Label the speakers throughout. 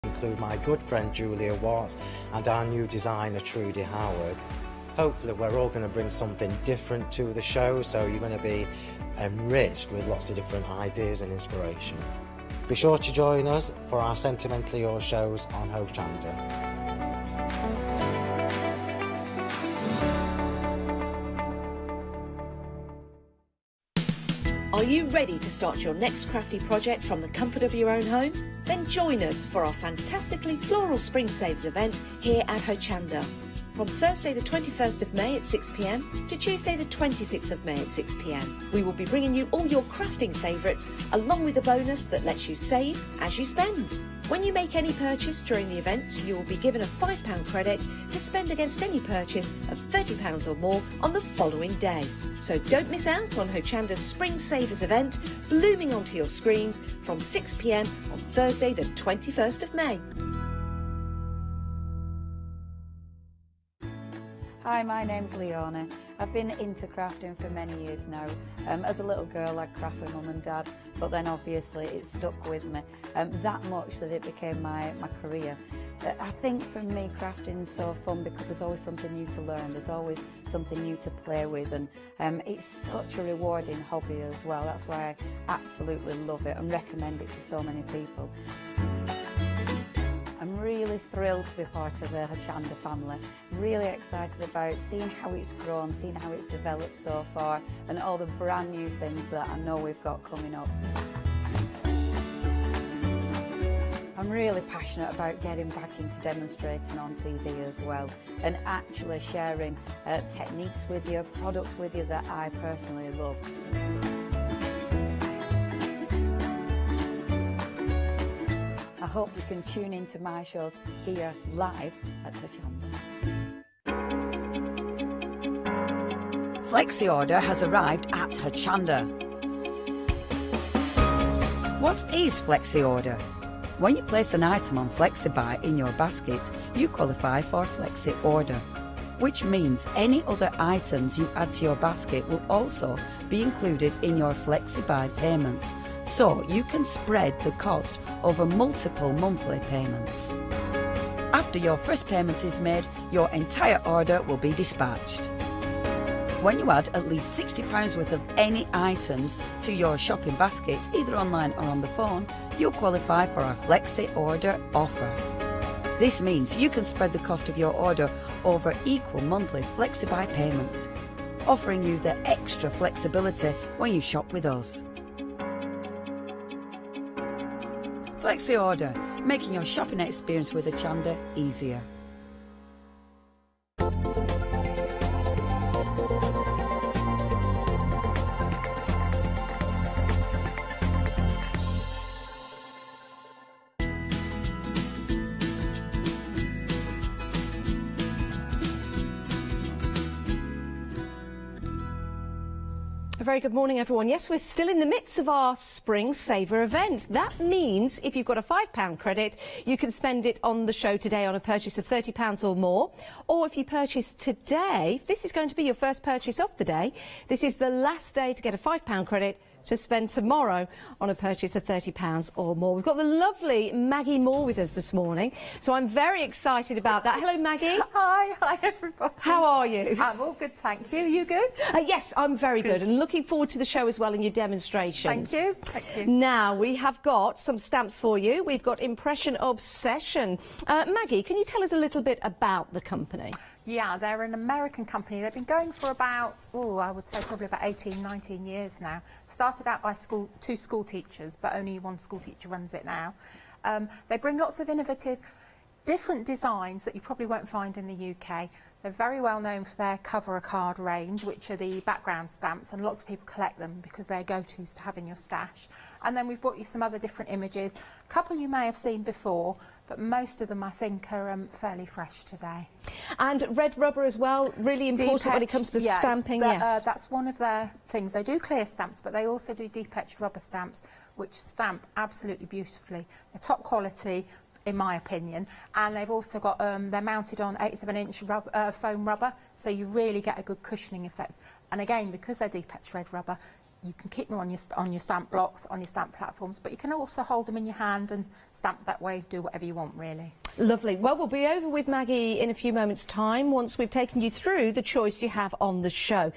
Speaker 1: include my good friend Julia Watts and our new designer Trudy Howard. Hopefully we're all going to bring something different to the show, so you're going to be enriched with lots of different ideas and inspiration. Be sure to join us for our Sentimentally Yours shows on Hochanda.
Speaker 2: Are you ready to start your next crafty project from the comfort of your own home? Then join us for our fantastically floral Spring Saves event here at Hochanda. From Thursday the 21st of May at 6 p.m. to Tuesday the 26th of May at 6 p.m. We will be bringing you all your crafting favourites along with a bonus that lets you save as you spend. When you make any purchase during the event, you will be given a £5 credit to spend against any purchase of £30 or more on the following day. So don't miss out on Hochanda's Spring Savers event blooming onto your screens from 6 p.m. on Thursday the 21st of May.
Speaker 3: Hi, my name's Leona. I've been into crafting for many years now. As a little girl I'd craft with mum and dad, but then obviously it stuck with me that much that it became my career. I think for me crafting's so fun because there's always something new to learn, there's always something new to play with, and it's such a rewarding hobby as well. That's why I absolutely love it and recommend it to so many people. I'm really thrilled to be part of the Hochanda family. Really excited about seeing how it's grown, seeing how it's developed so far, and all the brand new things that I know we've got coming up. I'm really passionate about getting back into demonstrating on TV as well, and actually sharing techniques with you, products with you that I personally love. I hope you can tune into my shows here live at Hochanda.
Speaker 4: Flexi order has arrived at Hochanda. What is Flexi order? When you place an item on FlexiBuy in your basket, you qualify for Flexi order, which means any other items you add to your basket will also be included in your FlexiBuy payments, so you can spread the cost over multiple monthly payments. After your first payment is made, your entire order will be dispatched. When you add at least £60 worth of any items to your shopping basket, either online or on the phone, you'll qualify for our Flexi Order offer. This means you can spread the cost of your order over equal monthly FlexiBuy payments, offering you the extra flexibility when you shop with us. Flexi Order, making your shopping experience with Hochanda easier.
Speaker 5: A very good morning, everyone. Yes, we're still in the midst of our Spring Saver event. That means if you've got a £5 credit, you can spend it on the show today on a purchase of £30 or more. Or if you purchase today, this is going to be your first purchase of the day. This is the last day to get a £5 credit to spend tomorrow on a purchase of £30 or more. We've got the lovely Maggie Moore with us this morning, so I'm very excited about that. Hello, Maggie.
Speaker 6: Hi everybody.
Speaker 5: How are you?
Speaker 6: I'm all good, thank you. You good?
Speaker 5: Yes, I'm very good and looking forward to the show as well and your demonstrations.
Speaker 6: Thank you. Thank you.
Speaker 5: Now, we have got some stamps for you. We've got Impression Obsession. Maggie, can you tell us a little bit about the company?
Speaker 6: Yeah, they're an American company. They've been going for about, I would say probably about 18, 19 years now. Started out by two school teachers, but only one school teacher runs it now. They bring lots of innovative, different designs that you probably won't find in the UK. They're very well known for their cover a card range, which are the background stamps, and lots of people collect them because they're go-tos to have in your stash. And then we've brought you some other different images. A couple you may have seen before, but most of them I think are fairly fresh today.
Speaker 5: And red rubber as well, really important when it comes to stamping. Yes,
Speaker 6: that's one of their things. They do clear stamps, but they also do deep etched rubber stamps, which stamp absolutely beautifully. They're top quality, in my opinion, and they've also got they're mounted on 1/8 of an inch foam rubber, so you really get a good cushioning effect. And again, because they're deep etched red rubber, you can keep them on your stamp blocks, on your stamp platforms, but you can also hold them in your hand and stamp that way, do whatever you want really.
Speaker 5: Lovely. Well, we'll be over with Maggie in a few moments' time once we've taken you through the choice you have on the show.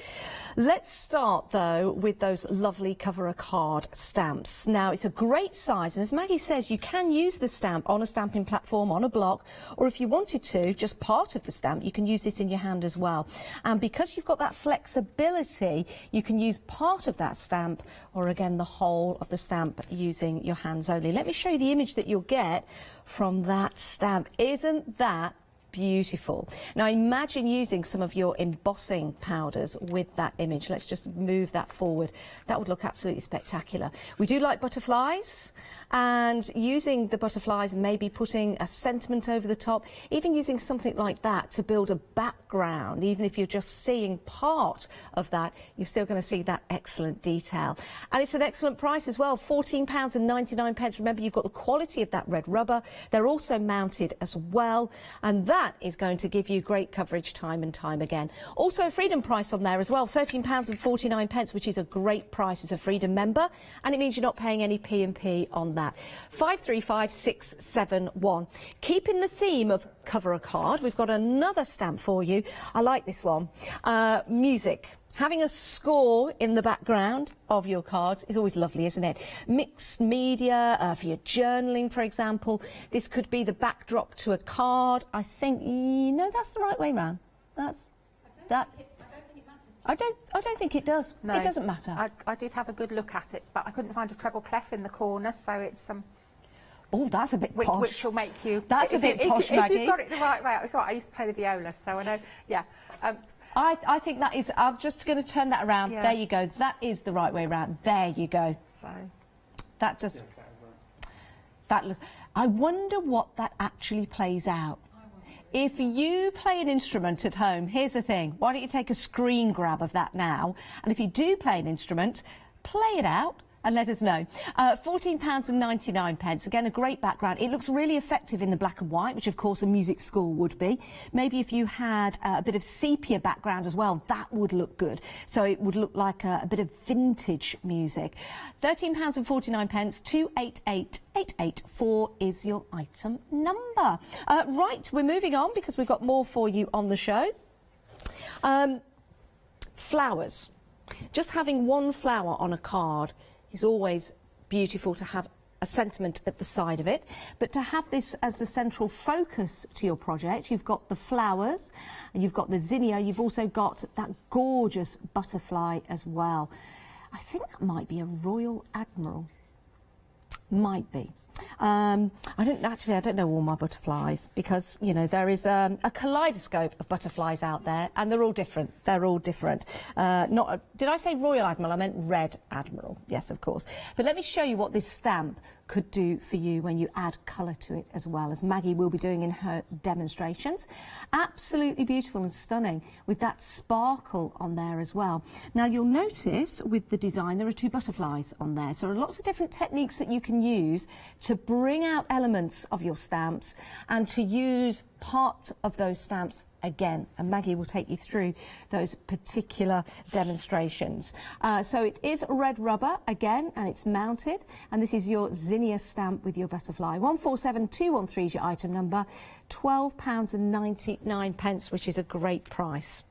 Speaker 5: Let's start, though, with those lovely cover a card stamps. Now, it's a great size, and as Maggie says, you can use the stamp on a stamping platform, on a block, or if you wanted to, just part of the stamp, you can use this in your hand as well. And because you've got that flexibility, you can use part of that stamp, or again, the whole of the stamp using your hands only. Let me show you the image that you'll get from that stamp. Isn't that beautiful? Now imagine using some of your embossing powders with that image. Let's just move that forward. That would look absolutely spectacular. We do like butterflies, and using the butterflies and maybe putting a sentiment over the top, even using something like that to build a background, even if you're just seeing part of that, you're still going to see that excellent detail. And it's an excellent price as well, £14.99. Remember, you've got the quality of that red rubber. They're also mounted as well, and that is going to give you great coverage time and time again. Also a Freedom price on there as well, £13.49, which is a great price as a Freedom member, and it means you're not paying any P&P on that. 535671. Keeping the theme of cover a card, we've got another stamp for you. I like this one. Music. Having a score in the background of your cards is always lovely, isn't it? Mixed media, for your journaling, for example. This could be the backdrop to a card. I think, no, that's the right way round. That's that. I don't think it does.
Speaker 6: No,
Speaker 5: it doesn't matter.
Speaker 6: I did have a good look at it, but I couldn't find a treble clef in the corner, so it's
Speaker 5: oh, that's a bit posh.
Speaker 6: which will make you.
Speaker 5: That's a bit posh, Maggie.
Speaker 6: If you've got it the right way, it's right. I used to play the viola, so I know. Yeah.
Speaker 5: I think that is. I'm just going to turn that around.
Speaker 6: Yeah.
Speaker 5: There you go. That is the right way round. There you go.
Speaker 6: So
Speaker 5: that just. That looks. I wonder what that actually plays out. If you play an instrument at home, here's the thing. Why don't you take a screen grab of that now? And if you do play an instrument, play it out and let us know. £14.99. Again, a great background. It looks really effective in the black and white, which of course a music score would be. Maybe if you had a bit of sepia background as well, that would look good. So it would look like a bit of vintage music. £13.49. 288884 is your item number. Right, we're moving on because we've got more for you on the show. Flowers. Just having one flower on a card is always beautiful, to have a sentiment at the side of it, but to have this as the central focus to your project, you've got the flowers and you've got the zinnia, you've also got that gorgeous butterfly as well. I think that might be a Royal Admiral. Might be. I don't know all my butterflies, because you know there is a kaleidoscope of butterflies out there, and they're all different. They're all different. Did I say Royal Admiral? I meant Red Admiral. Yes, of course. But let me show you what this stamp could do for you when you add colour to it, as well, as Maggie will be doing in her demonstrations. Absolutely beautiful and stunning, with that sparkle on there as well. Now you'll notice with the design there are two butterflies on there, so there are lots of different techniques that you can use to bring out elements of your stamps and to use part of those stamps again, and Maggie will take you through those particular demonstrations. So it is red rubber again, and it's mounted, and this is your zinnia stamp with your butterfly. 147213 is your item number, £12.99, which is a great price.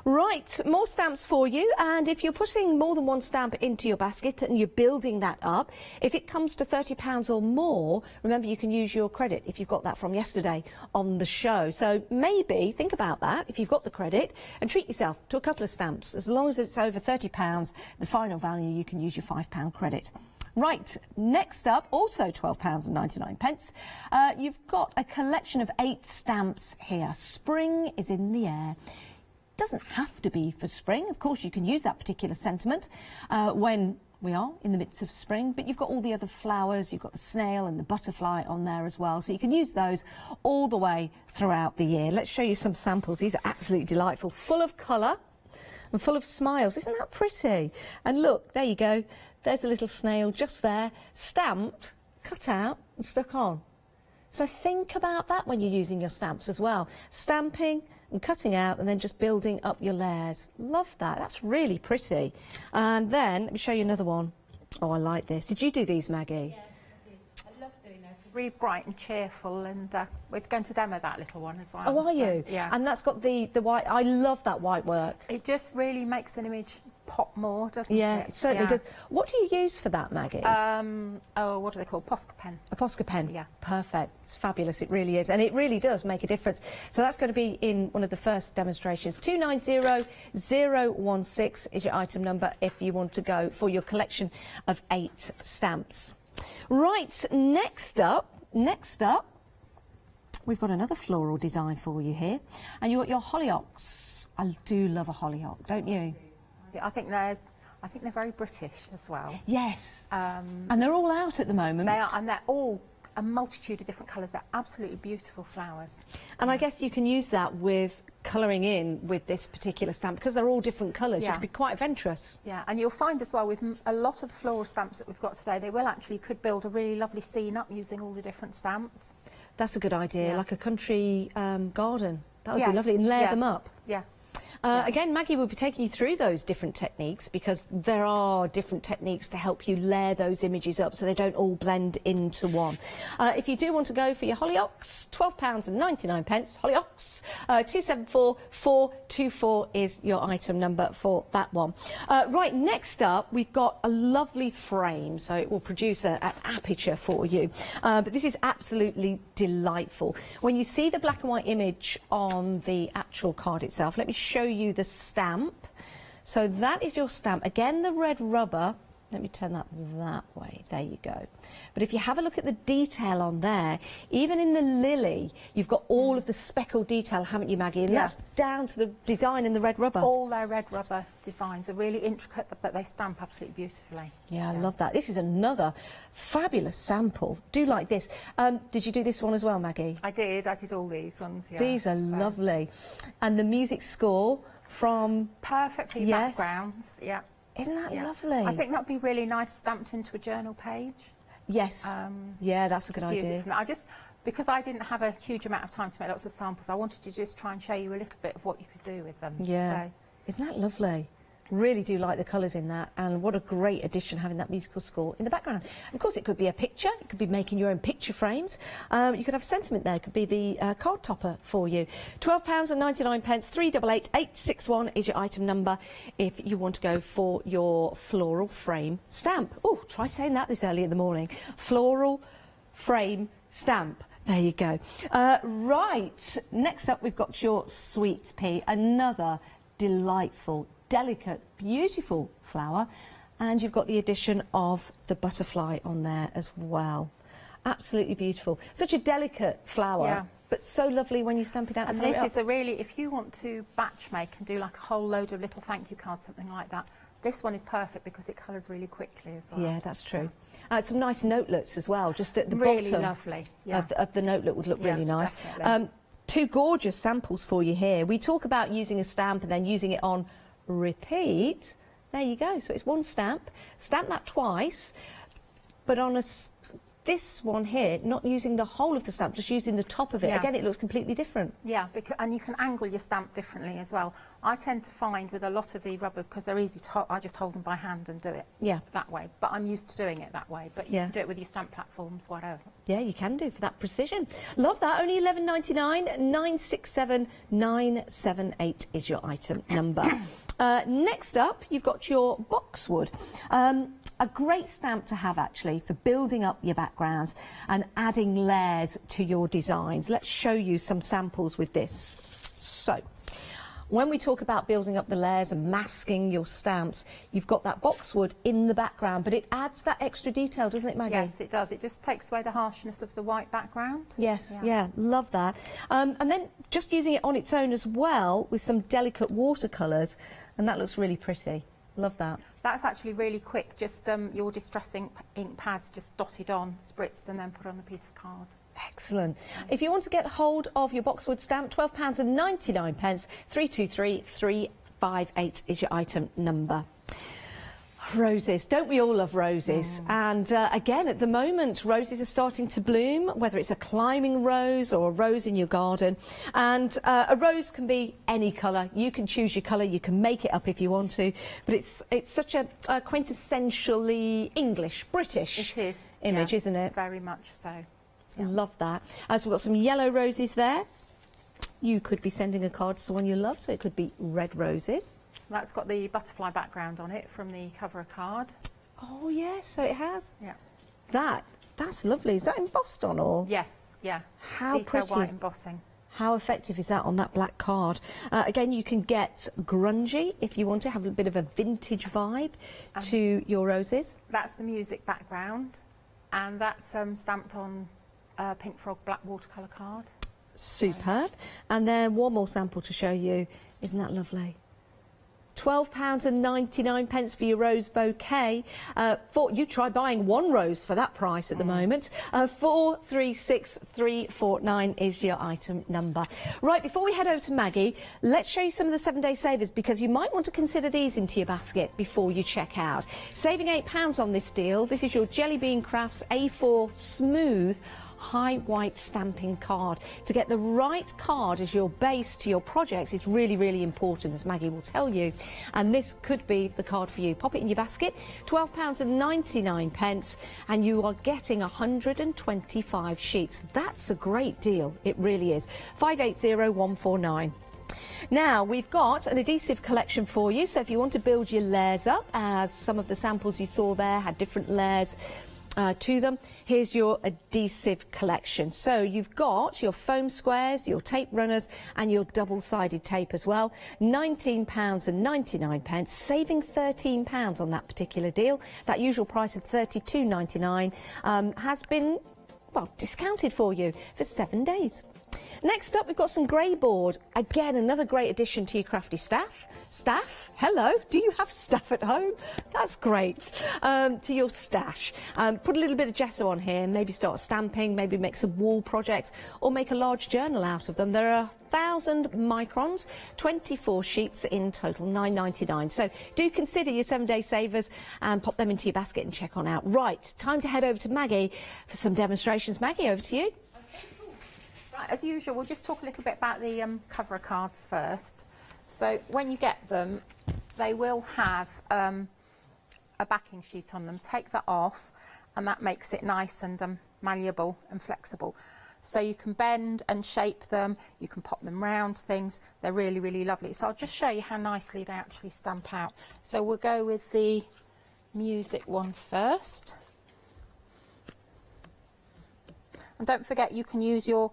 Speaker 5: Right, more stamps for you, and if you're putting more than one stamp into your basket and you're building that up, if it comes to £30 or more, remember you can use your credit if you've got that from yesterday on the show. So maybe think about that if you've got the credit, and treat yourself to a couple of stamps. As long as it's over £30, the final value, you can use your £5 credit. Right, next up, also £12.99. You've got a collection of 8 stamps here. Spring is in the air. Doesn't have to be for spring. Of course, you can use that particular sentiment when we are in the midst of spring, but you've got all the other flowers, you've got the snail and the butterfly on there as well, so you can use those all the way throughout the year. Let's show you some samples. These are absolutely delightful, full of colour and full of smiles. Isn't that pretty? And look, there you go. There's a little snail just there, stamped, cut out and stuck on. So think about that when you're using your stamps as well. Stamping and cutting out and then just building up your layers. Love that. That's really pretty. And then, let me show you another one. Oh, I like this. Did you do these, Maggie?
Speaker 6: Yes, I did. I love doing those. They're really bright and cheerful, and we're going to demo that little one as well.
Speaker 5: Oh, are you?
Speaker 6: Yeah.
Speaker 5: And that's got the white. I love that white work.
Speaker 6: It just really makes an image pop more, doesn't it?
Speaker 5: Yeah, it certainly does. What do you use for that, Maggie?
Speaker 6: Oh, what do they call Posca pen?
Speaker 5: A Posca pen?
Speaker 6: Yeah.
Speaker 5: Perfect. It's fabulous. It really is. And it really does make a difference. So that's going to be in one of the first demonstrations. 290016 is your item number if you want to go for your collection of 8 stamps. Right, next up, we've got another floral design for you here. And you've got your hollyoaks. I do love a hollyhock, don't you?
Speaker 6: I think they're very British as well.
Speaker 5: Yes. And they're all out at the moment.
Speaker 6: They are, and they're all a multitude of different colours. They're absolutely beautiful flowers.
Speaker 5: And I guess you can use that with colouring in with this particular stamp because they're all different colours. You
Speaker 6: Yeah.
Speaker 5: can be quite adventurous.
Speaker 6: Yeah, and you'll find as well with a lot of the floral stamps that we've got today, they will actually could build a really lovely scene up using all the different stamps.
Speaker 5: That's a good idea,
Speaker 6: Yeah.
Speaker 5: like a country garden. That would be
Speaker 6: Yes,
Speaker 5: lovely, and layer
Speaker 6: yeah.
Speaker 5: them up.
Speaker 6: Yeah.
Speaker 5: Again, Maggie will be taking you through those different techniques because there are different techniques to help you layer those images up so they don't all blend into one. If you do want to go for your hollyoaks, £12.99, hollyoaks, 274424 is your item number for that one. Right, next up, we've got a lovely frame, so it will produce an aperture for you. But this is absolutely delightful. When you see the black and white image on the actual card itself, let me show you the stamp. So that is your stamp. Again, the red rubber. Let me turn that way. There you go. But if you have a look at the detail on there, even in the lily, you've got all of the speckled detail, haven't you, Maggie? And that's down to the design in the red rubber.
Speaker 6: All their red rubber designs are really intricate, but they stamp absolutely beautifully.
Speaker 5: Yeah, I love that. This is another fabulous sample. Do like this. Did you do this one as well, Maggie?
Speaker 6: I did all these ones, yeah.
Speaker 5: These are lovely. And the music score from...
Speaker 6: Perfect for your backgrounds, yeah.
Speaker 5: Isn't that lovely?
Speaker 6: I think that'd be really nice stamped into a journal page.
Speaker 5: Yes. Yeah, that's a good idea.
Speaker 6: Because I didn't have a huge amount of time to make lots of samples, I wanted to just try and show you a little bit of what you could do with them.
Speaker 5: Yeah.
Speaker 6: So.
Speaker 5: Isn't that lovely? Really do like the colours in that, and what a great addition having that musical score in the background. Of course, it could be a picture, it could be making your own picture frames. You could have sentiment there, it could be the card topper for you. £12.99, 388861 is your item number if you want to go for your floral frame stamp. Oh, try saying that this early in the morning. Floral frame stamp. There you go. Right, next up we've got your sweet pea, another delightful, delicate, beautiful flower, and you've got the addition of the butterfly on there as well. Absolutely beautiful. Such a delicate flower, but so lovely when you stamp it out.
Speaker 6: And this is a really, if you want to batch make and do like a whole load of little thank you cards, something like that, this one is perfect because it colours really quickly as well.
Speaker 5: Yeah, that's true. Some nice notelets as well, just at the
Speaker 6: really
Speaker 5: bottom
Speaker 6: lovely.
Speaker 5: of the notelet would look really nice.
Speaker 6: Definitely.
Speaker 5: 2 gorgeous samples for you here. We talk about using a stamp and then using it on repeat. There you go. So it's one stamp. Stamp that twice, but on this one here, not using the whole of the stamp, just using the top of it. Again, it looks completely different.
Speaker 6: Yeah, and you can angle your stamp differently as well. I tend to find with a lot of the rubber, because they're easy to hold, I just hold them by hand and do it that way. But I'm used to doing it that way. But you can do it with your stamp platforms, whatever. Yeah,
Speaker 5: you can do for that precision. Love that. Only £11.99. 967978 is your item number. Next up, you've got your boxwood. A great stamp to have, actually, for building up your backgrounds and adding layers to your designs. Let's show you some samples with this. So, when we talk about building up the layers and masking your stamps, you've got that boxwood in the background, but it adds that extra detail, doesn't it, Maggie?
Speaker 6: Yes, it does. It just takes away the harshness of the white background.
Speaker 5: Yes, yeah, love that. And then just using it on its own as well with some delicate watercolours, and that looks really pretty. Love that.
Speaker 6: That's actually really quick, just your distress ink pads just dotted on, spritzed and then put on a piece of card.
Speaker 5: Excellent. If you want to get hold of your boxwood stamp, £12.99, 323358 is your item number. Roses. Don't we all love roses? And again, at the moment, roses are starting to bloom, whether it's a climbing rose or a rose in your garden. And a rose can be any colour. You can choose your colour, you can make it up if you want to. But it's such a quintessentially English, British image, isn't it?
Speaker 6: Very much so.
Speaker 5: Love that. So we've got some yellow roses there. You could be sending a card to someone you love, so it could be red roses.
Speaker 6: That's got the butterfly background on it from the cover of card.
Speaker 5: Oh yes, so it has.
Speaker 6: Yeah.
Speaker 5: That's lovely. Is that embossed on or?
Speaker 6: Yes, yeah.
Speaker 5: How
Speaker 6: Detail
Speaker 5: pretty
Speaker 6: white
Speaker 5: is-
Speaker 6: embossing.
Speaker 5: How effective is that on that black card? Again, you can get grungy if you want to have a bit of a vintage vibe to your roses.
Speaker 6: That's the music background, and that's stamped on Pink Frog black watercolour card.
Speaker 5: Superb. And then one more sample to show you. Isn't that lovely? £12.99 for your rose bouquet. You try buying one rose for that price at the moment. 436349 is your item number. Right, before we head over to Maggie, let's show you some of the 7-day savers, because you might want to consider these into your basket before you check out. Saving £8 on this deal. This is your Jelly Bean Crafts A4 Smooth high white stamping card. To get the right card as your base to your projects is really, really important, as Maggie will tell you. And this could be the card for you. Pop it in your basket, £12.99, and you are getting 125 sheets. That's a great deal. It really is. 580149. Now, we've got an adhesive collection for you, so if you want to build your layers up, as some of the samples you saw there had different layers to them, here's your adhesive collection. So you've got your foam squares, your tape runners, and your double-sided tape as well. £19.99, saving £13 on that particular deal. That usual price of $32.99 has been, well, discounted for you for 7 days. Next up, we've got some grey board. Again, another great addition to your crafty staff. Staff? Hello? Do you have staff at home? That's great. To your stash. Put a little bit of gesso on here, maybe start stamping, maybe make some wall projects, or make a large journal out of them. There are 1,000 microns, 24 sheets in total, $9.99. So do consider your 7-day savers and pop them into your basket and check on out. Right, time to head over to Maggie for some demonstrations. Maggie, over to you.
Speaker 6: Right, as usual, we'll just talk a little bit about the cover cards first. So when you get them, they will have a backing sheet on them. Take that off, and that makes it nice and malleable and flexible. So you can bend and shape them, you can pop them round things. They're really, really lovely. So I'll just show you how nicely they actually stamp out. So we'll go with the music one first. And don't forget, you can use your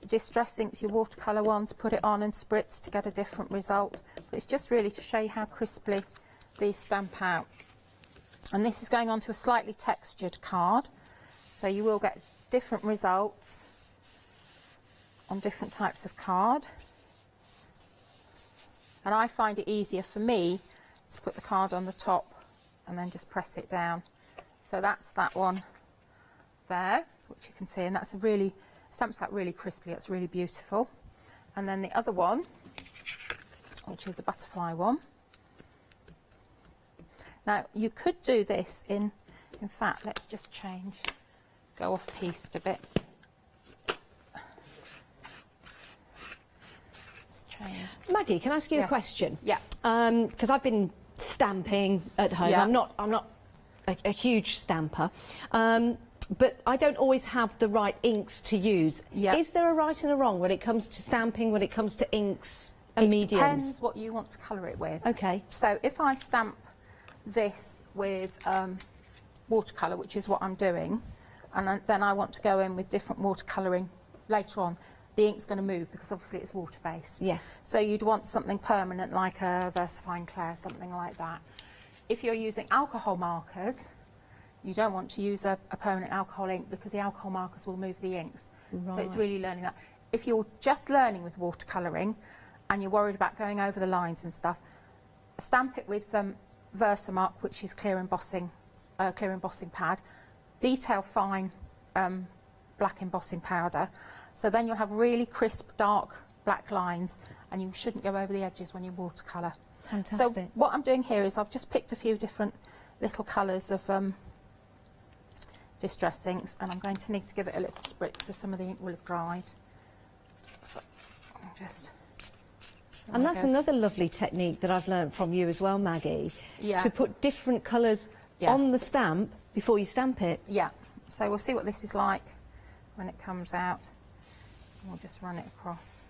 Speaker 6: distress inks, your watercolour ones, put it on and spritz to get a different result. But it's just really to show you how crisply these stamp out. And this is going onto a slightly textured card, so you will get different results on different types of card. And I find it easier for me to put the card on the top and then just press it down. So that's that one there, which you can see, and that's a really stamps out really crisply. It's really beautiful. And then the other one, which is a butterfly one. Now you could do this in fact, let's just go off piste a bit. Let's change.
Speaker 5: Maggie, can I ask you a
Speaker 6: Yes.
Speaker 5: question?
Speaker 6: Yeah.
Speaker 5: Because I've been stamping at home.
Speaker 6: Yeah.
Speaker 5: I'm not a huge stamper. But I don't always have the right inks to use.
Speaker 6: Yeah.
Speaker 5: Is there a right and a wrong when it comes to stamping, when it comes to inks and mediums?
Speaker 6: It depends what you want to colour it with.
Speaker 5: Okay.
Speaker 6: So if I stamp this with watercolour, which is what I'm doing, and then I want to go in with different watercolouring later on, the ink's going to move because obviously it's water-based.
Speaker 5: Yes.
Speaker 6: So you'd want something permanent like a Versafine Clair, something like that. If you're using alcohol markers, you don't want to use a permanent alcohol ink because the alcohol markers will move the inks.
Speaker 5: Right.
Speaker 6: So it's really learning that. If you're just learning with watercolouring and you're worried about going over the lines and stuff, stamp it with Versamark, which is clear embossing pad, detail fine black embossing powder. So then you'll have really crisp, dark black lines, and you shouldn't go over the edges when you watercolour.
Speaker 5: Fantastic.
Speaker 6: So what I'm doing here is I've just picked a few different little colours of distress inks, and I'm going to need to give it a little spritz because some of the ink will have dried. So I'm just...
Speaker 5: And that's another lovely technique that I've learnt from you as well, Maggie,
Speaker 6: Yeah.
Speaker 5: to put different colours
Speaker 6: Yeah.
Speaker 5: on the stamp before you stamp it.
Speaker 6: Yeah, so we'll see what this is like when it comes out. We'll just run it across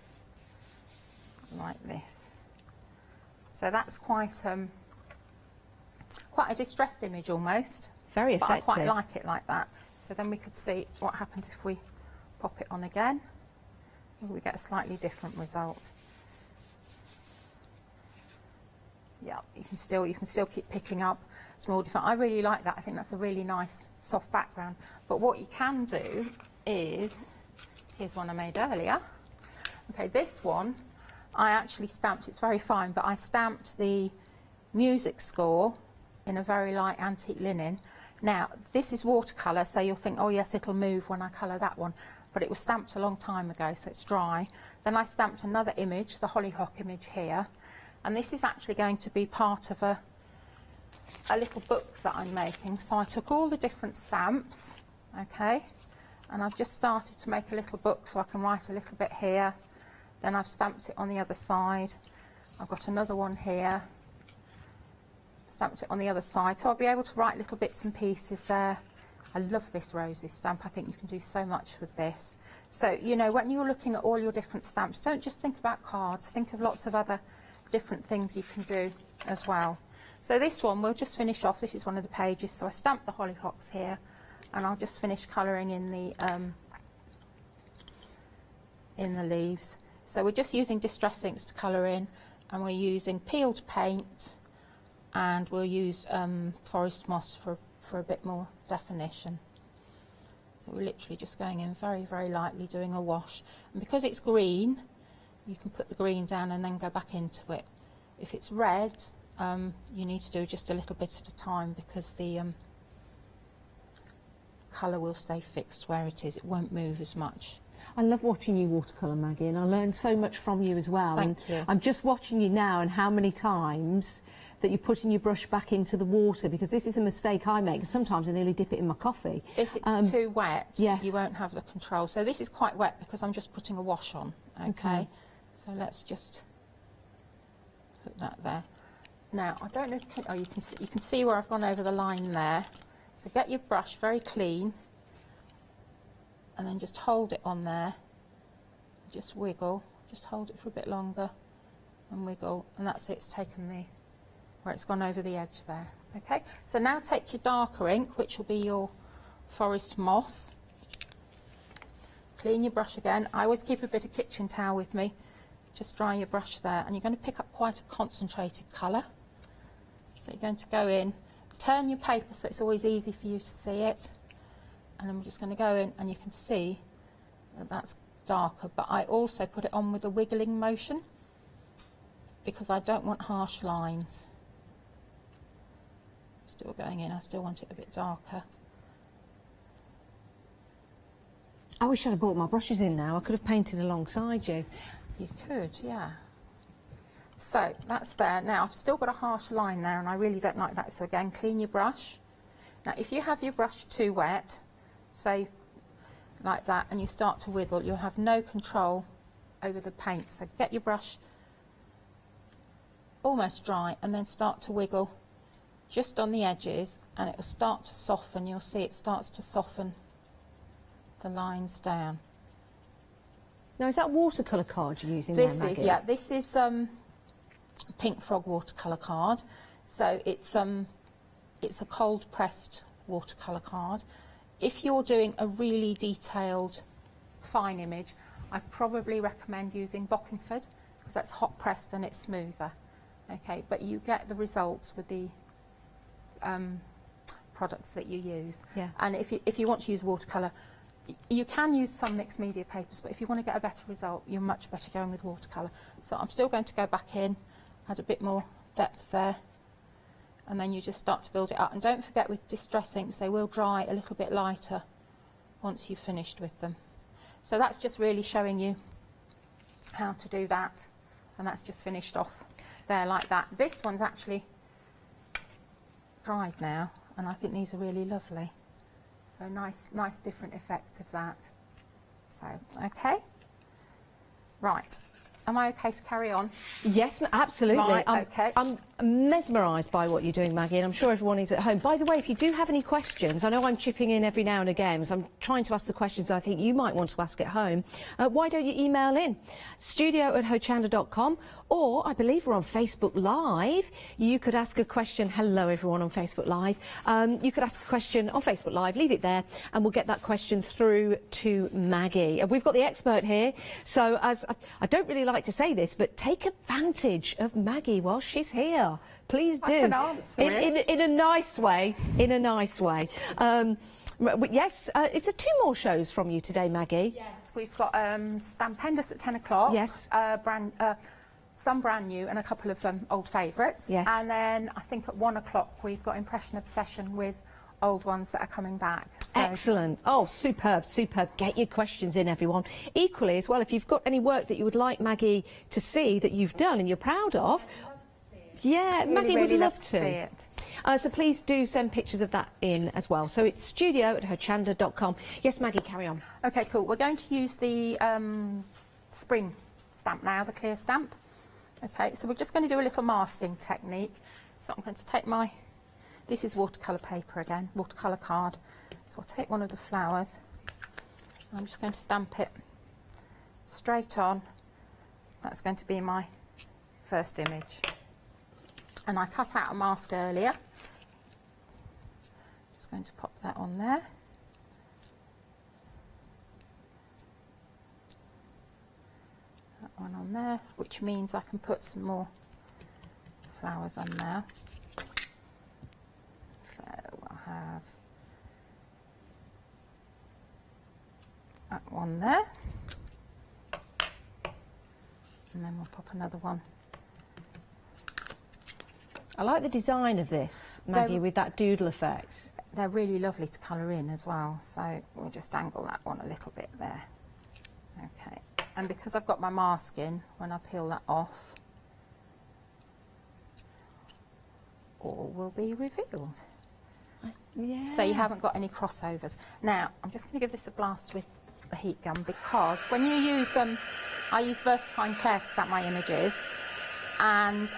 Speaker 6: like this. So that's quite a distressed image almost.
Speaker 5: Very
Speaker 6: But I
Speaker 5: effective.
Speaker 6: quite like it like that. So then we could see what happens if we pop it on again. We get a slightly different result. Yeah, you can still keep picking up small different. I really like that. I think that's a really nice soft background. But what you can do is, here's one I made earlier. Okay, this one I actually stamped. It's very fine, but I stamped the music score in a very light antique linen. Now, this is watercolour, so you'll think, oh yes, it'll move when I colour that one. But it was stamped a long time ago, so it's dry. Then I stamped another image, the hollyhock image here. And this is actually going to be part of a little book that I'm making. So I took all the different stamps, okay, and I've just started to make a little book so I can write a little bit here. Then I've stamped it on the other side. I've got another one here. Stamped it on the other side. So I'll be able to write little bits and pieces there. I love this roses stamp. I think you can do so much with this. So, you know, when you're looking at all your different stamps, don't just think about cards. Think of lots of other different things you can do as well. So this one we'll just finish off. This is one of the pages. So I stamped the hollyhocks here, and I'll just finish colouring in the leaves. So we're just using distress inks to colour in, and we're using peeled paint, and we'll use forest moss for a bit more definition. So we're literally just going in very, very lightly, doing a wash. And because it's green, you can put the green down and then go back into it. If it's red, you need to do just a little bit at a time, because the colour will stay fixed where it is. It won't move as much.
Speaker 5: I love watching you watercolour, Maggie, and I learned so much from you as well.
Speaker 6: Thank
Speaker 5: and
Speaker 6: you.
Speaker 5: I'm just watching you now, and how many times that you're putting your brush back into the water, because this is a mistake I make. Sometimes I nearly dip it in my coffee.
Speaker 6: If it's too wet,
Speaker 5: yes.
Speaker 6: you won't have the control. So this is quite wet because I'm just putting a wash on. Okay. So let's just put that there. Now I don't know if you can see where I've gone over the line there. So get your brush very clean, and then just hold it on there. Just wiggle. Just hold it for a bit longer, and wiggle, and that's it. It's taken the where it's gone over the edge there. Okay. So now take your darker ink, which will be your forest moss. Clean your brush again. I always keep a bit of kitchen towel with me. Just dry your brush there, and you're going to pick up quite a concentrated colour. So you're going to go in, turn your paper so it's always easy for you to see it, and then we're just going to go in, and you can see that that's darker, but I also put it on with a wiggling motion because I don't want harsh lines. Still going in, I still want it a bit darker.
Speaker 5: I wish I'd have brought my brushes in now. I could have painted alongside you.
Speaker 6: You could, yeah. So that's there. Now I've still got a harsh line there, and I really don't like that. So again, clean your brush. Now if you have your brush too wet, say like that, and you start to wiggle, you'll have no control over the paint. So get your brush almost dry, and then start to wiggle just on the edges, and it will start to soften. You'll see it starts to soften the lines down.
Speaker 5: Now, is that watercolour card you're using
Speaker 6: This
Speaker 5: there,
Speaker 6: is,
Speaker 5: Maggie?
Speaker 6: yeah, this is Pink Frog watercolour card. So it's a cold pressed watercolour card. If you're doing a really detailed fine image, I probably recommend using Bockingford, because that's hot pressed and it's smoother. Okay, but you get the results with the products that you use.
Speaker 5: Yeah.
Speaker 6: And if you want to use watercolour, you can use some mixed media papers, but if you want to get a better result, you're much better going with watercolour. So I'm still going to go back in, add a bit more depth there, and then you just start to build it up. And don't forget, with distress inks, they will dry a little bit lighter once you've finished with them. So that's just really showing you how to do that, and that's just finished off. there like that. This one's actually dried now, and I think these are really lovely. So nice different effect of that. So, okay. Right. Am I okay to carry on?
Speaker 5: Yes, absolutely.
Speaker 6: Right, okay.
Speaker 5: I'm mesmerised by what you're doing, Maggie, and I'm sure everyone is at home. By the way, if you do have any questions, I know I'm chipping in every now and again, so I'm trying to ask the questions I think you might want to ask at home. Why don't you email in? studio@hochanda.com, or I believe we're on Facebook Live. You could ask a question. Hello, everyone on Facebook Live. You could ask a question on Facebook Live, leave it there, and we'll get that question through to Maggie. We've got the expert here, so as I don't really like to say this, but take advantage of Maggie while she's here. Please do.
Speaker 6: I can answer
Speaker 5: in a nice way. In a nice way. Yes, it's 2 more shows from you today, Maggie.
Speaker 6: Yes, we've got Stampendous at 10 o'clock.
Speaker 5: Yes.
Speaker 6: Some brand new and a couple of old favourites.
Speaker 5: Yes.
Speaker 6: And then I think at 1 o'clock we've got Impression Obsession with old ones that are coming back. So
Speaker 5: Excellent. Oh, superb, superb. Get your questions in, everyone. Equally as well, if you've got any work that you would like Maggie to see that you've done and you're proud of, yeah, Maggie would love to
Speaker 6: see it.
Speaker 5: So please do send pictures of that in as well. So it's studio@hochanda.com. Yes, Maggie, carry on.
Speaker 6: Okay, cool. We're going to use the spring stamp now, the clear stamp. Okay, so we're just going to do a little masking technique. So I'm going to take my, this is watercolour paper again, watercolour card. So I'll take one of the flowers. I'm just going to stamp it straight on. That's going to be my first image. And I cut out a mask earlier. Just going to pop that on there. That one on there, which means I can put some more flowers on now. So I'll have that one there. And then we'll pop another one.
Speaker 5: I like the design of this, Maggie, with that doodle effect.
Speaker 6: They're really lovely to colour in as well, so we'll just angle that one a little bit there. Okay, and because I've got my mask in, when I peel that off, all will be revealed.
Speaker 5: Yeah.
Speaker 6: So you haven't got any crossovers. Now, I'm just going to give this a blast with the heat gun, because when you use, I use VersaFine Clair to stamp my images, and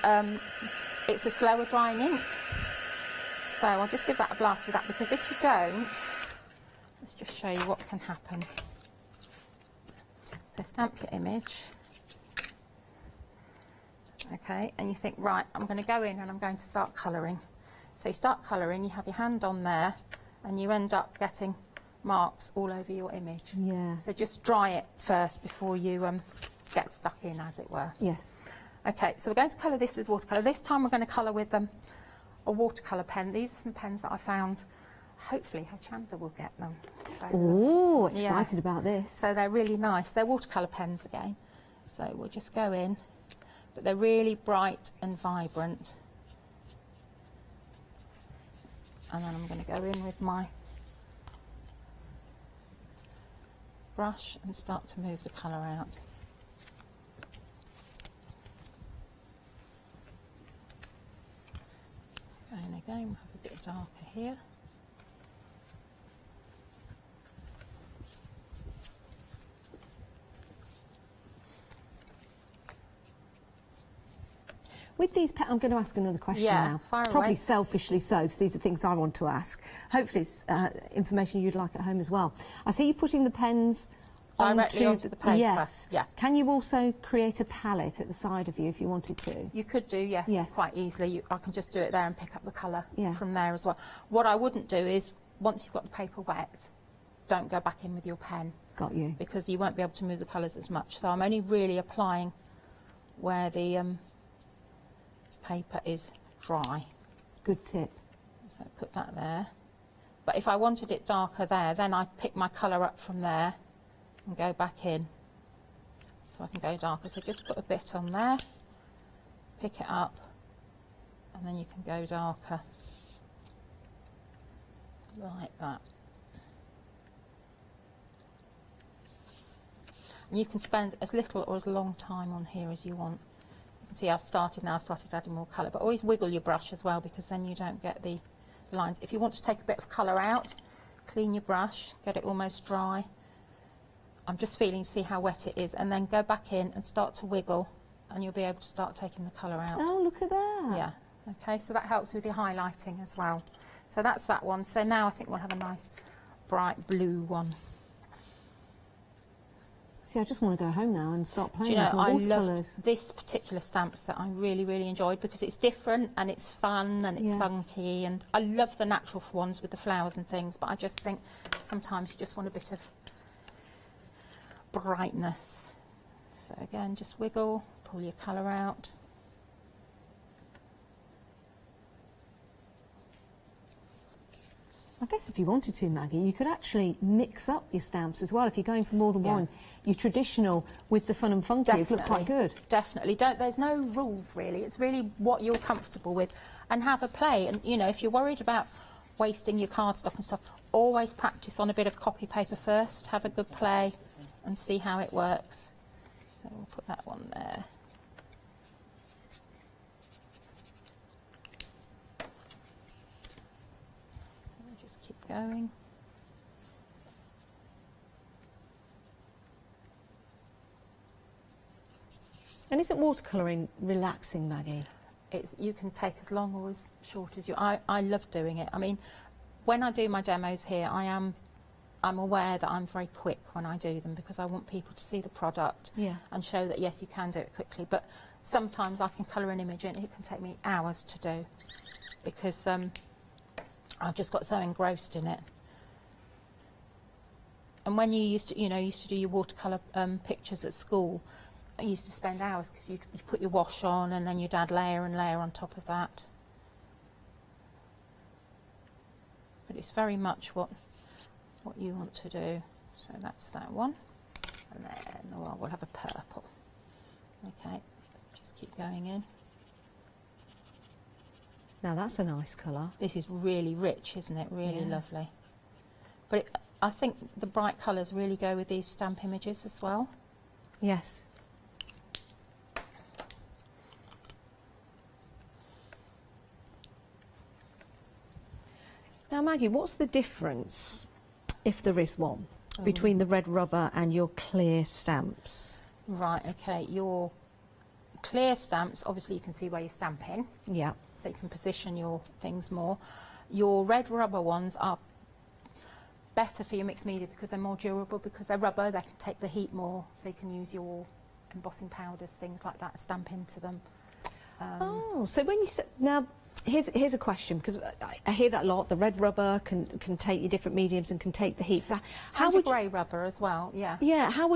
Speaker 6: it's a slower drying ink. So I'll just give that a blast with that, because if you don't, let's just show you what can happen. So stamp your image. Okay, and you think, right, I'm going to go in and I'm going to start colouring. So you start colouring, you have your hand on there, and you end up getting marks all over your image.
Speaker 5: Yeah.
Speaker 6: So just dry it first before you get stuck in, as it were.
Speaker 5: Yes.
Speaker 6: Okay, so we're going to colour this with watercolour. This time we're going to colour with a watercolour pen. These are some pens that I found. Hopefully Hochanda will get them. So,
Speaker 5: Oh, excited
Speaker 6: yeah.
Speaker 5: about this.
Speaker 6: So they're really nice. They're watercolour pens again. So we'll just go in, but they're really bright and vibrant. And then I'm going to go in with my brush and start to move the colour out. And again, we'll have a bit darker here.
Speaker 5: With these pens, I'm going to ask another question
Speaker 6: Yeah,
Speaker 5: now.
Speaker 6: fire
Speaker 5: Probably
Speaker 6: away.
Speaker 5: selfishly so, because these are things I want to ask. Hopefully it's information you'd like at home as well. I see you putting the pens
Speaker 6: Directly onto the paper.
Speaker 5: Yes.
Speaker 6: Yeah.
Speaker 5: Can you also create a palette at the side of you if you wanted to?
Speaker 6: You could do, yes,
Speaker 5: Yes.
Speaker 6: quite easily. I can just do it there and pick up the colour
Speaker 5: Yeah.
Speaker 6: from there as well. What I wouldn't do is, once you've got the paper wet, don't go back in with your pen,
Speaker 5: Got you.
Speaker 6: because you won't be able to move the colours as much. So I'm only really applying where the paper is dry.
Speaker 5: Good tip.
Speaker 6: So put that there. But if I wanted it darker there, then I pick my colour up from there and go back in, so I can go darker. So just put a bit on there, pick it up, and then you can go darker, like that. And you can spend as little or as long time on here as you want. You See, I've started adding more colour, but always wiggle your brush as well, because then you don't get the lines. If you want to take a bit of colour out, clean your brush, get it almost dry. I'm just feeling, see how wet it is, and then go back in and start to wiggle, and you'll be able to start taking the colour out.
Speaker 5: Oh, look at that.
Speaker 6: Yeah, okay, so that helps with your highlighting as well. So that's that one. So now I think we'll have a nice bright blue one.
Speaker 5: See, I just want to go home now and start playing
Speaker 6: Do you know,
Speaker 5: with my
Speaker 6: I
Speaker 5: watercolours.
Speaker 6: loved this particular stamp set. I really enjoyed, because it's different and it's fun and it's funky, and I love the natural ones with the flowers and things, but I just think sometimes you just want a bit of brightness. So again, just wiggle, pull your colour out.
Speaker 5: I guess if you wanted to, Maggie, you could actually mix up your stamps as well. If you're going for more than one, your traditional with the fun and funky would look quite good.
Speaker 6: Definitely. There's no rules really. It's really what you're comfortable with, and have a play. And you know, if you're worried about wasting your cardstock and stuff, always practice on a bit of copy paper first. Have a good play and see how it works. So we'll put that one there. Going.
Speaker 5: And isn't watercolouring relaxing, Maggie?
Speaker 6: You can take as long or as short as you. I love doing it. I mean, when I do my demos here, I'm aware that I'm very quick when I do them, because I want people to see the product and show that yes, you can do it quickly. But sometimes I can colour an image and it can take me hours to do, because I've just got so engrossed in it. And when you used to do your watercolour pictures at school, I used to spend hours, because you'd put your wash on and then you'd add layer and layer on top of that. But it's very much what you want to do. So that's that one. And then we'll have a purple. Okay, just keep going in.
Speaker 5: Now that's a nice colour.
Speaker 6: This is really rich, isn't it? Really lovely. But I think the bright colours really go with these stamp images as well.
Speaker 5: Yes. Now, Maggie, what's the difference, if there is one, between the red rubber and your clear stamps?
Speaker 6: Right, okay. Your clear stamps, obviously you can see where you're stamping.
Speaker 5: Yeah.
Speaker 6: So you can position your things more. Your red rubber ones are better for your mixed media, because they're more durable, because they're rubber, they can take the heat more, so you can use your embossing powders, things like that, stamp into them.
Speaker 5: Oh, so when you say, now here's a question, because I hear that a lot. The red rubber can take your different mediums and can take the heat. So how would
Speaker 6: grey rubber as well? Yeah.
Speaker 5: Yeah. How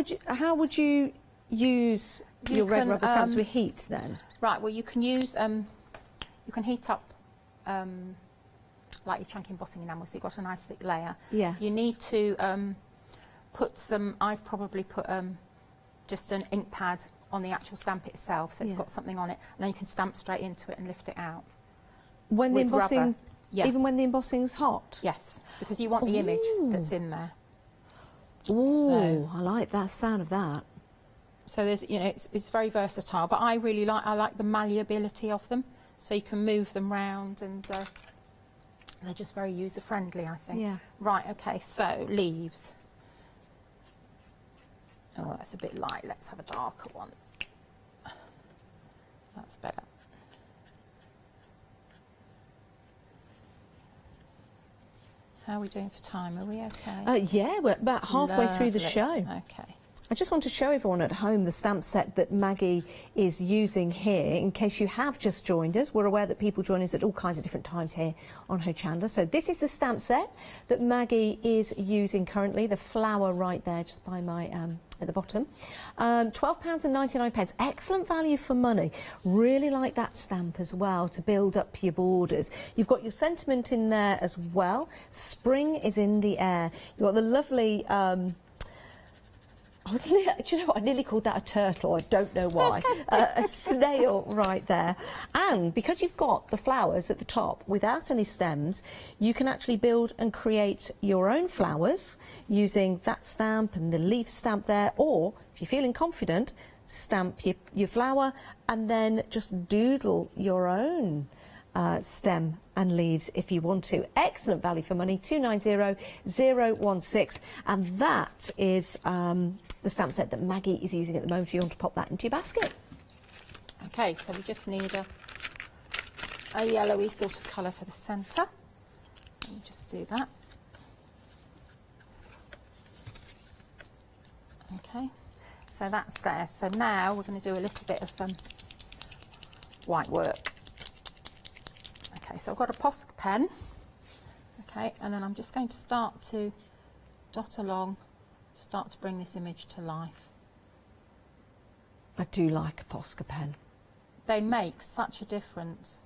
Speaker 5: would you use your red rubber stamps with heat then?
Speaker 6: Right. Well, you can use you can heat up like your chunky embossing enamel, so you've got a nice thick layer.
Speaker 5: Yeah.
Speaker 6: You need to put some. I'd probably put just an ink pad on the actual stamp itself, so it's got something on it, and then you can stamp straight into it and lift it out.
Speaker 5: When the embossing,
Speaker 6: rubber. Yeah.
Speaker 5: Even when the embossing's hot?
Speaker 6: Yes, because you want the image that's in there.
Speaker 5: Ooh, I like that sound of that.
Speaker 6: So there's, it's very versatile, but I like the malleability of them, so you can move them round, and they're just very user friendly, I think.
Speaker 5: Yeah.
Speaker 6: Right, okay, so leaves. Oh, that's a bit light. Let's have a darker one. That's better. How are we doing for time? Are we okay?
Speaker 5: Yeah, we're about halfway through the show.
Speaker 6: Okay.
Speaker 5: I just want to show everyone at home the stamp set that Maggie is using here. In case you have just joined us, we're aware that people join us at all kinds of different times here on Hochanda. So this is the stamp set that Maggie is using currently, the flower right there just by my at the bottom. £12.99. Excellent value for money. Really like that stamp as well to build up your borders. You've got your sentiment in there as well. Spring is in the air. You've got the lovely do you know what? I nearly called that a turtle. I don't know why. A snail right there. And because you've got the flowers at the top without any stems, you can actually build and create your own flowers using that stamp and the leaf stamp there. Or, if you're feeling confident, stamp your flower, and then just doodle your own stem and leaves if you want to. Excellent value for money, 290016, and that is the stamp set that Maggie is using at the moment. You want to pop that into your basket.
Speaker 6: Okay, so we just need a yellowy sort of colour for the centre. Let me just do that. Okay, so that's there. So now we're going to do a little bit of white work. Okay, so I've got a Posca pen. Okay, and then I'm just going to start to dot along, start to bring this image to life.
Speaker 5: I do like a Posca pen.
Speaker 6: They make such a difference.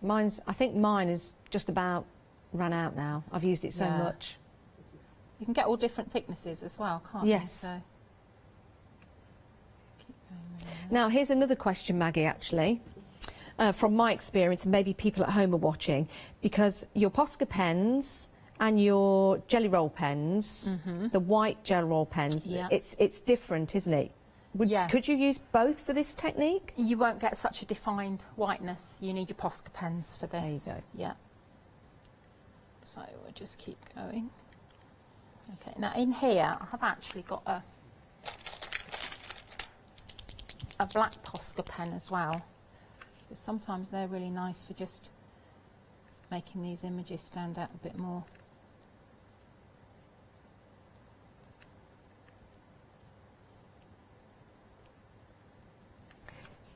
Speaker 5: I think mine is just about run out now. I've used it so much.
Speaker 6: You can get all different thicknesses as well, can't
Speaker 5: yes.
Speaker 6: you? So keep going with that.
Speaker 5: Now, here's another question, Maggie, actually, from my experience, and maybe people at home are watching, because your Posca pens and your jelly roll pens, the white jelly roll pens, it's different, isn't it?
Speaker 6: Yes.
Speaker 5: Could you use both for this technique?
Speaker 6: You won't get such a defined whiteness. You need your Posca pens for this.
Speaker 5: There you go.
Speaker 6: Yeah. So we'll just keep going. Okay, now in here I have actually got a black Posca pen as well, because sometimes they're really nice for just making these images stand out a bit more.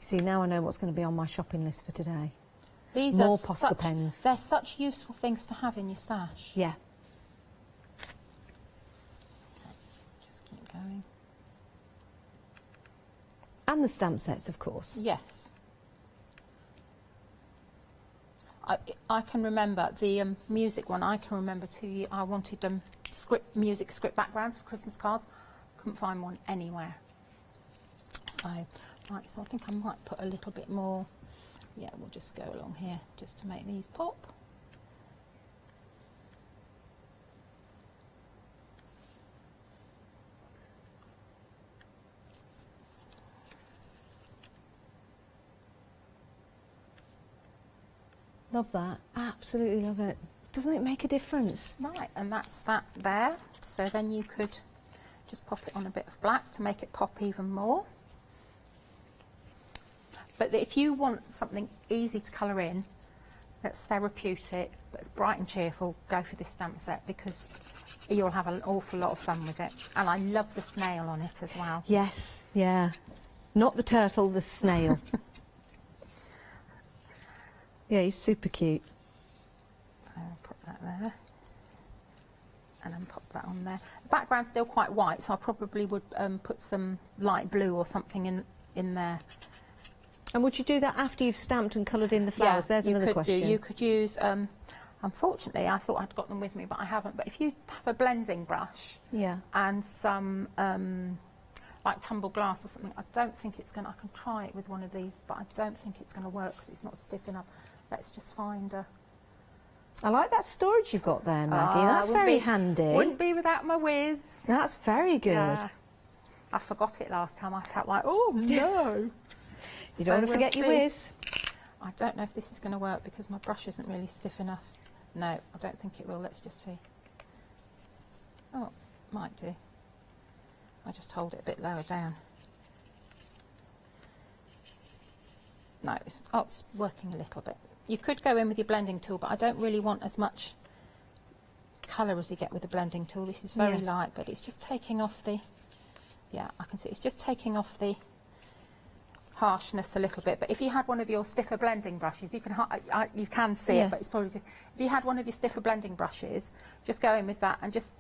Speaker 5: See, now I know what's going to be on my shopping list for today.
Speaker 6: These
Speaker 5: More
Speaker 6: are
Speaker 5: Posca pens.
Speaker 6: They're such useful things to have in your stash.
Speaker 5: Yeah.
Speaker 6: Okay, just keep going.
Speaker 5: And the stamp sets, of course.
Speaker 6: Yes. I can remember the music one. I can remember 2 years. I wanted music script backgrounds for Christmas cards. Couldn't find one anywhere. So, right. So I think I might put a little bit more. Yeah, we'll just go along here just to make these pop.
Speaker 5: Love that. Absolutely love it. Doesn't it make a difference?
Speaker 6: Right, and that's that there. So then you could just pop it on a bit of black to make it pop even more. But if you want something easy to colour in, that's therapeutic, that's bright and cheerful, go for this stamp set, because you'll have an awful lot of fun with it. And I love the snail on it as well.
Speaker 5: Yes, yeah. Not the turtle, the snail. Yeah, he's super cute.
Speaker 6: I'll put that there. And then pop that on there. The background's still quite white, so I probably would put some light blue or something in there.
Speaker 5: And would you do that after you've stamped and coloured in the flowers? There's another question.
Speaker 6: You could use, unfortunately, I thought I'd got them with me, but I haven't. But if you have a blending brush and some like tumble glass or something, I don't think it's going to, I can try it with one of these, but I don't think it's going to work because it's not stiff enough. Let's just find a...
Speaker 5: I like that storage you've got there, Maggie. That's very handy.
Speaker 6: Wouldn't be without my whiz.
Speaker 5: That's very good.
Speaker 6: Yeah. I forgot it last time. I felt like, oh no.
Speaker 5: You don't want to forget your whiz.
Speaker 6: I don't know if this is going to work because my brush isn't really stiff enough. No, I don't think it will. Let's just see. Oh, might do. I just hold it a bit lower down. No, it's working a little bit. You could go in with your blending tool, but I don't really want as much colour as you get with the blending tool. This is very light, but it's just taking off the... Yeah, I can see it's just taking off the harshness a little bit. But if you had one of your stiffer blending brushes, you can see it, but it's probably... If you had one of your stiffer blending brushes, just go in with that and just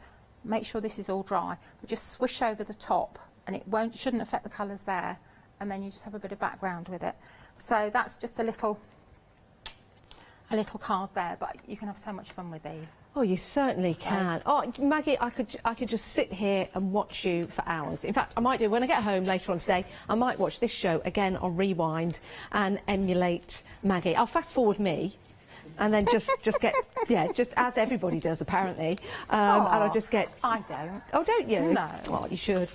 Speaker 6: make sure this is all dry. But just swish over the top, and it shouldn't affect the colours there. And then you just have a bit of background with it. So that's just a little card there, but you can have so much fun with these.
Speaker 5: Oh, you certainly can. Oh, Maggie, I could just sit here and watch you for hours. In fact, I might do, when I get home later on today, I might watch this show again on Rewind and emulate Maggie. I'll fast forward me and then just get, just as everybody does apparently. And I'll just get...
Speaker 6: I don't.
Speaker 5: Oh, don't you?
Speaker 6: No.
Speaker 5: Oh, you should.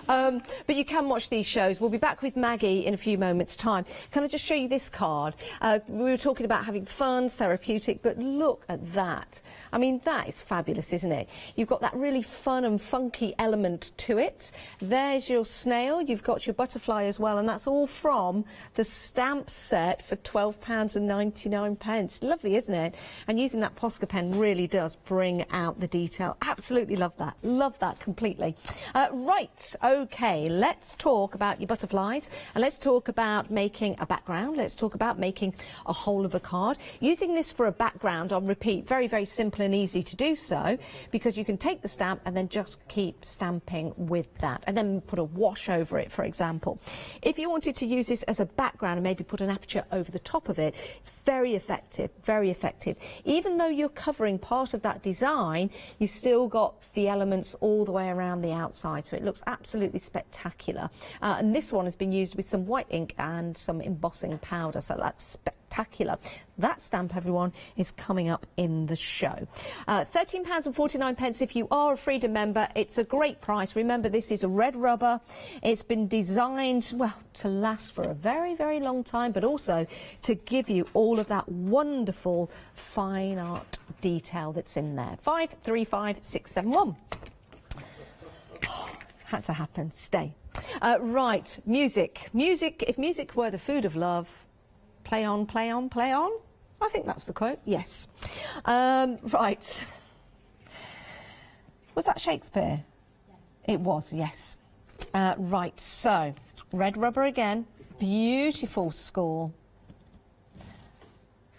Speaker 5: But you can watch these shows. We'll be back with Maggie in a few moments' time. Can I just show you this card? We were talking about having fun, therapeutic, but look at that. I mean, that is fabulous, isn't it? You've got that really fun and funky element to it. There's your snail. You've got your butterfly as well, and that's all from the stamp set for £12.99. Lovely, isn't it? And using that Posca pen really does bring out the detail. Absolutely love that. Love that completely. Right, OK, let's talk about your butterflies, and let's talk about making a background. Let's talk about making a whole of a card. Using this for a background on repeat, very, very simple and easy to do so, because you can take the stamp and then just keep stamping with that, and then put a wash over it, for example. If you wanted to use this as a background and maybe put an aperture over the top of it, it's very effective, very effective. Even though you're covering part of that design, you've still got the elements all the way around the outside, so it looks absolutely spectacular. And this one has been used with some white ink and some embossing powder, so that's spectacular. That stamp, everyone, is coming up in the show. £13.49 if you are a Freedom member. It's a great price. Remember, this is a red rubber. It's been designed, well, to last for a very, very long time, but also to give you all of that wonderful fine art detail that's in there. 535671. Had to happen. Stay. Right, music. Music, if music were the food of love, play on, play on, play on. I think that's the quote, yes. Right. Was that Shakespeare? Yes. It was, yes. Right, so, red rubber again. Beautiful score.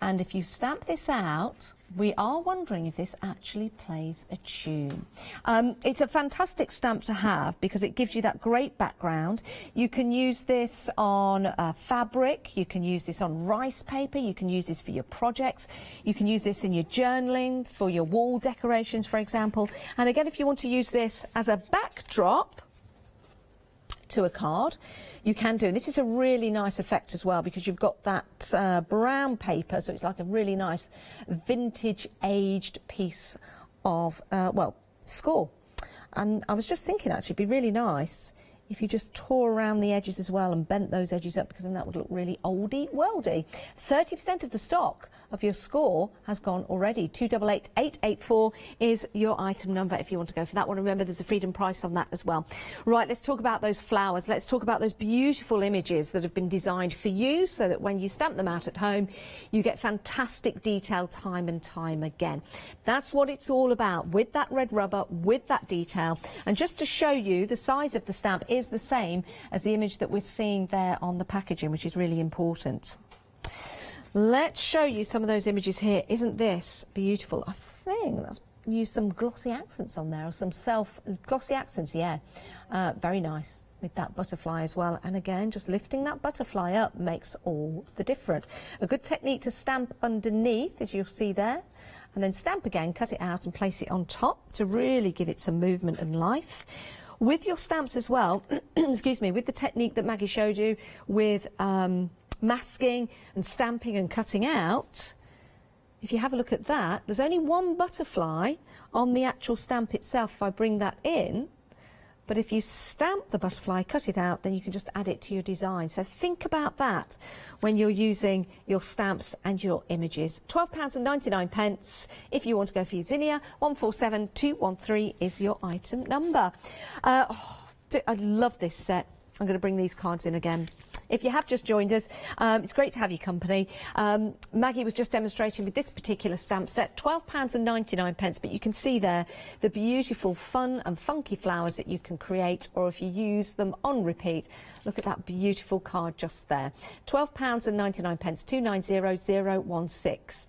Speaker 5: And if you stamp this out, we are wondering if this actually plays a tune. It's a fantastic stamp to have because it gives you that great background. You can use this on fabric, you can use this on rice paper, you can use this for your projects, you can use this in your journaling, for your wall decorations, for example. And again, if you want to use this as a backdrop to a card, you can do. This is a really nice effect as well because you've got that brown paper, so it's like a really nice vintage aged piece of well, score. And I was just thinking actually it'd be really nice if you just tore around the edges as well and bent those edges up, because then that would look really oldie worldy. 30% of the stock of your score has gone already. 288884 is your item number if you want to go for that one. Remember, there's a Freedom price on that as well. Right, let's talk about those flowers. Let's talk about those beautiful images that have been designed for you so that when you stamp them out at home, you get fantastic detail time and time again. That's what it's all about, with that red rubber, with that detail. And just to show you, the size of the stamp is the same as the image that we're seeing there on the packaging, which is really important. Let's show you some of those images here. Isn't this beautiful? I think that's used some glossy accents on there, or some glossy accents, yeah. Very nice with that butterfly as well. And again, just lifting that butterfly up makes all the difference. A good technique to stamp underneath, as you'll see there, and then stamp again, cut it out and place it on top to really give it some movement and life. With your stamps as well, excuse me, with the technique that Maggie showed you with masking and stamping and cutting out, if you have a look at that, there's only one butterfly on the actual stamp itself if I bring that in. But if you stamp the butterfly, cut it out, then you can just add it to your design. So think about that when you're using your stamps and your images. £12.99 if you want to go for your zinnia. 147213 is your item number. I love this set. I'm going to bring these cards in again. If you have just joined us, it's great to have your company. Maggie was just demonstrating with this particular stamp set, £12.99, but you can see there the beautiful fun and funky flowers that you can create, or if you use them on repeat. Look at that beautiful card just there. £12.99, 290016.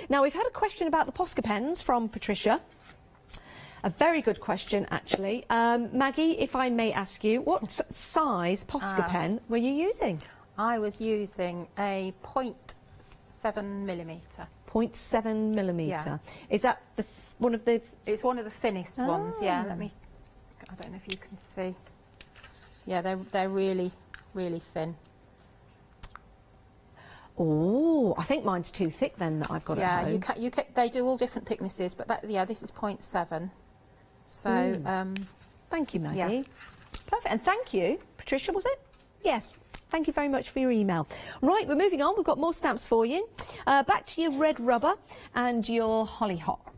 Speaker 5: Now, we've had a question about the Posca pens from Patricia. A very good question, actually. Maggie, if I may ask you, what size Posca pen were you using?
Speaker 6: I was using a 0.7mm.
Speaker 5: 0.7mm.
Speaker 6: Yeah.
Speaker 5: Is that one of the...
Speaker 6: It's one of the thinnest ones, yeah. Let me... I don't know if you can see. Yeah, they're really, really thin.
Speaker 5: Oh, I think mine's too thick then that I've got at home.
Speaker 6: Yeah, they do all different thicknesses, but that, yeah, this is 0.7. So,
Speaker 5: thank you, Maggie.
Speaker 6: Yeah.
Speaker 5: Perfect. And thank you, Patricia, was it? Yes. Thank you very much for your email. Right, we're moving on. We've got more stamps for you. Back to your red rubber and your hollyhock.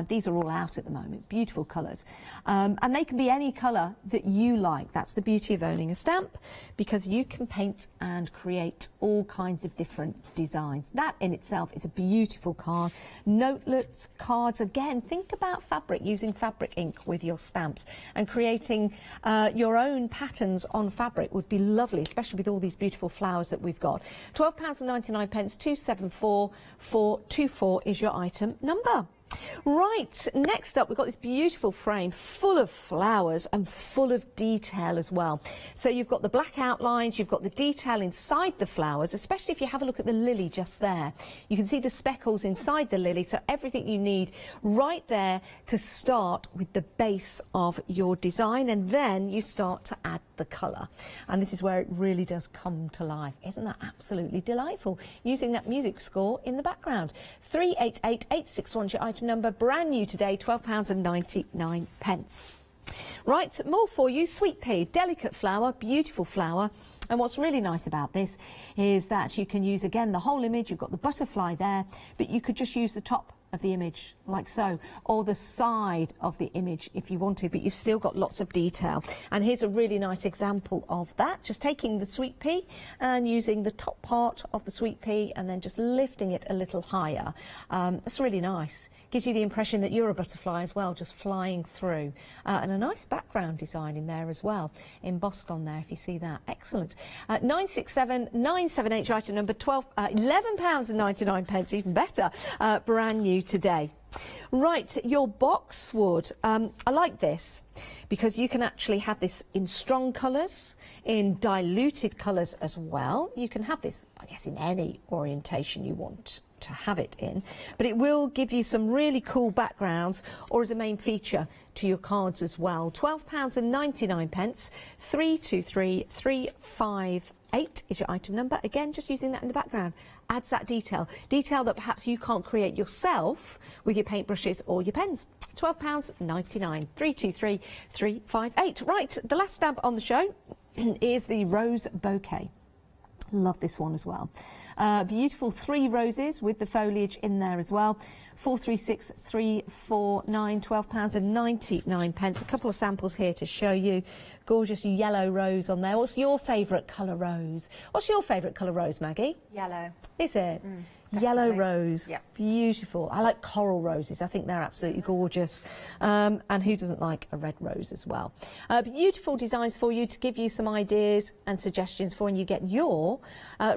Speaker 5: These are all out at the moment. Beautiful colours. And they can be any colour that you like. That's the beauty of owning a stamp, because you can paint and create all kinds of different designs. That in itself is a beautiful card. Notelets, cards. Again, think about fabric, using fabric ink with your stamps and creating your own patterns on fabric would be lovely, especially with all these beautiful flowers that we've got. £12.99, 274424 is your item number. Right, next up we've got this beautiful frame full of flowers and full of detail as well. So you've got the black outlines, you've got the detail inside the flowers, especially if you have a look at the lily just there. You can see the speckles inside the lily, so everything you need right there to start with the base of your design, and then you start to add the colour. And this is where it really does come to life. Isn't that absolutely delightful? Using that music score in the background. 388861 is your item number, brand new today, £12.99. Right, more for you. Sweet pea, delicate flower, beautiful flower. And what's really nice about this is that you can use, again, the whole image. You've got the butterfly there, but you could just use the top of the image like so, or the side of the image if you want to, but you've still got lots of detail. And here's a really nice example of that, just taking the sweet pea and using the top part of the sweet pea and then just lifting it a little higher. That's really nice. Gives you the impression that you're a butterfly as well, just flying through. And a nice background design in there as well, embossed on there, if you see that. Excellent. 967978, item number, £11.99, even better, brand new today. Right, your boxwood. I like this because you can actually have this in strong colours, in diluted colours as well. You can have this, I guess, in any orientation you want to have it in, but it will give you some really cool backgrounds or as a main feature to your cards as well. £12.99, 323358 is your item number. Again, just using that in the background adds that detail that perhaps you can't create yourself with your paintbrushes or your pens. £12.99, 323358. Right, the last stamp on the show is the rose bouquet. Love this one as well. Beautiful 3 roses with the foliage in there as well. 436349, £12.99. A couple of samples here to show you. Gorgeous yellow rose on there. What's your favourite colour rose? What's your favourite colour rose, Maggie?
Speaker 6: Yellow.
Speaker 5: Is it?
Speaker 6: Definitely.
Speaker 5: Yellow rose.
Speaker 6: Yeah.
Speaker 5: Beautiful. I like coral roses. I think they're absolutely gorgeous. And who doesn't like a red rose as well? Beautiful designs for you to give you some ideas and suggestions for when you get your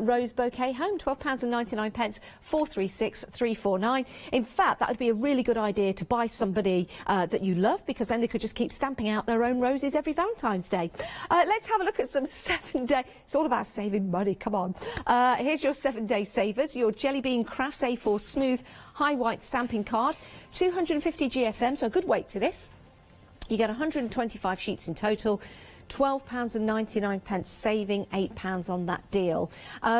Speaker 5: rose bouquet home. £12.99, 436349. In fact, that would be a really good idea to buy somebody that you love, because then they could just keep stamping out their own roses every Valentine's Day. Let's have a look at some 7-day. It's all about saving money. Come on. Here's your 7-day savers. Your Jelly Bean Crafts A4 Smooth High White Stamping Card. 250 GSM, so a good weight to this. You get 125 sheets in total. £12.99, saving £8 on that deal.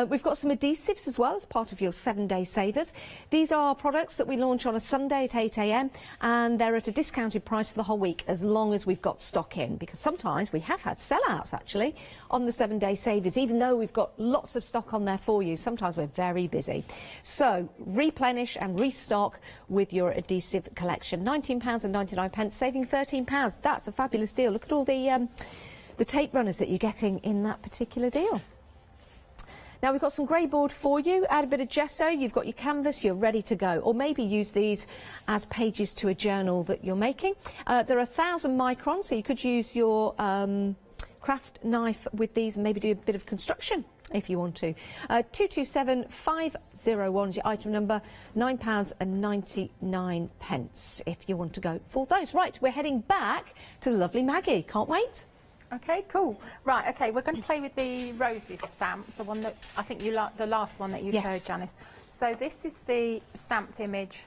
Speaker 5: We've got some adhesives as well as part of your 7-day savers. These are products that we launch on a Sunday at 8 AM, and they're at a discounted price for the whole week as long as we've got stock in, because sometimes we have had sellouts actually on the 7-day savers, even though we've got lots of stock on there for you. Sometimes we're very busy. So replenish and restock with your adhesive collection. £19.99, saving £13. That's a fabulous deal. Look at all the tape runners that you're getting in that particular deal. Now we've got some grey board for you. Add a bit of gesso, you've got your canvas, you're ready to go. Or maybe use these as pages to a journal that you're making. They're 1,000 microns, so you could use your craft knife with these and maybe do a bit of construction if you want to. 227501 is your item number, £9.99 if you want to go for those. Right, we're heading back to the lovely Maggie. Can't wait.
Speaker 6: Okay, cool. Right, okay, we're going to play with the roses stamp, the one that I think you like, the last one that you showed, Janice. So this is the stamped image,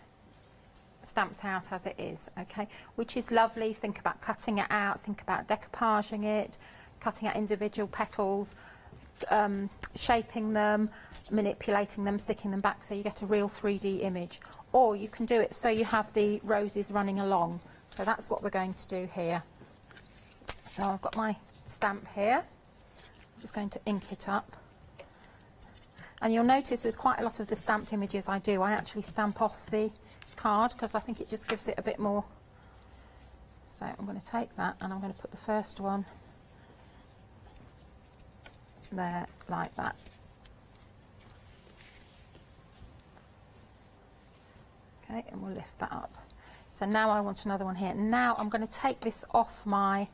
Speaker 6: stamped out as it is, okay, which is lovely. Think about cutting it out, think about decoupaging it, cutting out individual petals, shaping them, manipulating them, sticking them back so you get a real 3D image. Or you can do it so you have the roses running along. So that's what we're going to do here. So I've got my stamp here. I'm just going to ink it up. And you'll notice with quite a lot of the stamped images I do, I actually stamp off the card because I think it just gives it a bit more. So I'm going to take that and I'm going to put the first one there like that. Okay, and we'll lift that up. So now I want another one here. Now I'm going to take this off my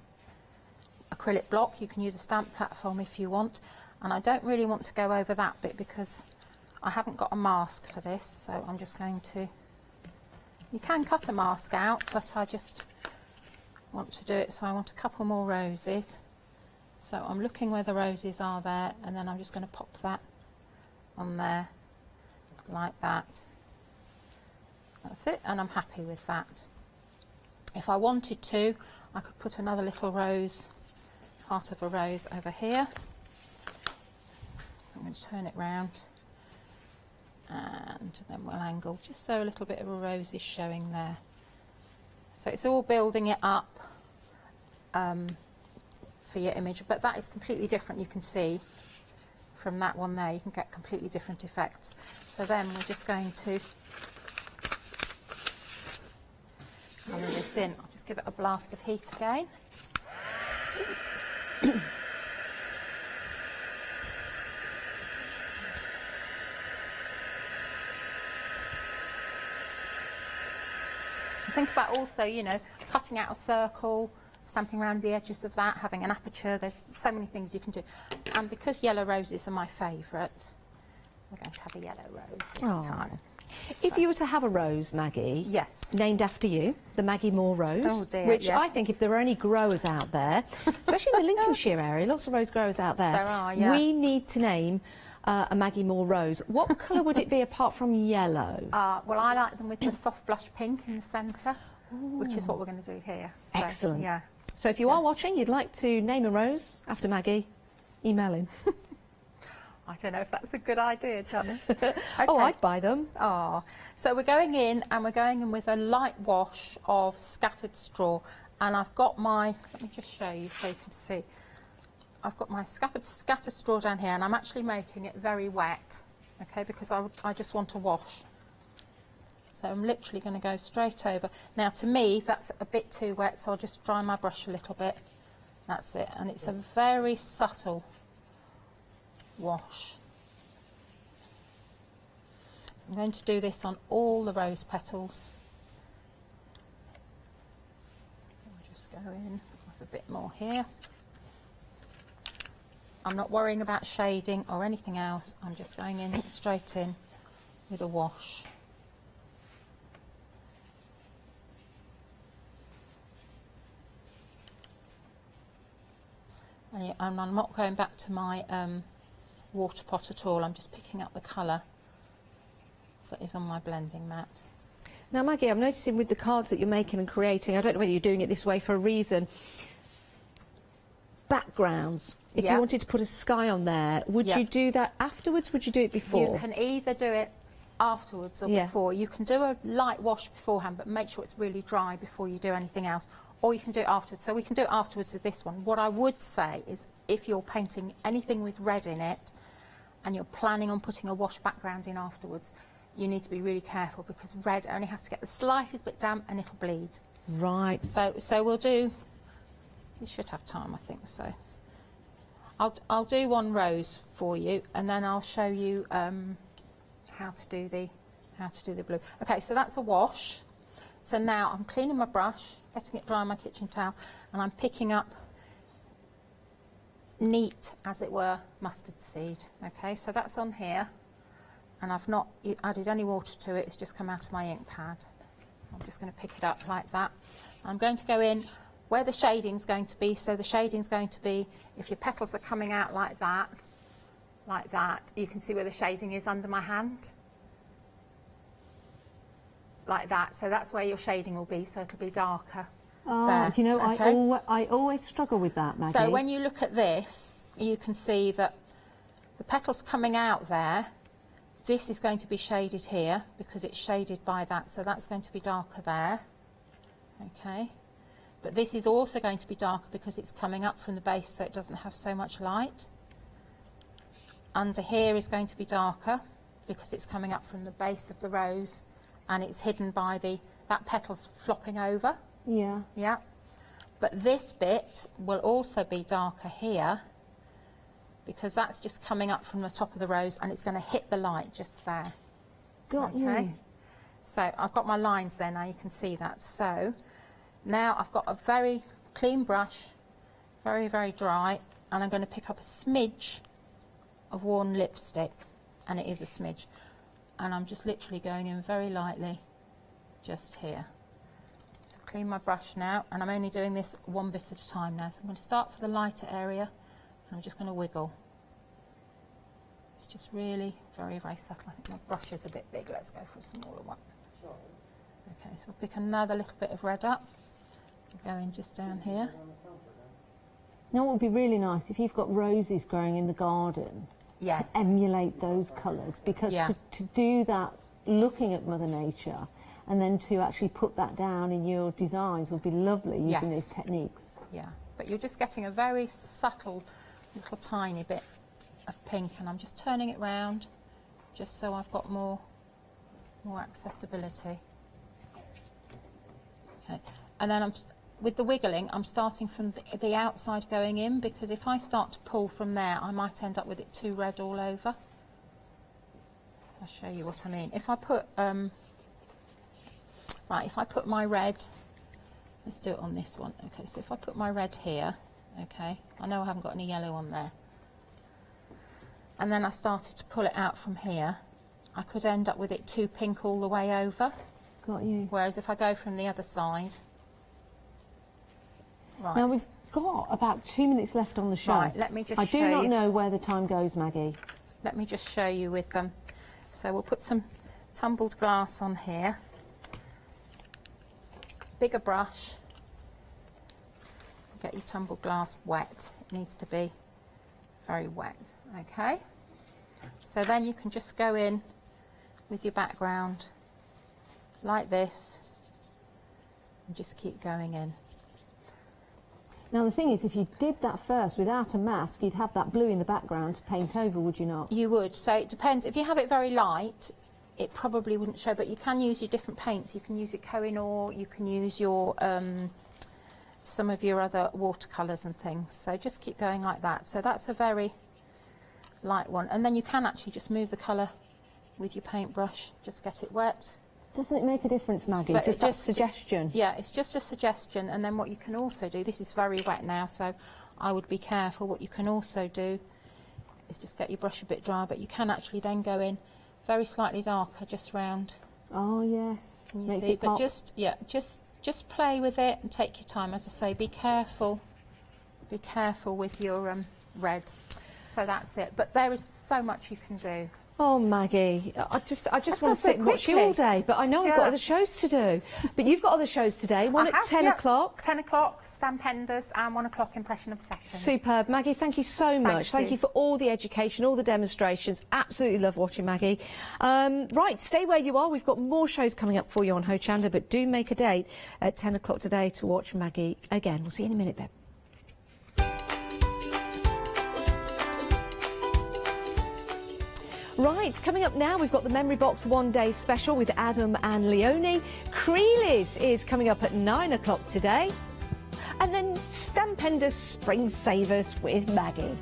Speaker 6: acrylic block. You can use a stamp platform if you want. And I don't really want to go over that bit because I haven't got a mask for this. So I'm just going to, you can cut a mask out, but I just want to do it. So I want a couple more roses. So I'm looking where the roses are there, and then I'm just going to pop that on there like that. That's it, and I'm happy with that. If I wanted to, I could put another little rose, part of a rose over here. I'm going to turn it round, and then we'll angle just so a little bit of a rose is showing there. So it's all building it up for your image, but that is completely different. You can see from that one there, you can get completely different effects. So then we're just going to color this in. I'll just give it a blast of heat again. Think about also, you know, cutting out a circle, stamping around the edges of that, having an aperture. There's so many things you can do. And because yellow roses are my favourite, we're going to have a yellow rose this time.
Speaker 5: If you were to have a rose, Maggie,
Speaker 6: yes,
Speaker 5: named after you, the Maggie Moore rose,
Speaker 6: oh dear,
Speaker 5: which
Speaker 6: yes.
Speaker 5: I think if there are any growers out there, especially in the Lincolnshire area, lots of rose growers out there,
Speaker 6: There are, yeah.
Speaker 5: we need to name a Maggie Moore rose. What colour would it be apart from yellow?
Speaker 6: well, I like them with the soft blush pink in the centre, which is what we're going to do here. So,
Speaker 5: Excellent.
Speaker 6: Yeah.
Speaker 5: So if you are watching, you'd like to name a rose after Maggie, email in.
Speaker 6: I don't know if that's a good idea, Janice. Okay.
Speaker 5: Oh, I'd buy them.
Speaker 6: Oh, so we're going in, and we're going in with a light wash of scattered straw, and I've got my, let me just show you so you can see. I've got my scattered straw down here, and I'm actually making it very wet, okay, because I just want to wash. So I'm literally going to go straight over. Now to me that's a bit too wet, so I'll just dry my brush a little bit. That's it, and it's a very subtle wash. So I'm going to do this on all the rose petals. I'll just go in with a bit more here. I'm not worrying about shading or anything else. I'm just going in straight in with a wash. And I'm not going back to my water pot at all. I'm just picking up the colour that is on my blending mat.
Speaker 5: Now, Maggie, I'm noticing with the cards that you're making and creating, I don't know whether you're doing it this way for a reason, backgrounds. If you wanted to put a sky on there, would you do that afterwards? Would you do it before?
Speaker 6: You can either do it afterwards or before. You can do a light wash beforehand, but make sure it's really dry before you do anything else. Or you can do it afterwards. So we can do it afterwards with this one. What I would say is if you're painting anything with red in it and you're planning on putting a wash background in afterwards, you need to be really careful because red only has to get the slightest bit damp and it'll bleed.
Speaker 5: Right.
Speaker 6: So we'll do, we should have time, I think so. I'll do one rose for you and then I'll show you how to do the blue. Okay, so that's a wash. So now I'm cleaning my brush, getting it dry on my kitchen towel, and I'm picking up neat, as it were, mustard seed. Okay, so that's on here, and I've not added any water to it, it's just come out of my ink pad. So I'm just going to pick it up like that. I'm going to go in where the shading's going to be, so the shading's going to be, if your petals are coming out like that, you can see where the shading is under my hand. Like that, so that's where your shading will be, so it'll be darker.
Speaker 5: Oh, do you know,
Speaker 6: okay.
Speaker 5: I always struggle with that, Maggie.
Speaker 6: So when you look at this, you can see that the petals coming out there, this is going to be shaded here because it's shaded by that, so that's going to be darker there. Okay, But this is also going to be darker because it's coming up from the base, so it doesn't have so much light. Under here is going to be darker because it's coming up from the base of the rose, and it's hidden by that petal's flopping over.
Speaker 5: Yeah.
Speaker 6: Yeah. But this bit will also be darker here because that's just coming up from the top of the rose, and it's going to hit the light just there.
Speaker 5: Got you.
Speaker 6: So I've got my lines there now, you can see that. So now I've got a very clean brush, very, very dry, and I'm going to pick up a smidge of worn lipstick, and it is a smidge, and I'm just literally going in very lightly just here. So clean my brush now, and I'm only doing this one bit at a time now. So I'm going to start for the lighter area, and I'm just going to wiggle. It's just really very, very subtle. I think my brush is a bit big. Let's go for a smaller one. Okay, so we'll pick another little bit of red up. We'll go in just down here.
Speaker 5: Now what would be really nice if you've got roses growing in the garden,
Speaker 6: Yes.
Speaker 5: to emulate those colours, because
Speaker 6: Yeah.
Speaker 5: to do that looking at Mother Nature and then to actually put that down in your designs would be lovely using these techniques.
Speaker 6: Yeah, but you're just getting a very subtle little tiny bit of pink, and I'm just turning it round just so I've got more accessibility. Okay, and then with the wiggling, I'm starting from the outside going in, because if I start to pull from there, I might end up with it too red all over. I'll show you what I mean. If I put if I put my red, let's do it on this one. Okay, so if I put my red here, okay, I know I haven't got any yellow on there, and then I started to pull it out from here, I could end up with it too pink all the way over.
Speaker 5: Got you.
Speaker 6: Whereas if I go from the other side, right.
Speaker 5: Now we've got about 2 minutes left on the show.
Speaker 6: Right, let me just
Speaker 5: I
Speaker 6: show
Speaker 5: do not
Speaker 6: you.
Speaker 5: know where the time goes, Maggie.
Speaker 6: Let me just show you with them. So we'll put some tumbled glass on here. Bigger brush. Get your tumbled glass wet. It needs to be very wet. Okay. So then you can just go in with your background like this and just keep going in.
Speaker 5: Now the thing is, if you did that first without a mask, you'd have that blue in the background to paint over, would you not?
Speaker 6: You would. So it depends. If you have it very light, it probably wouldn't show, but you can use your different paints. You can use your Koh-i-Noor, you can use your some of your other watercolours and things. So just keep going like that. So that's a very light one. And then you can actually just move the colour with your paintbrush, just get it wet.
Speaker 5: Doesn't it make a difference, Maggie?
Speaker 6: But
Speaker 5: Just
Speaker 6: it
Speaker 5: that suggestion.
Speaker 6: Yeah, it's just a suggestion. And then what you can also do, this is very wet now, so I would be careful. What you can also do is just get your brush a bit dry, but you can actually then go in very slightly darker, just round.
Speaker 5: Oh yes.
Speaker 6: Can you
Speaker 5: Makes
Speaker 6: see?
Speaker 5: it
Speaker 6: But
Speaker 5: pop.
Speaker 6: just play with it and take your time. As I say, be careful. Be careful with your red. So that's it. But there is so much you can do.
Speaker 5: Oh, Maggie, I just
Speaker 6: That's
Speaker 5: want to
Speaker 6: gone so
Speaker 5: sit and watch you
Speaker 6: quickly.
Speaker 5: all day, but I know I've got other shows to do. But you've got other shows today, one
Speaker 6: I
Speaker 5: at
Speaker 6: have,
Speaker 5: 10
Speaker 6: yeah.
Speaker 5: o'clock.
Speaker 6: 10 o'clock, Stampenders, and 1 o'clock Impression Obsession.
Speaker 5: Superb. Maggie, thank you so much. Thank you for all the education, all the demonstrations. Absolutely love watching Maggie. Right, stay where you are. We've got more shows coming up for you on Hochanda, but do make a date at 10 o'clock today to watch Maggie again. We'll see you in a minute, Beb. Right, coming up now, we've got the Memory Box One Day Special with Adam and Leonie. CREAlies is coming up at 9 o'clock today. And then Stampenders Spring Savers with Maggie.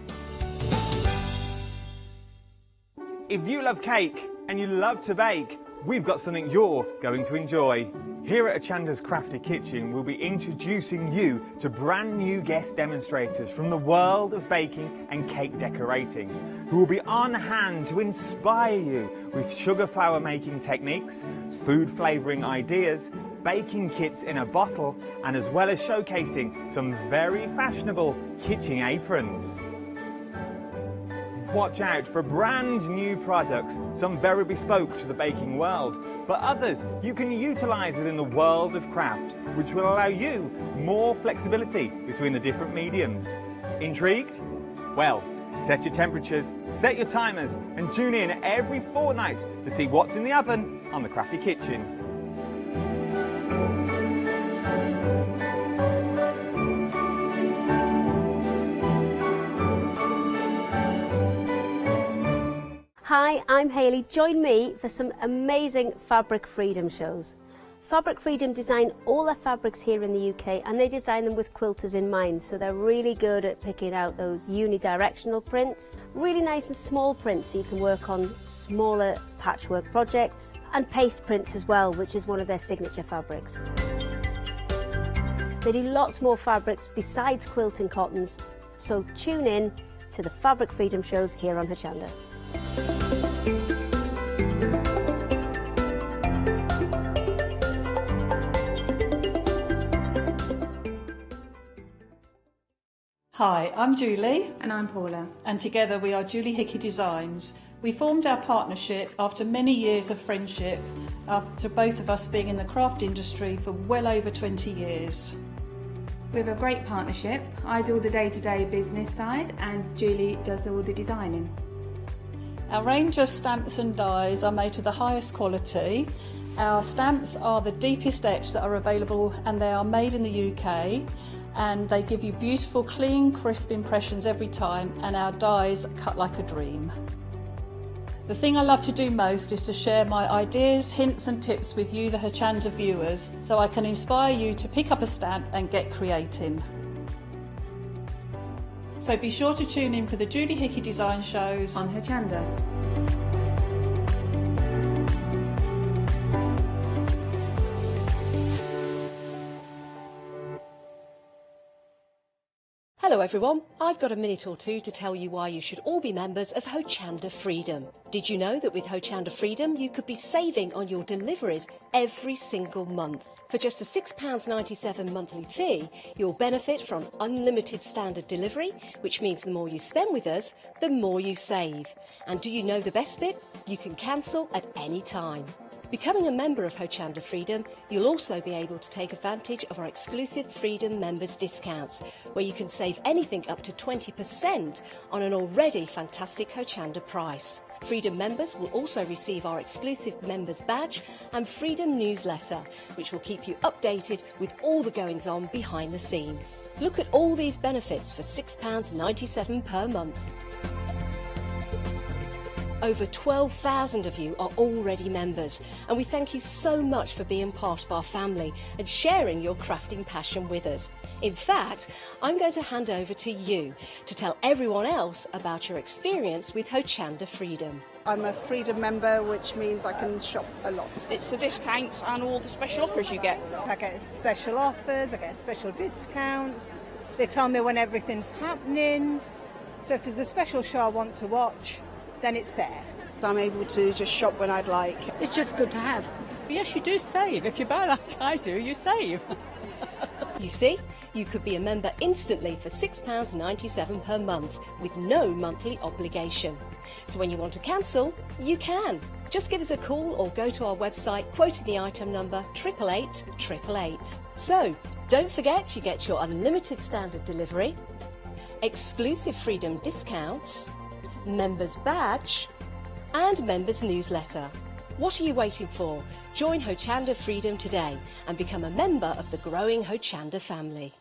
Speaker 7: If you love cake and you love to bake, we've got something you're going to enjoy. Here at Hochanda's Crafty Kitchen, we'll be introducing you to brand new guest demonstrators from the world of baking and cake decorating, who will be on hand to inspire you with sugar flour making techniques, food flavouring ideas, baking kits in a bottle, and as well as showcasing some very fashionable kitchen aprons. Watch out for brand new products, some very bespoke to the baking world, but others you can utilise within the world of craft, which will allow you more flexibility between the different mediums. Intrigued? Well, set your temperatures, set your timers, and tune in every fortnight to see what's in the oven on the Crafty Kitchen.
Speaker 8: Hi, I'm Hayley. Join me for some amazing Fabric Freedom shows. Fabric Freedom design all their fabrics here in the UK, and they design them with quilters in mind, so they're really good at picking out those unidirectional prints, really nice and small prints so you can work on smaller patchwork projects, and paste prints as well, which is one of their signature fabrics. They do lots more fabrics besides quilt and cottons, so tune in to the Fabric Freedom shows here on Hochanda.
Speaker 9: Hi, I'm Julie.
Speaker 10: And I'm Paula.
Speaker 9: And together we are Julie Hickey Designs. We formed our partnership after many years of friendship, after both of us being in the craft industry for well over 20 years.
Speaker 10: We have a great partnership. I do all the day-to-day business side and Julie does all the designing.
Speaker 9: Our range of stamps and dies are made to the highest quality. Our stamps are the deepest etch that are available, and they are made in the UK. And they give you beautiful, clean, crisp impressions every time, and our dies cut like a dream. The thing I love to do most is to share my ideas, hints and tips with you, the Hochanda viewers, so I can inspire you to pick up a stamp and get creating. So be sure to tune in for the Julie Hickey Design shows
Speaker 10: on Hochanda.
Speaker 2: Hello everyone, I've got a minute or two to tell you why you should all be members of Hochanda Freedom. Did you know that with Hochanda Freedom you could be saving on your deliveries every single month? For just a £6.97 monthly fee, you'll benefit from unlimited standard delivery, which means the more you spend with us, the more you save. And do you know the best bit? You can cancel at any time. Becoming a member of Hochanda Freedom, you'll also be able to take advantage of our exclusive Freedom members discounts, where you can save anything up to 20% on an already fantastic Hochanda price. Freedom members will also receive our exclusive members badge and Freedom newsletter, which will keep you updated with all the goings on behind the scenes. Look at all these benefits for £6.97 per month. Over 12,000 of you are already members, and we thank you so much for being part of our family and sharing your crafting passion with us. In fact, I'm going to hand over to you to tell everyone else about your experience with Hochanda Freedom.
Speaker 11: I'm a Freedom member, which means I can shop a lot.
Speaker 12: It's the discounts and all the special offers you get.
Speaker 11: I get special offers, I get special discounts. They tell me when everything's happening. So if there's a special show I want to watch, then it's there. I'm able to just shop when I'd like.
Speaker 13: It's just good to have. Yes, you do save. If you buy like I do, you save.
Speaker 2: You see, you could be a member instantly for £6.97 per month with no monthly obligation. So when you want to cancel, you can. Just give us a call or go to our website quoting the item number 888 So, don't forget you get your unlimited standard delivery, exclusive Freedom discounts, members badge and members newsletter. What are you waiting for? Join Hochanda Freedom today and become a member of the growing Hochanda family.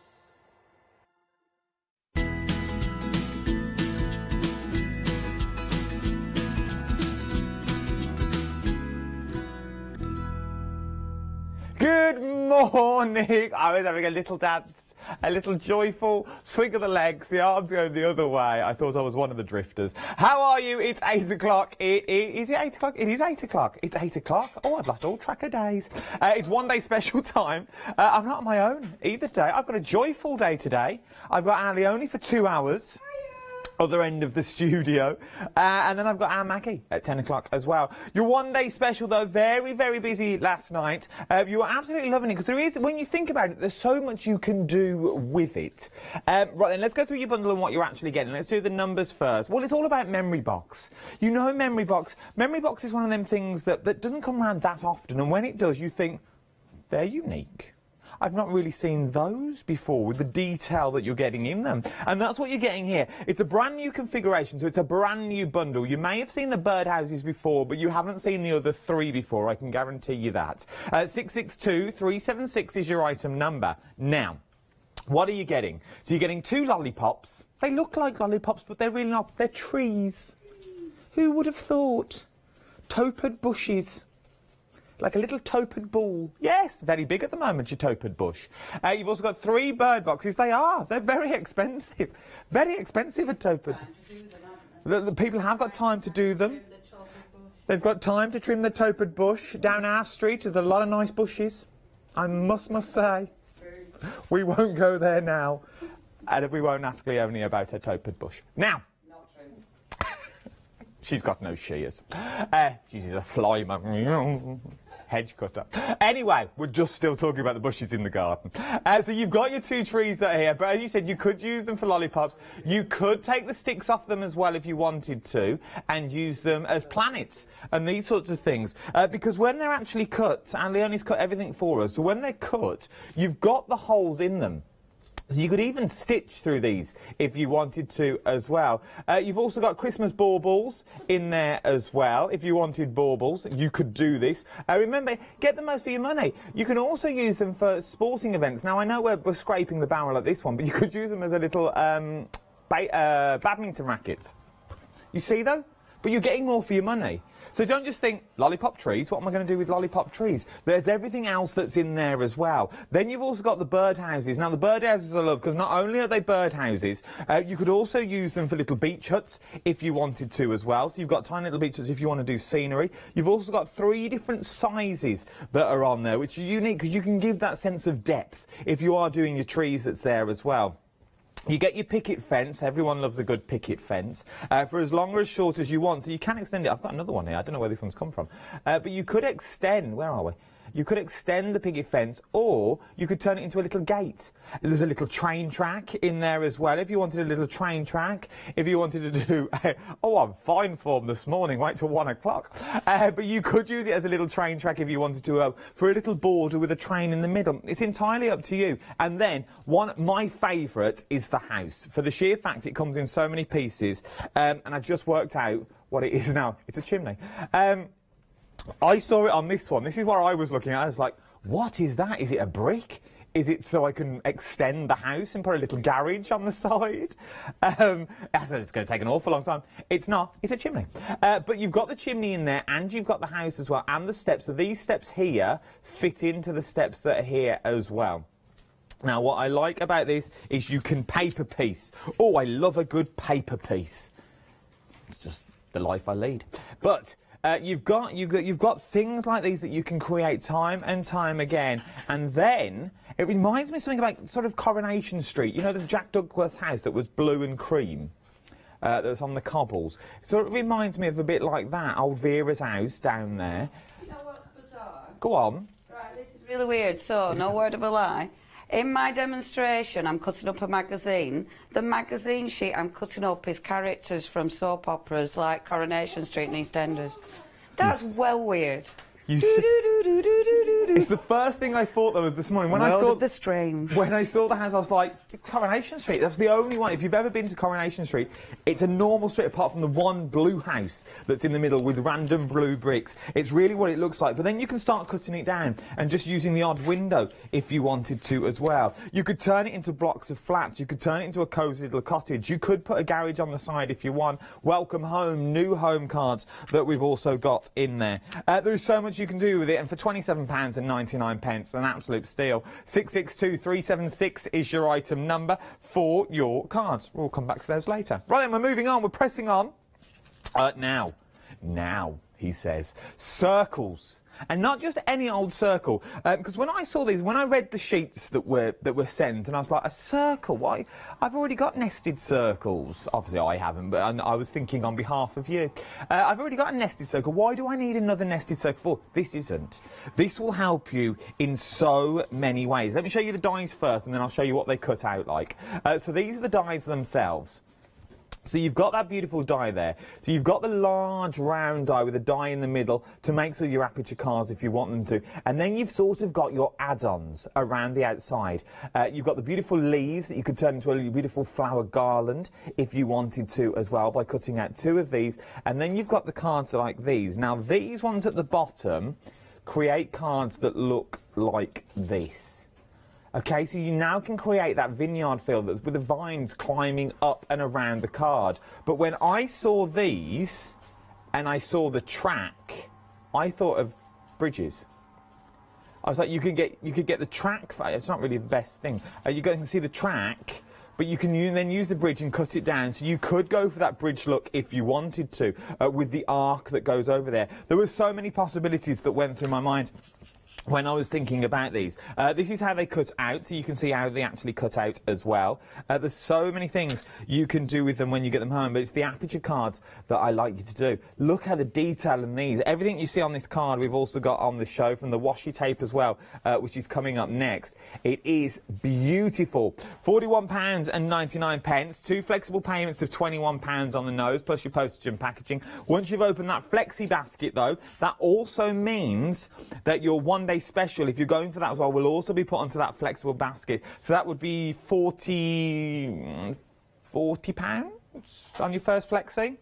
Speaker 7: Good morning. I was having a little dance, a little joyful swing of the legs, the arms going the other way. I thought I was one of the drifters. How are you? It's 8 o'clock. Is it 8 o'clock? It is 8 o'clock. It's 8 o'clock. Oh, I've lost all track of days. It's one day special time. I'm not on my own either today. I've got a joyful day today. I've got Ali only for 2 hours. Other end of the studio, and then I've got our Maggie at 10 o'clock as well. Your one day special though, very, very busy last night. You were absolutely loving it, because there is, when you think about it, there's so much you can do with it. Right then, let's go through your bundle and what you're actually getting. Let's do the numbers first. Well, it's all about Memory Box. You know Memory Box. Memory Box is one of them things that doesn't come around that often, and when it does, you think, they're unique. I've not really seen those before with the detail that you're getting in them. And that's what you're getting here. It's a brand new configuration, so it's a brand new bundle. You may have seen the birdhouses before, but you haven't seen the other three before, I can guarantee you that. 662376 is your item number. Now, what are you getting? So you're getting 2 lollipops. They look like lollipops, but they're really not. They're trees. Who would have thought? Taupered bushes. Like a little taupered ball. Yes, very big at the moment, your taupered bush. You've also got 3 bird boxes. They're very expensive. Very expensive at taupered. The people have got time to do them. They've got time to trim the taupered bush. Down our street there's a lot of nice bushes. I must say. We won't go there now. And we won't ask Leonie about her taupered bush. Now. She's got no shears. She's a flyman. Hedge cutter. Anyway, we're just still talking about the bushes in the garden. So you've got your 2 trees that are here, but as you said, you could use them for lollipops. You could take the sticks off them as well if you wanted to, and use them as planets and these sorts of things. Because when they're actually cut, and Leonie's cut everything for us, so when they're cut, you've got the holes in them. So you could even stitch through these if you wanted to as well. You've also got Christmas baubles in there as well. If you wanted baubles, you could do this. Remember, get the most for your money. You can also use them for sporting events. Now, I know we're scraping the barrel at this one, but you could use them as a little badminton racket. You see, though? But you're getting more for your money. So don't just think, lollipop trees, what am I going to do with lollipop trees? There's everything else that's in there as well. Then you've also got the birdhouses. Now, the birdhouses I love because not only are they birdhouses, you could also use them for little beach huts if you wanted to as well. So you've got tiny little beach huts if you want to do scenery. You've also got 3 different sizes that are on there, which are unique because you can give that sense of depth if you are doing your trees that's there as well. You get your picket fence. Everyone loves a good picket fence for as long or as short as you want. So you can extend it. I've got another one here. I don't know where this one's come from. But you could extend. Where are we? You could extend the picket fence, or you could turn it into a little gate. There's a little train track in there as well, if you wanted a little train track. If you wanted to do... oh, I'm fine form this morning. Wait till 1 o'clock. But you could use it as a little train track if you wanted to, for a little border with a train in the middle. It's entirely up to you. And then, my favourite is the house. For the sheer fact it comes in so many pieces, and I've just worked out what it is now. It's a chimney. I saw it on this one. This is what I was looking at. I was like, what is that? Is it a brick? Is it so I can extend the house and put a little garage on the side? I said it's going to take an awful long time. It's not. It's a chimney. But you've got the chimney in there, and you've got the house as well, and the steps. So these steps here fit into the steps that are here as well. Now, what I like about this is you can paper piece. Oh, I love a good paper piece. It's just the life I lead. But... You've got things like these that you can create time and time again, and then it reminds me of something like sort of Coronation Street. You know, the Jack Duckworth's house that was blue and cream, that was on the cobbles. So it reminds me of a bit like that. Old Vera's house down there.
Speaker 4: You know what's bizarre?
Speaker 7: Go on.
Speaker 4: Right, this is really weird. So, no word of a lie. In my demonstration, I'm cutting up a magazine. The magazine sheet I'm cutting up is characters from soap operas like Coronation Street and EastEnders. That's well weird.
Speaker 7: It's the first thing I thought of this morning. When I saw
Speaker 4: the strange.
Speaker 7: When I saw the house, I was like, Coronation Street, that's the only one. If you've ever been to Coronation Street, it's a normal street apart from the one blue house that's in the middle with random blue bricks. It's really what it looks like. But then you can start cutting it down and just using the odd window if you wanted to as well. You could turn it into blocks of flats. You could turn it into a cosy little cottage. You could put a garage on the side if you want. Welcome home, new home cards that we've also got in there. There's so much you can do with it, and for £27.99, an absolute steal. 662376 is your item number for your cards. We'll come back to those later. Right then, we're moving on. We're pressing on. Now, he says, circles. And not just any old circle, because when I saw these, when I read the sheets that were sent, and I was like, a circle? Why? I've already got nested circles. Obviously, I haven't, but I was thinking on behalf of you. I've already got a nested circle. Why do I need another nested circle for? This isn't. This will help you in so many ways. Let me show you the dies first, and then I'll show you what they cut out like. So these are the dies themselves. So you've got that beautiful die there. So you've got the large round die with a die in the middle to make so your aperture cards if you want them to. And then you've sort of got your add-ons around the outside. You've got the beautiful leaves that you could turn into a beautiful flower garland if you wanted to as well by cutting out 2 of these. And then you've got the cards like these. Now these ones at the bottom create cards that look like this. Okay, so you now can create that vineyard feel that's with the vines climbing up and around the card. But when I saw these, and I saw the track, I thought of bridges. I was like, you could get the track. It's not really the best thing. You're going to see the track, but you can then use the bridge and cut it down. So you could go for that bridge look if you wanted to, with the arc that goes over there. There were so many possibilities that went through my mind when I was thinking about these. This is how they cut out, so you can see how they actually cut out as well. There's so many things you can do with them when you get them home, but it's the aperture cards that I like you to do. Look at the detail in these. Everything you see on this card we've also got on the show, from the washi tape as well, which is coming up next. It is beautiful. £41.99, 2 flexible payments of £21 on the nose, plus your postage and packaging. Once you've opened that flexi basket though, that also means that your one-day special, if you're going for that as well, will also be put onto that flexible basket. So that would be £40 on your first flexi.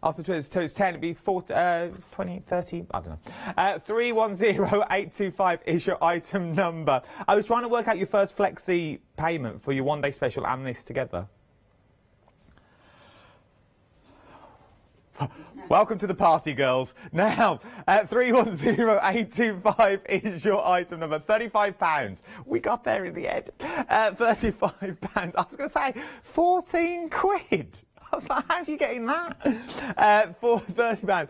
Speaker 7: Also, it's 10, it'd be 40, 20, 30, I don't know. 310825 is your item number. I was trying to work out your first flexi payment for your one-day special and this together. Welcome to the party, girls. Now, 310825 is your item number. £35. We got there in the end. £35. I was going to say 14 quid. I was like, how are you getting that? For £30.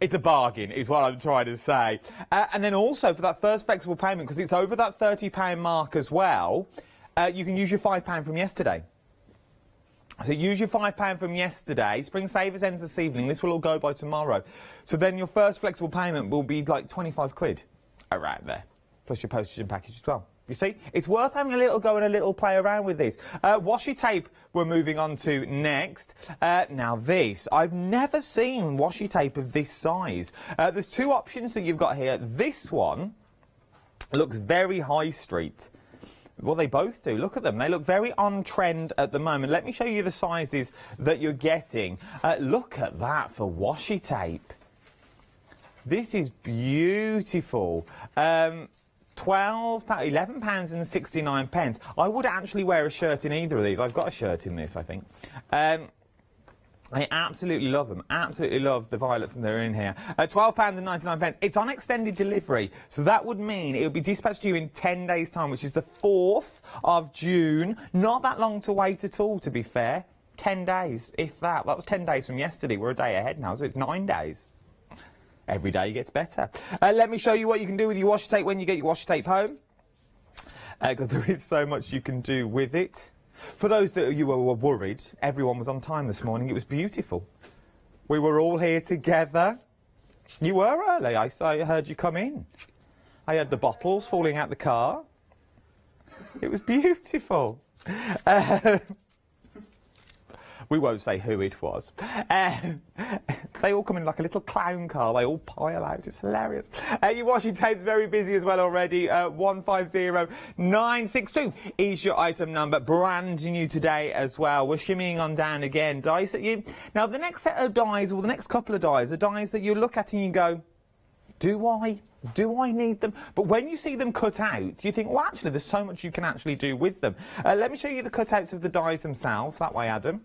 Speaker 7: It's a bargain, is what I'm trying to say. And then also for that first flexible payment, because it's over that £30 mark as well, you can use your £5 from yesterday. So use your £5 from yesterday. Spring Savers ends this evening. This will all go by tomorrow. So then your first flexible payment will be like 25 quid around there, plus your postage and package as well. You see, it's worth having a little go and a little play around with these. Washi tape we're moving on to next. Now this, I've never seen washi tape of this size. There's 2 options that you've got here. This one looks very high street. Well, they both do. Look at them. They look very on trend at the moment. Let me show you the sizes that you're getting. Look at that for washi tape. This is beautiful. £11.69. I would actually wear a shirt in either of these. I've got a shirt in this, I think. I absolutely love them. Absolutely love the violets that are in here. £12.99. It's on extended delivery, so that would mean it would be dispatched to you in 10 days' time, which is the 4th of June. Not that long to wait at all, to be fair. 10 days, if that. That was 10 days from yesterday. We're a day ahead now, so it's 9 days. Every day gets better. Let me show you what you can do with your washi tape when you get your washi tape home. Because there is so much you can do with it. For those that you were worried, everyone was on time this morning. It was beautiful. We were all here together. You were early. I heard you come in. I heard the bottles falling out the car. It was beautiful. We won't say who it was. They all come in like a little clown car. They all pile out. It's hilarious. Your washi tape's very busy as well already. 150962 is your item number. Brand new today as well. We're shimmying on down again. Dies that you... Now, the next set of dies, or the next couple of dies, are dies that you look at and you go, do I need them? But when you see them cut out, you think, well, actually, there's so much you can actually do with them. Let me show you the cutouts of the dies themselves. That way, Adam.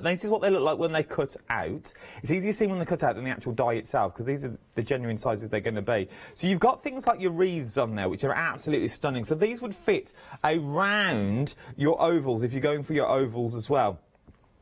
Speaker 7: This is what they look like when they cut out. It's easier to see when they cut out than the actual die itself, because these are the genuine sizes they're going to be. So you've got things like your wreaths on there, which are absolutely stunning. So these would fit around your ovals, if you're going for your ovals as well.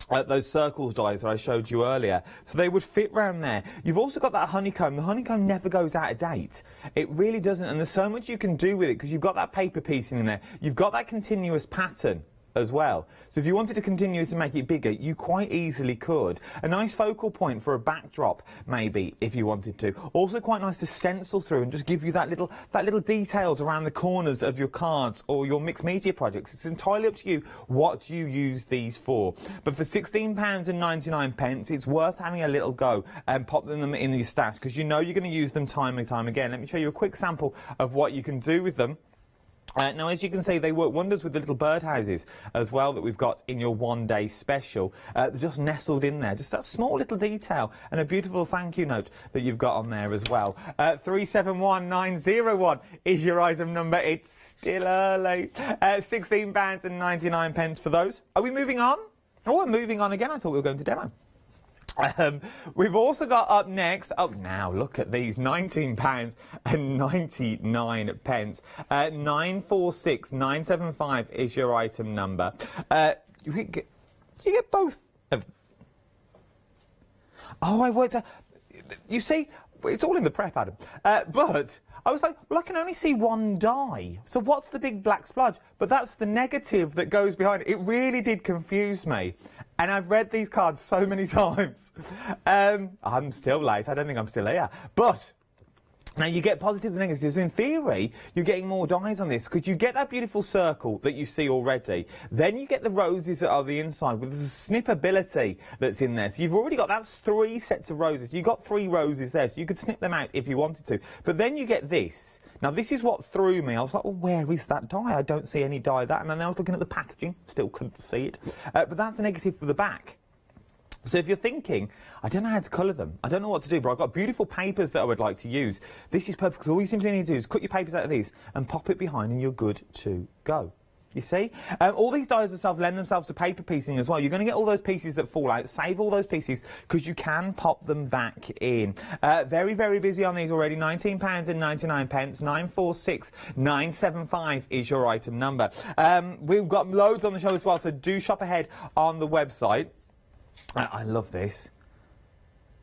Speaker 7: Those circles dies that I showed you earlier. So they would fit round there. You've also got that honeycomb. The honeycomb never goes out of date. It really doesn't. And there's so much you can do with it, because you've got that paper piecing in there. You've got that continuous pattern as well. So if you wanted to continue to make it bigger, you quite easily could. A nice focal point for a backdrop, maybe, if you wanted to. Also quite nice to stencil through and just give you that little details around the corners of your cards or your mixed media projects. It's entirely up to you what you use these for. But for £16.99, it's worth having a little go and pop them in your stash, because you know you're going to use them time and time again. Let me show you a quick sample of what you can do with them. Now, as you can see, they work wonders with the little birdhouses as well that we've got in your one-day special. They're just nestled in there. Just that small little detail and a beautiful thank you note that you've got on there as well. 371901 is your item number. It's still early. £16.99 for those. Are we moving on? Oh, we're moving on again. I thought we were going to demo. We've also got up next, now, look at these, £19.99. 946975 is your item number. Do you get both of them? Oh, I worked out. You see, it's all in the prep, Adam. But I was like, well, I can only see one die. So what's the big black splodge? But that's the negative that goes behind it. It really did confuse me. And I've read these cards so many times. I'm still late. I don't think I'm still here. But now you get positives and negatives. In theory, you're getting more dies on this because you get that beautiful circle that you see already. Then you get the roses that are the inside with the snippability that's in there. So you've already got, that's 3 sets of roses. You've got 3 roses there, so you could snip them out if you wanted to. But then you get this. Now, this is what threw me. I was like, well, where is that die? I don't see any die that. And then I was looking at the packaging, still couldn't see it. But that's a negative for the back. So if you're thinking, I don't know how to colour them, I don't know what to do, but I've got beautiful papers that I would like to use, this is perfect, because all you simply need to do is cut your papers out of these and pop it behind and you're good to go. You see? All these dies themselves lend themselves to paper piecing as well. You're going to get all those pieces that fall out. Save all those pieces because you can pop them back in. Very, very busy on these already. £19.99. 946975 is your item number. We've got loads on the show as well, so do shop ahead on the website. I love this.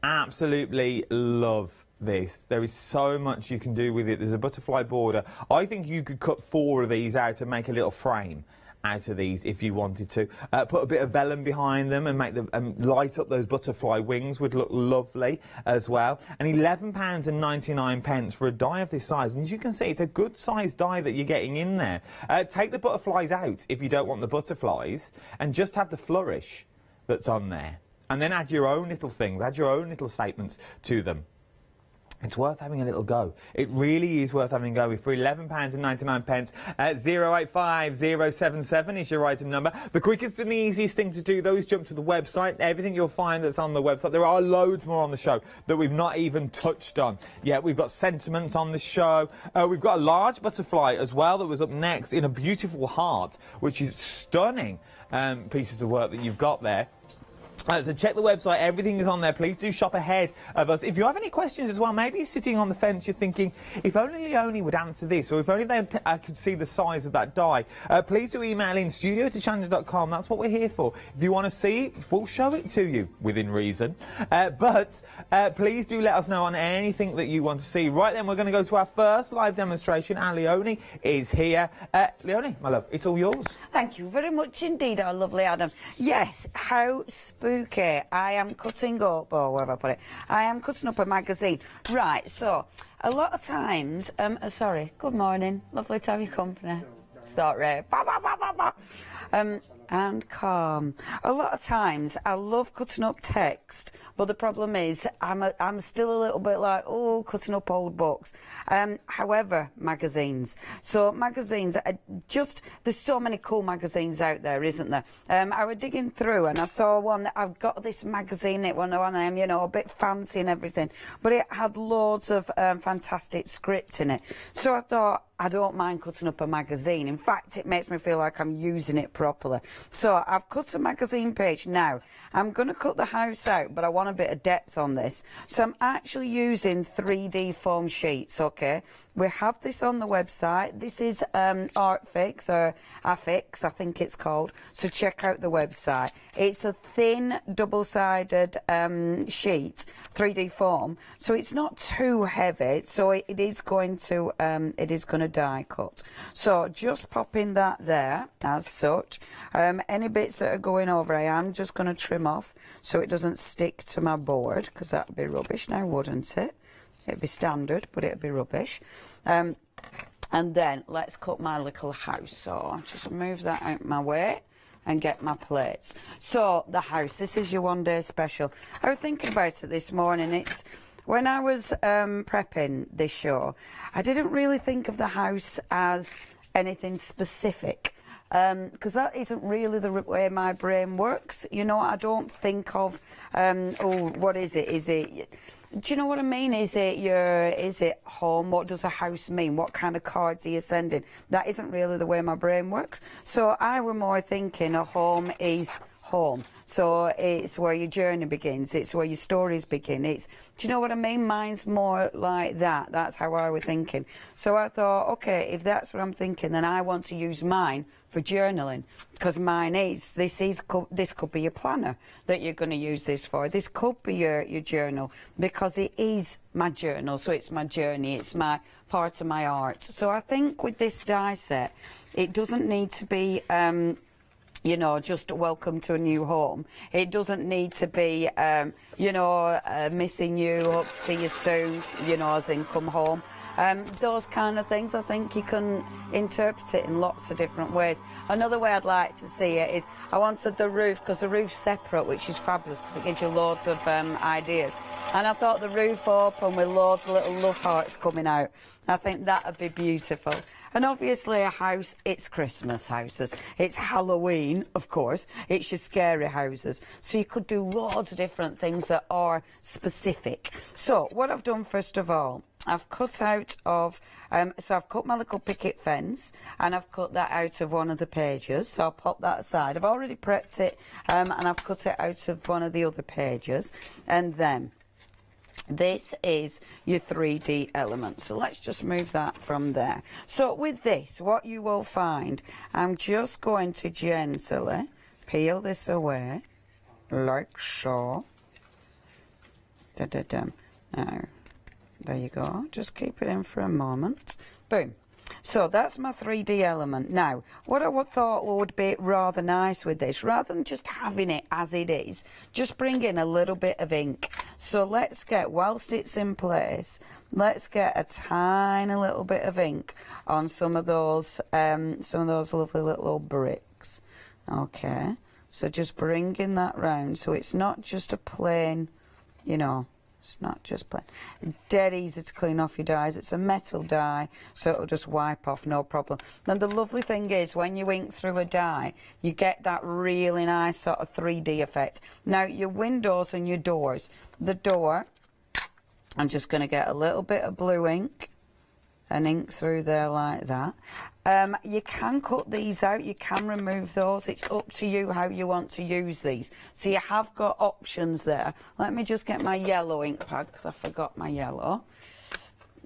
Speaker 7: Absolutely love this. There is so much you can do with it. There's a butterfly border. I think you could cut 4 of these out and make a little frame out of these if you wanted to. Put a bit of vellum behind them and make them light up those butterfly wings would look lovely as well. And £11.99 for a die of this size. And as you can see, it's a good sized die that you're getting in there. Take the butterflies out if you don't want the butterflies and just have the flourish that's on there. And then add your own little things, add your own little statements to them. It's worth having a little go. It really is worth having a go. For £11.99, 085077 is your item number. The quickest and the easiest thing to do, though, is jump to the website. Everything you'll find that's on the website. There are loads more on the show that we've not even touched on. Yeah, we've got sentiments on the show. We've got a large butterfly as well that was up next in a beautiful heart, which is stunning pieces of work that you've got there. So check the website, everything is on there. Please do shop ahead of us. If you have any questions as well, maybe you're sitting on the fence, you're thinking, if only Leonie would answer this, or if only I could see the size of that die, please do email in studio@hochanda.com. That's what we're here for. If you want to see, we'll show it to you within reason. But please do let us know on anything that you want to see. Right then, we're going to go to our first live demonstration, and Leonie is here. Leonie, my love, it's all yours.
Speaker 4: Thank you very much indeed, our lovely Adam. Yes, how spooky. I am cutting up, or where have I put it? I am cutting up a magazine. Right, so, a lot of times, sorry, good morning, lovely to have your company. Sorry. And calm. A lot of times, I love cutting up text, but the problem is, I'm still a little bit like, oh, cutting up old books. However, magazines. So magazines, there's so many cool magazines out there, isn't there? I was digging through and I saw one, I've got this magazine, it was one of them, you know, a bit fancy and everything, but it had loads of fantastic script in it. So I thought, I don't mind cutting up a magazine. In fact, it makes me feel like I'm using it properly. So I've cut a magazine page. Now, I'm going to cut the house out, but I want a bit of depth on this. So I'm actually using 3D foam sheets, okay? We have this on the website. This is Artfix, or Affix, I think it's called. So check out the website. It's a thin, double-sided sheet, 3D foam. So it's not too heavy. So it is going to die cut. So just popping that there as such. Any bits that are going over, I am just going to trim off so it doesn't stick to my board, because that would be rubbish now, wouldn't it? It'd be standard, but it'd be rubbish. And then let's cut my little house. So I'll just move that out my way and get my plates. So the house, this is your one day special. I was thinking about it this morning. It's when I was prepping this show, I didn't really think of the house as anything specific. Because that isn't really the way my brain works. You know, I don't think of, oh, what is it? Is it... Do you know what I mean? Is it home? What does a house mean? What kind of cards are you sending? That isn't really the way my brain works. So I were more thinking a home is home. So it's where your journey begins. It's where your stories begin. It's, do you know what I mean? Mine's more like that. That's how I was thinking. So I thought, okay, if that's what I'm thinking, then I want to use mine for journaling, because mine is, this could be your planner that you're going to use this for. This could be your journal, because it is my journal. So it's my journey. It's my part of my art. So I think with this die set, it doesn't need to be you know, just welcome to a new home. It doesn't need to be, you know, missing you, hope to see you soon, you know, as in come home. Those kind of things, I think you can interpret it in lots of different ways. Another way I'd like to see it is, I wanted the roof, because the roof's separate, which is fabulous, because it gives you loads of ideas. And I thought the roof open with loads of little love hearts coming out. I think that would be beautiful. And obviously a house, it's Christmas houses. It's Halloween, of course. It's your scary houses. So you could do loads of different things that are specific. So what I've done first of all, I've cut out of, so I've cut my little picket fence, and I've cut that out of one of the pages. So I'll pop that aside. I've already prepped it, and I've cut it out of one of the other pages. And then this is your 3D element. So let's just move that from there. So with this, what you will find, I'm just going to gently peel this away, like so. Da-da-dum. Now, there you go. Just keep it in for a moment. Boom. So that's my 3D element. Now, what I thought would be rather nice with this, rather than just having it as it is, just bring in a little bit of ink. So let's get, whilst it's in place, let's get a tiny little bit of ink on some of those lovely little bricks. Okay, so just bringing that round, so it's not just a plain, you know, it's not just plain. Dead easy to clean off your dies. It's a metal die, so it'll just wipe off, no problem. And the lovely thing is, when you ink through a die, you get that really nice sort of 3D effect. Now, your windows and your doors. The door, I'm just going to get a little bit of blue ink and ink through there like that. You can cut these out, you can remove those. It's up to you how you want to use these. So you have got options there. Let me just get my yellow ink pad, because I forgot my yellow.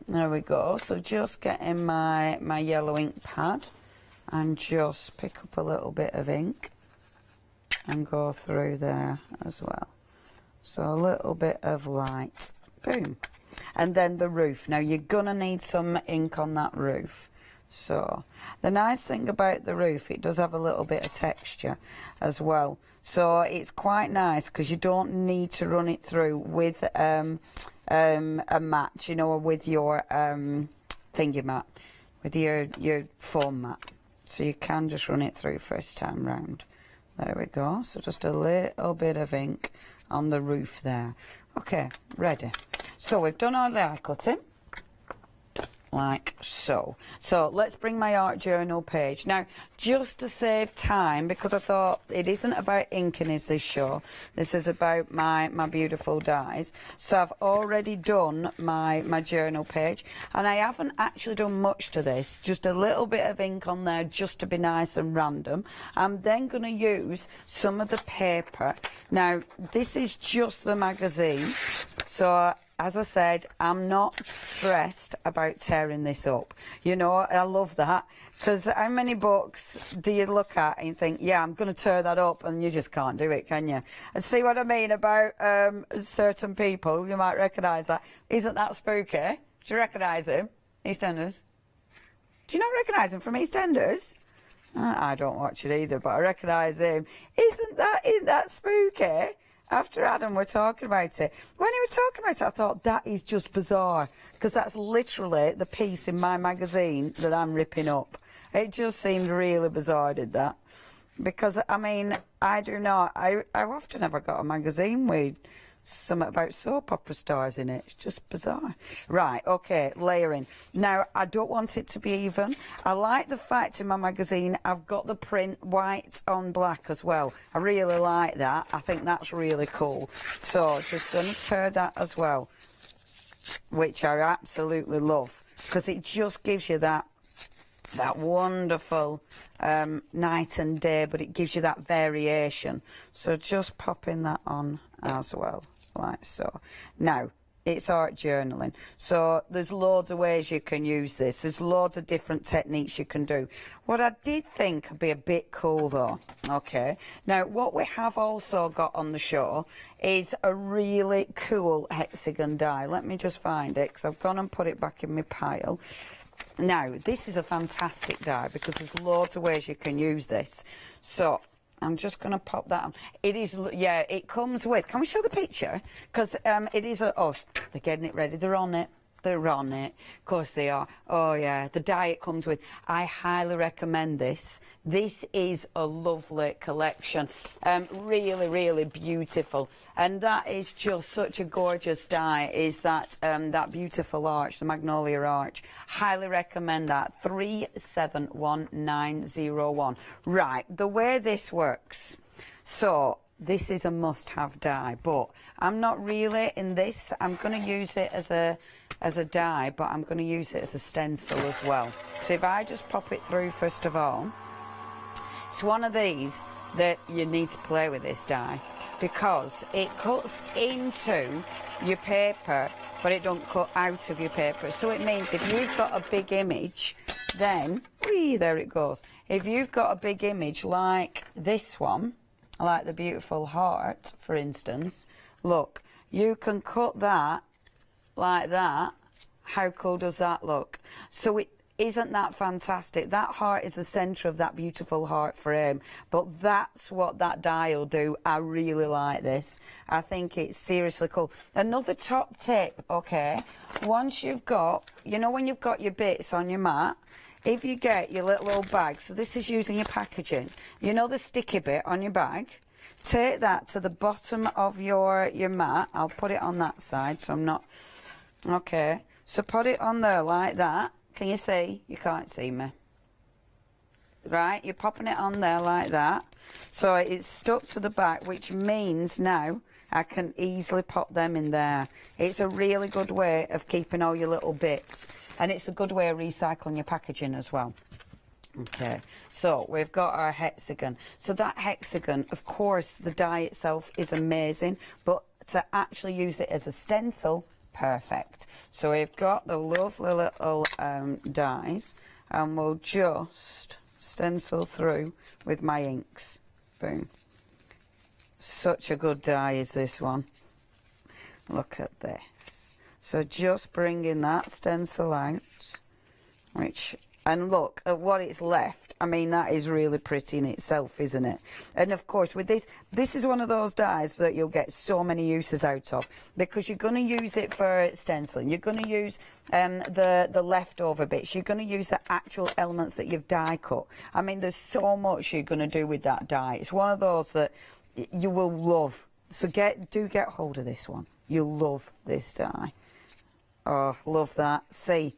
Speaker 4: There we go. So just getting my yellow ink pad and just pick up a little bit of ink and go through there as well. So a little bit of light. Boom. And then the roof. Now you're gonna need some ink on that roof. So the nice thing about the roof, it does have a little bit of texture as well. So it's quite nice, because you don't need to run it through with a mat, you know, or with your thingy mat, with your foam mat. So you can just run it through first time round. There we go. So just a little bit of ink on the roof there. Okay, ready. So we've done our die cutting, like so. So let's bring my art journal page. Now, just to save time, because I thought it isn't about inking is this show, this is about my beautiful dies. So I've already done my journal page, and I haven't actually done much to this, just a little bit of ink on there just to be nice and random. I'm then going to use some of the paper. Now, this is just the magazine, so as I said, I'm not stressed about tearing this up. You know, I love that, because how many books do you look at and think, yeah, I'm going to tear that up, and you just can't do it, can you? And see what I mean about certain people? You might recognise that. Isn't that spooky? Do you recognise him? EastEnders? Do you not recognise him from EastEnders? I don't watch it either, but I recognise him. Isn't that spooky? After Adam were talking about it, when he was talking about it, I thought, that is just bizarre, because that's literally the piece in my magazine that I'm ripping up. It just seemed really bizarre, did that? Because, I mean, I often have got a magazine with something about soap opera stars in it. It's just bizarre. Right, okay, layering. Now, I don't want it to be even. I like the fact in my magazine I've got the print white on black as well. I really like that. I think that's really cool. So, just going to tear that as well, which I absolutely love, because it just gives you that that wonderful night and day, but it gives you that variation. So just popping that on as well, like so. Now, it's art journaling, so there's loads of ways you can use this. There's loads of different techniques you can do. What I did think would be a bit cool though, okay, now what we have also got on the show is a really cool hexagon die. Let me just find it, because I've gone and put it back in my pile. Now, this is a fantastic die because there's loads of ways you can use this. So I'm just going to pop that on. It is, yeah, it comes with, can we show the picture? Because it is a, oh, they're getting it ready. They're on it. They're on it. Of course they are. Oh, yeah, the die it comes with. I highly recommend this. This is a lovely collection. Really, really beautiful. And that is just such a gorgeous die, is that, that beautiful arch, the Magnolia Arch. Highly recommend that. 371901. Right, the way this works. So, this is a must-have die, but I'm not really in this. I'm going to use it as a die, but I'm going to use it as a stencil as well. So if I just pop it through first of all, it's one of these that you need to play with this die, because it cuts into your paper, but it don't cut out of your paper. So it means if you've got a big image, then, whee, there it goes. If you've got a big image like this one, like the beautiful heart, for instance, look, you can cut that like that. How cool does that look? So isn't that fantastic? That heart is the centre of that beautiful heart frame, but that's what that die will do. I really like this. I think it's seriously cool. Another top tip, okay, once you've got, you know when you've got your bits on your mat, if you get your little old bag, so this is using your packaging, you know the sticky bit on your bag, take that to the bottom of your mat. I'll put it on that side so I'm not, okay, so put it on there like that. Can you see? You can't see me. Right, you're popping it on there like that. So it's stuck to the back, which means now I can easily pop them in there. It's a really good way of keeping all your little bits, and it's a good way of recycling your packaging as well. Okay, so we've got our hexagon. So that hexagon, of course, the die itself is amazing, but to actually use it as a stencil, perfect. So we've got the lovely little dies, and we'll just stencil through with my inks. Boom. Such a good die is this one. Look at this. So just bringing that stencil out, which, and look at what it's left. I mean, that is really pretty in itself, isn't it? And of course, with this is one of those dies that you'll get so many uses out of, because you're going to use it for stenciling. You're going to use the leftover bits. You're going to use the actual elements that you've die cut. I mean, there's so much you're going to do with that die. It's one of those that you will love. So do get hold of this one. You'll love this die. Oh, love that. See,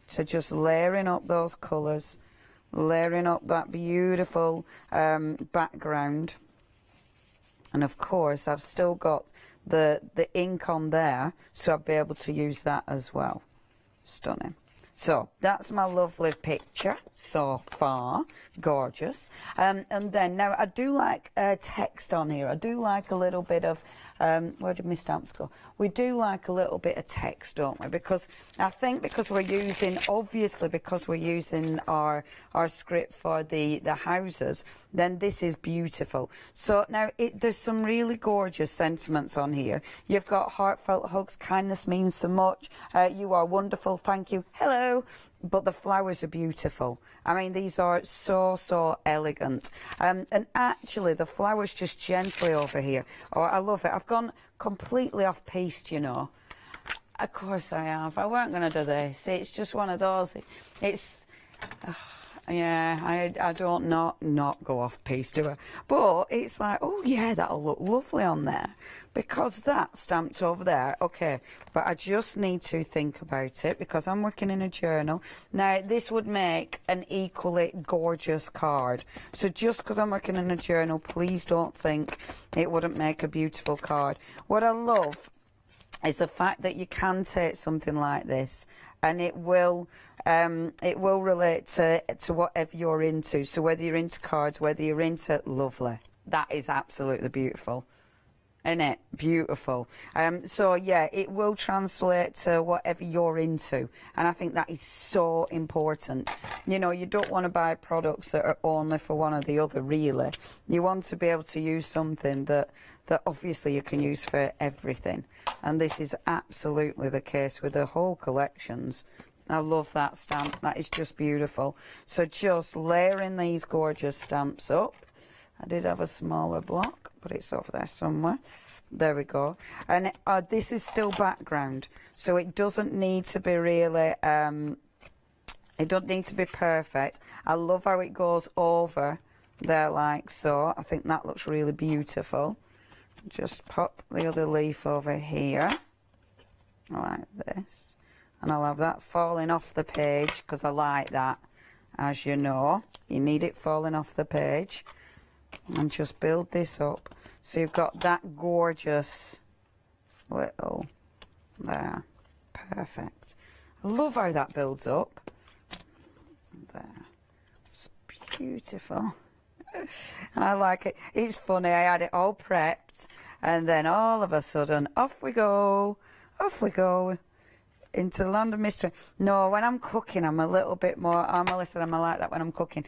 Speaker 4: so just layering up those colours, layering up that beautiful background. And of course, I've still got the ink on there, so I'll be able to use that as well. Stunning. So that's my lovely picture so far. Gorgeous. And then now I do like text on here. I do like a little bit of where did my stamps go? We do like a little bit of text, don't we? Because I think because we're using, obviously because we're using our script for the houses, then this is beautiful. So now there's some really gorgeous sentiments on here. You've got heartfelt hugs, kindness means so much, you are wonderful, thank you, hello. But the flowers are beautiful. I mean, these are so elegant. And actually, the flowers just gently over here. Oh, I love it. I've gone completely off piste, you know. Of course I have. I weren't going to do this. It's just one of those. It's... yeah, I don't not go off piste, do I? But it's like, oh yeah, that'll look lovely on there. Because that's stamped over there, okay, but I just need to think about it because I'm working in a journal. Now, this would make an equally gorgeous card. So just because I'm working in a journal, please don't think it wouldn't make a beautiful card. What I love is the fact that you can take something like this and it will It will relate to whatever you're into. So whether you're into cards, whether you're into... Lovely. That is absolutely beautiful. Isn't it? Beautiful. So yeah, it will translate to whatever you're into. And I think that is so important. You know, you don't want to buy products that are only for one or the other, really. You want to be able to use something that obviously you can use for everything. And this is absolutely the case with the whole collections. I love that stamp. That is just beautiful. So just layering these gorgeous stamps up. I did have a smaller block, but it's over there somewhere. There we go. And this is still background, so it doesn't need to be really, it doesn't need to be perfect. I love how it goes over there like so. I think that looks really beautiful. Just pop the other leaf over here, like this. And I'll have that falling off the page, because I like that. As you know, you need it falling off the page. And just build this up. So you've got that gorgeous little there. Perfect. I love how that builds up. There. It's beautiful. And I like it. It's funny, I had it all prepped, and then all of a sudden, off we go into the land of mystery. No, when I'm cooking, I'm a little bit more, Melissa, I'm like that when I'm cooking.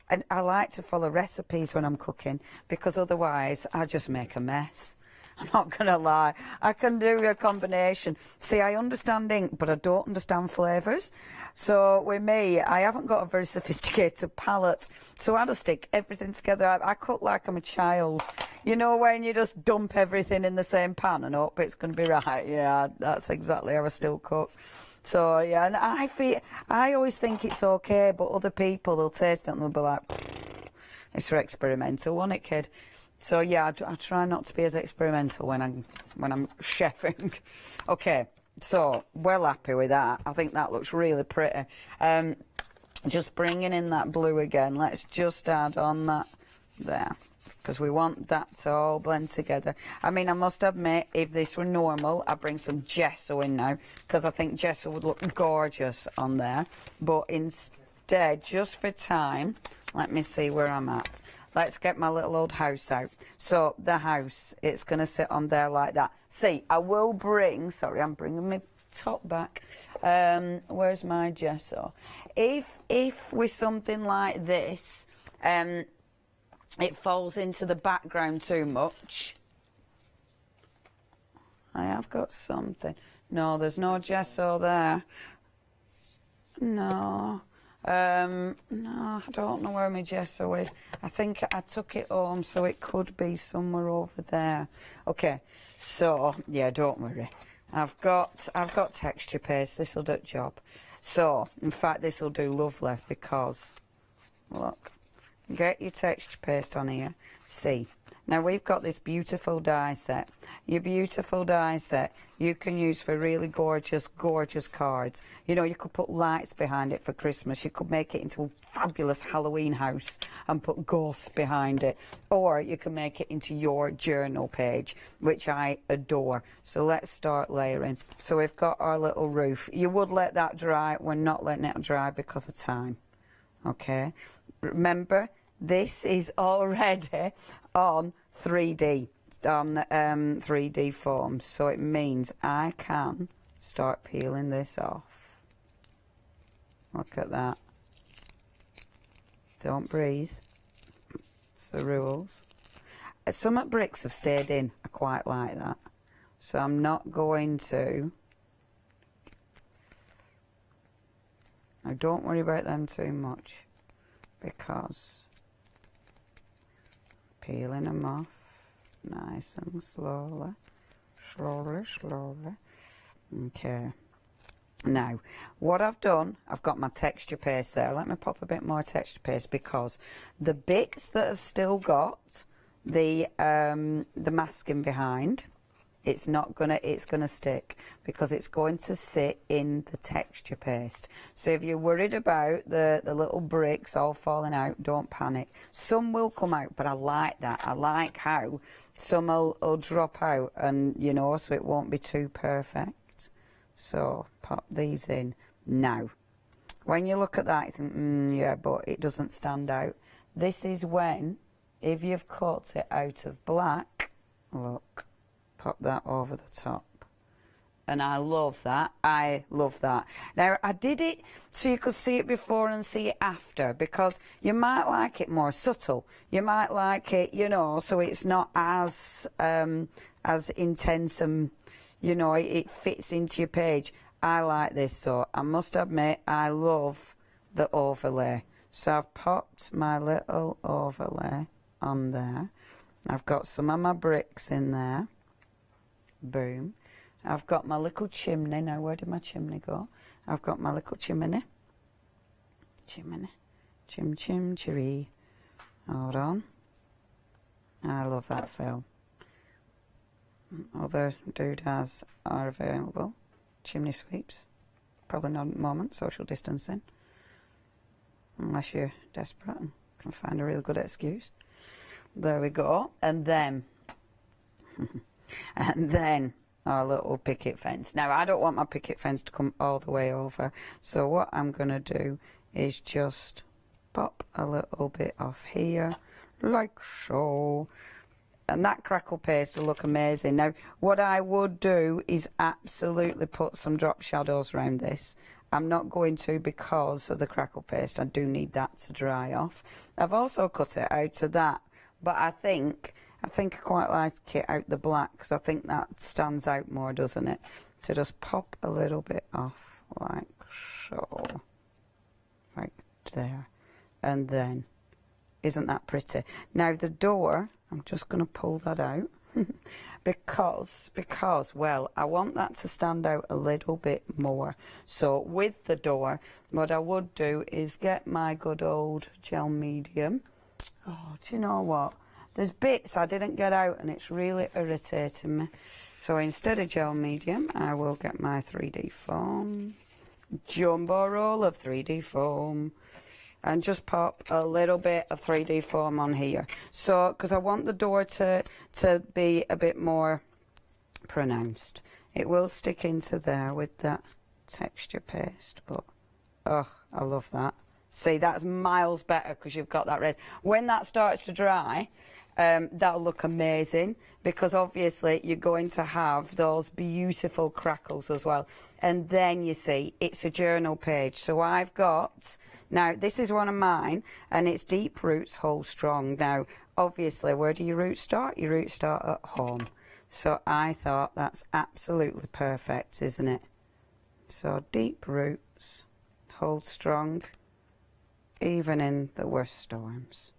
Speaker 4: And I like to follow recipes when I'm cooking, because otherwise I just make a mess. I'm not going to lie. I can do a combination. See, I understand ink, but I don't understand flavours. So with me, I haven't got a very sophisticated palate. So I just stick everything together. I cook like I'm a child. You know, when you just dump everything in the same pan and hope it's going to be right. Yeah, that's exactly how I still cook. So yeah, and I always think it's okay, but other people, they'll taste it and they'll be like, it's for experimental, wasn't it, kid? So yeah, I try not to be as experimental when I'm chefing. Okay, so well happy with that. I think that looks really pretty. Just bringing in that blue again. Let's just add on that there, because we want that to all blend together. I mean, I must admit, if this were normal, I'd bring some gesso in now, because I think gesso would look gorgeous on there. But instead, just for time, let me see where I'm at. Let's get my little old house out. So the house, it's going to sit on there like that. See, I will bring, sorry, I'm bringing my top back. Where's my gesso? If with something like this, it falls into the background too much. I have got something. No, there's no gesso there. No. No, I don't know where my gesso is. I think I took it home, so it could be somewhere over there. Okay, so yeah, don't worry. I've got texture paste. This'll do the job. So, in fact, this'll do lovely, because look, get your texture paste on here. See, now we've got this beautiful die set. Your beautiful die set you can use for really gorgeous cards. You know, you could put lights behind it for Christmas. You could make it into a fabulous Halloween house and put ghosts behind it. Or you can make it into your journal page, which I adore. So let's start layering. So we've got our little roof. You would let that dry. We're not letting it dry because of time. Okay? Remember, this is already on 3D. On 3D form, so it means I can start peeling this off. Look at that. Don't breathe. It's the rules. Some bricks have stayed in. I quite like that. So I'm not going to. Now don't worry about them too much, because peeling them off. Nice and slowly. Okay. Now, what I've done, I've got my texture paste there. Let me pop a bit more texture paste, because the bits that have still got the masking behind, it's gonna stick, because it's going to sit in the texture paste. So if you're worried about the little bricks all falling out, don't panic. Some will come out, but I like that. I like how some will drop out, and you know, so it won't be too perfect. So pop these in. Now, When you look at that, you think, yeah, but it doesn't stand out. This is when, if you've cut it out of black, look, pop that over the top. And I love that. I love that. Now, I did it so you could see it before and see it after, because you might like it more subtle. You might like it, you know, so it's not as intense and, you know, it fits into your page. I like this, so I must admit I love the overlay. So I've popped my little overlay on there. I've got some of my bricks in there. Boom. I've got my little chimney. Now, where did my chimney go? I've got my little chimney. Chimney. Chim, chim, chiree. Hold on. I love that film. Other doodads are available. Chimney sweeps. Probably not at the moment, social distancing. Unless you're desperate and can find a really good excuse. There we go. And then... and then... our little picket fence. Now, I don't want my picket fence to come all the way over, so what I'm going to do is just pop a little bit off here, like so. And that crackle paste will look amazing. Now, what I would do is absolutely put some drop shadows around this. I'm not going to because of the crackle paste. I do need that to dry off. I've also cut it out of that, but I think I quite like it out the black, because I think that stands out more, doesn't it? So just pop a little bit off, like so. Like there. And then, isn't that pretty? Now the door, I'm just going to pull that out. because, well, I want that to stand out a little bit more. So with the door, what I would do is get my good old gel medium. Oh, do you know what? There's bits I didn't get out and it's really irritating me. So instead of gel medium, I will get my 3D foam. Jumbo roll of 3D foam. And just pop a little bit of 3D foam on here. So, because I want the door to be a bit more pronounced. It will stick into there with that texture paste, but, oh, I love that. See, that's miles better because you've got that res. When that starts to dry, that'll look amazing, because obviously you're going to have those beautiful crackles as well. And then you see, it's a journal page. So I've got, now this is one of mine, and it's Deep Roots Hold Strong. Now, obviously, where do your roots start? Your roots start at home. So I thought that's absolutely perfect, isn't it? So Deep Roots Hold Strong, even in the worst storms.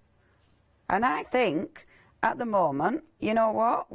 Speaker 4: And I think, at the moment, you know what?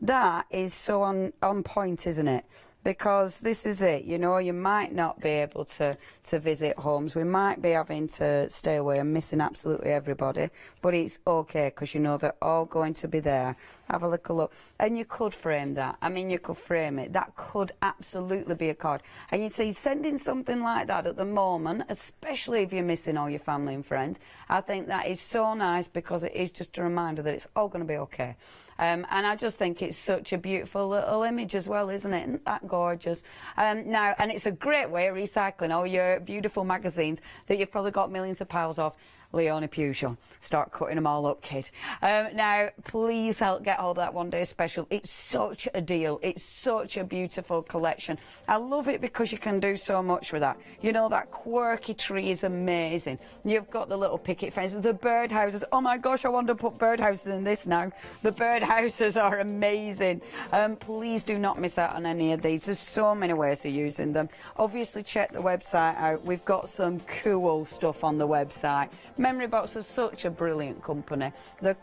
Speaker 4: That is so on point, isn't it? Because this is it, you know, you might not be able to visit homes. We might be having to stay away and missing absolutely everybody. But it's okay, because you know they're all going to be there. Have a little look. And you could frame that. I mean, you could frame it. That could absolutely be a card. And you see, sending something like that at the moment, especially if you're missing all your family and friends, I think that is so nice, because it is just a reminder that it's all going to be okay. And I just think it's such a beautiful little image as well, isn't it? Isn't that gorgeous? Now, and it's a great way of recycling all your beautiful magazines that you've probably got millions of piles of. Leonie Puchon. Start cutting them all up, kid. Now, please get hold of that one day special. It's such a deal. It's such a beautiful collection. I love it because you can do so much with that. You know, that quirky tree is amazing. You've got the little picket fences, the birdhouses. Oh my gosh, I want to put birdhouses in this now. The birdhouses are amazing. Please do not miss out on any of these. There's so many ways of using them. Obviously, check the website out. We've got some cool stuff on the website. Memory Box is such a brilliant company. They're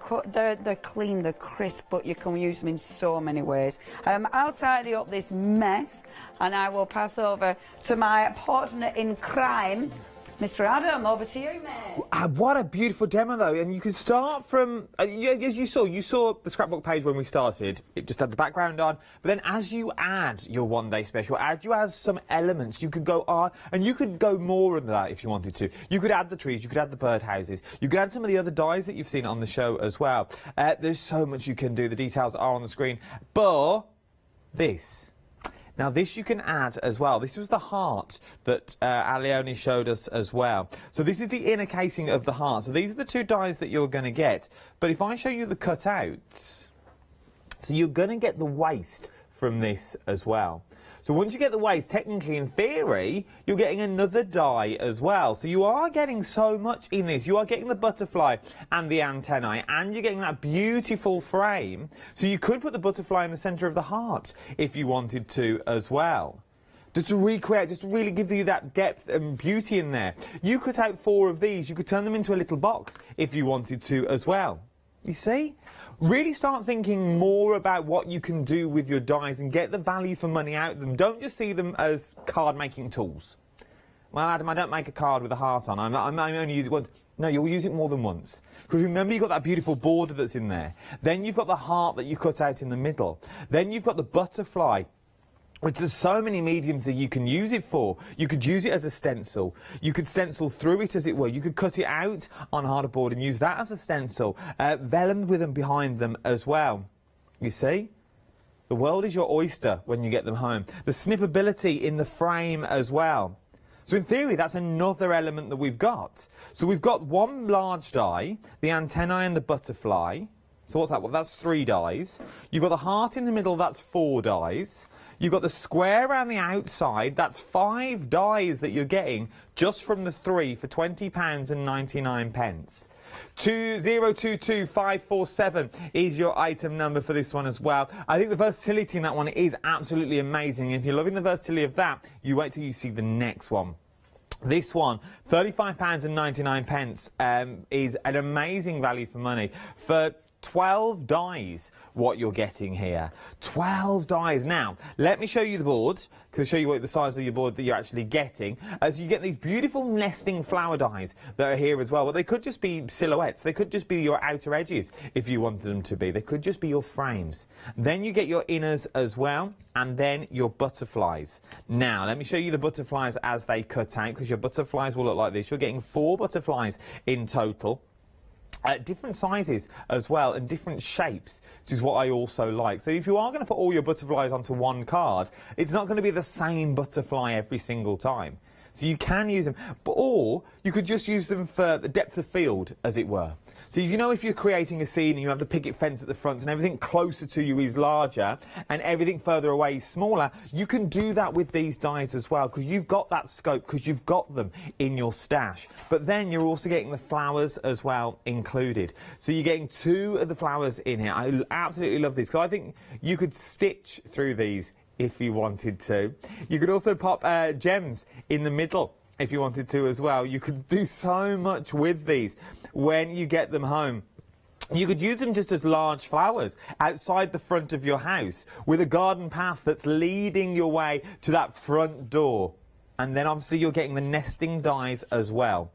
Speaker 4: clean, they're crisp, but you can use them in so many ways. I'll tidy up this mess, and I will pass over to my partner in crime, Mr. Adam. Over to you, mate.
Speaker 7: What a beautiful demo, though. And you can start from, as you saw the scrapbook page when we started. It just had the background on. But then as you add your one day special, you add some elements. You could go on, and you could go more than that if you wanted to. You could add the trees, you could add the birdhouses. You could add some of the other dies that you've seen on the show as well. There's so much you can do. The details are on the screen. But this. Now this you can add as well. This was the heart that Leonie showed us as well. So this is the inner casing of the heart. So these are the two dies that you're going to get. But if I show you the cutouts, so you're going to get the waist from this as well. So once you get the waist, technically, in theory, you're getting another die as well. So you are getting so much in this. You are getting the butterfly and the antennae, and you're getting that beautiful frame. So you could put the butterfly in the centre of the heart if you wanted to as well. Just to recreate, just to really give you that depth and beauty in there. You cut out 4 of these. You could turn them into a little box if you wanted to as well. You see? Really start thinking more about what you can do with your dies and get the value for money out of them. Don't just see them as card-making tools. Well, Adam, I don't make a card with a heart on. I only use it once. No, you'll use it more than once. Because remember, you've got that beautiful border that's in there. Then you've got the heart that you cut out in the middle. Then you've got the butterfly, which there's so many mediums that you can use it for. You could use it as a stencil. You could stencil through it, as it were. You could cut it out on hardboard and use that as a stencil. Vellum with them behind them as well. You see? The world is your oyster when you get them home. The snippability in the frame as well. So in theory, that's another element that we've got. So we've got one large die, the antennae and the butterfly. So what's that? Well, that's 3 dies. You've got the heart in the middle, that's 4 dies. You've got the square around the outside, that's 5 dies that you're getting just from the 3 for £20.99. 2022547 is your item number for this one as well. I think the versatility in that one is absolutely amazing. If you're loving the versatility of that, you wait till you see the next one. This one, £35.99, is an amazing value for money. For 12 dies what you're getting here. 12 dies. Now, let me show you the board, because I'll show you what the size of your board that you're actually getting. As you get these beautiful nesting flower dies that are here as well. Well, they could just be silhouettes. They could just be your outer edges if you wanted them to be. They could just be your frames. Then you get your inners as well, and then your butterflies. Now, let me show you the butterflies as they cut out, because your butterflies will look like this. You're getting 4 butterflies in total. Different sizes as well, and different shapes, which is what I also like. So if you are going to put all your butterflies onto one card, it's not going to be the same butterfly every single time. So you can use them, or you could just use them for the depth of field, as it were. So you know, if you're creating a scene and you have the picket fence at the front and everything closer to you is larger and everything further away is smaller, you can do that with these dies as well, because you've got that scope, because you've got them in your stash. But then you're also getting the flowers as well included. So you're getting 2 of the flowers in here. I absolutely love these, because I think you could stitch through these if you wanted to. You could also pop gems in the middle if you wanted to as well. You could do so much with these when you get them home. You could use them just as large flowers outside the front of your house with a garden path that's leading your way to that front door. And then obviously you're getting the nesting dies as well.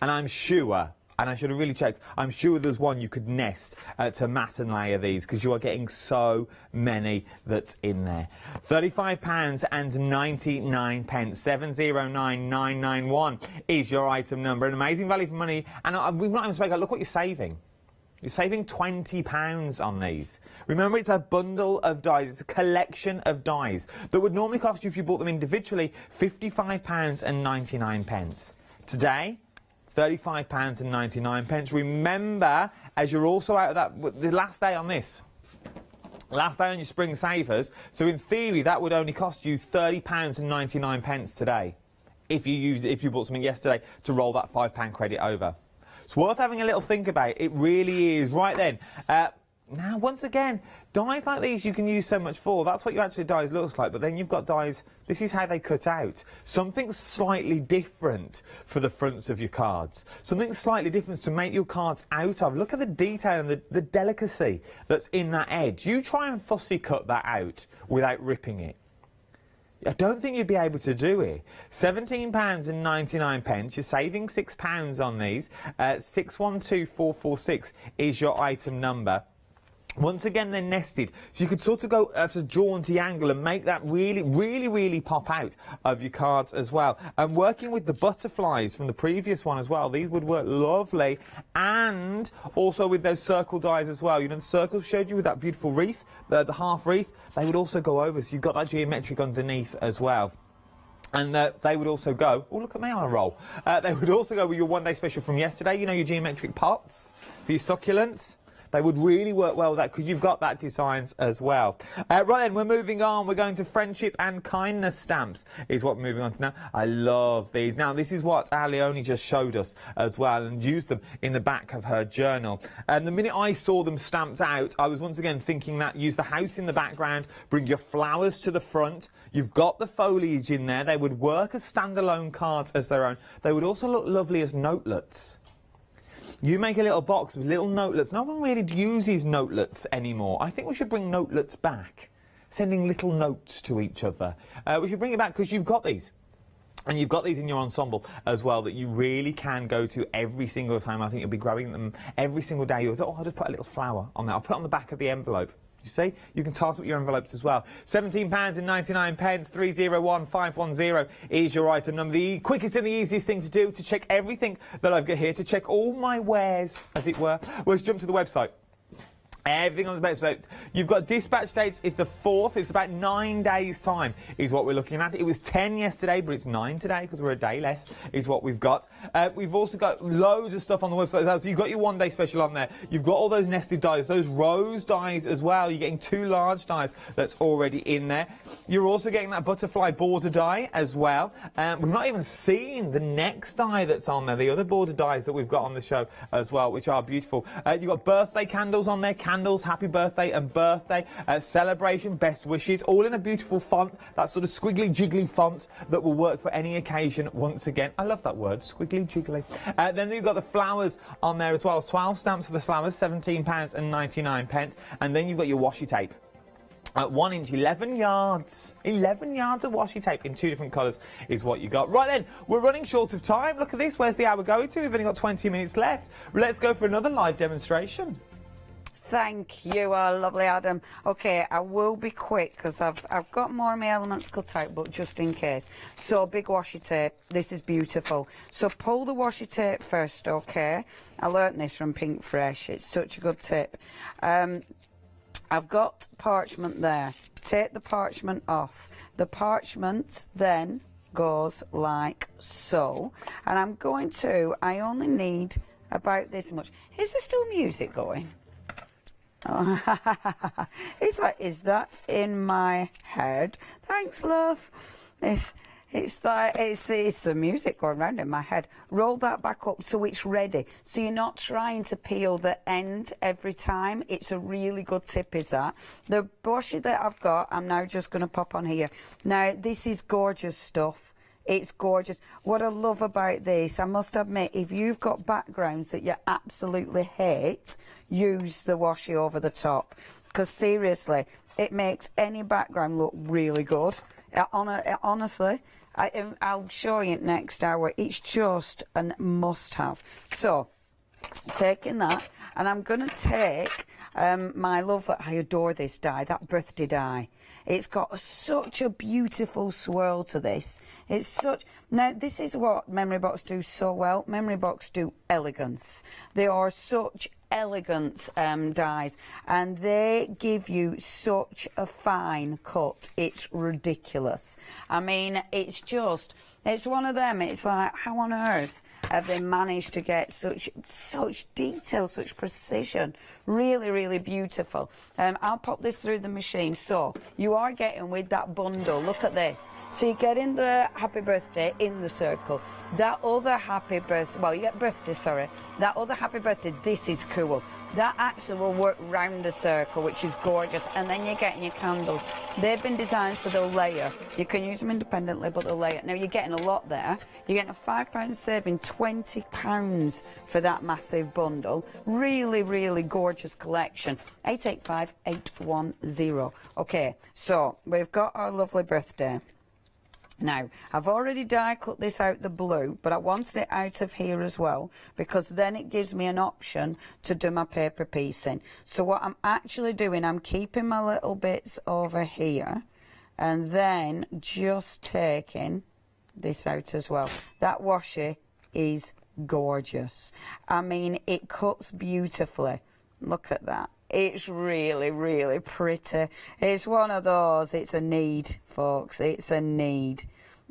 Speaker 7: And I'm sure, and I should have really checked, I'm sure there's one you could nest to mat and layer these, because you are getting so many that's in there. £35.99, 709991 is your item number. An amazing value for money, and we've not even spoken. Look what you're saving. You're saving £20 on these. Remember, it's a bundle of dies. It's a collection of dies that would normally cost you, if you bought them individually, £55.99. Today, £35.99. Remember, as you're also out of that, the last day on this, last day on your spring savers, so in theory that would only cost you £30.99 today if you bought something yesterday to roll that £5 credit over. It's worth having a little think about. It really is. Right then, now once again, dies like these you can use so much for. That's what your actual dies looks like, but then you've got dies, this is how they cut out. Something slightly different for the fronts of your cards. Something slightly different to make your cards out of. Look at the detail and the delicacy that's in that edge. You try and fussy cut that out without ripping it. I don't think you'd be able to do it. £17.99. You're saving £6 on these. 612446 is your item number. Once again, they're nested, so you could sort of go at a jaunty angle and make that really pop out of your cards as well. And working with the butterflies from the previous one as well, these would work lovely, and also with those circle dies as well. You know, the circles showed you with that beautiful wreath, the half wreath, they would also go over, so you've got that geometric underneath as well. And they would also go, oh, look at me on a roll. They would also go with your one-day special from yesterday, you know, your geometric pots for your succulents. They would really work well with that because you've got that designs as well. Right then, we're moving on. We're going to friendship and kindness stamps is what we're moving on to now. I love these. Now, this is what Leonie just showed us as well and used them in the back of her journal. And the minute I saw them stamped out, I was once again thinking that use the house in the background, bring your flowers to the front. You've got the foliage in there. They would work as standalone cards as their own. They would also look lovely as notelets. You make a little box with little notelets. No one really uses notelets anymore. I think we should bring notelets back, sending little notes to each other. We should bring it back because you've got these. And you've got these in your ensemble as well that you really can go to every single time. I think you'll be growing them every single day. You'll say, oh, I'll just put a little flower on there. I'll put it on the back of the envelope. You see, you can toss up your envelopes as well. £17.99, 301510 is your item number. The quickest and the easiest thing to do to check everything that I've got here, to check all my wares, as it were, was jump to the website. Everything on the website. You've got dispatch dates. It's the 4th. It's about 9 days' time is what we're looking at. It was 10 yesterday, but it's 9 today because we're a day less is what we've got. We've also got loads of stuff on the website as well. So you've got your one-day special on there. You've got all those nested dies, those rose dies as well. You're getting 2 large dies that's already in there. You're also getting that butterfly border die as well. We've not even seen the next die that's on there, the other border dies that we've got on the show as well, which are beautiful. You've got birthday candles on there. Candles, happy birthday and birthday, celebration, best wishes, all in a beautiful font, that sort of squiggly jiggly font that will work for any occasion once again. I love that word, squiggly jiggly. Then you've got the flowers on there as well. 12 stamps for the flowers, £17.99. And then you've got your washi tape. 1 inch, 11 yards. 11 yards of washi tape in 2 different colours is what you got. Right then, we're running short of time. Look at this. Where's the hour going to? We've only got 20 minutes left. Let's go for another live demonstration.
Speaker 4: Thank you, lovely Adam. Okay, I will be quick because I've got more of my elements cut out, but just in case. So, big washi tape. This is beautiful. So, pull the washi tape first, okay? I learnt this from Pink Fresh. It's such a good tip. I've got parchment there. Take the parchment off. The parchment then goes like so. And I'm going to, I only need about this much. Is there still music going? Oh, it's like, is that in my head? Thanks, love. It's the music going round in my head. Roll that back up so it's ready. So you're not trying to peel the end every time. It's a really good tip, is that. The washi that I've got, I'm now just going to pop on here. Now, this is gorgeous stuff. It's gorgeous. What I love about this, I must admit, if you've got backgrounds that you absolutely hate, use the washi over the top. Because seriously, it makes any background look really good. Honestly, I'll show you it next hour. It's just a must-have. So, taking that, and I'm going to take my love, I adore this die, that birthday die. It's got such a beautiful swirl to this. It's such... Now, this is what Memory Box do so well. Memory Box do elegance. They are such elegant dies, and they give you such a fine cut. It's ridiculous. I mean, it's one of them. It's like, how on earth have they managed to get such detail, such precision? Really, really beautiful. I'll pop this through the machine. So you are getting with that bundle. Look at this. So you're getting the happy birthday in the circle. That other happy birthday, well, you get birthday, sorry. That other happy birthday, this is cool. That actually will work round the circle, which is gorgeous. And then you're getting your candles. They've been designed so they'll layer. You can use them independently, but they'll layer. Now, you're getting a lot there. You're getting a £5 saving, £20 for that massive bundle. Really, really gorgeous collection. 885810. Okay, so we've got our lovely birthday. Now, I've already die cut this out the blue, but I wanted it out of here as well, because then it gives me an option to do my paper piecing. So what I'm actually doing, I'm keeping my little bits over here, and then just taking this out as well. That washi is gorgeous. I mean, it cuts beautifully. Look at that. It's really, really pretty. It's one of those, it's a need, folks. It's a need.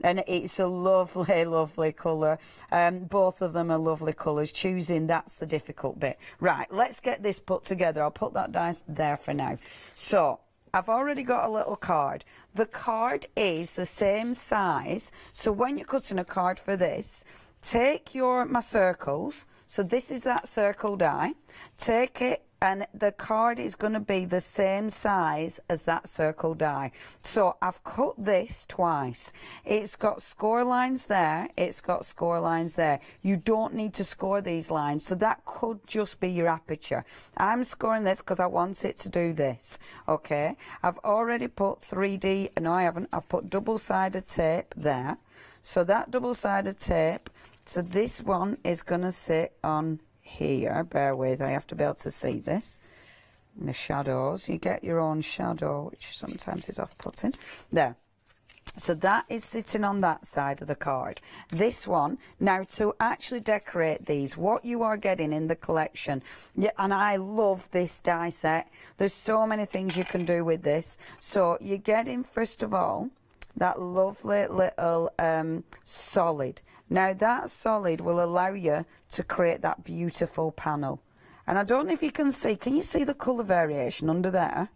Speaker 4: And it's a lovely, lovely colour. Both of them are lovely colours. Choosing, that's the difficult bit. Right, let's get this put together. I'll put that down there for now. So, I've already got a little card. The card is the same size. So when you're cutting a card for this, take my circles. So this is that circle die. Take it, and the card is going to be the same size as that circle die. So I've cut this twice. It's got score lines there, it's got score lines there. You don't need to score these lines, so that could just be your aperture. I'm scoring this because I want it to do this, okay? I've already put 3D, no I haven't, I've put double-sided tape there. So that double-sided tape, so this one is going to sit on here, bear with, I have to be able to see this. In the shadows, you get your own shadow, which sometimes is off-putting. There. So that is sitting on that side of the card. This one, now to actually decorate these, what you are getting in the collection, yeah, and I love this die set. There's so many things you can do with this. So you're getting, first of all, that lovely little solid. Now that solid will allow you to create that beautiful panel. And I don't know if you can you see the colour variation under there?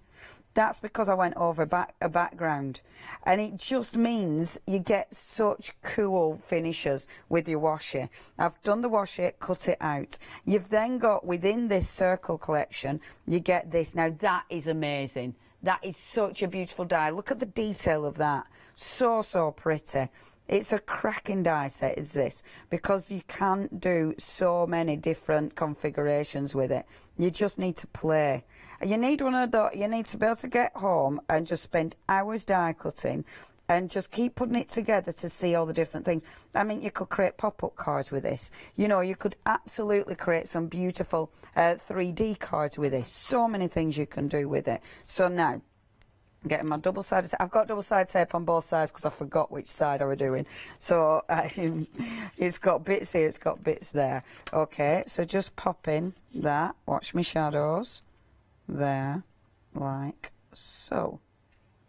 Speaker 4: That's because I went over a background. And it just means you get such cool finishes with your washi. I've done the washi, cut it out. You've then got, within this circle collection, you get this. Now that is amazing. That is such a beautiful die. Look at the detail of that. So, so pretty. It's a cracking die set, is this, because you can do so many different configurations with it. You just need to play. You need one of those, you need to be able to get home and just spend hours die cutting and just keep putting it together to see all the different things. I mean, you could create pop-up cards with this. You know, you could absolutely create some beautiful 3D cards with this. So many things you can do with it. So now, getting my double-sided tape. I've got double-sided tape on both sides because I forgot which side I were doing. So it's got bits here, it's got bits there. Okay, so just pop in that. Watch me shadows. There, like so.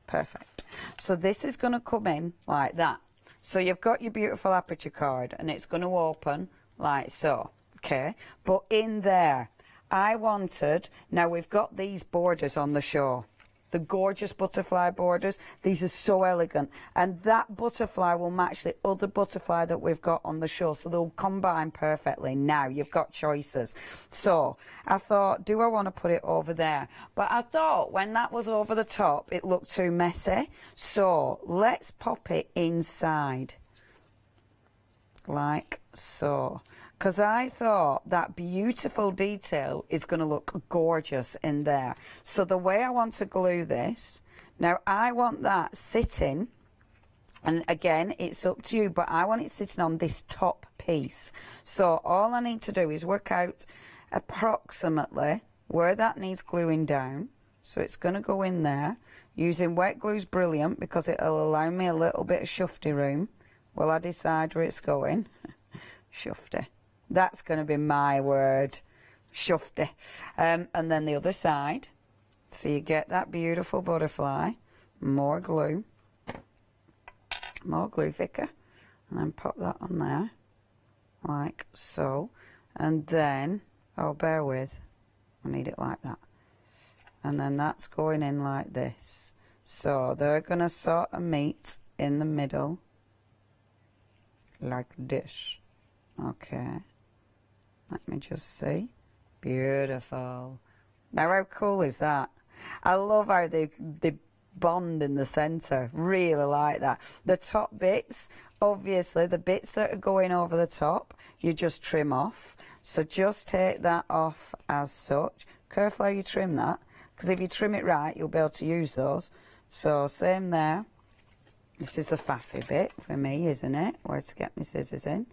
Speaker 4: Perfect. So this is going to come in like that. So you've got your beautiful aperture card and it's going to open like so. Okay, but in there, I wanted, now we've got these borders on the show. The gorgeous butterfly borders, these are so elegant, and that butterfly will match the other butterfly that we've got on the show, so they'll combine perfectly. Now you've got choices. So I thought, do I want to put it over there? But I thought when that was over the top it looked too messy, so let's pop it inside like so. Because I thought that beautiful detail is going to look gorgeous in there. So the way I want to glue this, now I want that sitting, and again, it's up to you, but I want it sitting on this top piece. So all I need to do is work out approximately where that needs gluing down. So it's going to go in there. Using wet glue is brilliant because it'll allow me a little bit of shufty room while I decide where it's going. Shufty. That's going to be my word, shufty. And then the other side. So you get that beautiful butterfly. More glue, Vicar. And then pop that on there, like so. And then, oh, bear with, I need it like that. And then that's going in like this. So they're going to sort of meet in the middle, like this. Okay. Let me just see. Beautiful. Now how cool is that? I love how they bond in the centre. Really like that. The top bits, obviously the bits that are going over the top, you just trim off. So just take that off as such. Careful how you trim that, because if you trim it right, you'll be able to use those. So same there. This is the faffy bit for me, isn't it? Where to get my scissors in.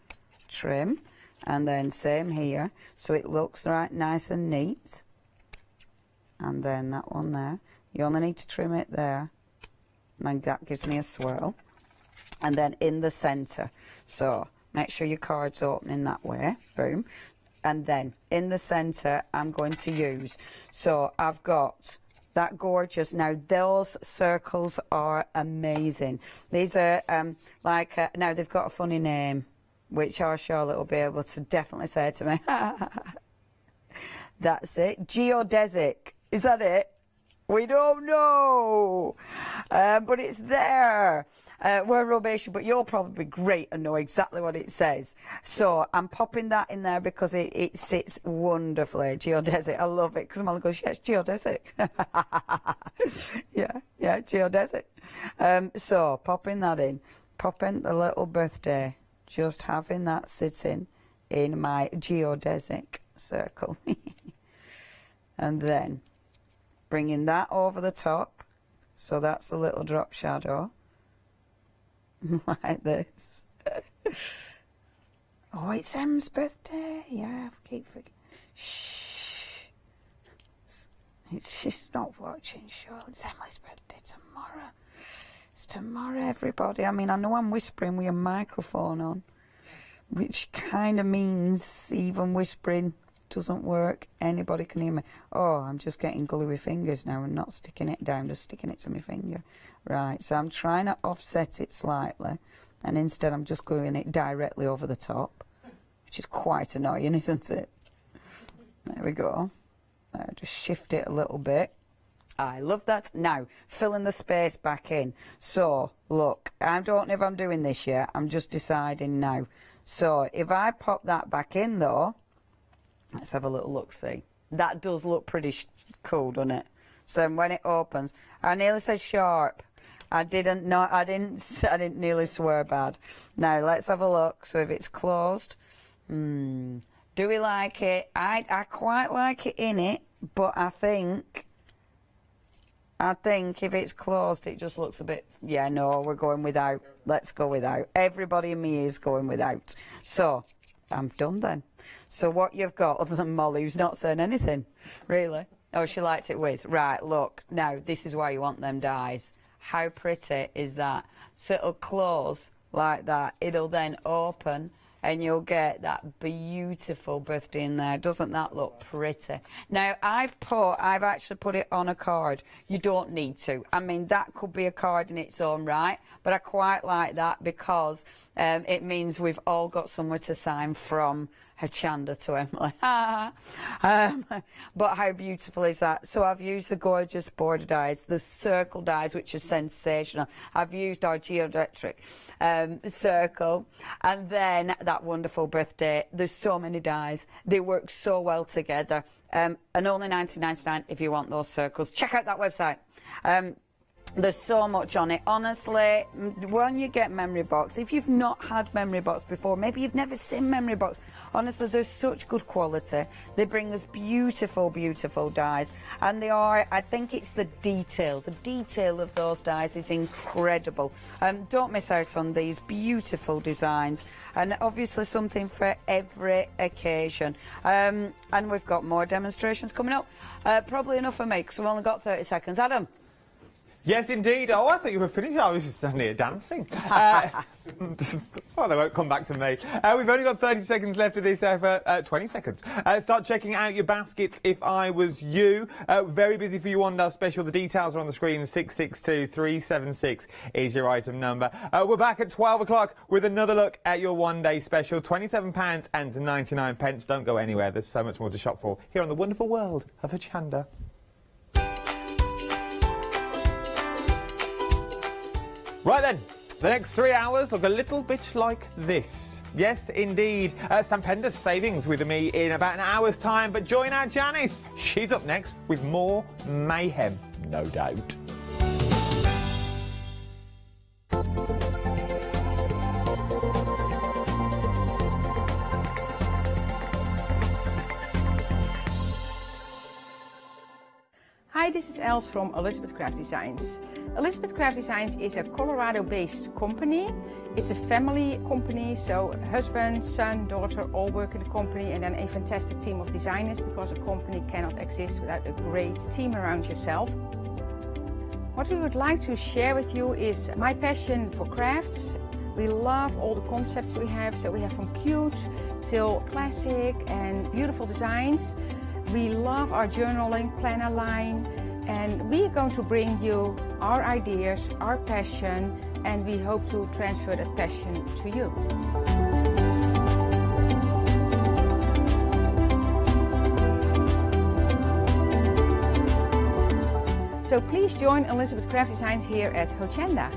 Speaker 4: Trim. And then same here. So it looks right nice and neat. And then that one there. You only need to trim it there. And then that gives me a swirl. And then in the centre. So make sure your card's opening that way. Boom. And then in the centre I'm going to use. So I've got that gorgeous. Now those circles are amazing. These are now they've got a funny name, which our Charlotte will be able to definitely say to me. That's it. Geodesic. Is that it? We don't know. But it's there. We're rubbish, but you'll probably be great and know exactly what it says. So I'm popping that in there because it sits wonderfully. Geodesic. I love it because Molly goes, yes, geodesic. yeah, geodesic. So popping that in. Popping the little birthday. Just having that sitting in my geodesic circle. And then bringing that over the top. So that's a little drop shadow. Like this. Oh, it's Em's birthday. Yeah, I keep forgetting. Shh. She's not watching, sure. It's Emily's birthday tomorrow. It's tomorrow, everybody. I mean, I know I'm whispering with a microphone on, which kind of means even whispering doesn't work. Anybody can hear me. Oh, I'm just getting gluey fingers now and not sticking it down, just sticking it to my finger. Right, so I'm trying to offset it slightly, and instead I'm just gluing it directly over the top, which is quite annoying, isn't it? There we go. Just shift it a little bit. I love that. Now, filling the space back in. So, look, I don't know if I'm doing this yet. I'm just deciding now. So, if I pop that back in, though, let's have a little look-see. That does look pretty cool, doesn't it? So, when it opens, I nearly said sharp. I didn't nearly swear bad. Now, let's have a look. So, if it's closed, do we like it? I quite like it in it, but I think if it's closed, it just looks a bit... Yeah, no, we're going without. Let's go without. Everybody in me is going without. So, I'm done then. So what you've got, other than Molly, who's not saying anything, really? Oh, she likes it with. Right, look. Now, this is why you want them dies. How pretty is that? So it'll close like that. It'll then open, and you'll get that beautiful birthday in there. Doesn't that look pretty? Now, I've actually put it on a card. You don't need to. I mean, that could be a card in its own right, but I quite like that because it means we've all got somewhere to sign from Hochanda to Emily. But how beautiful is that? So I've used the gorgeous border dies, the circle dies, which are sensational. I've used our geodetic circle, and then that wonderful birthday. There's so many dies. They work so well together. And only $19.99 if you want those circles. Check out that website. There's so much on it. Honestly, when you get Memory Box, if you've not had Memory Box before, maybe you've never seen Memory Box, honestly, they're such good quality. They bring us beautiful, beautiful dies. And they are, I think it's the detail of those dies is incredible. Don't miss out on these beautiful designs. And obviously something for every occasion. And we've got more demonstrations coming up. Probably enough for me, because we've only got 30 seconds. Adam?
Speaker 7: Yes, indeed. Oh, I thought you were finished. I was just standing here dancing. Well, they won't come back to me. We've only got 30 seconds left of this effort. 20 seconons. Start checking out your baskets if I was you. Very busy for you one day special. The details are on the screen. 662376 is your item number. We're back at 12 o'clock with another look at your one-day special. £27.99. Don't go anywhere. There's so much more to shop for here on the wonderful world of Hochanda. Right then, the next 3 hours look a little bit like this. Yes, indeed. Stampenda's savings with me in about an hour's time, but join our Janice. She's up next with more mayhem, no doubt.
Speaker 14: Hi, this is Els from Elizabeth Craft Designs. Elizabeth Craft Designs is a Colorado-based company. It's a family company, so husband, son, daughter all work in the company, and then a fantastic team of designers, because a company cannot exist without a great team around yourself. What we would like to share with you is my passion for crafts. We love all the concepts we have, so we have from cute till classic and beautiful designs. We love our journaling planner line, and we are going to bring you our ideas, our passion, and we hope to transfer that passion to you. So please join Elizabeth Craft Designs here at Hochanda.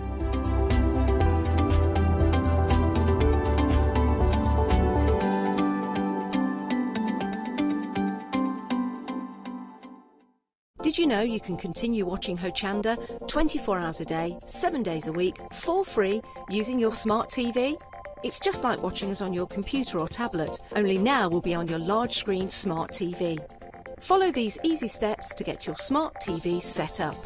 Speaker 2: Did you know you can continue watching Hochanda 24 hours a day, 7 days a week, for free using your smart TV? It's just like watching us on your computer or tablet, only now we'll be on your large screen smart TV. Follow these easy steps to get your smart TV set up.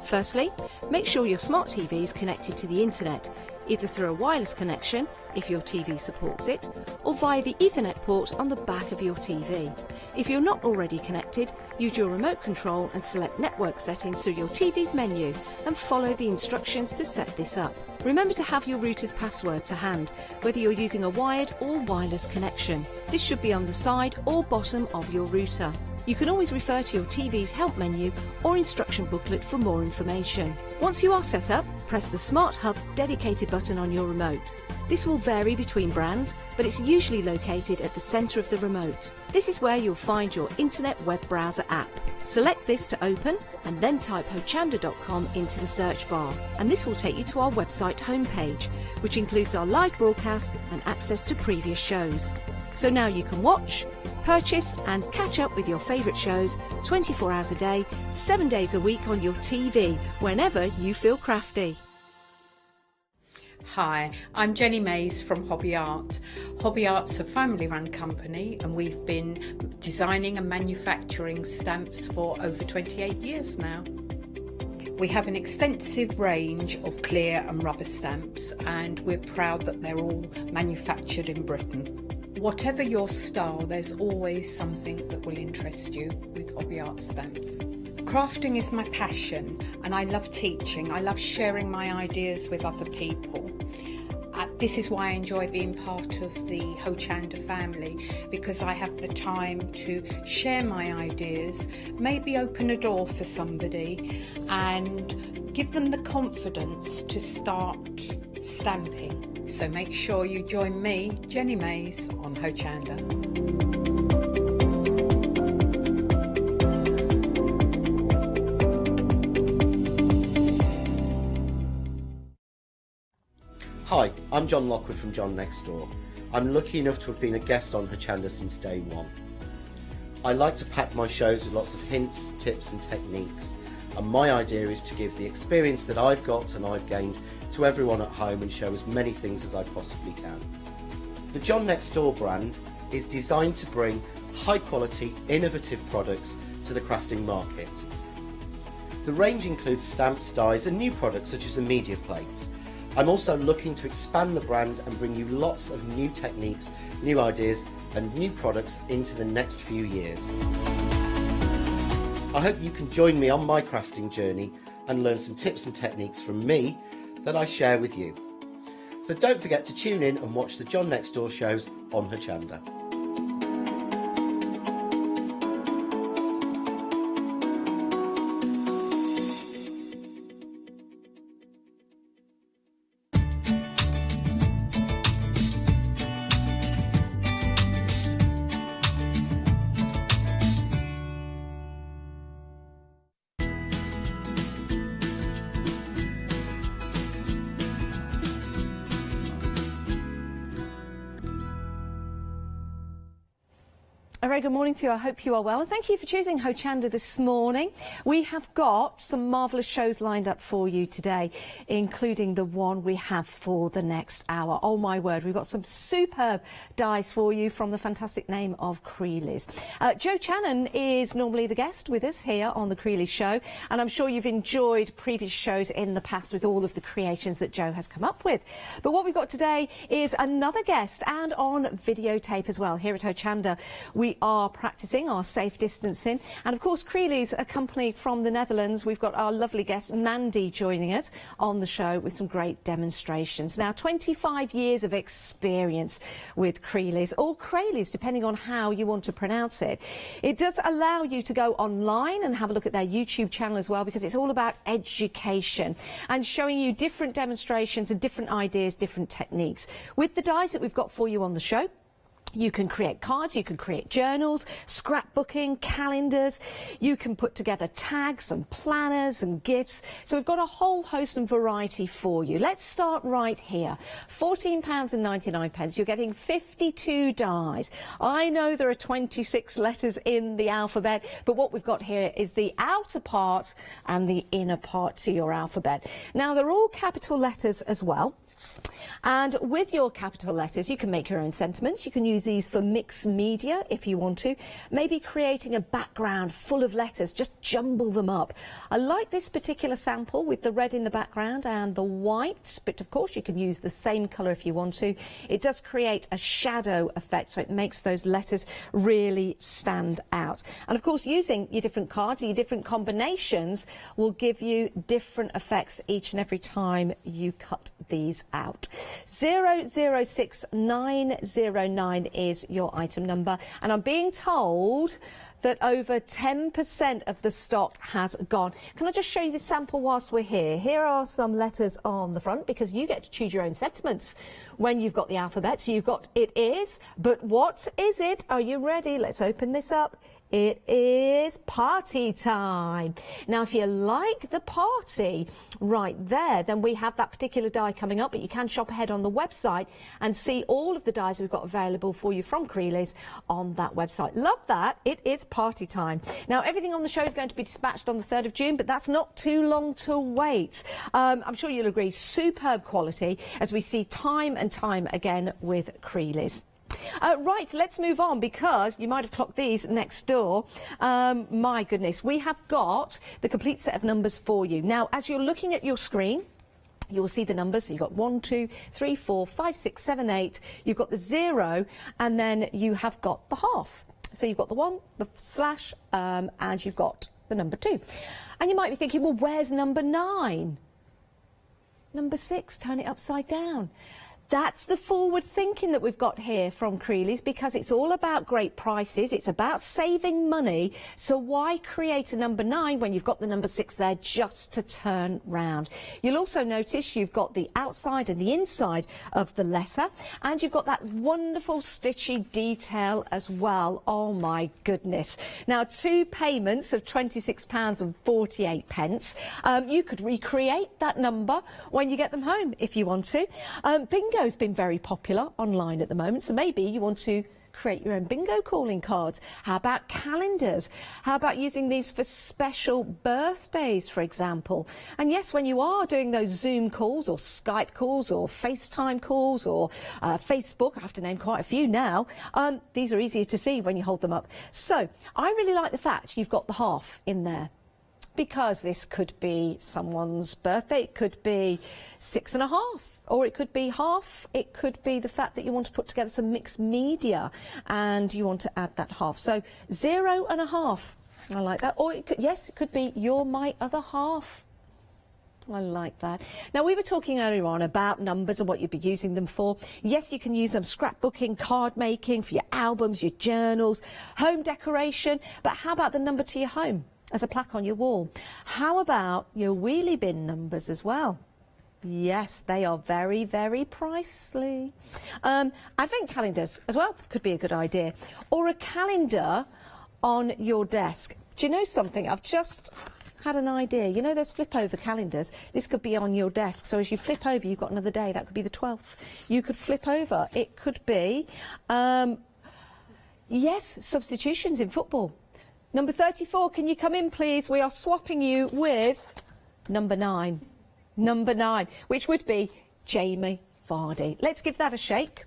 Speaker 2: Firstly, make sure your smart TV is connected to the internet, either through a wireless connection, if your TV supports it, or via the Ethernet port on the back of your TV. If you're not already connected, use your remote control and select network settings through your TV's menu and follow the instructions to set this up. Remember to have your router's password to hand, whether you're using a wired or wireless connection. This should be on the side or bottom of your router. You can always refer to your TV's help menu or instruction booklet for more information. Once you are set up, press the Smart Hub dedicated button on your remote. This will vary between brands, but it's usually located at the centre of the remote. This is where you'll find your internet web browser app. Select this to open and then type hochanda.com into the search bar, and this will take you to our website homepage, which includes our live broadcast and access to previous shows. So now you can watch, purchase and catch up with your favourite shows 24 hours a day, 7 days a week on your TV, whenever you feel crafty.
Speaker 15: Hi, I'm Jenny Mays from Hobby Art. Hobby Art's a family-run company, and we've been designing and manufacturing stamps for over 28 years now. We have an extensive range of clear and rubber stamps, and we're proud that they're all manufactured in Britain. Whatever your style, there's always something that will interest you with Hobby Art stamps. Crafting is my passion, and I love teaching. I love sharing my ideas with other people. This is why I enjoy being part of the Hochanda family, because I have the time to share my ideas, maybe open a door for somebody and give them the confidence to start stamping. So make sure you join me, Jenny Mays, on Hochanda.
Speaker 16: Hi, I'm John Lockwood from John Next Door. I'm lucky enough to have been a guest on Hochanda since day one. I like to pack my shows with lots of hints, tips and techniques, and my idea is to give the experience that I've got and I've gained to everyone at home and show as many things as I possibly can. The John Next Door brand is designed to bring high quality, innovative products to the crafting market. The range includes stamps, dies and new products such as the media plates. I'm also looking to expand the brand and bring you lots of new techniques, new ideas and new products into the next few years. I hope you can join me on my crafting journey and learn some tips and techniques from me that I share with you. So don't forget to tune in and watch the John Next Door shows on Hochanda.
Speaker 5: A very good morning to you. I hope you are well, and thank you for choosing Hochanda this morning. We have got some marvellous shows lined up for you today, including the one we have for the next hour. Oh my word, we've got some superb dies for you from the fantastic name of CREAlies. Jo Channon is normally the guest with us here on the CREAlies show, and I'm sure you've enjoyed previous shows in the past with all of the creations that Jo has come up with. But what we've got today is another guest, and on videotape as well. Here at Hochanda, we are practicing our safe distancing, and of course CREAlies, a company from the Netherlands. We've got our lovely guest Mandy joining us on the show with some great demonstrations. Now, 25 years of experience with CREAlies, or CREAlies depending on how you want to pronounce it. It does allow you to go online and have a look at their YouTube channel as well, because it's all about education and showing you different demonstrations and different ideas, different techniques. With the dies that we've got for you on the show, you can create cards, you can create journals, scrapbooking, calendars, you can put together tags and planners and gifts. So we've got a whole host and variety for you. Let's start right here. £14.99. You're getting 52 dies. I know there are 26 letters in the alphabet, but what we've got here is the outer part and the inner part to your alphabet. Now, they're all capital letters as well. And with your capital letters, you can make your own sentiments. You can use these for mixed media if you want to. Maybe creating a background full of letters, just jumble them up. I like this particular sample with the red in the background and the white, but of course you can use the same colour if you want to. It does create a shadow effect, so it makes those letters really stand out. And of course, using your different cards, your different combinations will give you different effects each and every time you cut these out. 006909 is your item number, and I'm being told that over 10% of the stock has gone. Can I just show you the sample whilst we're here? Here are some letters on the front, because you get to choose your own sentiments when you've got the alphabet. So you've got it is, but what is it? Are you ready? Let's open this up. It is party time. Now, if you like the party right there, then we have that particular die coming up, but you can shop ahead on the website and see all of the dies we've got available for you from CREAlies on that website. Love that. It is party time. Now, everything on the show is going to be dispatched on the 3rd of June, but that's not too long to wait. I'm sure you'll agree, superb quality, as we see time and time again with CREAlies. Right, let's move on, because you might have clocked these next door. My goodness, we have got the complete set of numbers for you. Now, as you're looking at your screen, you'll see the numbers. So you've got 1, 2, 3, 4, 5, 6, 7, 8. You've got the 0, and then you have got the half. So you've got the 1, the slash, and you've got the number 2. And you might be thinking, well, where's number 9? Number 6, turn it upside down. That's the forward thinking that we've got here from CREAlies, because it's all about great prices. It's about saving money. So why create a number 9 when you've got the number 6 there just to turn round? You'll also notice you've got the outside and the inside of the letter, and you've got that wonderful stitchy detail as well. Oh my goodness. Now, 2 payments of £26.48. You could recreate that number when you get them home if you want to. Bingo has been very popular online at the moment, so maybe you want to create your own bingo calling cards. How about calendars? How about using these for special birthdays, for example? And yes, when you are doing those Zoom calls or Skype calls or FaceTime calls or Facebook, I have to name quite a few now, these are easier to see when you hold them up. So I really like the fact you've got the half in there, because this could be someone's birthday. It could be 6.5. Or it could be half. It could be the fact that you want to put together some mixed media and you want to add that half. So 0.5. I like that. Or it could, yes, it could be you're my other half. I like that. Now, we were talking earlier on about numbers and what you'd be using them for. Yes, you can use them scrapbooking, card making, for your albums, your journals, home decoration. But how about the number to your home as a plaque on your wall? How about your wheelie bin numbers as well? Yes, they are very, very pricey. Advent calendars as well could be a good idea. Or a calendar on your desk. Do you know something? I've just had an idea. You know those flip-over calendars? This could be on your desk. So as you flip over, you've got another day. That could be the 12th. You could flip over. It could be... Yes, substitutions in football. Number 34, can you come in, please? We are swapping you with number 9. Number 9, which would be Jamie Vardy. Let's give that a shake,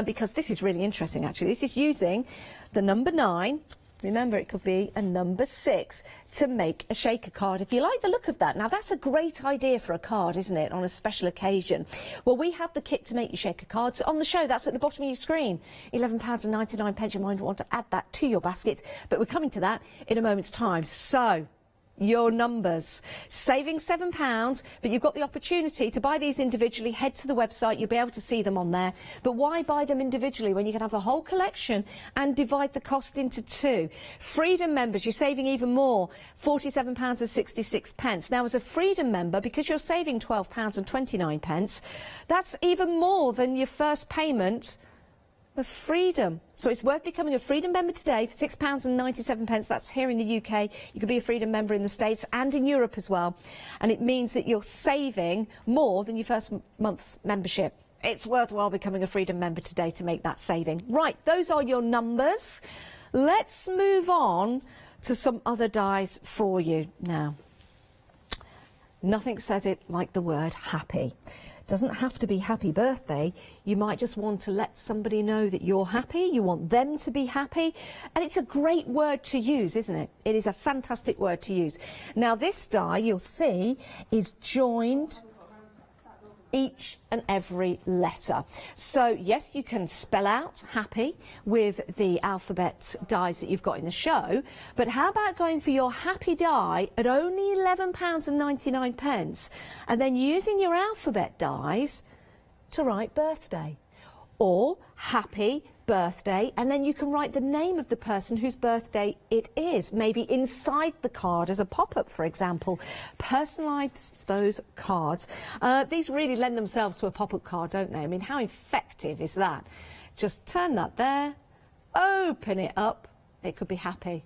Speaker 5: because this is really interesting, actually. This is using the number 9. Remember, it could be a number 6 to make a shaker card, if you like the look of that. Now, that's a great idea for a card, isn't it, on a special occasion? Well, we have the kit to make your shaker cards on the show. That's at the bottom of your screen. £11.99. You might want to add that to your baskets, but we're coming to that in a moment's time. So, your numbers. Saving £7, but you've got the opportunity to buy these individually. Head to the website, you'll be able to see them on there. But why buy them individually when you can have the whole collection and divide the cost into 2? Freedom members, you're saving even more, £47.66. Now, as a Freedom member, because you're saving £12.29, that's even more than your first payment of Freedom. So it's worth becoming a Freedom member today for £6.97. That's here in the UK. You could be a Freedom member in the States and in Europe as well. And it means that you're saving more than your first month's membership. It's worthwhile becoming a Freedom member today to make that saving. Right, those are your numbers. Let's move on to some other dies for you now. Nothing says it like the word happy. Doesn't have to be happy birthday. You might just want to let somebody know that you're happy. You want them to be happy. And it's a great word to use, isn't it? It is a fantastic word to use. Now, this die, you'll see, is joined each and every letter. So, yes, you can spell out happy with the alphabet dies that you've got in the show, but how about going for your happy die at only £11.99 and then using your alphabet dies to write birthday or happy birthday, and then you can write the name of the person whose birthday it is, maybe inside the card as a pop-up, for example. Personalise those cards. These really lend themselves to a pop-up card, don't they? I mean, how effective is that? Just turn that there, open it up, it could be happy.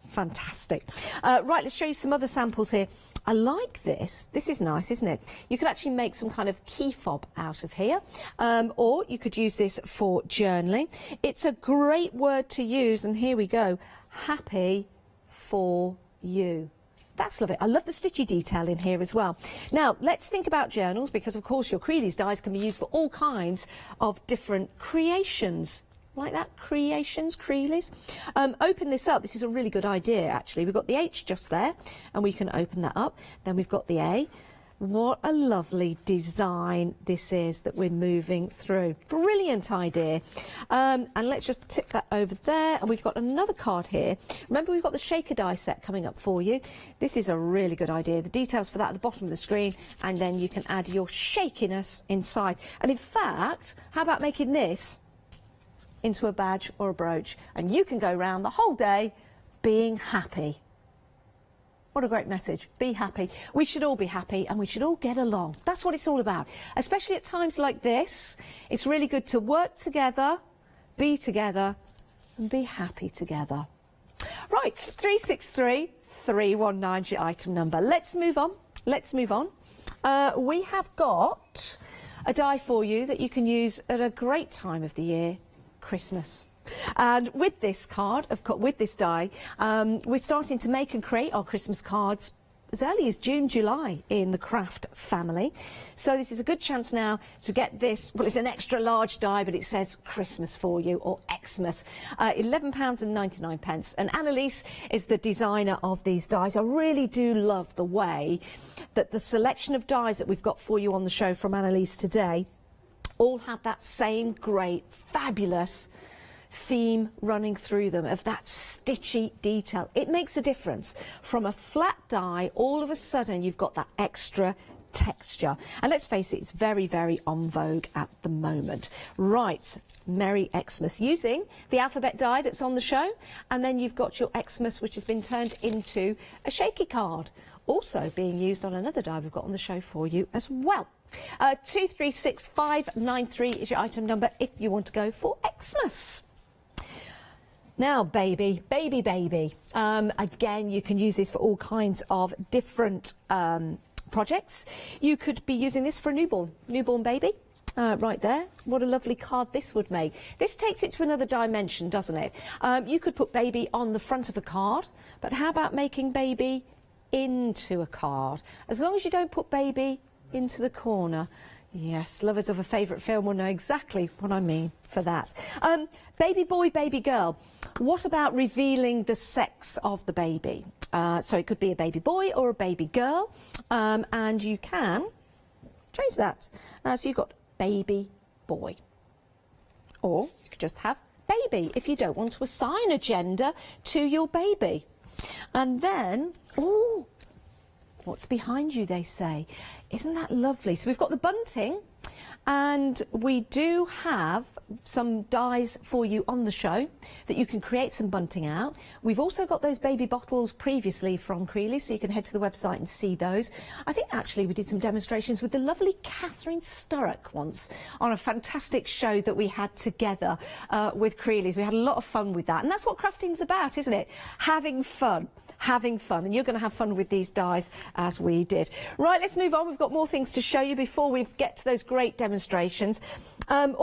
Speaker 5: Fantastic. Right, let's show you some other samples here. I like this. This is nice, isn't it? You could actually make some kind of key fob out of here, or you could use this for journaling. It's a great word to use, and here we go. Happy for you. That's lovely. I love the stitchy detail in here as well. Now, let's think about journals, because, of course, your CREAlies dies can be used for all kinds of different creations. Like that, CREAlies. Open this up. This is a really good idea, actually. We've got the H just there, and we can open that up. Then we've got the A. What a lovely design this is that we're moving through. Brilliant idea. And let's just tip that over there. And we've got another card here. Remember, we've got the shaker die set coming up for you. This is a really good idea. The details for that at the bottom of the screen, and then you can add your shakiness inside. And in fact, how about making this into a badge or a brooch, and you can go around the whole day being happy. What a great message. Be happy. We should all be happy, and we should all get along. That's what it's all about. Especially at times like this, it's really good to work together, be together, and be happy together. Right, 363-319 is your item number. Let's move on. Let's move on. We have got a die for you that you can use at a great time of the year, Christmas. And with this card, with this die, we're starting to make and create our Christmas cards as early as June, July in the craft family. So this is a good chance now to get this. Well, it's an extra large die, but it says Christmas for you, or Xmas. £11.99. And Annalise is the designer of these dies. I really do love the way that the selection of dies that we've got for you on the show from Annalise today all have that same great, fabulous theme running through them of that stitchy detail. It makes a difference. From a flat die, all of a sudden you've got that extra texture. And let's face it, it's very, very en vogue at the moment. Right, Merry Xmas, using the alphabet die that's on the show, and then you've got your Xmas, which has been turned into a shaky card, also being used on another die we've got on the show for you as well. 236593 is your item number if you want to go for Xmas. Now, baby. Again, you can use this for all kinds of different projects. You could be using this for a newborn baby. right there. What a lovely card this would make. This takes it to another dimension, doesn't it? You could put baby on the front of a card, but how about making baby into a card? As long as you don't put baby into the corner. Yes, lovers of a favourite film will know exactly what I mean for that. Baby boy, baby girl. What about revealing the sex of the baby? So it could be a baby boy or a baby girl, and you can change that. So you've got baby boy, or you could just have baby if you don't want to assign a gender to your baby. And then, oh, what's behind you, they say. Isn't that lovely? So we've got the bunting, and we do have some dies for you on the show that you can create some bunting out. We've also got those baby bottles previously from CREAlies, so you can head to the website and see those. I think actually we did some demonstrations with the lovely Catherine Sturrock once on a fantastic show that we had together with CREAlies. We had a lot of fun with that, and that's what crafting's about, isn't it? Having fun. Having fun, and you're going to have fun with these dies as we did. Right, let's move on. We've got more things to show you before we get to those great demonstrations. I've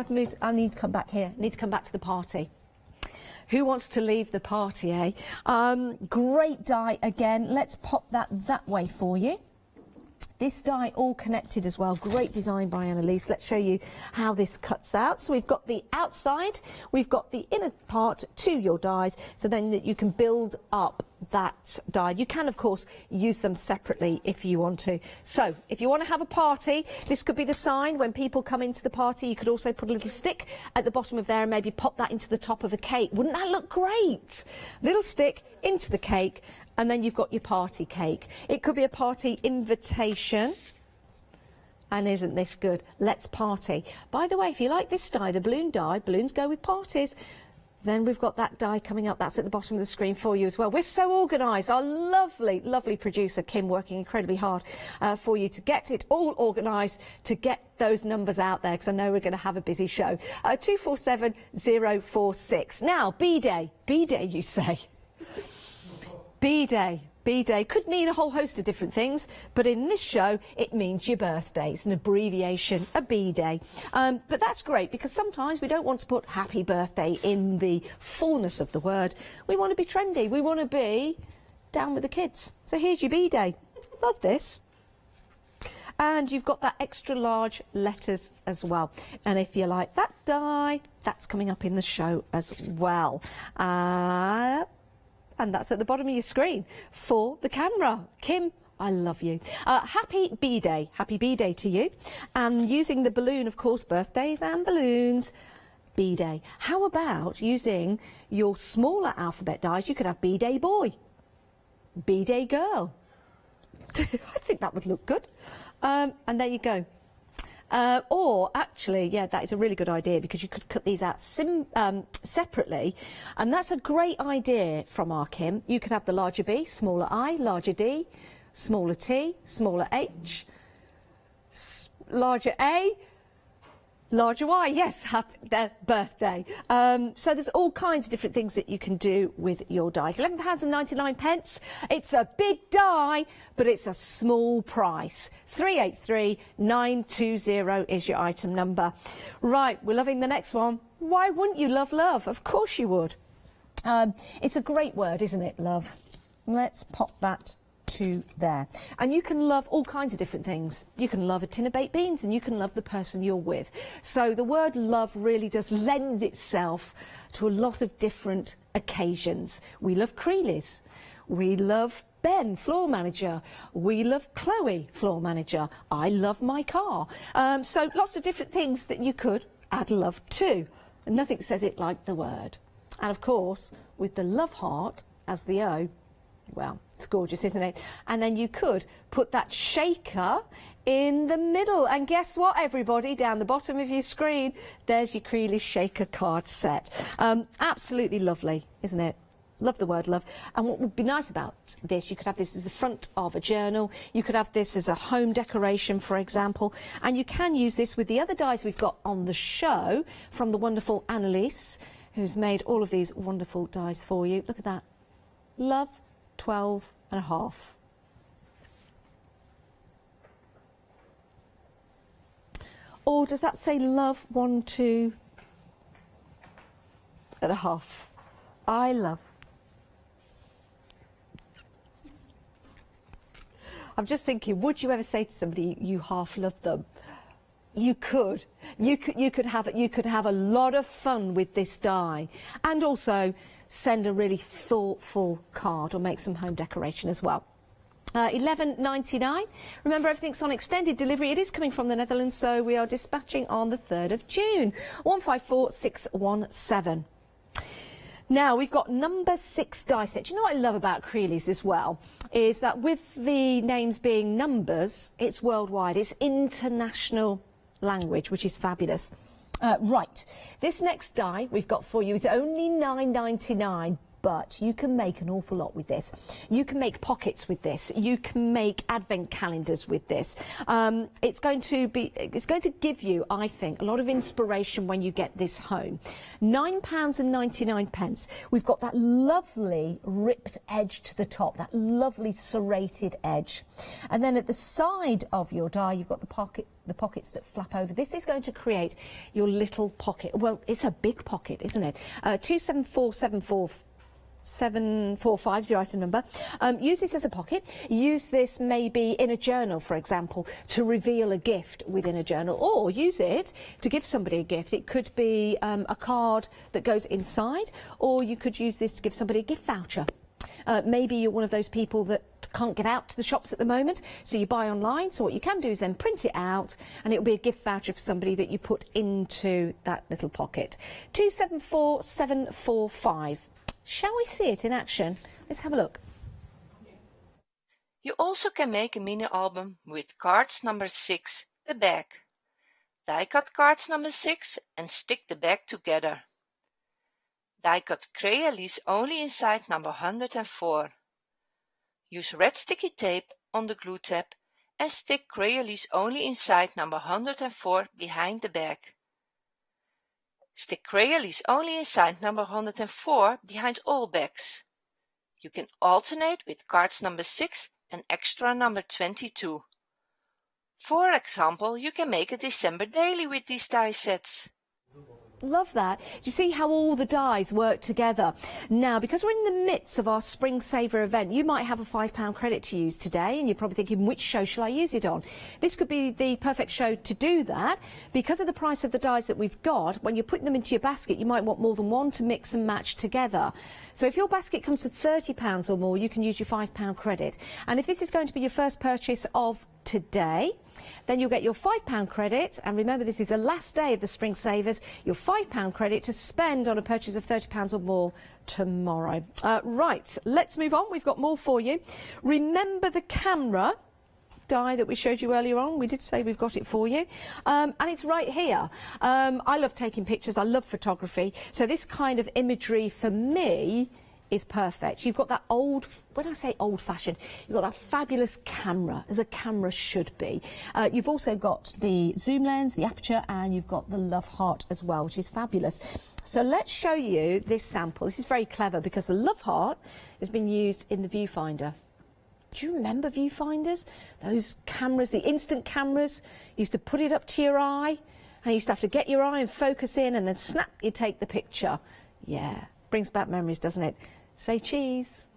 Speaker 5: moved. I need to come back here. I need to come back to the party. Who wants to leave the party, eh? Great die again. Let's pop that way for you. This die all connected as well. Great design by Annalise. Let's show you how this cuts out. So we've got the outside, we've got the inner part to your dies, so then that you can build up that die. You can, of course, use them separately if you want to. So if you want to have a party, this could be the sign when people come into the party. You could also put a little stick at the bottom of there and maybe pop that into the top of a cake. Wouldn't that look great? Little stick into the cake, and then you've got your party cake. It could be a party invitation. And isn't this good? Let's party. By the way, if you like this die, the balloon die, balloons go with parties, then we've got that die coming up. That's at the bottom of the screen for you as well. We're so organised. Our lovely, lovely producer, Kim, working incredibly hard for you to get it all organised, to get those numbers out there, because I know we're going to have a busy show. 247046. Now, B-Day. B-Day, you say? B-Day. B-Day could mean a whole host of different things, but in this show it means your birthday. It's an abbreviation, a B-Day. But that's great, because sometimes we don't want to put happy birthday in the fullness of the word. We want to be trendy. We want to be down with the kids. So here's your B-Day. Love this. And you've got that extra large letters as well. And if you like that die, that's coming up in the show as well. And that's at the bottom of your screen for the camera. Kim, I love you. Happy B-Day. Happy B-Day to you. And using the balloon, of course, birthdays and balloons, B-Day. How about using your smaller alphabet dies? You could have B-Day boy, B-Day girl. I think that would look good. And there you go. Or actually, yeah, that is a really good idea, because you could cut these out separately, and that's a great idea from our Kim. You could have the larger B, smaller I, larger D, smaller T, smaller H, larger A, larger Y. Yes, happy their birthday. So there's all kinds of different things that you can do with your dies. £11.99. It's a big die, but it's a small price. 383920 is your item number. Right, we're loving the next one. Why wouldn't you love love? Of course you would. It's a great word, isn't it, love? Let's pop that to there. And you can love all kinds of different things. You can love a tin of baked beans, and you can love the person you're with. So the word love really does lend itself to a lot of different occasions. We love CREAlies. We love Ben, floor manager. We love Chloe, floor manager. I love my car. So lots of different things that you could add love to. And nothing says it like the word. And of course, with the love heart as the O, well, it's gorgeous, isn't it? And then you could put that shaker in the middle. And guess what, everybody? Down the bottom of your screen, there's your CREAlies shaker card set. Absolutely lovely, isn't it? Love the word love. And what would be nice about this, you could have this as the front of a journal. You could have this as a home decoration, for example. And you can use this with the other dies we've got on the show from the wonderful Annalise, who's made all of these wonderful dies for you. Look at that. Love 12.5. Or does that say love 1, 2 and a half? I love. I'm just thinking, would you ever say to somebody you half love them? You could. You could have a lot of fun with this die, and also send a really thoughtful card or make some home decoration as well. $11.99. Remember, everything's on extended delivery. It is coming from the Netherlands, so we are dispatching on the 3rd of June. 154617. Now, we've got number 6 die set. You know what I love about CREAlies as well? Is that with the names being numbers, it's worldwide. It's international language, which is fabulous. Right, this next die we've got for you is only $9.99. But you can make an awful lot with this. You can make pockets with this. You can make advent calendars with this. It's going to give you, I think, a lot of inspiration when you get this home. £9.99. We've got that lovely ripped edge to the top, that lovely serrated edge. And then at the side of your die, you've got the pockets that flap over. This is going to create your little pocket. Well, it's a big pocket, isn't it? 27475 is your item number. Use this as a pocket. Use this maybe in a journal, for example, to reveal a gift within a journal, or use it to give somebody a gift. It could be a card that goes inside, or you could use this to give somebody a gift voucher. Maybe you're one of those people that can't get out to the shops at the moment, so you buy online. So what you can do is then print it out, and it'll be a gift voucher for somebody that you put into that little pocket. 274745. Shall we see it in action? Let's have a look.
Speaker 17: You also can make a mini album with cards number 6, the back. Die cut cards number 6 and stick the back together. Die cut CREAlies only inside number 104. Use red sticky tape on the glue tab and stick CREAlies only inside number 104 behind the back. Stick CREAlies only inside number 104 behind all backs. You can alternate with cards number 6 and extra number 22. For example, you can make a December daily with these die sets.
Speaker 5: Love that. You see how all the dies work together. Now, because we're in the midst of our Spring Saver event, you might have a £5 credit to use today, and you're probably thinking, which show shall I use it on? This could be the perfect show to do that. Because of the price of the dies that we've got, when you're putting them into your basket, you might want more than one to mix and match together. So if your basket comes to £30 or more, you can use your £5 credit. And if this is going to be your first purchase of today, then you'll get your £5 credit, and remember, this is the last day of the Spring Savers, your £5 credit to spend on a purchase of £30 or more tomorrow. Right, let's move on. We've got more for you. Remember the camera die that we showed you earlier on? We did say we've got it for you, and it's right here. I love taking pictures. I love photography, so this kind of imagery for me is perfect. You've got that old, when I say old-fashioned, you've got that fabulous camera, as a camera should be. You've also got the zoom lens, the aperture, and you've got the love heart as well, which is fabulous. So let's show you this sample. This is very clever because the love heart has been used in the viewfinder. Do you remember viewfinders? Those cameras, the instant cameras, you used to put it up to your eye, and you used to have to get your eye and focus in, and then snap, you take the picture. Yeah, brings back memories, doesn't it? Say cheese.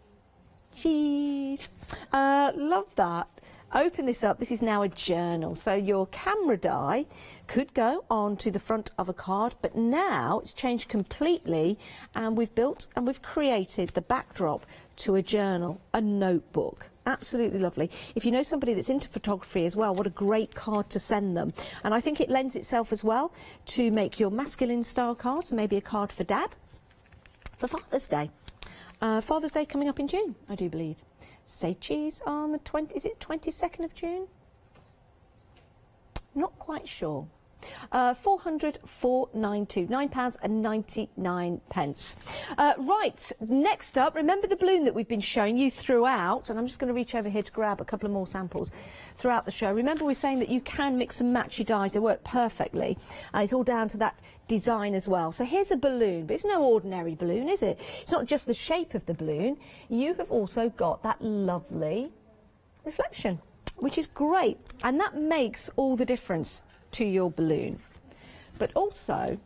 Speaker 5: Cheese. Love that. Open this up. This is now a journal. So your camera die could go onto the front of a card, but now it's changed completely, and we've built and we've created the backdrop to a journal, a notebook. Absolutely lovely. If you know somebody that's into photography as well, what a great card to send them. And I think it lends itself as well to make your masculine style cards, maybe a card for Dad for Father's Day. Father's Day coming up in June, I do believe. Say cheese on the 22nd of June? Not quite sure. 400,492, £9.99. Right, next up, remember the balloon that we've been showing you throughout, and I'm just going to reach over here to grab a couple of more samples throughout the show. Remember, we're saying that you can mix and match your dies, they work perfectly. It's all down to that design as well. So here's a balloon, but it's no ordinary balloon, is it? It's not just the shape of the balloon, you have also got that lovely reflection, which is great, and that makes all the difference to your balloon. But also,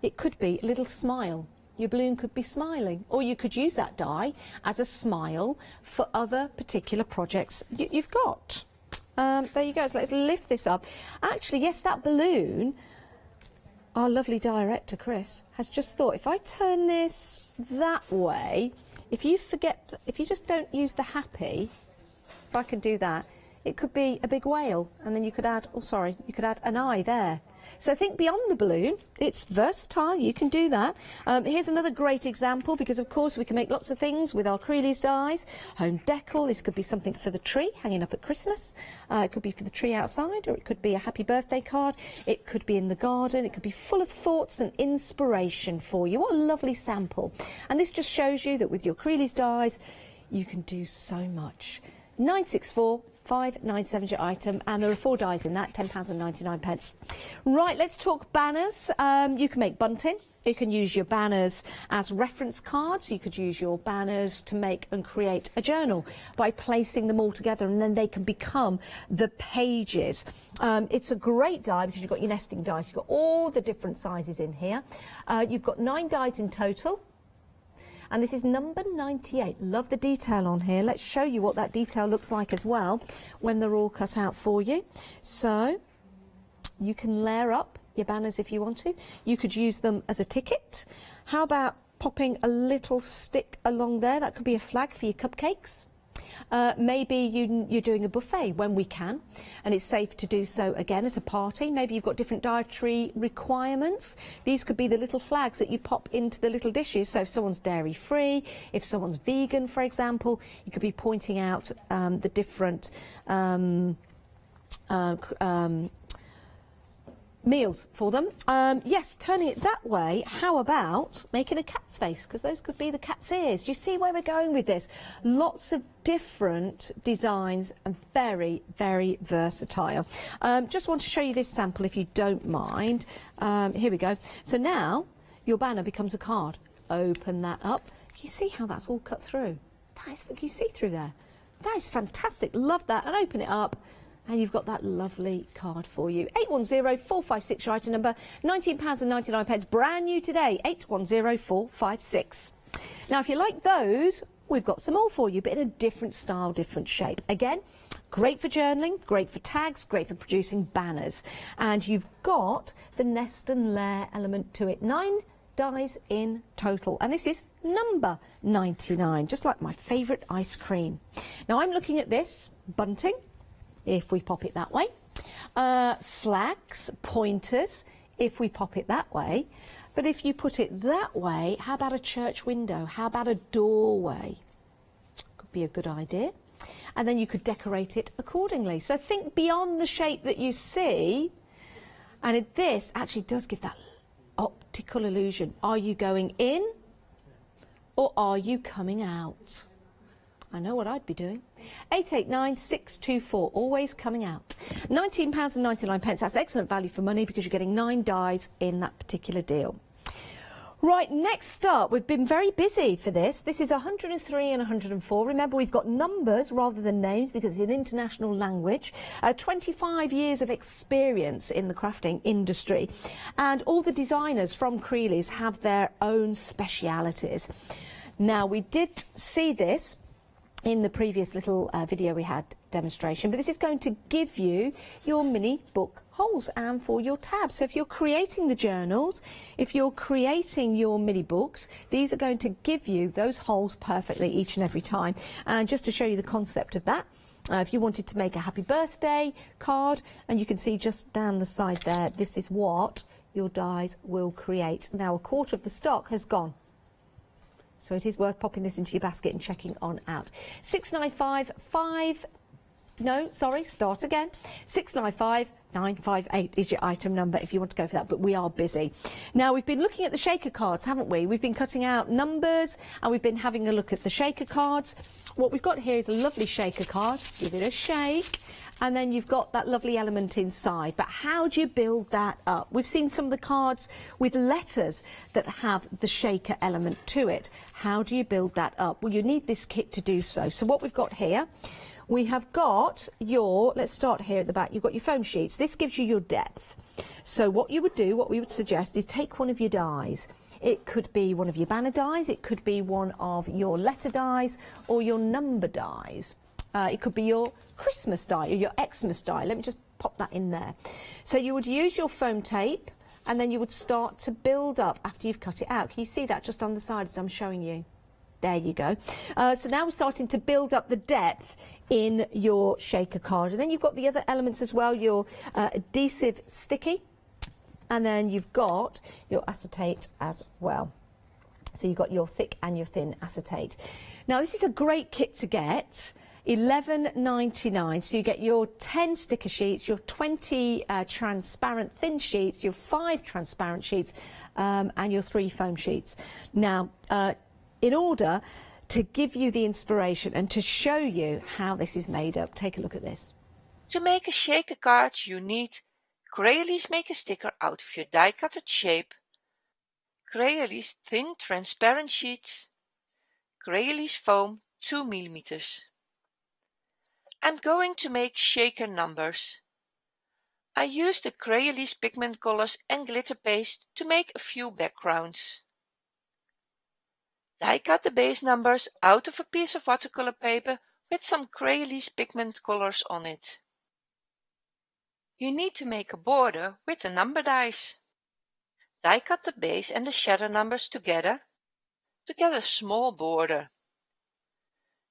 Speaker 5: it could be a little smile. Your balloon could be smiling, or you could use that die as a smile for other particular projects you've got. There you go. So let's lift this up. Actually, yes, that balloon, our lovely director, Chris, has just thought, if I turn this that way, if you just don't use the happy, if I can do that, it could be a big whale, and then you could add, you could add an eye there. So think beyond the balloon. It's versatile, you can do that. Here's another great example, because of course we can make lots of things with our CREAlies dies. Home decor, this could be something for the tree hanging up at Christmas. It could be for the tree outside, or it could be a happy birthday card. It could be in the garden. It could be full of thoughts and inspiration for you. What a lovely sample. And this just shows you that with your CREAlies dies, you can do so much. 964 597 is your item, and there are 4 dies in that, £10.99. Right, let's talk banners. You can make bunting. You can use your banners as reference cards. You could use your banners to make and create a journal by placing them all together, and then they can become the pages. It's a great die because you've got your nesting dies. You've got all the different sizes in here. You've got 9 dies in total. And this is number 98. Love the detail on here. Let's show you what that detail looks like as well when they're all cut out for you. So you can layer up your banners if you want to. You could use them as a ticket. How about popping a little stick along there? That could be a flag for your cupcakes. Maybe you're doing a buffet when we can, and it's safe to do so again at a party. Maybe you've got different dietary requirements. These could be the little flags that you pop into the little dishes. So if someone's dairy free, if someone's vegan, for example, you could be pointing out the different meals for them. Yes, turning it that way. How about making a cat's face? Because those could be the cat's ears. Do you see where we're going with this? Lots of different designs and very, very versatile. Just want to show you this sample if you don't mind. Here we go. So now your banner becomes a card. Open that up. Can you see how that's all cut through? Can you see through there? That is fantastic. Love that. And open it up, and you've got that lovely card for you. 810456, your item number, £19.99, brand new today, 810456. Now, if you like those, we've got some more for you, but in a different style, different shape. Again, great for journaling, great for tags, great for producing banners. And you've got the nest and layer element to it. 9 dies in total, and this is number 99, just like my favourite ice cream. Now, I'm looking at this bunting, if we pop it that way, flags, pointers, if we pop it that way. But if you put it that way, how about a church window? How about a doorway? Could be a good idea. And then you could decorate it accordingly. So think beyond the shape that you see, and this actually does give that optical illusion. Are you going in, or are you coming out? I know what I'd be doing. 889624, always coming out. £19.99, that's excellent value for money because you're getting 9 dies in that particular deal. Right, next up, we've been very busy for this. This is 103 and 104. Remember, we've got numbers rather than names because it's an international language. 25 years of experience in the crafting industry. And all the designers from CREAlies have their own specialities. Now, we did see this in the previous little video we had demonstration, but this is going to give you your mini book holes and for your tabs. So if you're creating the journals, if you're creating your mini books, these are going to give you those holes perfectly each and every time. And just to show you the concept of that, if you wanted to make a happy birthday card, and you can see just down the side there, this is what your dies will create. Now, a quarter of the stock has gone, so it is worth popping this into your basket and checking on out. 695 is your item number if you want to go for that, but we are busy. Now, we've been looking at the shaker cards, haven't we? We've been cutting out numbers and we've been having a look at the shaker cards. What we've got here is a lovely shaker card. Give it a shake. And then you've got that lovely element inside. But how do you build that up? We've seen some of the cards with letters that have the shaker element to it. How do you build that up? Well, you need this kit to do so. So what we've got here, we have got your, let's start here at the back, you've got your foam sheets. This gives you your depth. So what you would do, what we would suggest is take one of your dies. It could be one of your banner dies, it could be one of your letter dies or your number dies. It could be your Christmas die or your Xmas die. Let me just pop that in there. So you would use your foam tape and then you would start to build up after you've cut it out. Can you see that just on the side as I'm showing you? There you go. So now we're starting to build up the depth in your shaker card. And then you've got the other elements as well, your adhesive sticky, and then you've got your acetate as well. So you've got your thick and your thin acetate. Now this is a great kit to get. $11.99, so you get your 10 sticker sheets, your 20 transparent thin sheets, your 5 transparent sheets, and your 3 foam sheets. Now, in order to give you the inspiration and to show you how this is made up, take a look at this.
Speaker 17: To make a shaker card you need CREAlies make a sticker out of your die-cutted shape, CREAlies thin transparent sheets, CREAlies foam 2 mm. I'm going to make shaker numbers. I used the CREAlies pigment colors and glitter paste to make a few backgrounds. Die cut the base numbers out of a piece of watercolor paper with some CREAlies pigment colors on it. You need to make a border with the number dies. Die cut the base and the shadow numbers together to get a small border.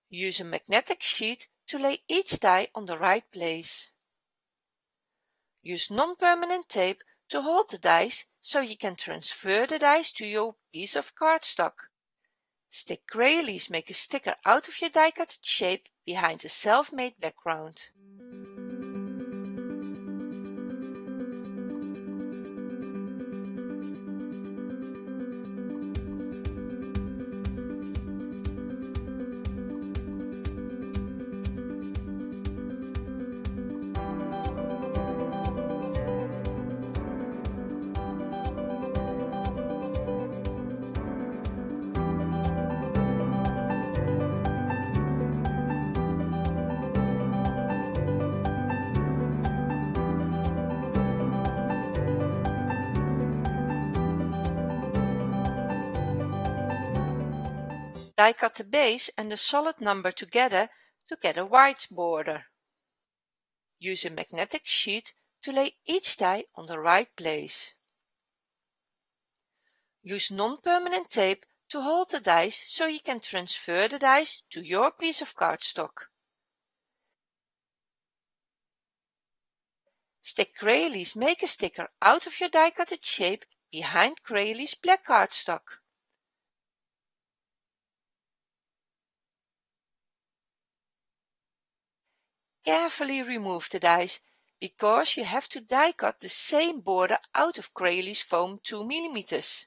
Speaker 17: Use a magnetic sheet to lay each die on the right place. Use non-permanent tape to hold the dies so you can transfer the dies to your piece of cardstock. Stick CREAlies make a sticker out of your die-cut shape behind a self-made background. Die cut the base and the solid number together to get a white border. Use a magnetic sheet to lay each die on the right place. Use non-permanent tape to hold the dies so you can transfer the dies to your piece of cardstock. Stick CREAlies make a sticker out of your die-cutted shape behind CREAlies black cardstock. Carefully remove the dies, because you have to die cut the same border out of CREAlies foam 2 mm.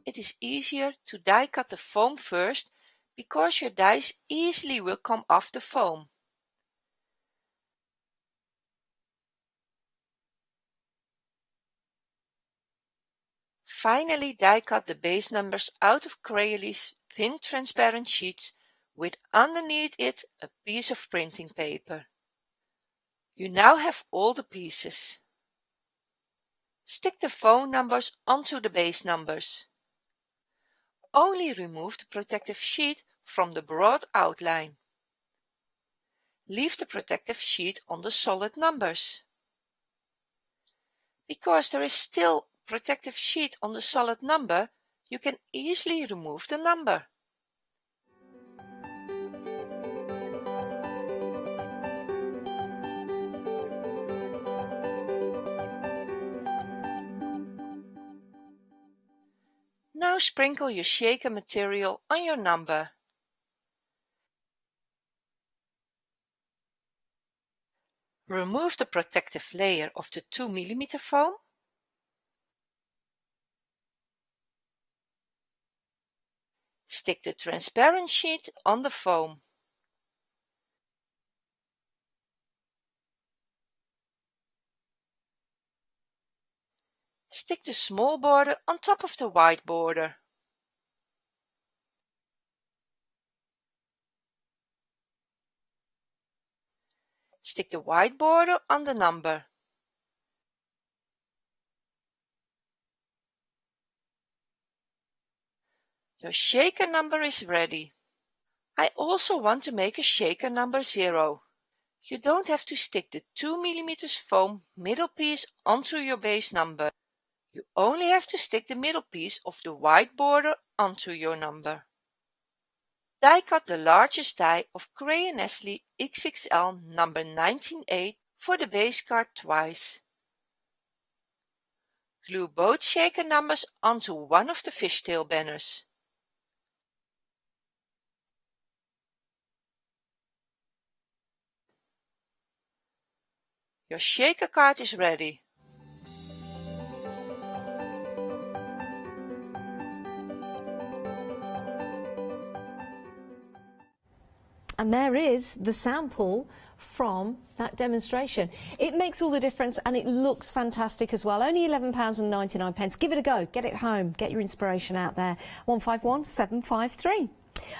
Speaker 17: It is easier to die cut the foam first, because your dies easily will come off the foam. Finally, die cut the base numbers out of CREAlies thin transparent sheets with underneath it a piece of printing paper. You now have all the pieces. Stick the foam numbers onto the base numbers. Only remove the protective sheet from the broad outline. Leave the protective sheet on the solid numbers. Because there is still protective sheet on the solid number, you can easily remove the number. Now sprinkle your shaker material on your number. Remove the protective layer of the 2 mm foam. Stick the transparent sheet on the foam. Stick the small border on top of the white border. Stick the white border on the number. Your shaker number is ready. I also want to make a shaker number 0. You don't have to stick the 2 mm foam middle piece onto your base number. You only have to stick the middle piece of the white border onto your number. Die cut the largest die of CREAlies XXL number 19A for the base card twice. Glue both shaker numbers onto one of the fishtail banners. Your shaker card is ready.
Speaker 5: And there is the sample from that demonstration. It makes all the difference and it looks fantastic as well. Only £11.99. Give it a go. Get it home. Get your inspiration out there. 151 753.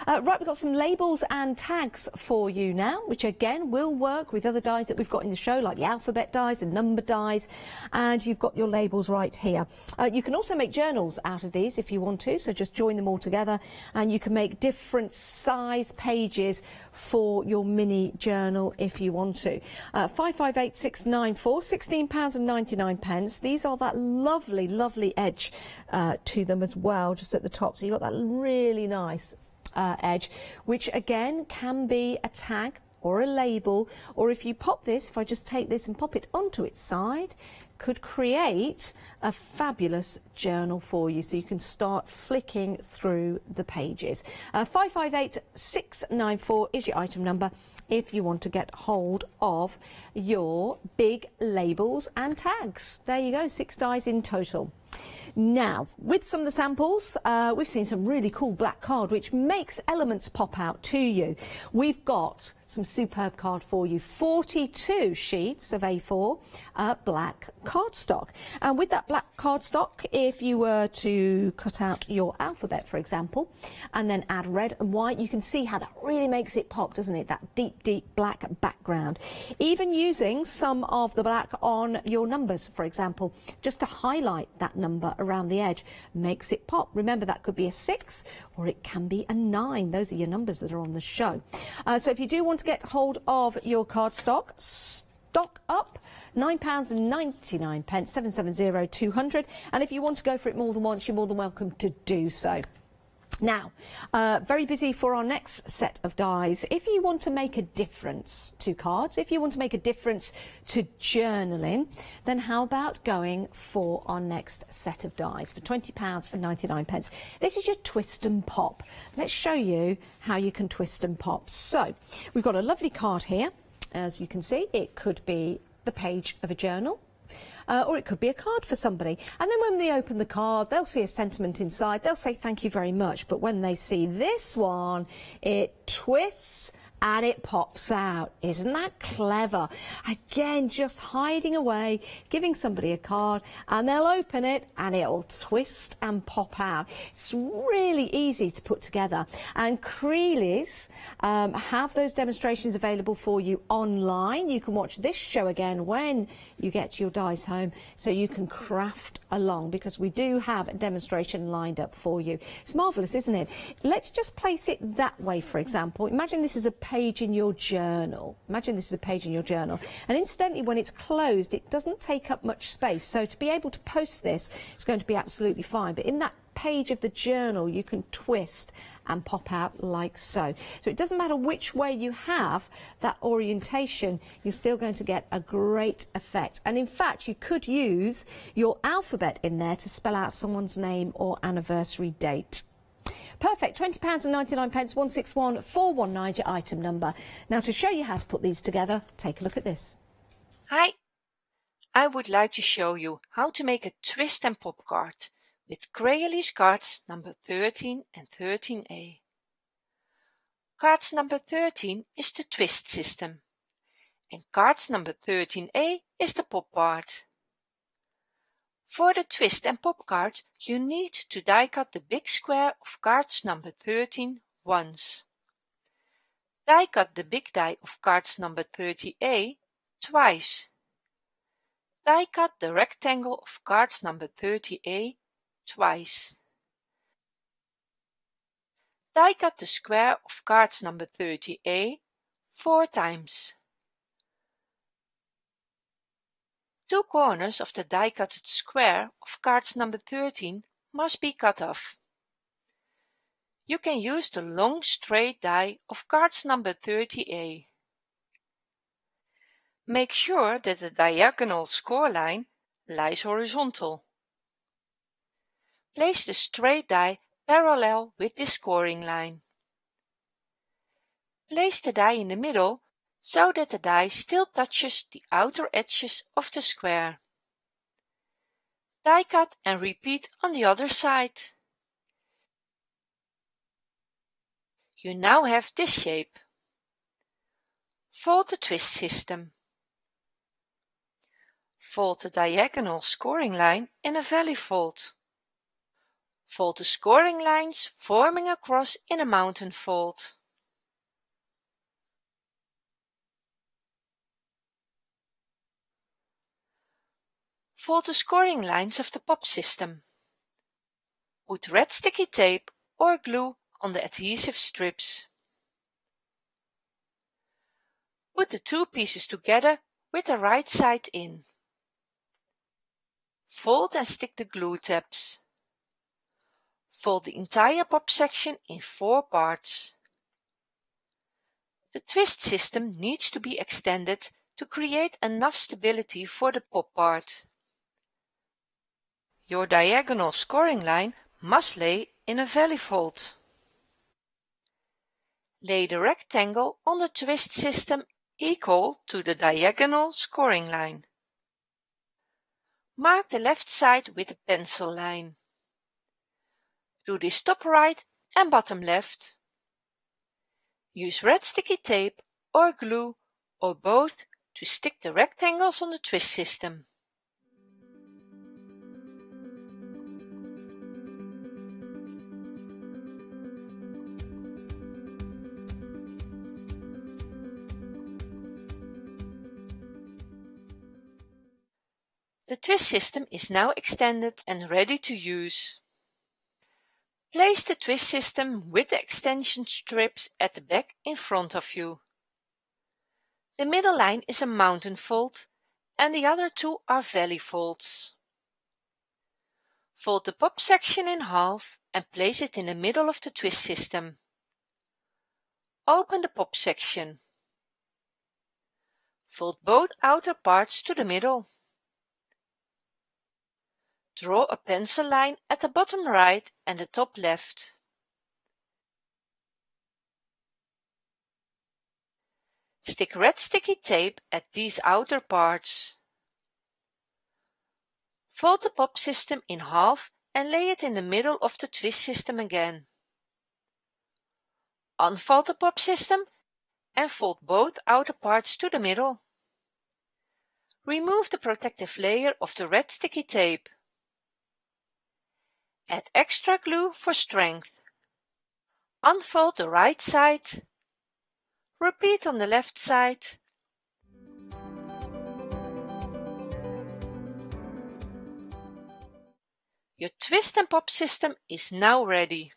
Speaker 5: Right, we've got some labels and tags for you now, which again will work with other dies that we've got in the show, like the alphabet dies, the number dies, and you've got your labels right here. You can also make journals out of these if you want to, so just join them all together and you can make different size pages for your mini journal if you want to. 558694, £16.99. These are that lovely, lovely edge to them as well, just at the top, so you've got that really nice edge, which again can be a tag or a label, or if you pop this, if I just take this and pop it onto its side, could create a fabulous journal for you, so you can start flicking through the pages. 558694 is your item number if you want to get hold of your big labels and tags. There you go, 6 dies in total. Now, with some of the samples, we've seen some really cool black card, which makes elements pop out to you. We've got some superb card for you, 42 sheets of A4 black cardstock. And with that black cardstock, if you were to cut out your alphabet, for example, and then add red and white, you can see how that really makes it pop, doesn't it? That deep, deep black background. Even using some of the black on your numbers, for example, just to highlight that number around the edge, makes it pop. Remember, that could be a 6 or it can be a 9. Those are your numbers that are on the show. So if you do want to get hold of your cardstock, stock up, £9.99, 770 200. And if you want to go for it more than once, you're more than welcome to do so. Now, very busy for our next set of dies. If you want to make a difference to cards, if you want to make a difference to journaling, then how about going for our next set of dies for £20.99. This is your twist and pop. Let's show you how you can twist and pop. So, we've got a lovely card here. As you can see, it could be the page of a journal. Or it could be a card for somebody. And then when they open the card, they'll see a sentiment inside. They'll say, thank you very much. But when they see this one, it twists and it pops out. Isn't that clever? Again, just hiding away, giving somebody a card, and they'll open it and it'll twist and pop out. It's really easy to put together. And CREAlies have those demonstrations available for you online. You can watch this show again when you get your dies home, so you can craft along, because we do have a demonstration lined up for you. It's marvellous, isn't it? Let's just place it that way, for example. Imagine this is a page in your journal. Imagine this is a page in your journal. And incidentally, when it's closed, it doesn't take up much space. So to be able to post this, it's going to be absolutely fine. But in that page of the journal, you can twist and pop out like so. So it doesn't matter which way you have that orientation, you're still going to get a great effect. And in fact, you could use your alphabet in there to spell out someone's name or anniversary date. Perfect, £20.99, 161419, your item number. Now, to show you how to put these together, take a look at this.
Speaker 17: Hi, I would like to show you how to make a twist and pop card with CREAlies cards number 13 and 13A. Cards number 13 is the twist system and cards number 13A is the pop part. For the twist and pop cards you need to die cut the big square of cards number 13 once. Die cut the big die of cards number 30A twice. Die cut the rectangle of cards number 30A twice. Die cut the square of cards number 30A 4 times. Two corners of the die-cutted square of cards number 13 must be cut off. You can use the long straight die of cards number 30A. Make sure that the diagonal score line lies horizontal. Place the straight die parallel with this scoring line. Place the die in the middle so that the die still touches the outer edges of the square. Die cut and repeat on the other side. You now have this shape. Fold the twist system. Fold the diagonal scoring line in a valley fold. Fold the scoring lines forming a cross in a mountain fold. Fold the scoring lines of the pop system. Put red sticky tape or glue on the adhesive strips. Put the two pieces together with the right side in. Fold and stick the glue tabs. Fold the entire pop section in 4 parts. The twist system needs to be extended to create enough stability for the pop part. Your diagonal scoring line must lay in a valley fold. Lay the rectangle on the twist system equal to the diagonal scoring line. Mark the left side with a pencil line. Do this top right and bottom left. Use red sticky tape or glue or both to stick the rectangles on the twist system. The twist system is now extended and ready to use. Place the twist system with the extension strips at the back in front of you. The middle line is a mountain fold and the other two are valley folds. Fold the pop section in half and place it in the middle of the twist system. Open the pop section. Fold both outer parts to the middle. Draw a pencil line at the bottom right and the top left. Stick red sticky tape at these outer parts. Fold the pop system in half and lay it in the middle of the twist system again. Unfold the pop system and fold both outer parts to the middle. Remove the protective layer of the red sticky tape. Add extra glue for strength. Unfold the right side. Repeat on the left side. Your twist and pop system is now ready.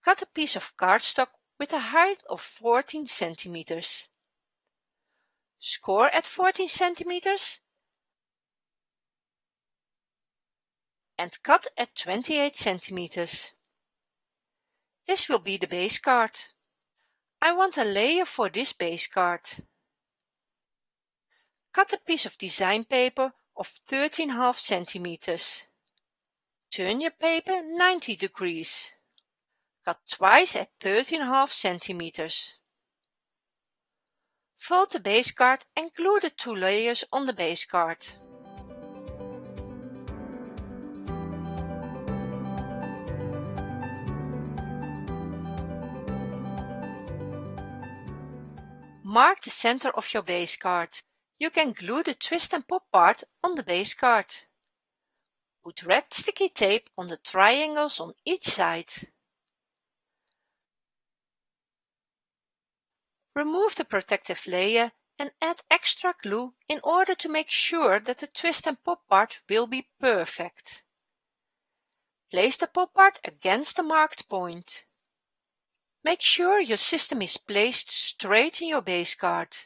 Speaker 17: Cut a piece of cardstock with a height of 14 centimeters. Score at 14 centimeters and cut at 28 centimeters. This will be the base card. I want a layer for this base card. Cut a piece of design paper of 13,5 centimeters. Turn your paper 90 degrees. Cut twice at 13,5 centimeters. Fold the base card and glue the 2 layers on the base card. Mark the center of your base card. You can glue the twist and pop part on the base card. Put red sticky tape on the triangles on each side. Remove the protective layer and add extra glue in order to make sure that the twist and pop part will be perfect. Place the pop part against the marked point. Make sure your system is placed straight in your base card.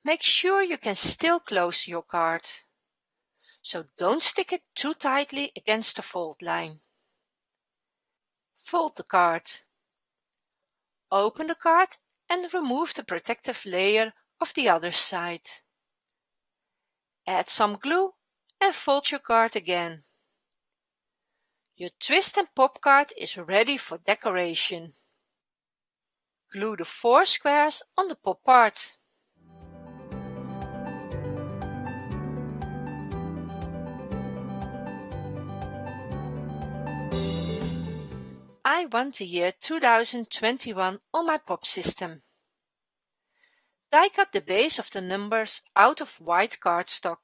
Speaker 17: Make sure you can still close your card, so don't stick it too tightly against the fold line. Fold the card. Open the card and remove the protective layer of the other side. Add some glue and fold your card again. Your twist and pop card is ready for decoration. Glue the 4 squares on the pop part. I want the year 2021 on my pop system. Die cut the base of the numbers out of white cardstock.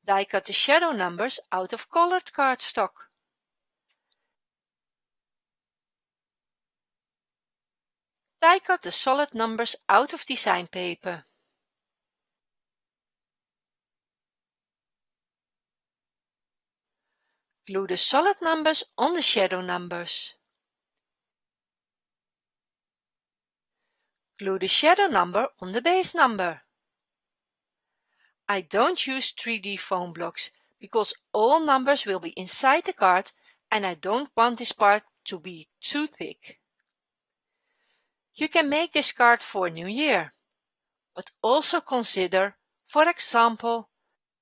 Speaker 17: Die cut the shadow numbers out of colored cardstock. Die cut the solid numbers out of design paper. Glue the solid numbers on the shadow numbers. Glue the shadow number on the base number. I don't use 3D foam blocks because all numbers will be inside the card and I don't want this part to be too thick. You can make this card for New Year, but also consider, for example,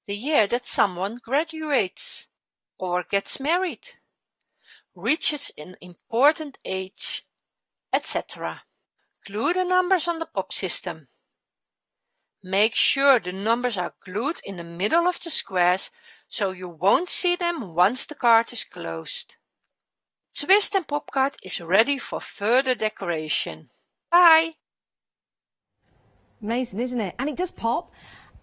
Speaker 17: the year that someone graduates or gets married, reaches an important age, etc. Glue the numbers on the pop system. Make sure the numbers are glued in the middle of the squares so you won't see them once the card is closed. Twist and pop card is ready for further decoration. Bye!
Speaker 5: Amazing, isn't it? And it does pop.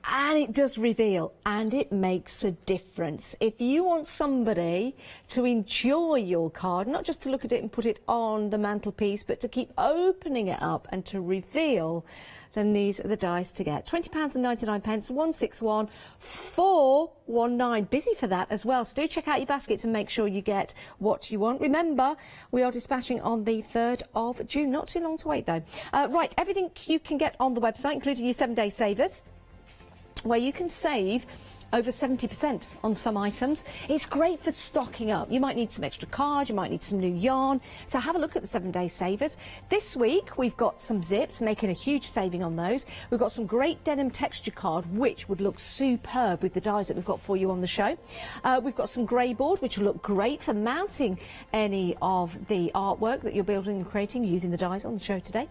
Speaker 5: And it does reveal, and it makes a difference. If you want somebody to enjoy your card, not just to look at it and put it on the mantelpiece, but to keep opening it up and to reveal, then these are the dies to get. £20.99, 161 419. Busy for that as well. So do check out your baskets and make sure you get what you want. Remember, we are dispatching on the 3rd of June. Not too long to wait though. Right, everything you can get on the website, including your 7-day savers, where you can save over 70% on some items. It's great for stocking up. You might need some extra cards, you might need some new yarn. So have a look at the 7-day savers. This week we've got some zips, making a huge saving on those. We've got some great denim texture card, which would look superb with the dies that we've got for you on the show. We've got some grey board, which will look great for mounting any of the artwork that you're building and creating using the dies on the show today.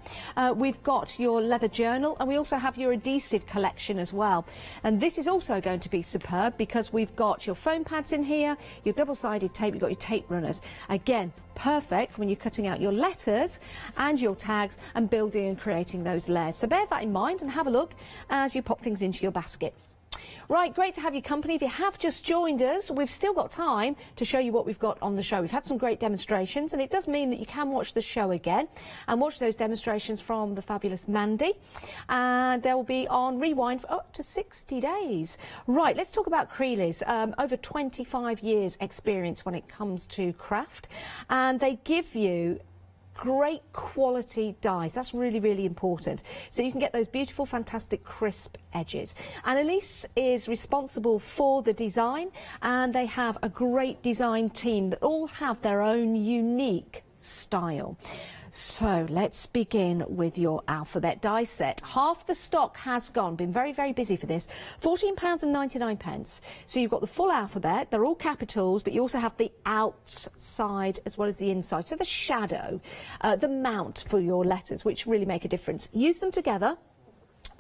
Speaker 5: We've got your leather journal, and we also have your adhesive collection as well. And this is also going to be superb because we've got your foam pads in here, your double-sided tape, you've got your tape runners. Again, perfect for when you're cutting out your letters and your tags and building and creating those layers. So bear that in mind and have a look as you pop things into your basket. Right, great to have your company. If you have just joined us, we've still got time to show you what we've got on the show. We've had some great demonstrations, and it does mean that you can watch the show again and watch those demonstrations from the fabulous Mandy. And they'll be on rewind for up to 60 days. Right, let's talk about CREAlies. Over 25 years experience when it comes to craft, and they give you great quality dies. That's really, really important. So you can get those beautiful, fantastic, crisp edges. And Elise is responsible for the design, and they have a great design team that all have their own unique style. So let's begin with your alphabet die set. Half the stock has gone. Been very, very busy for this. £14.99. So you've got the full alphabet. They're all capitals, but you also have the outside as well as the inside. So the shadow, the mount for your letters, which really make a difference. Use them together,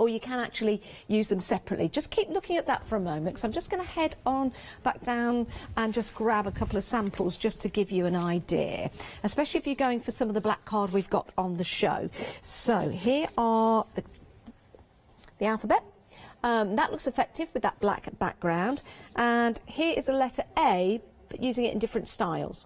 Speaker 5: or you can actually use them separately. Just keep looking at that for a moment, because I'm just going to head on back down and just grab a couple of samples just to give you an idea, especially if you're going for some of the black card we've got on the show. So here are the alphabet. That looks effective with that black background, and here is a letter A, but using it in different styles.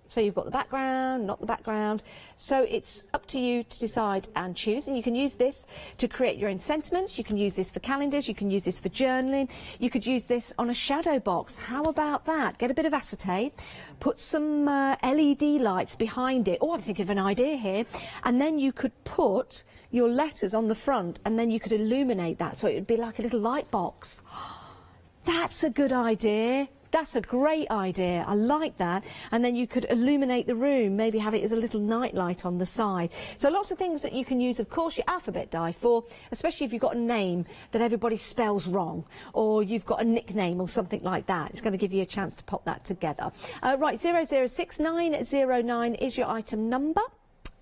Speaker 5: So you've got the background, not the background. So it's up to you to decide and choose. And you can use this to create your own sentiments. You can use this for calendars. You can use this for journaling. You could use this on a shadow box. How about that? Get a bit of acetate, put some LED lights behind it. Oh, I'm thinking of an idea here. And then you could put your letters on the front, and then you could illuminate that so it would be like a little light box. That's a good idea. That's a great idea. I like that. And then you could illuminate the room, maybe have it as a little night light on the side. So lots of things that you can use, of course, your alphabet die for, especially if you've got a name that everybody spells wrong, or you've got a nickname or something like that. It's going to give you a chance to pop that together. Right, 006909 is your item number,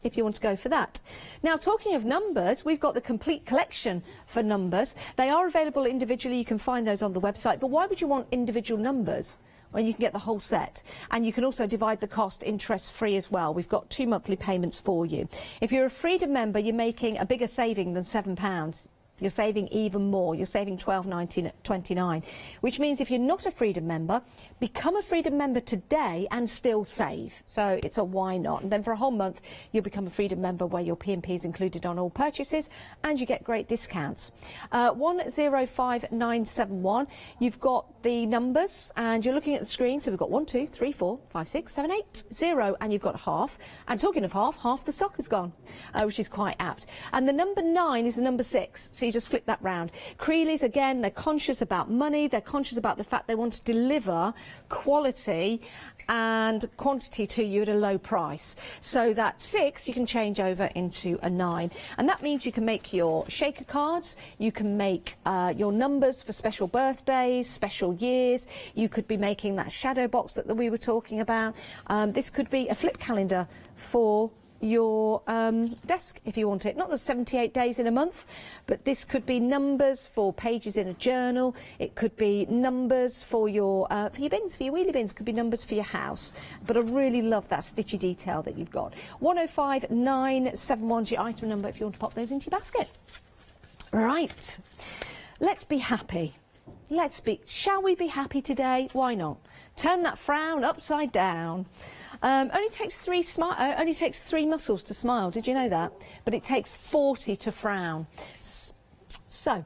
Speaker 5: if you want to go for that. Now, talking of numbers, we've got the complete collection for numbers. They are available individually. You can find those on the website. But why would you want individual numbers when you can get the whole set? And you can also divide the cost interest-free as well. We've got 2 monthly payments for you. If you're a Freedom member, you're making a bigger saving than £7. You're saving even more. You're saving £12.29, which means if you're not a Freedom member, become a Freedom member today and still save. So it's a why not. And then for a whole month, you'll become a Freedom member where your P&P is included on all purchases, and you get great discounts. 105971. You've got the numbers, and you're looking at the screen. So we've got 1, 2, 3, 4, 5, 6, 7, 8, 0, and you've got half. And talking of half the stock has gone, which is quite apt. And the number 9 is the number 6. So you just flip that round. CREAlies, again, they're conscious about money. They're conscious about the fact they want to deliver quality and quantity to you at a low price. So that 6 you can change over into a 9, and that means you can make your shaker cards, you can make your numbers for special birthdays, special years. You could be making that shadow box that we were talking about. This could be a flip calendar for your desk if you want it. Not the 78 days in a month, but this could be numbers for pages in a journal. It could be numbers for your bins, for your wheelie bins. It could be numbers for your house. But I really love that stitchy detail that you've got. 105971 is your item number if you want to pop those into your basket. Right, let's be happy. Shall we be happy today? Why not? Turn that frown upside down. Only takes 3 muscles to smile. Did you know that? But it takes 40 to frown. So,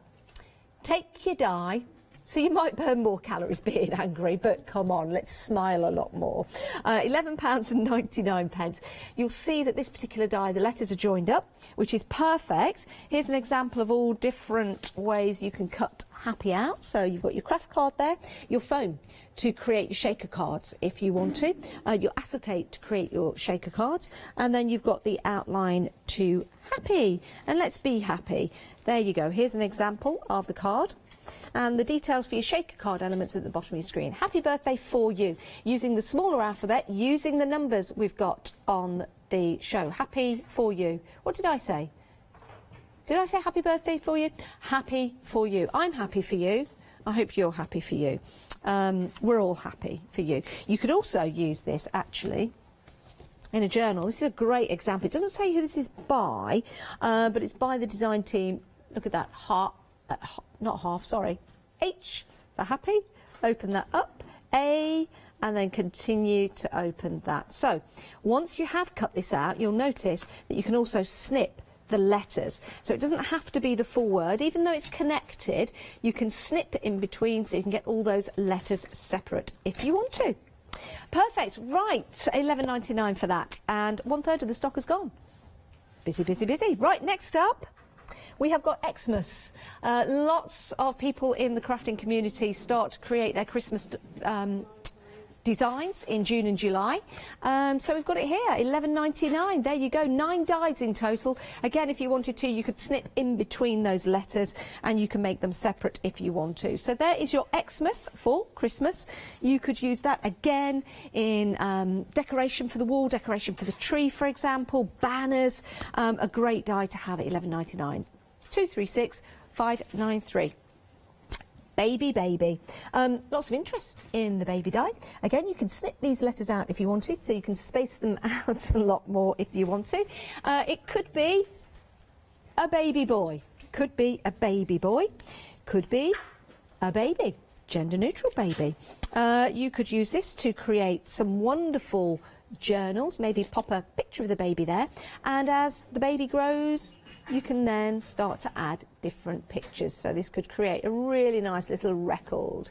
Speaker 5: take your die. So you might burn more calories being angry, but come on, let's smile a lot more. £11.99. You'll see that this particular die, the letters are joined up, which is perfect. Here's an example of all different ways you can cut happy out. So you've got your craft card there, your foam to create your shaker cards if you want to, your acetate to create your shaker cards, and then you've got the outline to happy. And let's be happy. There you go. Here's an example of the card. And the details for your shaker card elements at the bottom of your screen. Happy birthday for you. Using the smaller alphabet, using the numbers we've got on the show. Happy for you. What did I say? Did I say happy birthday for you? Happy for you. I'm happy for you. I hope you're happy for you. We're all happy for you. You could also use this, actually, in a journal. This is a great example. It doesn't say who this is by, but it's by the design team. Look at that. H for happy. Open that up. A, and then continue to open that. So once you have cut this out, you'll notice that you can also snip the letters. So it doesn't have to be the full word. Even though it's connected, you can snip in between so you can get all those letters separate if you want to. Perfect. Right, £11.99 for that. And 1/3 of the stock has gone. Busy, busy, busy. Right, next up, we have got Xmas. Lots of people in the crafting community start to create their Christmas designs in June and July. So we've got it here, £11.99. There you go, 9 dies in total. Again, if you wanted to, you could snip in between those letters and you can make them separate if you want to. So there is your Xmas for Christmas. You could use that again in decoration for the wall, decoration for the tree, for example, banners. A great die to have at £11.99. 236 593. Baby, baby. Lots of interest in the baby die. Again, you can snip these letters out if you want to, so you can space them out a lot more if you want to. It could be a baby boy, could be a baby boy, could be a baby, gender neutral baby. You could use this to create some wonderful journals, maybe pop a picture of the baby there, and as the baby grows, you can then start to add different pictures. So this could create a really nice little record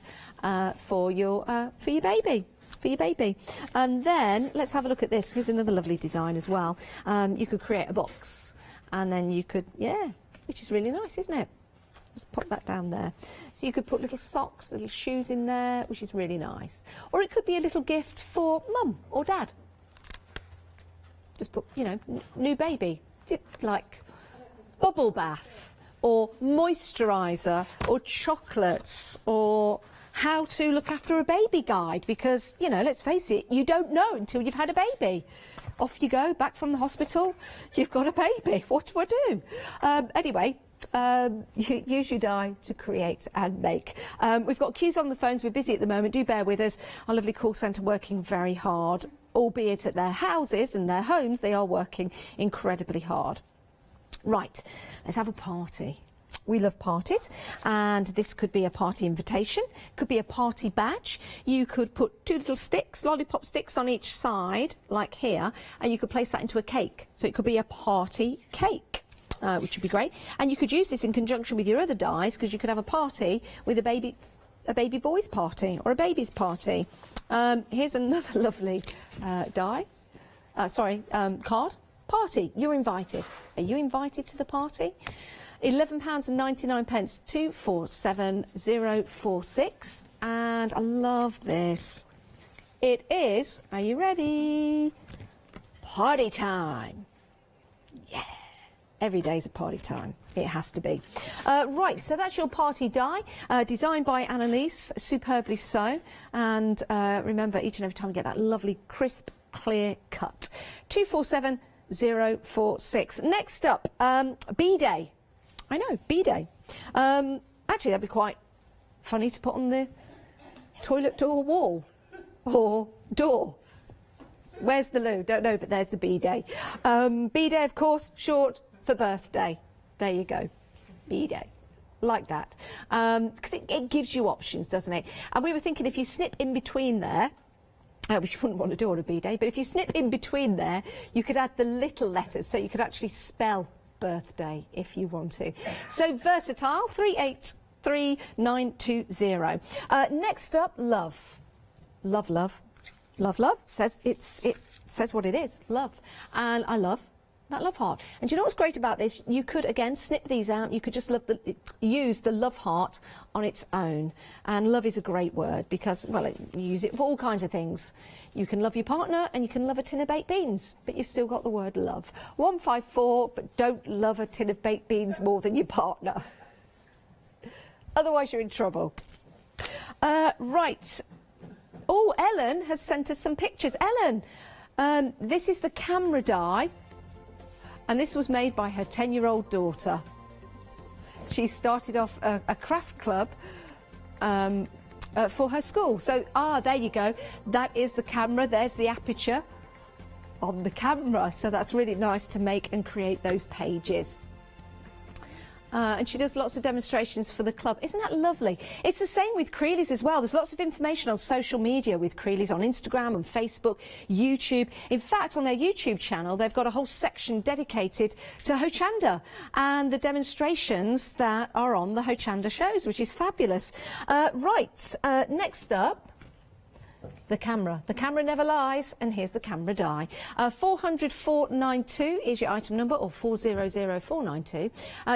Speaker 5: for your baby. For your baby. And then let's have a look at this. Here's another lovely design as well. You could create a box, and then you could, yeah, which is really nice, isn't it? Just pop that down there. So you could put little socks, little shoes in there, which is really nice. Or it could be a little gift for mum or dad. Just put, you know, new baby, like bubble bath or moisturiser or chocolates or how to look after a baby guide, because, you know, let's face it, you don't know until you've had a baby. Off you go, back from the hospital, you've got a baby. What do I do? Anyway, use your die to create and make. We've got queues on the phones. We're busy at the moment. Do bear with us. Our lovely call centre working very hard, albeit at their houses and their homes, they are working incredibly hard. Right, let's have a party. We love parties, and this could be a party invitation, could be a party badge. You could put 2 little sticks, lollipop sticks on each side, like here, and you could place that into a cake. So it could be a party cake, which would be great. And you could use this in conjunction with your other dies, because you could have a party with a baby boy's party or a baby's party. Here's another lovely card. Party, you're invited. Are you invited to the party? £11.99, 247046. And I love this. It is, are you ready? Party time. Yeah. Every day's a party time. It has to be. Right, so that's your party die, designed by Annalise, superbly so. And remember, each and every time you get that lovely, crisp, clear cut. 247046. Next up, B-Day. I know, B-Day. Actually, that'd be quite funny to put on the toilet door wall or door. Where's the loo? Don't know, but there's the B-Day. B-Day, of course, short for birthday. There you go. B-Day. Like that. Because it gives you options, doesn't it? And we were thinking if you snip in between there, which you wouldn't want to do on a B-Day, but if you snip in between there, you could add the little letters, so you could actually spell birthday if you want to. So versatile, 383920. Next up, love. Love, love. Love, love. It says what it is, love. And I love that love heart. And do you know what's great about this? You could, again, snip these out. You could just use the love heart on its own. And love is a great word because, well, you use it for all kinds of things. You can love your partner and you can love a tin of baked beans, but you've still got the word love. 154, but don't love a tin of baked beans more than your partner. Otherwise, you're in trouble. Right. Oh, Ellen has sent us some pictures. Ellen, this is the camera die. And this was made by her 10-year-old daughter. She started off a craft club for her school. So, there you go. That is the camera. There's the aperture on the camera. So that's really nice to make and create those pages. And she does lots of demonstrations for the club. Isn't that lovely? It's the same with CREAlies as well. There's lots of information on social media with CREAlies on Instagram and Facebook, YouTube. In fact, on their YouTube channel, they've got a whole section dedicated to Hochanda and the demonstrations that are on the Hochanda shows, which is fabulous. Right, next up, the camera. The camera never lies, and here's the camera die. 400492 is your item number, or 400492.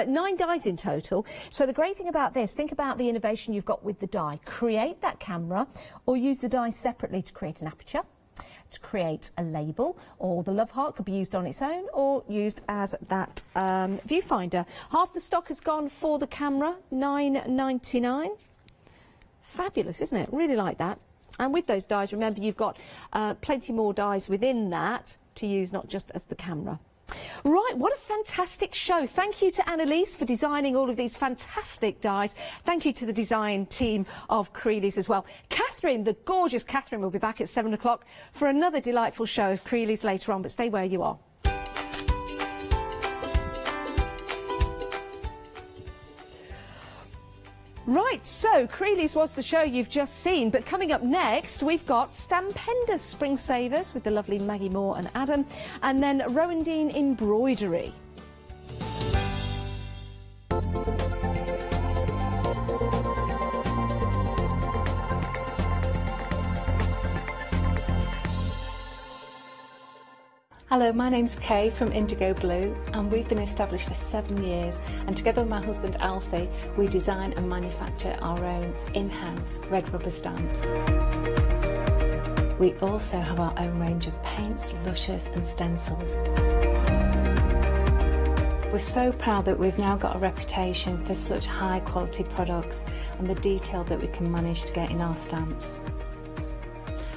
Speaker 5: 9 dies in total. So the great thing about this, think about the innovation you've got with the die. Create that camera, or use the die separately to create an aperture, to create a label, or the love heart could be used on its own or used as that viewfinder. Half the stock has gone for the camera, £9.99. Fabulous, isn't it? Really like that. And with those dies, remember, you've got plenty more dies within that to use, not just as the camera. Right, what a fantastic show. Thank you to Annalise for designing all of these fantastic dies. Thank you to the design team of CREAlies as well. Catherine, the gorgeous Catherine, will be back at 7 o'clock for another delightful show of CREAlies later on, but stay where you are. Right, so CREAlies was the show you've just seen, but coming up next we've got Stampendous Spring Savers with the lovely Maggie Moore and Adam, and then Rowandean Embroidery.
Speaker 18: Hello, my name's Kay from Indigo Blue, and we've been established for 7 years, and together with my husband Alfie we design and manufacture our own in-house red rubber stamps. We also have our own range of paints, lushes and stencils. We're so proud that we've now got a reputation for such high quality products and the detail that we can manage to get in our stamps.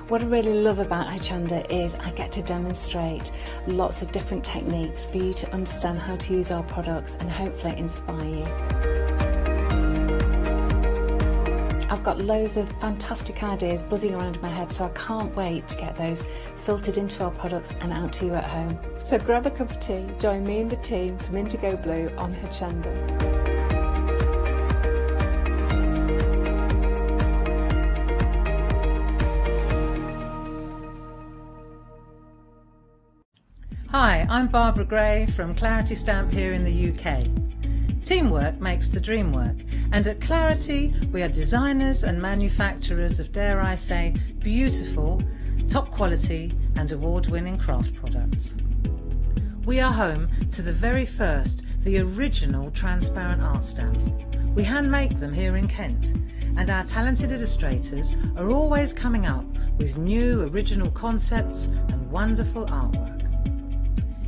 Speaker 18: What I really love about Hochanda is I get to demonstrate lots of different techniques for you to understand how to use our products and hopefully inspire you. I've got loads of fantastic ideas buzzing around in my head, so I can't wait to get those filtered into our products and out to you at home. So grab a cup of tea, join me and the team from Indigo Blue on Hochanda.
Speaker 19: Hi, I'm Barbara Gray from Clarity Stamp here in the UK. Teamwork makes the dream work, and at Clarity we are designers and manufacturers of, dare I say, beautiful, top quality and award-winning craft products. We are home to the very first, the original transparent art stamp. We hand make them here in Kent, and our talented illustrators are always coming up with new original concepts and wonderful artwork.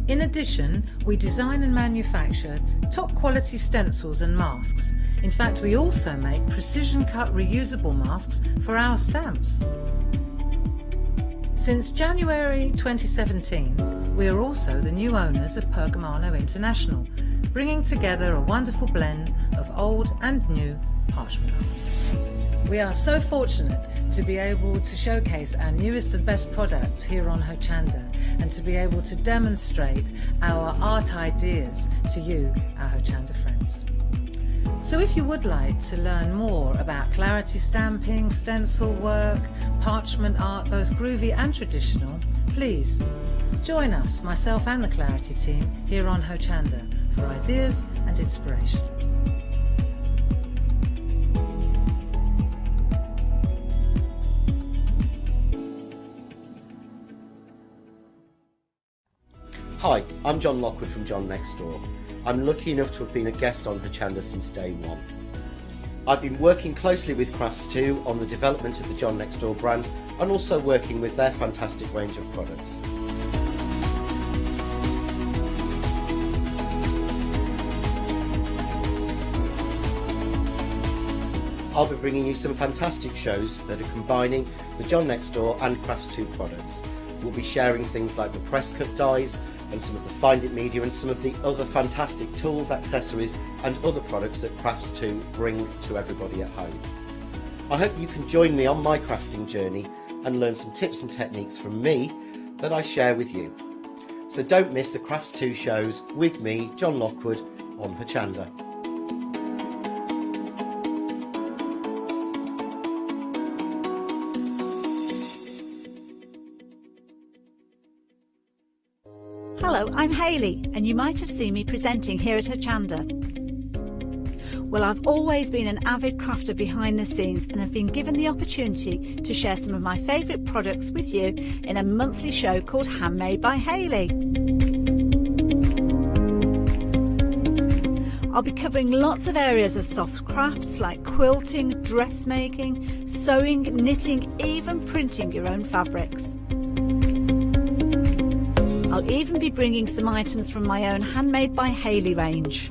Speaker 19: In addition, we design and manufacture top quality stencils and masks. In fact, we also make precision cut reusable masks for our stamps. Since January 2017, we are also the new owners of Pergamano International, bringing together a wonderful blend of old and new parchment art. We are so fortunate to be able to showcase our newest and best products here on Hochanda, and to be able to demonstrate our art ideas to you, our Hochanda friends. So if you would like to learn more about Clarity stamping, stencil work, parchment art, both groovy and traditional, please join us, myself and the Clarity team, here on Hochanda for ideas and inspiration.
Speaker 16: Hi, I'm John Lockwood from John Next Door. I'm lucky enough to have been a guest on Hochanda since day one. I've been working closely with Crafts2 on the development of the John Next Door brand, and also working with their fantastic range of products. I'll be bringing you some fantastic shows that are combining the John Next Door and Crafts2 products. We'll be sharing things like the press cut dies and some of the Find It media and some of the other fantastic tools, accessories and other products that Crafts2 bring to everybody at home. I hope you can join me on my crafting journey and learn some tips and techniques from me that I share with you. So don't miss the Crafts2 shows with me, John Lockwood, on Hochanda.
Speaker 20: Hello, I'm Hayley, and you might have seen me presenting here at Hochanda. Well, I've always been an avid crafter behind the scenes and have been given the opportunity to share some of my favourite products with you in a monthly show called Handmade by Hayley. I'll be covering lots of areas of soft crafts like quilting, dressmaking, sewing, knitting, even printing your own fabrics. I'll even be bringing some items from my own Handmade by Hayley range.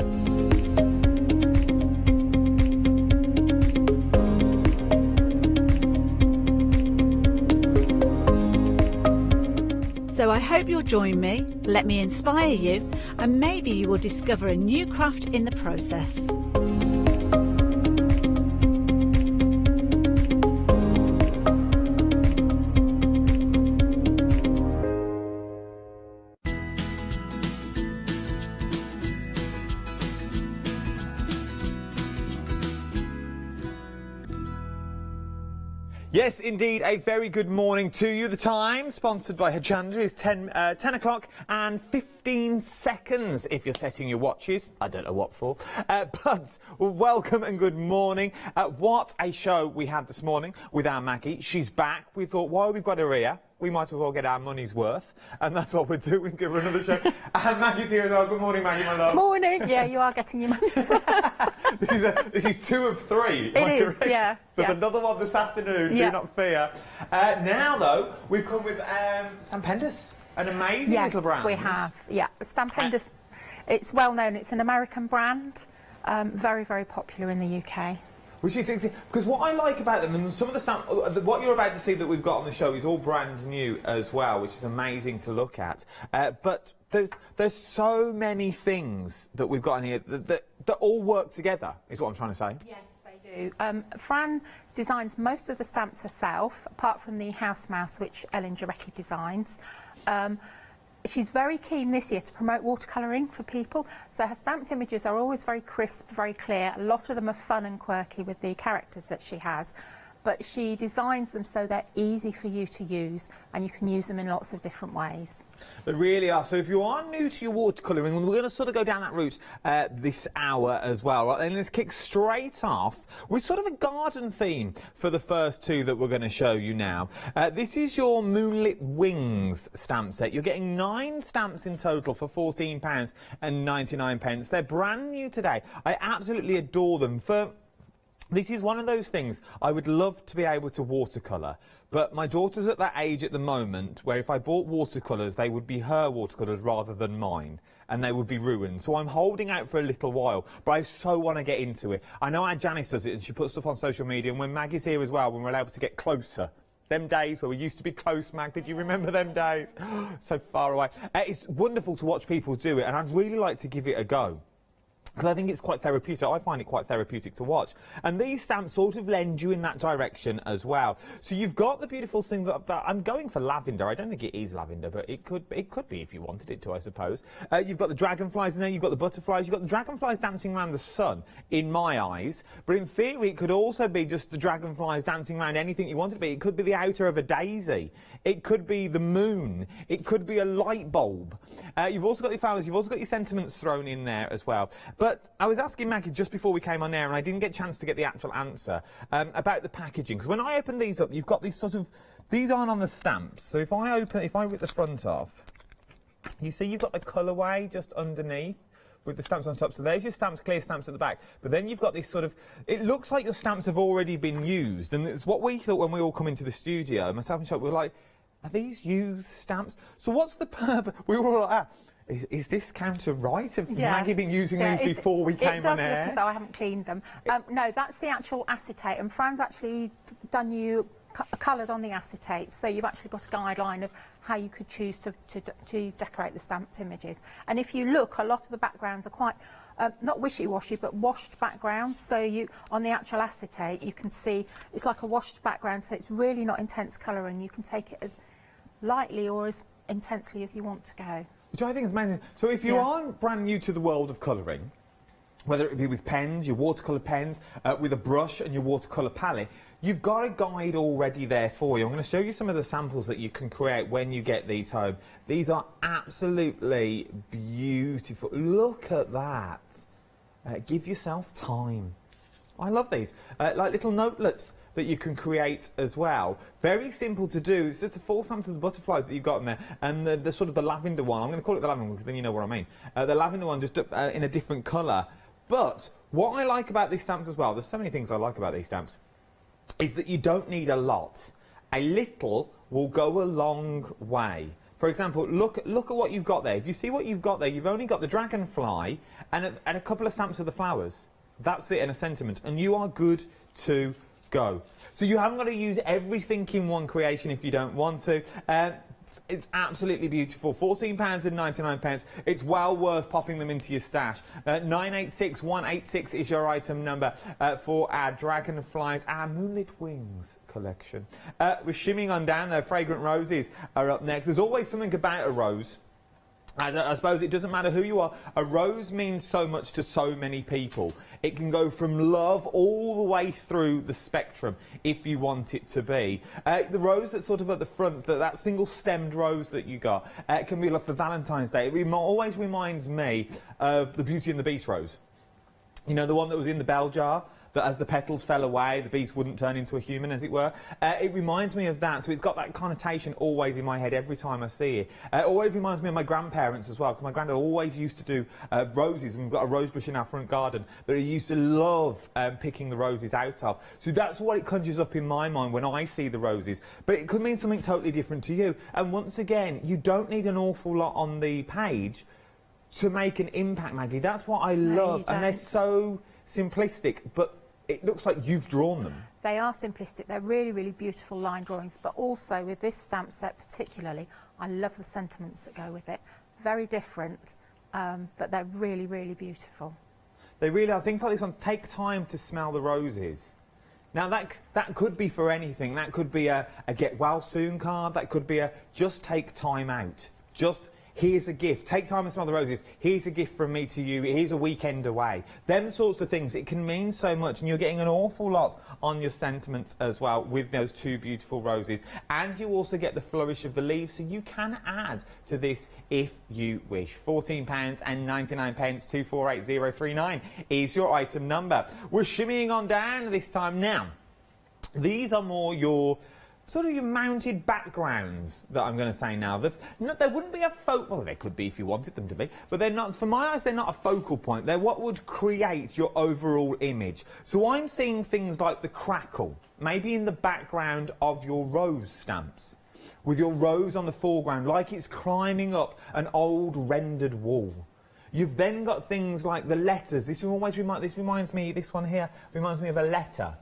Speaker 20: So I hope hope you'll join me, let me inspire you, and maybe you will discover a new craft in the process.
Speaker 7: Yes, indeed, a very good morning to you. The time, sponsored by Hochanda, is 10 o'clock and 15 seconds if you're setting your watches. I don't know what for. But welcome and good morning. What a show we had this morning with our Maggie. She's back. We thought, while we've got her here, we might as well get our money's worth. And that's what we're doing. Give her another show. And Maggie's here as well. Good morning, Maggie, my love.
Speaker 6: Morning. Yeah, you are getting your money's worth.
Speaker 7: This is 2 of 3.
Speaker 6: It is, correct? Yeah.
Speaker 7: There's
Speaker 6: yeah.
Speaker 7: another one this afternoon,
Speaker 6: yeah.
Speaker 7: do not fear. Now, though, we've come with Stampendous, an amazing little brand.
Speaker 6: Yes, we have. Yeah, Stampendous, it's well known. It's an American brand, very, very popular in the UK.
Speaker 7: Because what I like about them, and some of the stamp, what you're about to see that we've got on the show is all brand new as well, which is amazing to look at. But there's so many things that we've got in here that all work together, is what I'm trying to say.
Speaker 6: Yes, they do. Fran designs most of the stamps herself, apart from the house mouse, which Ellen directly designs. She's very keen this year to promote watercolouring for people, so her stamped images are always very crisp, very clear. A lot of them are fun and quirky with the characters that she has, but she designs them so they're easy for you to use, and you can use them in lots of different ways.
Speaker 7: They really are. So if you are new to your watercolouring, we're going to sort of go down that route this hour as well. Right? And let's kick straight off with sort of a garden theme for the first 2 that we're going to show you now. This is your Moonlit Wings stamp set. You're getting 9 stamps in total for £14.99. They're brand new today. I absolutely adore them. This is one of those things I would love to be able to watercolour, but my daughter's at that age at the moment where if I bought watercolours, they would be her watercolours rather than mine, and they would be ruined. So I'm holding out for a little while, but I so want to get into it. I know how Janice does it, and she puts stuff on social media, and when Maggie's here as well, when we're able to get closer. Them days where we used to be close, Mag, did you remember them days? So far away. It's wonderful to watch people do it, and I'd really like to give it a go, because I think it's quite therapeutic. I find it quite therapeutic to watch. And these stamps sort of lend you in that direction as well. So you've got the beautiful thing that I'm going for lavender. I don't think it is lavender, but it could be if you wanted it to, I suppose. You've got the dragonflies in there, you've got the butterflies, you've got the dragonflies dancing around the sun, in my eyes. But in theory, it could also be just the dragonflies dancing around anything you want it to be. It could be the outer of a daisy. It could be the moon. It could be a light bulb. You've also got your flowers. You've also got your sentiments thrown in there as well. But I was asking Maggie just before we came on air, and I didn't get a chance to get the actual answer, about the packaging. Because when I open these up, you've got these sort of... These aren't on the stamps. So if I rip the front off, you see you've got the colourway just underneath with the stamps on top. So there's your stamps, clear stamps at the back. But then you've got this sort of... It looks like your stamps have already been used. And it's what we thought when we all come into the studio. Myself and Chuck, we were like, are these used stamps? So what's the purpose? We were all like, is this counter right? Have Maggie been using these before we came on air?
Speaker 6: It does look as though I haven't cleaned them. No, that's the actual acetate, and Fran's actually done you coloured on the acetate, so you've actually got a guideline of how you could choose to decorate the stamped images. And if you look, a lot of the backgrounds are quite not wishy-washy, but washed backgrounds. So you, on the actual acetate, you can see it's like a washed background, so it's really not intense colour, and you can take it as lightly or as intensely as you want to go.
Speaker 7: Which I think is amazing. So if you are brand new to the world of colouring, whether it be with pens, your watercolour pens, with a brush and your watercolour palette, you've got a guide already there for you. I'm going to show you some of the samples that you can create when you get these home. These are absolutely beautiful. Look at that. Give yourself time. I love these. Like little notelets that you can create as well. Very simple to do. It's just a full sample of the butterflies that you've got in there, and the sort of the lavender one. I'm going to call it the lavender one because then you know what I mean. The lavender one just in a different colour. But what I like about these stamps as well, there's so many things I like about these stamps, is that you don't need a lot. A little will go a long way. For example, look at what you've got there. If you see what you've got there, you've only got the dragonfly and a couple of stamps of the flowers. That's it, and a sentiment, and you are good to go. So you haven't got to use everything in one creation if you don't want to. It's absolutely beautiful. £14.99. It's well worth popping them into your stash. 986186 is your item number for our Dragonflies, our Moonlit Wings collection. We're shimming on down there. Fragrant Roses are up next. There's always something about a rose. I suppose it doesn't matter who you are. A rose means so much to so many people. It can go from love all the way through the spectrum if you want it to be. The rose that's sort of at the front, that single-stemmed rose that you got, can be like for Valentine's Day. It always reminds me of the Beauty and the Beast rose. You know, the one that was in the bell jar? That as the petals fell away, the beast wouldn't turn into a human, as it were. It reminds me of that, so it's got that connotation always in my head every time I see it. It always reminds me of my grandparents as well, because my granddad always used to do roses, and we've got a rose bush in our front garden that he used to love picking the roses out of. So that's what it conjures up in my mind when I see the roses. But it could mean something totally different to you. And once again, you don't need an awful lot on the page to make an impact, Maggie. That's what I love, and they're so simplistic, but it looks like you've drawn them.
Speaker 6: They are simplistic. They're really, really beautiful line drawings, but also with this stamp set particularly, I love the sentiments that go with it. Very different, but they're really, really beautiful.
Speaker 7: They really are. Things like this one, take time to smell the roses. Now, that could be for anything. That could be a get well soon card. That could be a just take time out. Just here's a gift. Take time to smell the roses. Here's a gift from me to you. Here's a weekend away. Them sorts of things. It can mean so much, and you're getting an awful lot on your sentiments as well with those two beautiful roses. And you also get the flourish of the leaves, so you can add to this if you wish. £14.99, 248039 is your item number. We're shimmying on down this time now. These are more your sort of your mounted backgrounds that I'm going to say now. There wouldn't be a well, they could be if you wanted them to be, but they're not, for my eyes, they're not a focal point. They're what would create your overall image. So I'm seeing things like the crackle, maybe in the background of your rose stamps, with your rose on the foreground, like it's climbing up an old rendered wall. You've then got things like the letters. This one reminds me of a letter,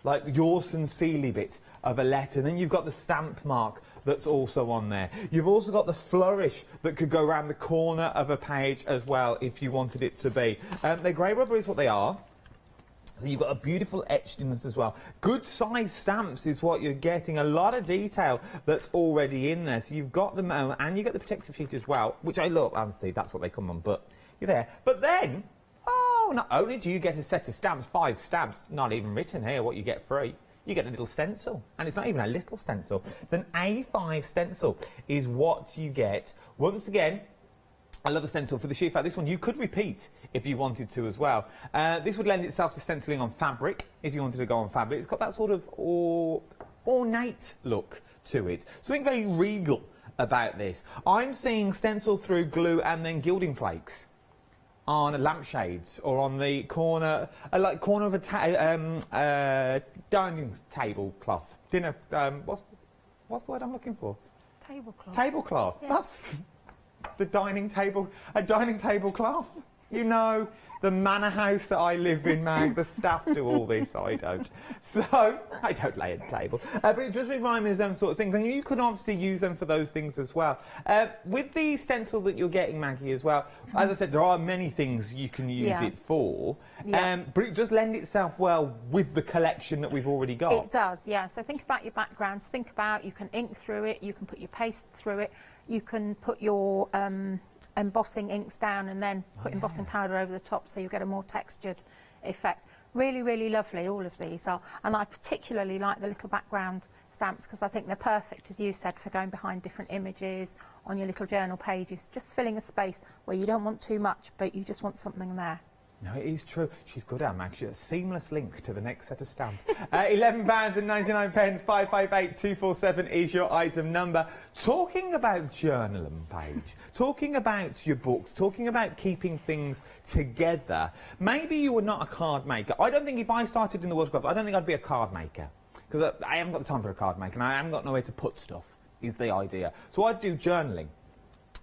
Speaker 7: like your sincerely bit of a letter. And then you've got the stamp mark that's also on there. You've also got the flourish that could go around the corner of a page as well if you wanted it to be. They're grey rubber is what they are. So you've got a beautiful etchedness as well. Good size stamps is what you're getting. A lot of detail that's already in there. So you've got them, and you get the protective sheet as well, which I love. Obviously, that's what they come on, but you're there. But then, not only do you get a set of stamps, 5 stamps, not even written here, what you get free, you get a little stencil. And it's not even a little stencil. It's an A5 stencil is what you get. Once again, I love a stencil for the sheer fact this one you could repeat if you wanted to as well. This would lend itself to stenciling on fabric if you wanted to go on fabric. It's got that sort of ornate look to it. Something very regal about this. I'm seeing stencil through glue and then gilding flakes on lampshades or on the corner, corner of a dining table cloth. Dinner. What's the word I'm looking for?
Speaker 6: Tablecloth.
Speaker 7: Tablecloth. Yeah. That's the dining table. A dining table cloth. You know, the manor house that I live in, Mag, the staff do all this, I don't. So, I don't lay a table. But it does remind me of them sort of things, and you can obviously use them for those things as well. With the stencil that you're getting, Maggie, as well, as I said, there are many things you can use it for, but it does lend itself well with the collection that we've already got.
Speaker 6: It does, yeah. So think about your backgrounds, think about, you can ink through it, you can put your paste through it, you can put your embossing inks down and then put embossing powder over the top so you get a more textured effect. Really, really lovely, all of these are. And I particularly like the little background stamps because I think they're perfect, as you said, for going behind different images on your little journal pages, just filling a space where you don't want too much, but you just want something there.
Speaker 7: No, it is true. She's good at Mag. She's a seamless link to the next set of stamps. £11.99, 558247 is your item number. Talking about journaling page, talking about your books, talking about keeping things together, maybe you were not a card maker. I don't think if I started in the world of craft, I don't think I'd be a card maker. Because I haven't got the time for a card maker and I haven't got nowhere to put stuff, is the idea. So I'd do journaling.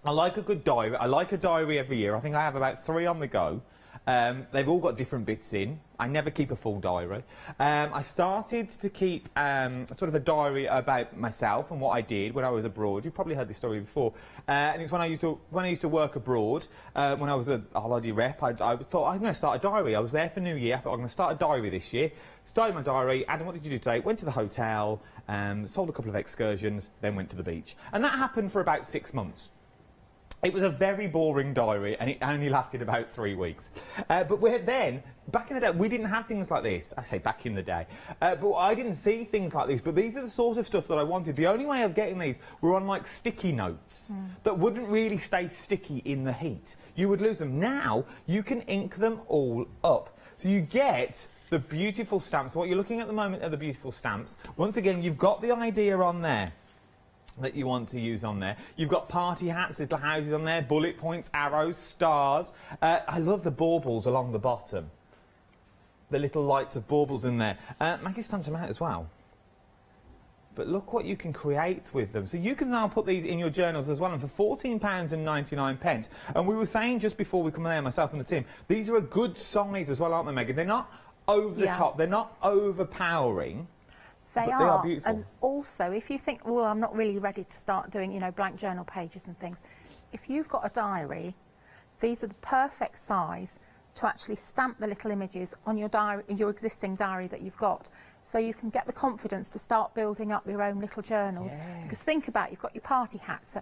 Speaker 7: I like a good diary. I like a diary every year. I think I have about 3 on the go. They've all got different bits in. I never keep a full diary. I started to keep sort of a diary about myself and what I did when I was abroad. You've probably heard this story before. And it's when I used to work abroad, when I was a holiday rep, I thought, I'm going to start a diary. I was there for New Year. I thought, I'm going to start a diary this year. Started my diary. Adam, what did you do today? Went to the hotel, sold a couple of excursions, then went to the beach. And that happened for about 6 months. It was a very boring diary, and it only lasted about 3 weeks. But then, back in the day, we didn't have things like this. I say back in the day. But I didn't see things like this. But these are the sort of stuff that I wanted. The only way of getting these were on, like, sticky notes that wouldn't really stay sticky in the heat. You would lose them. Now, you can ink them all up. So you get the beautiful stamps. What you're looking at the moment are the beautiful stamps. Once again, you've got the idea on there that you want to use on there. You've got party hats, little houses on there, bullet points, arrows, stars. I love the baubles along the bottom. The little lights of baubles in there. Maggie's stamped them out as well. But look what you can create with them. So you can now put these in your journals as well, and for £14.99. And we were saying just before we come there, myself and the team, these are a good size as well, aren't they, Megan? They're not over the top, they're not overpowering.
Speaker 6: They
Speaker 7: are beautiful.
Speaker 6: And also, if you think, well, I'm not really ready to start doing, you know, blank journal pages and things, if you've got a diary, these are the perfect size to actually stamp the little images on your diary, your existing diary that you've got, so you can get the confidence to start building up your own little journals. Because think about it, you've got your party hats.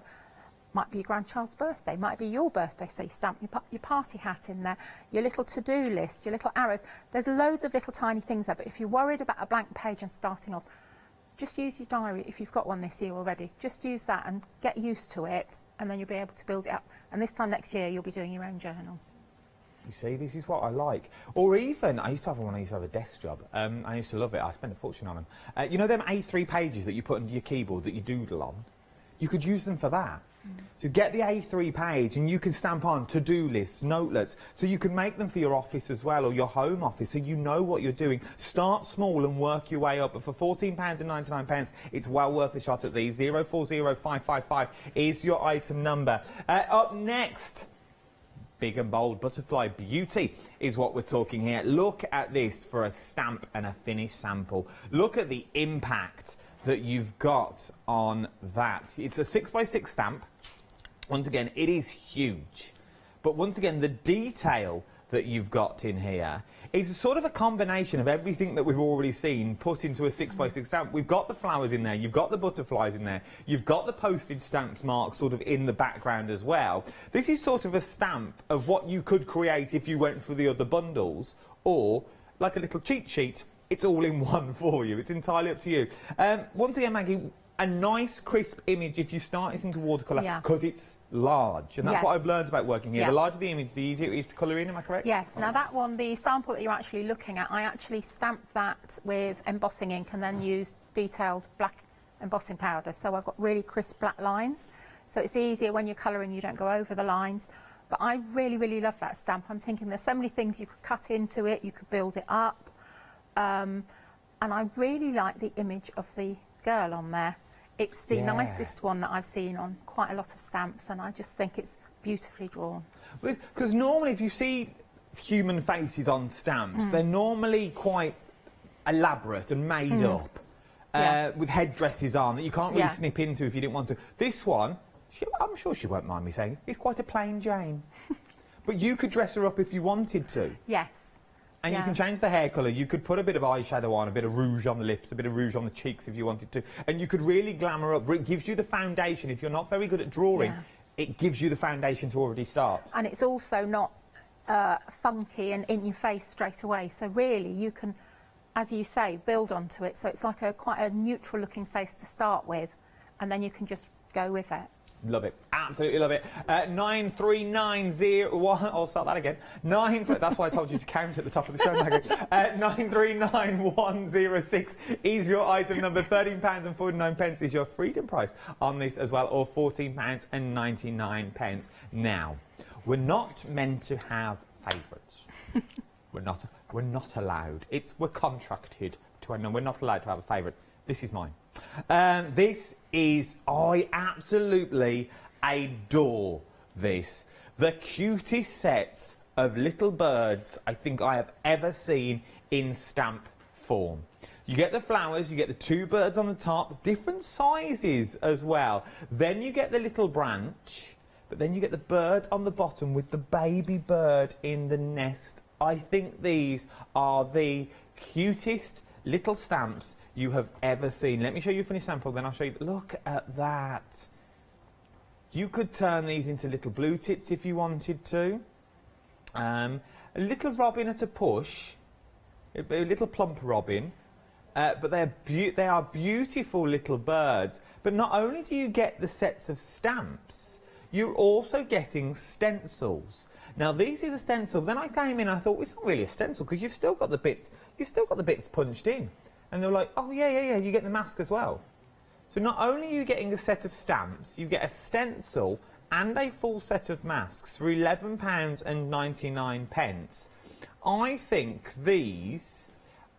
Speaker 6: Might be your grandchild's birthday, might be your birthday, so you stamp your party hat in there, your little to-do list, your little arrows. There's loads of little tiny things there, but if you're worried about a blank page and starting off, just use your diary if you've got one this year already. Just use that and get used to it, and then you'll be able to build it up. And this time next year, you'll be doing your own journal.
Speaker 7: You see, this is what I like. Or even, I used to have one when I used to have a desk job. I used to love it. I spent a fortune on them. You know them A3 pages that you put into your keyboard that you doodle on? You could use them for that. So get the A3 page and you can stamp on to-do lists, notelets, so you can make them for your office as well, or your home office, so you know what you're doing. Start small and work your way up, but for £14.99, it's well worth a shot at these. 040555 is your item number. Up next, big and bold butterfly beauty is what we're talking here. Look at this for a stamp and a finished sample. Look at the impact that you've got on that. It's a 6x6 stamp. Once again, it is huge. But once again, the detail that you've got in here is sort of a combination of everything that we've already seen put into a 6x6 stamp. We've got the flowers in there, you've got the butterflies in there, you've got the postage stamps mark sort of in the background as well. This is sort of a stamp of what you could create if you went for the other bundles, or like a little cheat sheet. It's all in one for you. It's entirely up to you. Once again, Maggie, a nice crisp image if you start it into watercolour, because it's large, and that's what I've learned about working here. The larger the image, the easier it is to colour in, am I correct?
Speaker 6: Yes. Now that one, the sample that you're actually looking at, I actually stamped that with embossing ink and then used detailed black embossing powder, so I've got really crisp black lines, so it's easier when you're colouring, you don't go over the lines. But I really, really love that stamp. I'm thinking there's so many things you could cut into it, you could build it up. And I really like the image of the girl on there. It's the nicest one that I've seen on quite a lot of stamps, and I just think it's beautifully drawn.
Speaker 7: Because normally if you see human faces on stamps, they're normally quite elaborate and made up, with headdresses on that you can't really snip into if you didn't want to. This one, I'm sure she won't mind me saying, it's quite a plain Jane. But you could dress her up if you wanted to.
Speaker 6: Yes.
Speaker 7: And you can change the hair colour, you could put a bit of eyeshadow on, a bit of rouge on the lips, a bit of rouge on the cheeks if you wanted to, and you could really glamour up. It gives you the foundation. If you're not very good at drawing, it gives you the foundation to already start.
Speaker 6: And it's also not funky and in your face straight away, so really you can, as you say, build onto it, so it's like quite a neutral looking face to start with, and then you can just go with it.
Speaker 7: Love it. Absolutely love it. 93901. I'll start that again. That's why I told you to count at the top of the show, Maggie. 939106 is your item number. £13.49 is your freedom price on this as well, or £14.99. Now, we're not meant to have favourites. We're not allowed. We're contracted to. No, we're not allowed to have a favourite. This is mine. I absolutely adore this. The cutest sets of little birds I think I have ever seen in stamp form. You get the flowers, you get the two birds on the top, different sizes as well. Then you get the little branch, but then you get the bird on the bottom with the baby bird in the nest. I think these are the cutest little stamps you have ever seen. Let me show you a finished sample, then I'll show you. Look at that. You could turn these into little blue tits if you wanted to. A little robin at a push, a little plump robin. But they are beautiful little birds. But not only do you get the sets of stamps, you're also getting stencils. Now this is a stencil. Then I came in and I thought, well, it's not really a stencil because you've still got the bits punched in. And they were like, oh yeah, you get the mask as well. So not only are you getting a set of stamps, you get a stencil and a full set of masks for £11.99. I think these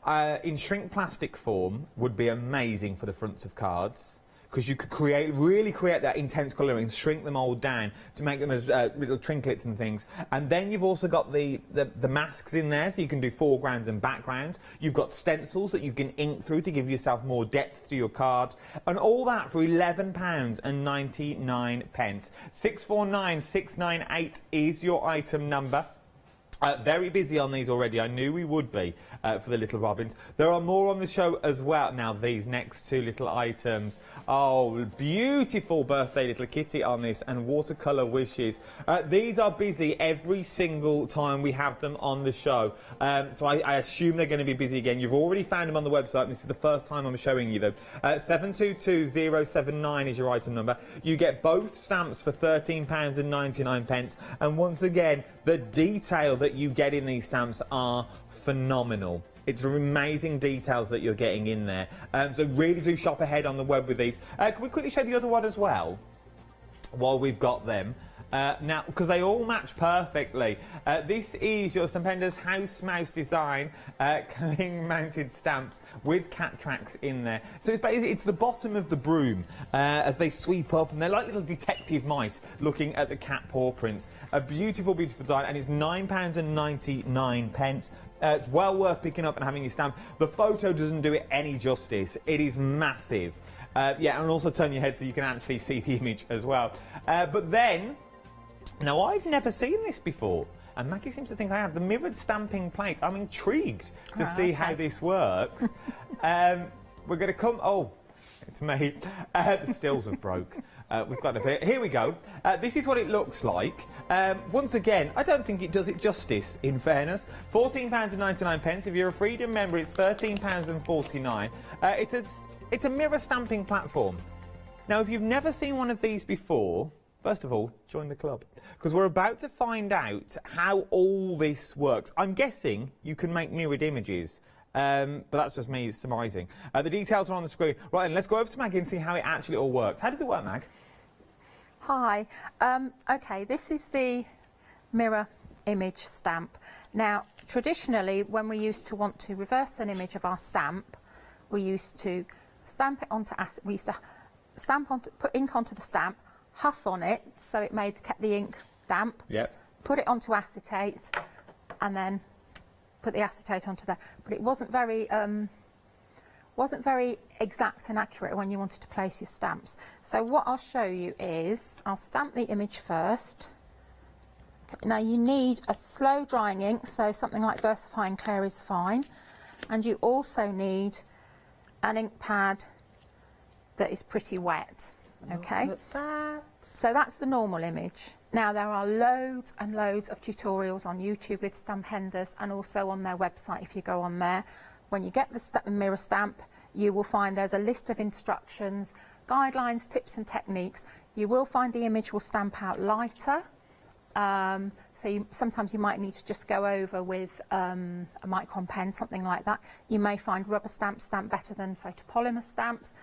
Speaker 7: in shrink plastic form would be amazing for the fronts of cards, because you could really create that intense colouring, shrink them all down to make them as little trinklets and things. And then you've also got the masks in there, so you can do foregrounds and backgrounds. You've got stencils that you can ink through to give yourself more depth to your cards, and all that for £11.99. 649698 is your item number. Very busy on these already. I knew we would be for the little robins. There are more on the show as well. Now, these next two little items. Oh, beautiful birthday little kitty on this, and watercolour wishes. These are busy every single time we have them on the show. So I assume they're going to be busy again. You've already found them on the website. This is the first time I'm showing you them. 722079 is your item number. You get both stamps for £13.99. And once again, the detail that you get in these stamps are phenomenal. It's amazing details that you're getting in there. So really do shop ahead on the web with these. Can we quickly show the other one as well, while we've got them? Now, because they all match perfectly. This is your Stampender's House Mouse design cling mounted stamps with cat tracks in there. So it's the bottom of the broom as they sweep up, and they're like little detective mice looking at the cat paw prints. A beautiful, beautiful design, and it's £9.99. It's well worth picking up and having your stamp. The photo doesn't do it any justice. It is massive. Yeah, and also turn your head so you can actually see the image as well. But then, now I've never seen this before, and Maggie seems to think I have, the mirrored stamping plate. I'm intrigued to see how this works. We're going to come... Oh, it's me. The stills have broke. We've got a bit. Here we go. This is what it looks like. Once again, I don't think it does it justice, in fairness. £14.99. If you're a Freedom member, it's £13.49. It's a mirror stamping platform. Now, if you've never seen one of these before, first of all, join the club, because we're about to find out how all this works. I'm guessing you can make mirrored images, but that's just me surmising. The details are on the screen. Right, and let's go over to Maggie and see how it actually all works. How does it work, Mag?
Speaker 6: Hi. Okay, this is the mirror image stamp. Now, traditionally, when we used to want to reverse an image of our stamp, we used to stamp it onto acetate. We used to put ink onto the stamp, huff on it so it kept the ink damp.
Speaker 7: Yep.
Speaker 6: Put it onto acetate, and then put the acetate onto there. But it wasn't very exact and accurate when you wanted to place your stamps. So what I'll show you is I'll stamp the image first. Okay, now you need a slow drying ink, so something like VersaFine Clear is fine, and you also need an ink pad that is pretty wet. Okay, so that's the normal image. Now there are loads and loads of tutorials on YouTube with Stampenders, and also on their website. If you go on there, when you get the mirror stamp, you will find there's a list of instructions, guidelines, tips and techniques. You will find the image will stamp out lighter, so sometimes you might need to just go over with a micron pen, something like that. You may find rubber stamps stamp better than photopolymer stamps.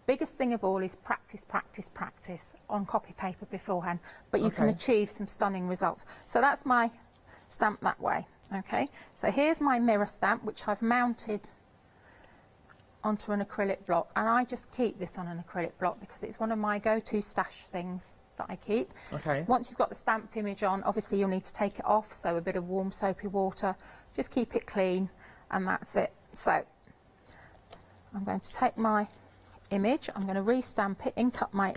Speaker 6: Biggest thing of all is practice, practice, practice on copy paper beforehand, but you can achieve some stunning results. So that's my stamp that way. Okay, so here's my mirror stamp, which I've mounted onto an acrylic block, and I just keep this on an acrylic block because it's one of my go-to stash things that I keep.
Speaker 7: Okay.
Speaker 6: Once you've got the stamped image on, obviously you'll need to take it off, so a bit of warm soapy water, just keep it clean, and that's it. So I'm going to take my image, I'm going to re-stamp it, ink up my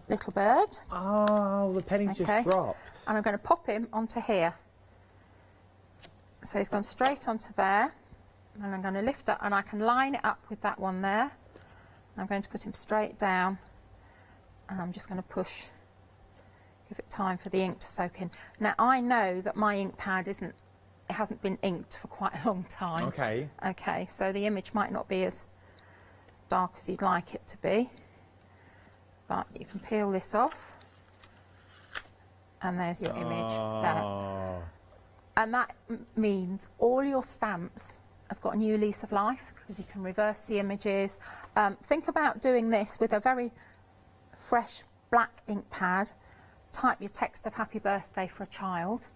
Speaker 6: little bird.
Speaker 7: Oh, the penny's just dropped.
Speaker 6: And I'm going to pop him onto here. So he's gone straight onto there, and I'm going to lift up, and I can line it up with that one there. I'm going to put him straight down, and I'm just going to push, give it time for the ink to soak in. Now I know that my ink pad hasn't been inked for quite a long time.
Speaker 7: Okay.
Speaker 6: Okay, so the image might not be as dark as you'd like it to be, but you can peel this off, and there's your image there. And that means all your stamps have got a new lease of life, because you can reverse the images. Think about doing this with a very fresh black ink pad. Type your text of happy birthday for a child,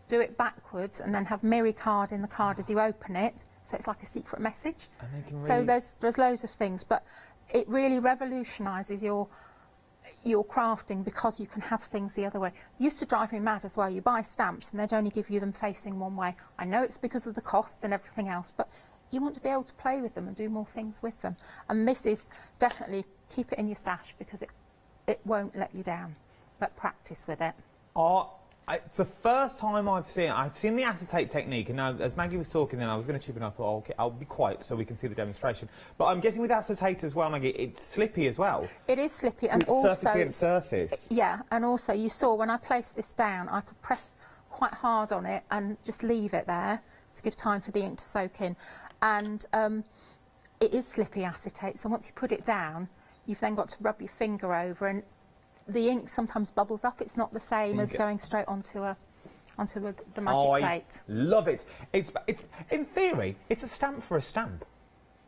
Speaker 6: do it backwards, and then have Miri card in the card as you open it, so it's like a secret message.
Speaker 7: And they can
Speaker 6: So there's loads of things, but it really revolutionises your crafting, because you can have things the other way. It used to drive me mad as well. You buy stamps and they'd only give you them facing one way. I know it's because of the cost and everything else, but you want to be able to play with them and do more things with them. And this is definitely, keep it in your stash, because it won't let you down, but practice with it.
Speaker 7: It's the first time I've seen the acetate technique, and now as Maggie was talking then I was going to chip in, I thought, okay, I'll be quiet so we can see the demonstration. But I'm guessing with acetate as well, Maggie, it's slippy as well.
Speaker 6: It is slippy, and
Speaker 7: it's
Speaker 6: also
Speaker 7: surface against surface.
Speaker 6: Yeah, and also you saw when I placed this down, I could press quite hard on it and just leave it there to give time for the ink to soak in. And it is slippy acetate, so once you put it down, you've then got to rub your finger over, and the ink sometimes bubbles up. It's not the same as going straight onto the magic plate.
Speaker 7: I love it. It's in theory, it's a stamp for a stamp.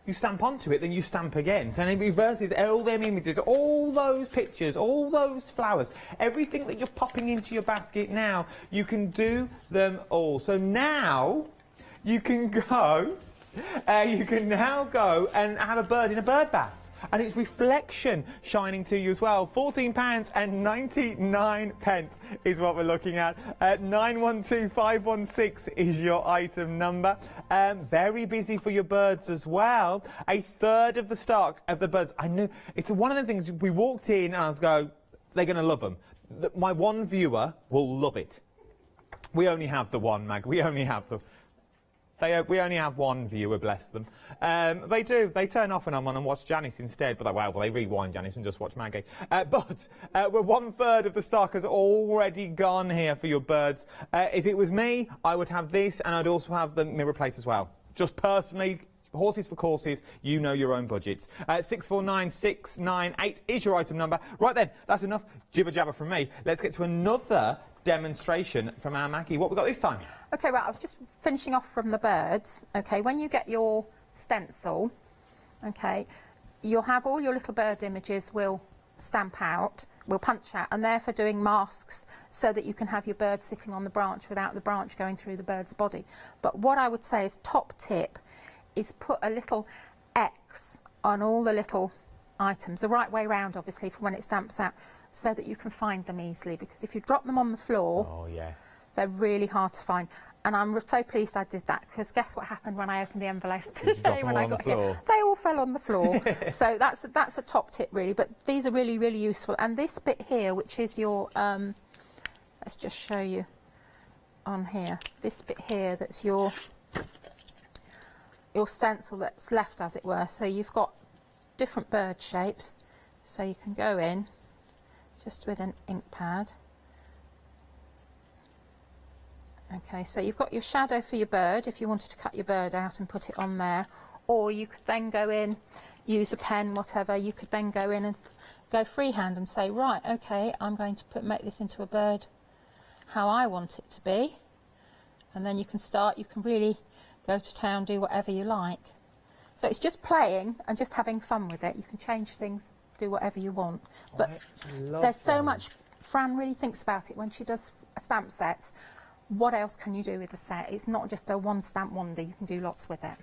Speaker 7: You stamp onto it, then you stamp again. So it reverses all them images, all those pictures, all those flowers, everything that you're popping into your basket now, you can do them all. So now you can go, and have a bird in a bird bath. And it's reflection shining to you as well. £14.99 is what we're looking at. 912516 is your item number. Very busy for your birds as well. A third of the stock of the birds. I knew it's one of the things. We walked in and I was they're going to love them. My one viewer will love it. We only have the one, Mag. We only have the. We only have one viewer, bless them. They do. They turn off when I'm on and watch Janice instead. But they rewind Janice and just watch Maggie. But we're 1/3 of the stock has already gone here for your birds. If it was me, I would have this, and I'd also have the mirror plate as well. Just personally, horses for courses, you know your own budgets. 649698 is your item number. Right then, that's enough jibber jabber from me. Let's get to another demonstration from our Maggie. What we got this time?
Speaker 6: Okay, right, I was just finishing off from the birds. Okay, when you get your stencil, okay, you'll have all your little bird images will stamp out, will punch out, and they're for doing masks so that you can have your bird sitting on the branch without the branch going through the bird's body. But what I would say is top tip is put a little X on all the little items, the right way round obviously for when it stamps out, so that you can find them easily, because if you drop them on the floor, they're really hard to find. And I'm so pleased I did that, because guess what happened when I opened the envelope today when I got here? They all fell on the floor. So that's a top tip really, but these are really, really useful. And this bit here, which is your, let's just show you on here, this bit here, that's your stencil that's left, as it were. So you've got different bird shapes, so you can go in just with an ink pad. Okay, so you've got your shadow for your bird if you wanted to cut your bird out and put it on there, or you could then go in, use a pen, whatever. You could then go in and go freehand and say, right, okay, I'm going to make this into a bird how I want it to be, and then you can really go to town, do whatever you like. So it's just playing and just having fun with it. You can change things, do whatever you want. But there's so much. Fran really thinks about it when she does stamp sets. What else can you do with the set? It's not just a one stamp wonder. You can do lots with it.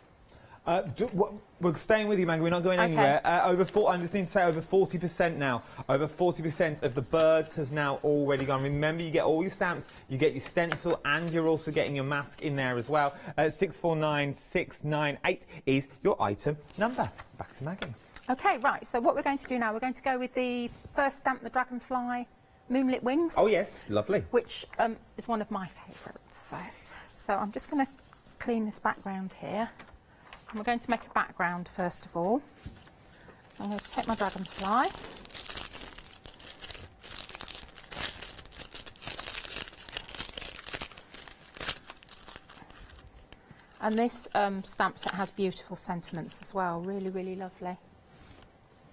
Speaker 7: We're staying with you, Maggie. We're not going anywhere. I just need to say over 40% now. Over 40% of the birds has now already gone. Remember, you get all your stamps, you get your stencil, and you're also getting your mask in there as well. 649698 is your item number. Back to Maggie.
Speaker 6: Okay, right. So what we're going to do now, we're going to go with the first stamp, the Dragonfly Moonlit Wings.
Speaker 7: Oh yes, lovely.
Speaker 6: Which is one of my favourites. So I'm just going to clean this background here. And we're going to make a background first of all. So I'm going to take my Dragonfly. And this stamp set has beautiful sentiments as well. Really, really lovely.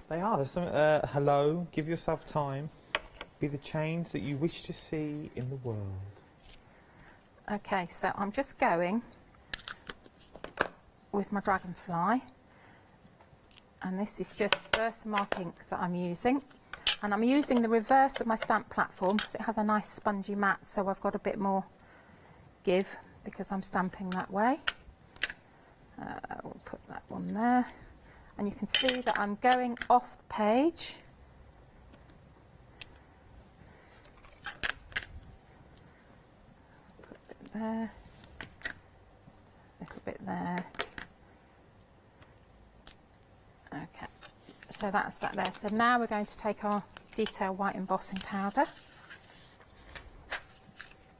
Speaker 7: They are. There's some hello, give yourself time. Be the change that you wish to see in the world.
Speaker 6: Okay, so I'm just going with my Dragonfly. And this is just Versamark ink that I'm using. And I'm using the reverse of my stamp platform because it has a nice spongy mat, so I've got a bit more give because I'm stamping that way. We'll put that one there. And you can see that I'm going off the page. Put a bit there, a little bit there. Okay, so that's that there. So now we're going to take our detail white embossing powder.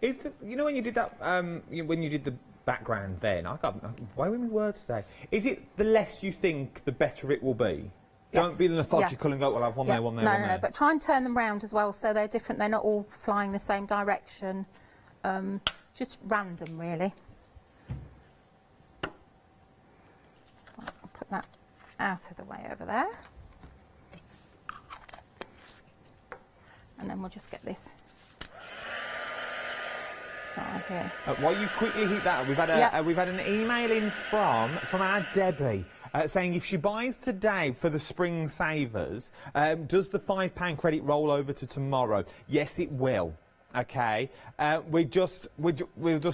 Speaker 7: Is it, you know when you did that, when you did the background then, why were my words today? Is it the less you think, the better it will be?
Speaker 6: Yes.
Speaker 7: Don't be methodical and go, well, I'll have one there, one there, one there.
Speaker 6: No, but try and turn them round as well so they're different. They're not all flying the same direction. Just random, really. I'll put that out of the way over there. And then we'll just get this down here.
Speaker 7: While you quickly hit that, we've had an email in from our Debbie saying if she buys today for the Spring Savers, does the £5 credit roll over to tomorrow? Yes, it will. Okay, we'll just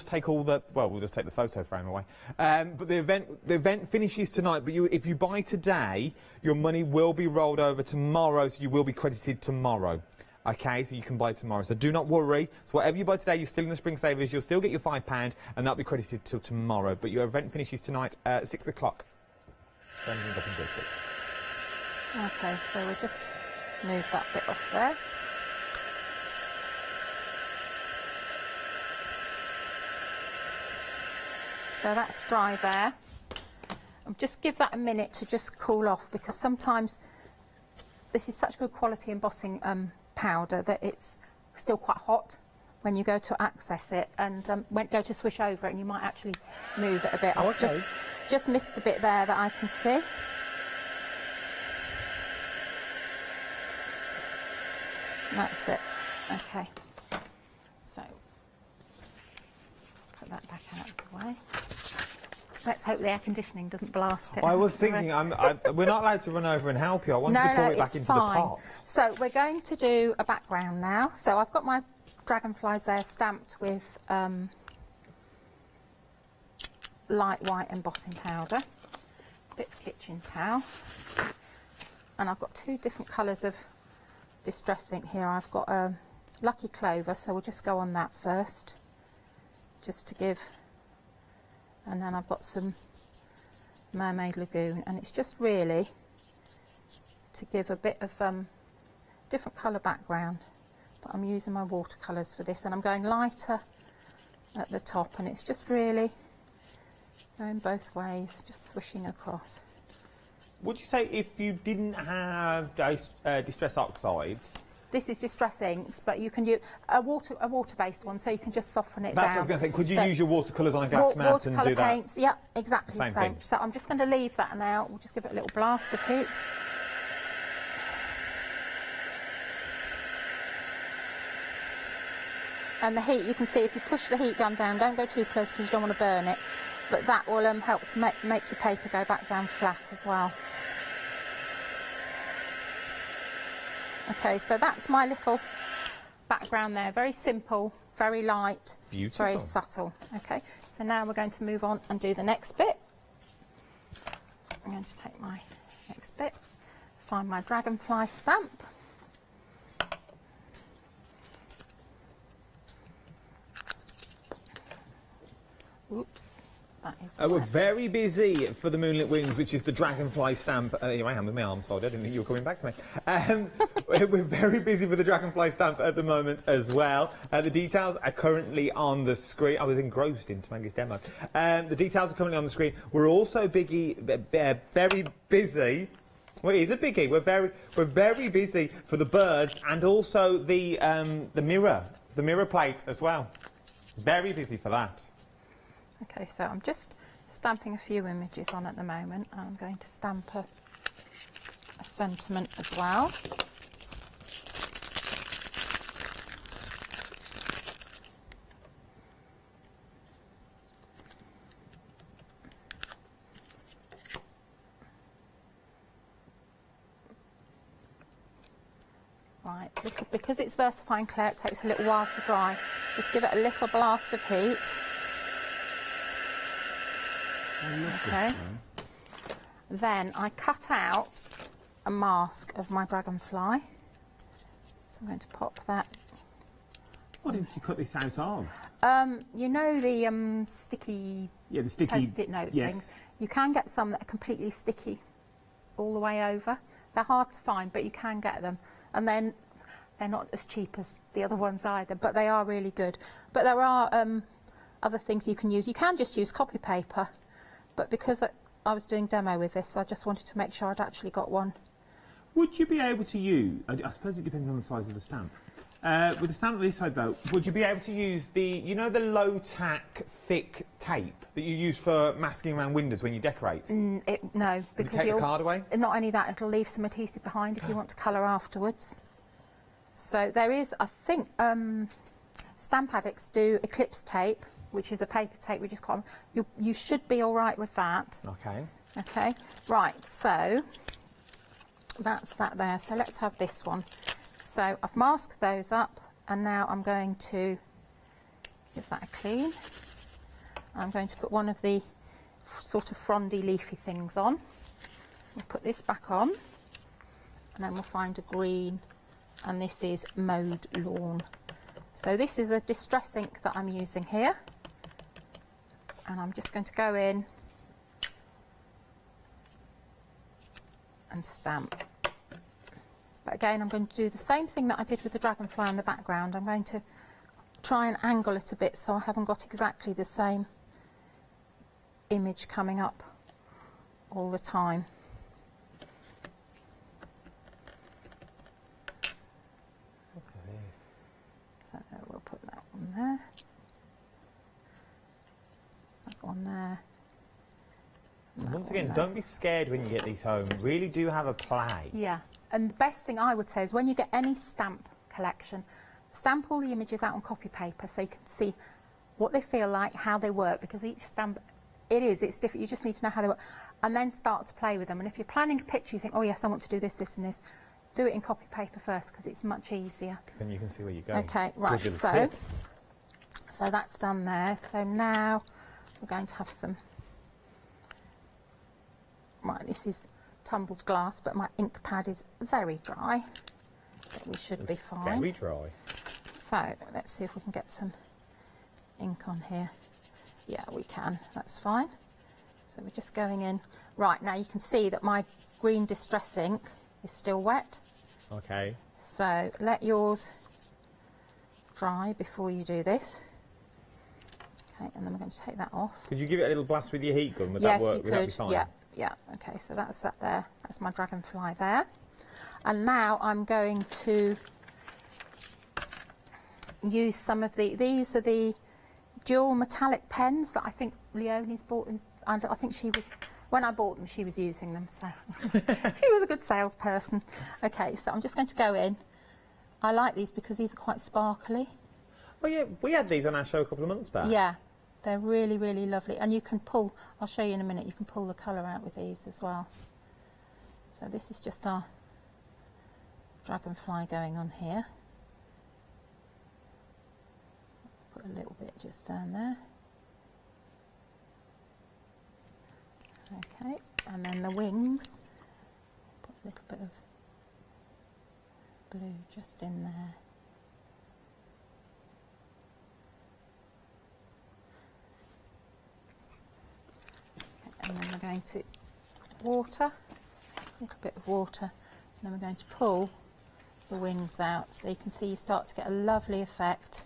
Speaker 7: take all the we'll just take the photo frame away. But the event finishes tonight. But if you buy today, your money will be rolled over tomorrow, so you will be credited tomorrow. Okay, so you can buy tomorrow. So do not worry. So whatever you buy today, you're still in the Spring Savers. You'll still get your £5, and that'll be credited till tomorrow. But your event finishes tonight at 6 o'clock.
Speaker 6: Okay, so we'll just move that bit off there. So that's dry there. I'll just give that a minute to just cool off because sometimes this is such good quality embossing powder that it's still quite hot when you go to access it and go to swish over it and you might actually move it a bit.
Speaker 7: Oh,
Speaker 6: I've
Speaker 7: okay.
Speaker 6: just missed a bit there that I can see. That's it. Okay. So put that back out of the way. Let's hope the air conditioning doesn't blast it.
Speaker 7: I was thinking, we're not allowed to run over and help you. I wanted to pour it back into the pot.
Speaker 6: So we're going to do a background now. So I've got my dragonflies there stamped with light white embossing powder, a bit of kitchen towel, and I've got two different colours of distress ink here. I've got a Lucky Clover, so we'll just go on that first, just to give. And then I've got some Mermaid Lagoon, and it's just really to give a bit of different colour background. But I'm using my watercolours for this, and I'm going lighter at the top, and it's just really going both ways, just swishing across.
Speaker 7: Would you say if you didn't have distress oxides? This
Speaker 6: is distress inks, but you can use a water-based one, so you can just soften it down.
Speaker 7: That's what I was going to say. Could you use your watercolours on a glass mat and do that?
Speaker 6: Paints, yeah, exactly the
Speaker 7: same.
Speaker 6: So I'm just going to leave that now. We'll just give it a little blast of heat. And the heat, you can see if you push the heat gun down, don't go too close because you don't want to burn it. But that will help to make your paper go back down flat as well. Okay, so that's my little background there. Very simple, very light,
Speaker 7: beautiful,
Speaker 6: very subtle. Okay, so now we're going to move on and do the next bit. I'm going to take my next bit, find my dragonfly stamp. Oops, that is
Speaker 7: We're very busy for the Moonlit Wings, which is the dragonfly stamp. I am with my arms folded. I didn't think you were coming back to me. We're very busy with the dragonfly stamp at the moment as well. The details are currently on the screen. I was engrossed into Maggie's demo. The details are currently on the screen. We're also very busy. Well, it is a biggie. We're very busy for the birds and also the mirror plates as well. Very busy for that.
Speaker 6: Okay, so I'm just stamping a few images on at the moment. I'm going to stamp a sentiment as well. Right, because it's VersaFine clay, it takes a little while to dry. Just give it a little blast of heat. Okay. Then I cut out a mask of my dragonfly. So I'm going to pop that.
Speaker 7: What did you cut this out of?
Speaker 6: You know the sticky,
Speaker 7: the sticky
Speaker 6: post-it note things? You can get some that are completely sticky all the way over. They're hard to find, but you can get them. And then they're not as cheap as the other ones either, but they are really good. But there are other things you can use. You can just use copy paper. But because I was doing demo with this, I just wanted to make sure I'd actually got one.
Speaker 7: Would you be able to use, I suppose it depends on the size of the stamp. With the stamp on this side though, would you be able to use the low-tack thick tape that you use for masking around windows when you decorate?
Speaker 6: No, because
Speaker 7: you take the card away?
Speaker 6: Not only that, it'll leave some adhesive behind if you want to colour afterwards. So there is, I think, Stamp Addicts do Eclipse tape, which is a paper tape we just got on. You should be all right with that.
Speaker 7: Okay.
Speaker 6: Okay, right, so that's that there. So let's have this one. So I've masked those up, and now I'm going to give that a clean. I'm going to put one of the sort of frondy leafy things on. We'll put this back on, and then we'll find a green, and this is Mowed Lawn. So this is a distress ink that I'm using here. And I'm just going to go in and stamp. But again, I'm going to do the same thing that I did with the dragonfly in the background. I'm going to try and angle it a bit so I haven't got exactly the same image coming up all the time.
Speaker 7: Okay.
Speaker 6: So we'll put that one there. On there.
Speaker 7: And once again, don't be scared when you get these home. Really do have a play.
Speaker 6: Yeah, and the best thing I would say is when you get any stamp collection, stamp all the images out on copy paper so you can see what they feel like, how they work, because each stamp, it's different. You just need to know how they work, and then start to play with them. And if you're planning a picture, you think, oh yes, I want to do this, this and this, do it in copy paper first because it's much easier.
Speaker 7: Then you can see where you're going.
Speaker 6: Okay, right, so that's done there. So now we're going to have some, right, this is tumbled glass, but my ink pad is very dry, but we should be fine.
Speaker 7: Very dry.
Speaker 6: So let's see if we can get some ink on here. Yeah, we can, that's fine. So we're just going in. Right, now you can see that my green distress ink is still wet.
Speaker 7: Okay.
Speaker 6: So let yours dry before you do this. Okay, and then we're going to take that off.
Speaker 7: Could you give it a little blast with your heat gun? Would
Speaker 6: Yes,
Speaker 7: that work?
Speaker 6: you
Speaker 7: Would that be
Speaker 6: could.
Speaker 7: fine?
Speaker 6: Yeah, yeah. Okay, so that's that there. That's my dragonfly there. And now I'm going to use some of these are the dual metallic pens that I think Leonie's bought, and I think she was, when I bought them, she was using them, so she was a good salesperson. Okay, so I'm just going to go in. I like these because these are quite sparkly.
Speaker 7: Well, yeah, we had these on our show a couple of months back.
Speaker 6: Yeah, they're really, really lovely. And you can pull, I'll show you in a minute, you can pull the colour out with these as well. So this is just our dragonfly going on here. Put a little bit just down there. Okay, And then the wings, put a little bit of blue just in there. Okay, and then we're going to water, a little bit of water, and then we're going to pull the wings out, so you can see you start to get a lovely effect.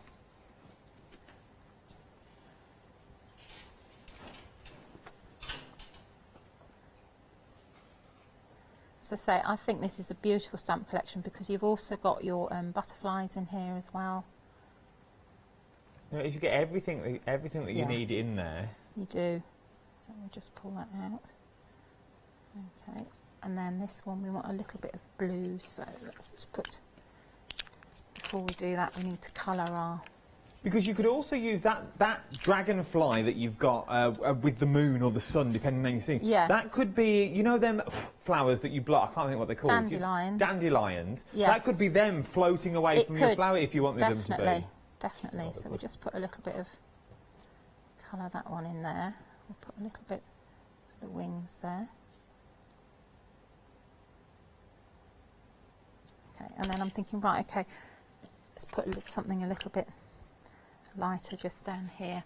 Speaker 6: As I say, I think this is a beautiful stamp collection because you've also got your butterflies in here as well.
Speaker 7: You get everything that you need in there.
Speaker 6: You do. So we'll just pull that out. Okay, and then this one we want a little bit of blue, so let's just put, before we do that we need to colour our...
Speaker 7: Because you could also use that dragonfly that you've got with the moon or the sun, depending on how you see.
Speaker 6: Yes.
Speaker 7: That could be, you know them flowers that you block, I can't think what they're called.
Speaker 6: Dandelions.
Speaker 7: Dandelions.
Speaker 6: Yes.
Speaker 7: That could be them floating away from your flower if you wanted them to be.
Speaker 6: Definitely. So we'll just put a little bit of colour that one in there. We'll put a little bit of the wings there. Okay, and then I'm thinking, right, okay, let's put something a little bit lighter just down here.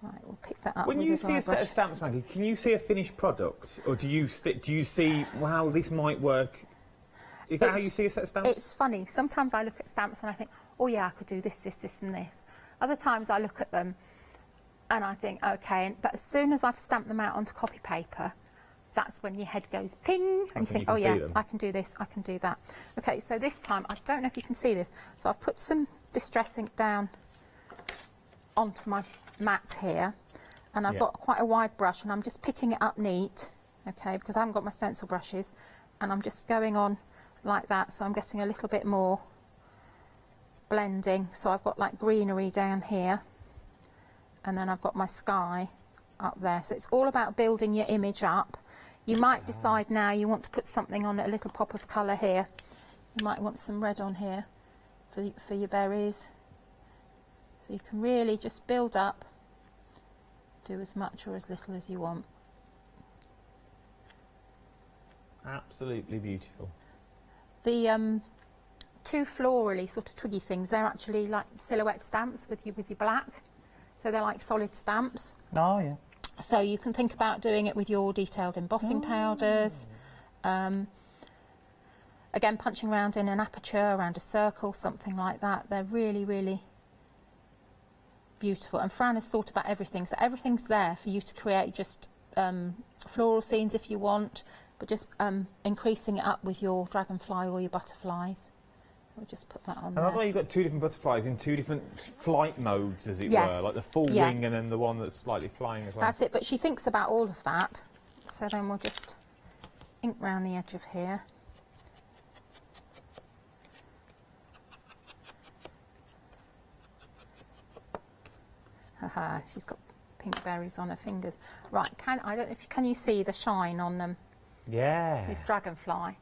Speaker 6: Right, we'll pick that up.
Speaker 7: When
Speaker 6: with
Speaker 7: you
Speaker 6: a
Speaker 7: see
Speaker 6: dry
Speaker 7: a set
Speaker 6: brush.
Speaker 7: of stamps, Maggie, can you see a finished product, or do you see, wow, this might work? Is that how you see a set of stamps?
Speaker 6: It's funny. Sometimes I look at stamps and I think, oh yeah, I could do this, this, this, and this. Other times I look at them and I think, okay, but as soon as I've stamped them out onto copy paper, that's when your head goes ping and you think, oh yeah, I can do this, I can do that. Okay, so this time, I don't know if you can see this, so I've put some distress ink down onto my mat here, and I've got quite a wide brush, and I'm just picking it up neat, okay, because I haven't got my stencil brushes, and I'm just going on like that, so I'm getting a little bit more blending. So I've got like greenery down here, and then I've got my sky up there. So it's all about building your image up. You might decide now you want to put something on, a little pop of colour here. You might want some red on here for your berries. So you can really just build up, do as much or as little as you want.
Speaker 7: Absolutely beautiful.
Speaker 6: The two florally sort of twiggy things, they're actually like silhouette stamps with your black. So they're like solid stamps.
Speaker 1: Oh, yeah.
Speaker 6: So you can think about doing it with your detailed embossing powders. Again, punching around in an aperture, around a circle, something like that. They're really, really beautiful. And Fran has thought about everything. So everything's there for you to create just floral scenes if you want, but just increasing it up with your dragonfly or your butterflies. We'll just put that on there.
Speaker 7: And I thought you've got two different butterflies in two different flight modes, as it were, like the full wing and then the one that's slightly flying as well.
Speaker 6: That's it, but she thinks about all of that. So then we'll just ink round the edge of here. Haha, she's got pink berries on her fingers. Right, I don't know if can you see the shine on them?
Speaker 7: Yeah.
Speaker 6: It's dragonfly.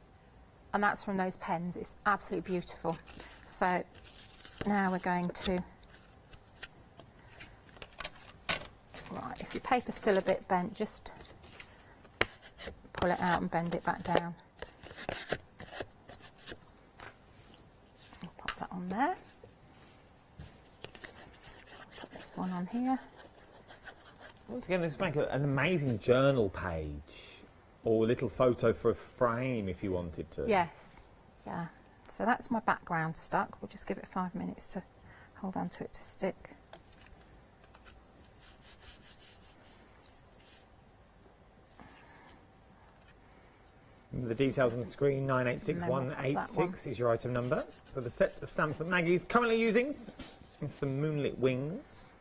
Speaker 6: And that's from those pens. It's absolutely beautiful. So now we're going to, right, if your paper's still a bit bent, just pull it out and bend it back down. I'll pop that on there. Put this one on here.
Speaker 7: Once again, this would make an amazing journal page. Or a little photo for a frame if you wanted to.
Speaker 6: Yes, yeah. So that's my background stuck. We'll just give it 5 minutes to hold on to it to stick.
Speaker 7: The details on the screen, 986186 is your item number. For the sets of stamps that Maggie's currently using, it's the Moonlit Wings.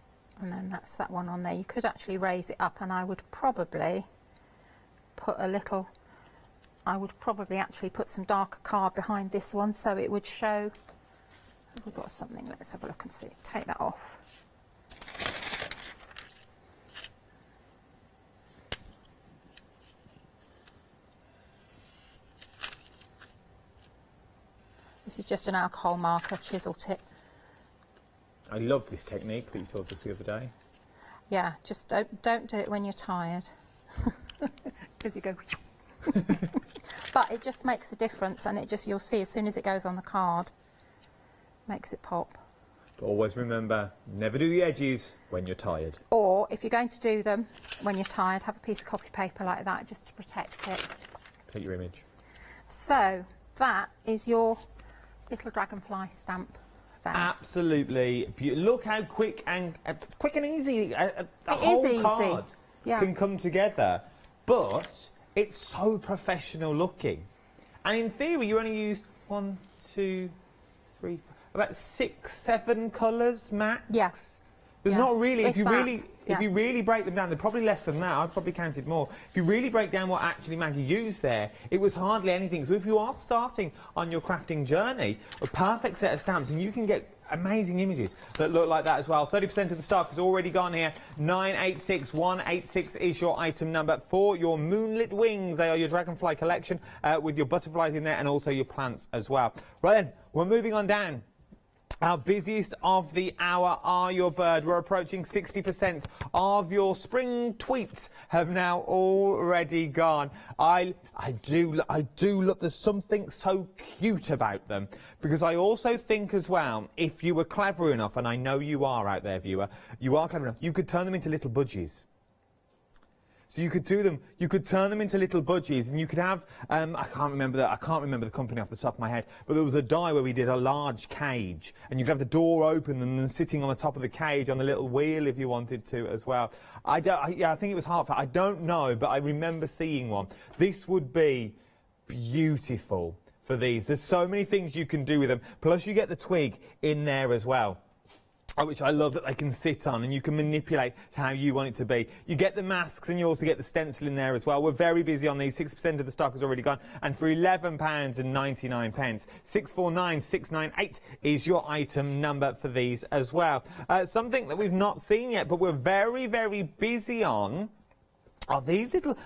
Speaker 6: And then that's that one on there. You could actually raise it up, and I would probably put a little, I would probably actually put some darker card behind this one so it would show. We've got something, let's have a look and see. Take that off. This is just an alcohol marker, chisel tip.
Speaker 7: I love this technique that you taught us the other day.
Speaker 6: Yeah, just don't do it when you're tired, because you go. But it just makes a difference, and you'll see as soon as it goes on the card, makes it pop.
Speaker 7: But always remember, never do the edges when you're tired.
Speaker 6: Or if you're going to do them when you're tired, have a piece of copy paper like that just to protect it.
Speaker 7: Take your image.
Speaker 6: So that is your little dragonfly stamp.
Speaker 7: Absolutely. Look how quick and easy a whole card can come together. But it's so professional looking. And in theory, you only use 1, 2, 3, about 6, 7 colours max.
Speaker 6: Yes.
Speaker 7: There's not really, if you
Speaker 6: that.
Speaker 7: really break them down, they're probably less than that. I've probably counted more. If you really break down what actually Maggie used there, it was hardly anything. So if you are starting on your crafting journey, a perfect set of stamps, and you can get amazing images that look like that as well. 30% of the stock has already gone here. 986186 is your item number for your moonlit wings. They are your dragonfly collection with your butterflies in there and also your plants as well. Right then, we're moving on down. Our busiest of the hour are your bird. We're approaching 60% of your spring tweets have now already gone. I do look, there's something so cute about them, because I also think as well, if you were clever enough, and I know you are out there, viewer, you are clever enough, you could turn them into little budgies. So you could do them. You could turn them into little budgies, and you could have. I can't remember the company off the top of my head, but there was a die where we did a large cage, and you could have the door open and then sitting on the top of the cage on the little wheel if you wanted to as well. I think it was Hartford. I don't know, but I remember seeing one. This would be beautiful for these. There's so many things you can do with them. Plus, you get the twig in there as well, which I love that they can sit on, and you can manipulate how you want it to be. You get the masks, and you also get the stencil in there as well. We're very busy on these. 6% of the stock has already gone, and for £11.99, 649698 is your item number for these as well. Something that we've not seen yet, but we're very, very busy on are these little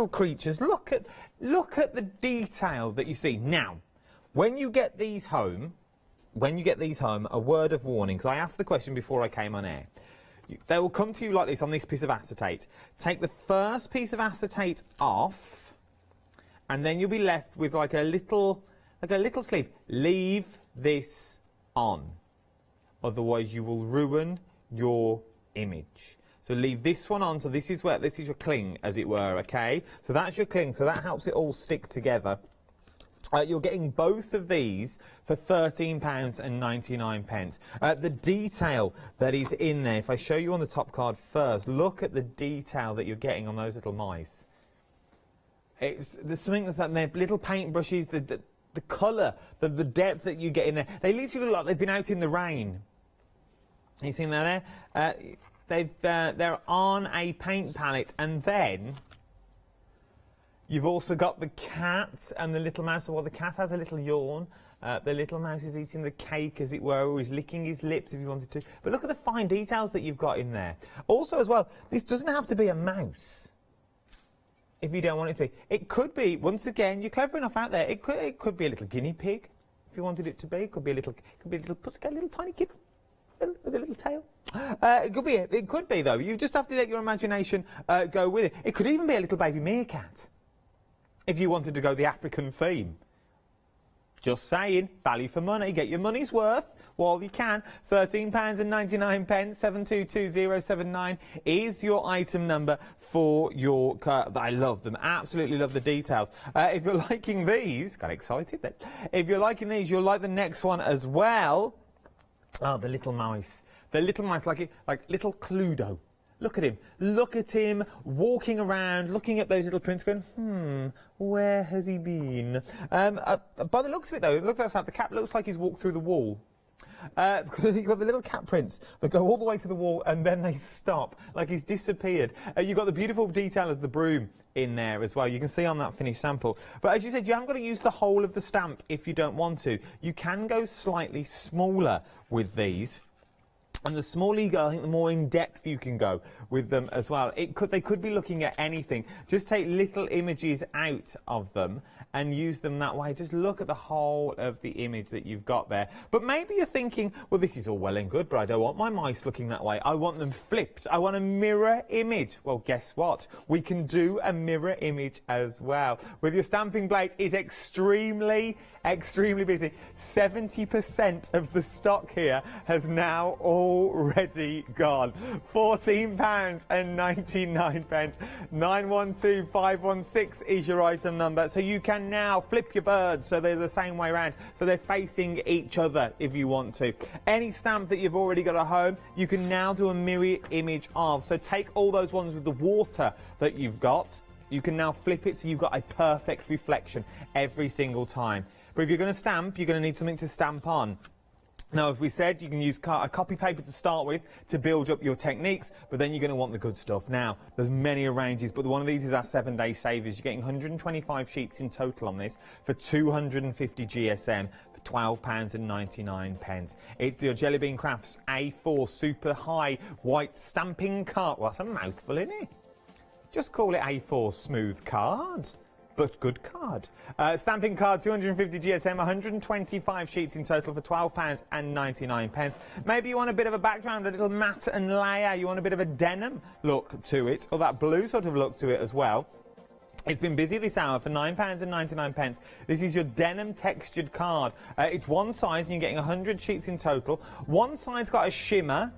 Speaker 7: creatures. Look at the detail that you see. Now, when you get these home, a word of warning, because I asked the question before I came on air. They will come to you like this on this piece of acetate. Take the first piece of acetate off, and then you'll be left with like a little sleeve. Leave this on, otherwise you will ruin your image. So leave this one on. So this is your cling, as it were. Okay. So that's your cling. So that helps it all stick together. You're getting both of these for £13.99. The detail that is in there, if I show you on the top card first, look at the detail that you're getting on those little mice. There's something that's like their little paint brushes, the colour, the depth that you get in there. They literally look like they've been out in the rain. You seen that there? They're on a paint palette, and then you've also got the cat and the little mouse. Well, the cat has a little yawn. The little mouse is eating the cake, as it were, or he's licking his lips if you wanted to. But look at the fine details that you've got in there. Also, as well, this doesn't have to be a mouse if you don't want it to be. It could be, once again, you're clever enough out there, it could be a little guinea pig if you wanted it to be. It could be a little pussycat, a little tiny kid with a little tail. It could be, though. You just have to let your imagination go with it. It could even be a little baby meerkat, if you wanted to go the African theme. Just saying, value for money, get your money's worth while you can. £13.99, 722079 is your item number for your card. I love them, absolutely love the details. If you're liking these, got excited then. If you're liking these, you'll like the next one as well. Oh, the little mouse. The little mouse, like little Cluedo. Look at him walking around, looking at those little prints going, where has he been? By the looks of it, though, look outside, the cat looks like he's walked through the wall. Because you've got the little cat prints that go all the way to the wall and then they stop, like he's disappeared. You've got the beautiful detail of the broom in there as well. You can see on that finished sample. But as you said, you haven't got to use the whole of the stamp if you don't want to. You can go slightly smaller with these. And the smaller you go, I think the more in depth you can go with them as well. They could be looking at anything. Just take little images out of them and use them that way. Just look at the whole of the image that you've got there. But maybe you're thinking, well, this is all well and good, but I don't want my mice looking that way. I want them flipped. I want a mirror image. Well, guess what? We can do a mirror image as well. With your stamping plate is extremely busy. 70% of the stock here has now already gone. £14.99. 912516 is your item number. So you can now flip your birds so they're the same way around, so they're facing each other if you want to. Any stamp that you've already got at home, you can now do a mirror image of. So take all those ones with the water that you've got, you can now flip it so you've got a perfect reflection every single time. But if you're going to stamp, you're going to need something to stamp on. Now, as we said, you can use a copy paper to start with to build up your techniques, but then you're going to want the good stuff. Now, there's many ranges, but one of these is our 7-day savers. You're getting 125 sheets in total on this for 250 GSM for £12.99. It's the Jelly Bean Crafts A4 Super High White Stamping Card. Well, that's a mouthful, isn't it? Just call it A4 Smooth Card. But good card. Stamping card, 250 GSM, 125 sheets in total for £12.99. Maybe you want a bit of a background, a little matte and layer. You want a bit of a denim look to it, or that blue sort of look to it as well. It's been busy this hour for £9.99. This is your denim textured card. It's one size and you're getting 100 sheets in total. One side's got a shimmer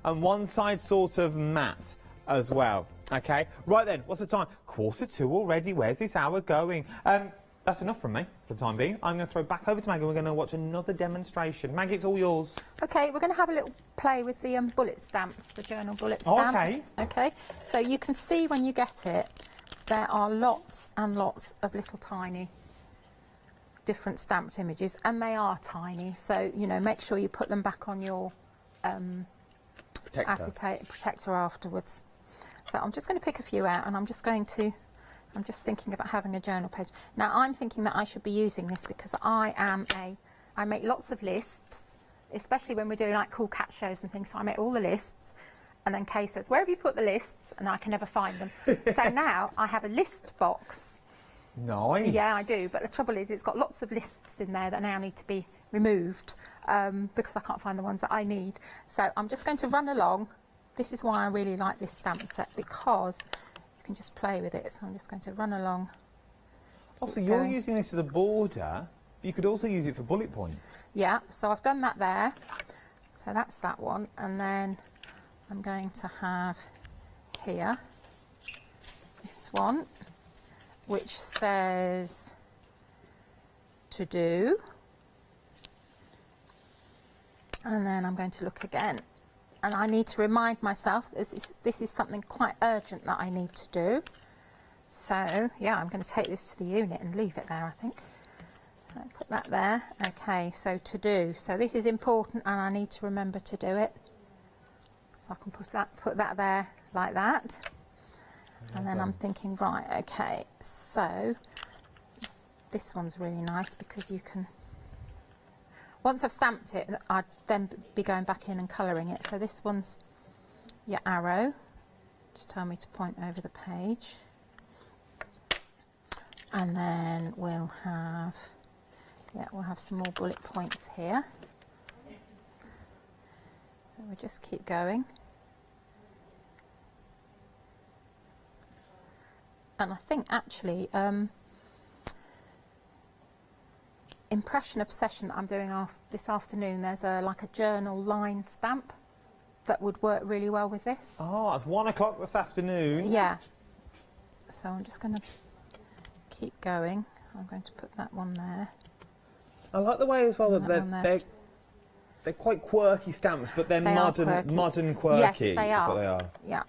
Speaker 7: and one side sort of matte as well. Okay, right then, what's the time? 1:45 already. Where's this hour going? That's enough from me for the time being. I'm going to throw back over to Maggie. We're going to watch another demonstration. Maggie, it's all yours.
Speaker 6: Okay, we're going to have a little play with the bullet stamps, the journal bullet stamps.
Speaker 7: Okay.
Speaker 6: Okay, so you can see when you get it, there are lots and lots of little tiny different stamped images, and they are tiny. So, you know, make sure you put them back on your acetate protector afterwards. So I'm just going to pick a few out, and I'm just thinking about having a journal page. Now I'm thinking that I should be using this because I make lots of lists, especially when we're doing like cool cat shows and things. So I make all the lists, and then Kay says, where have you put the lists? And I can never find them. So now I have a list box.
Speaker 7: Nice.
Speaker 6: Yeah, I do. But the trouble is it's got lots of lists in there that now need to be removed because I can't find the ones that I need. So I'm just going to run along. This is why I really like this stamp set, because you can just play with it. So I'm just going to run along.
Speaker 7: Also, you're using this as a border. You could also use it for bullet points.
Speaker 6: Yeah, so I've done that there. So that's that one. And then I'm going to have here this one, which says to do. And then I'm going to look again. And I need to remind myself this is something quite urgent that I need to do. So, yeah, I'm going to take this to the unit and leave it there, I think. I'll put that there. Okay, so to do. So this is important and I need to remember to do it. So I can put that there like that. And then I'm thinking, right, okay, so this one's really nice because you can... Once I've stamped it, I'd then be going back in and colouring it. So this one's your arrow. Just tell me to point over the page. And then we'll have some more bullet points here. So we'll just keep going. And I think actually, Impression Obsession that I'm doing this afternoon, there's like a journal line stamp that would work really well with this.
Speaker 7: Oh, it's 1 o'clock this afternoon.
Speaker 6: Yeah. So I'm just going to keep going. I'm going to put that one there.
Speaker 7: I like the way as well that they're quite quirky stamps, but they're modern quirky.
Speaker 6: Yes, they are.
Speaker 7: That's what they are.
Speaker 6: Yep.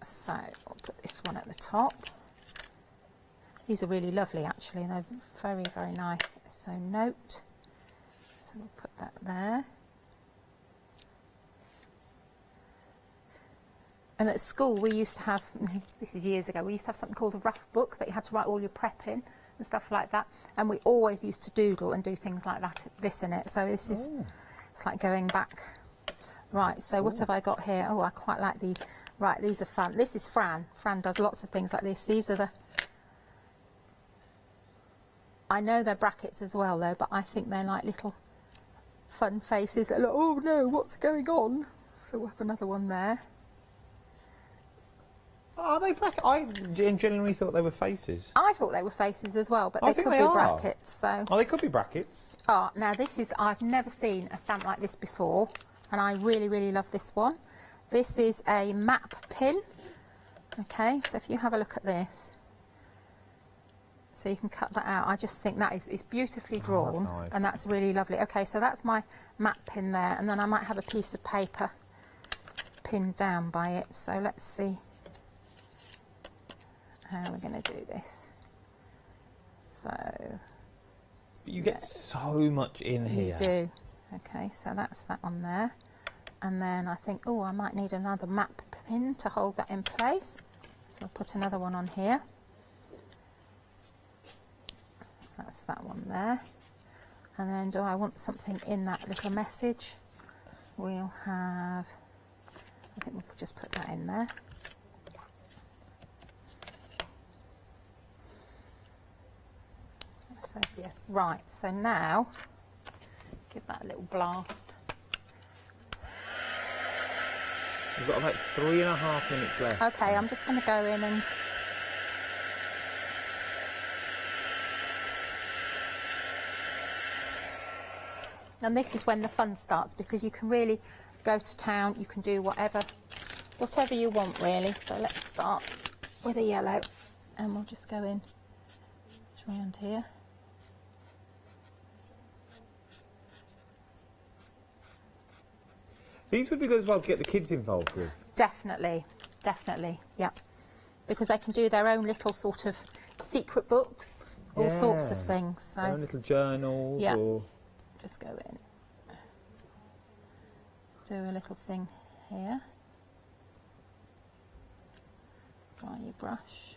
Speaker 6: So I'll put this one at the top. These are really lovely, actually. They're very, very nice. So note. So we'll put that there. And at school, we used to have, this is years ago, we used to have something called a rough book that you had to write all your prep in and stuff like that. And we always used to doodle and do things like that, this in it. So this is, it's like going back. Right, so what have I got here? Oh, I quite like these. Right, these are fun. This is Fran. Fran does lots of things like this. These are the... I know they're brackets as well though, but I think they're like little fun faces that look, oh no, what's going on? So we'll have another one there.
Speaker 7: Are they brackets? I genuinely thought they were faces.
Speaker 6: I thought they were faces as well, but
Speaker 7: I
Speaker 6: they
Speaker 7: think
Speaker 6: could
Speaker 7: they
Speaker 6: be
Speaker 7: are.
Speaker 6: brackets. So.
Speaker 7: Oh, they could be brackets.
Speaker 6: Oh, now this is, I've never seen a stamp like this before, and I really, really love this one. This is a map pin. Okay, so if you have a look at this, so you can cut that out. I just think that is beautifully drawn,
Speaker 7: nice.
Speaker 6: and that's really lovely. Okay, so that's my map pin there, and then I might have a piece of paper pinned down by it. So let's see how we're going to do this. So
Speaker 7: You get so much in here.
Speaker 6: you do. Okay, so that's that one there, and then I think, oh, I might need another map pin to hold that in place. So I'll put another one on here. That's that one there. And then do I want something in that little message? We'll have, I think we'll just put that in there. It says yes. Right, so now give that a little blast.
Speaker 7: We've got about 3.5 minutes left.
Speaker 6: Okay, I'm just going to go in and this is when the fun starts, because you can really go to town, you can do whatever you want really. So let's start with a yellow, and we'll just go in just around here.
Speaker 7: These would be good as well to get the kids involved with.
Speaker 6: Definitely, definitely, yeah. Because they can do their own little sort of secret books, all sorts of things. So
Speaker 7: their own little journals,
Speaker 6: yeah.
Speaker 7: or
Speaker 6: Just go in, do a little thing here, dry your brush,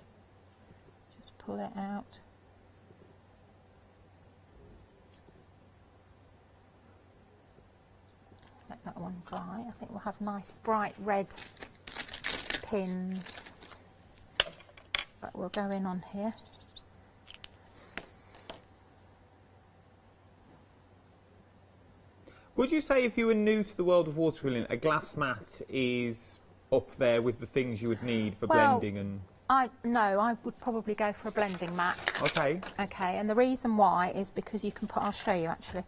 Speaker 6: just pull it out. Let that one dry. I think we'll have nice bright red pins, but we'll go in on here.
Speaker 7: Would you say, if you were new to the world of watercoloring, a glass mat is up there with the things you would need for blending and?
Speaker 6: No, I would probably go for a blending mat.
Speaker 7: Okay.
Speaker 6: Okay, and the reason why is because you can put, I'll show you actually,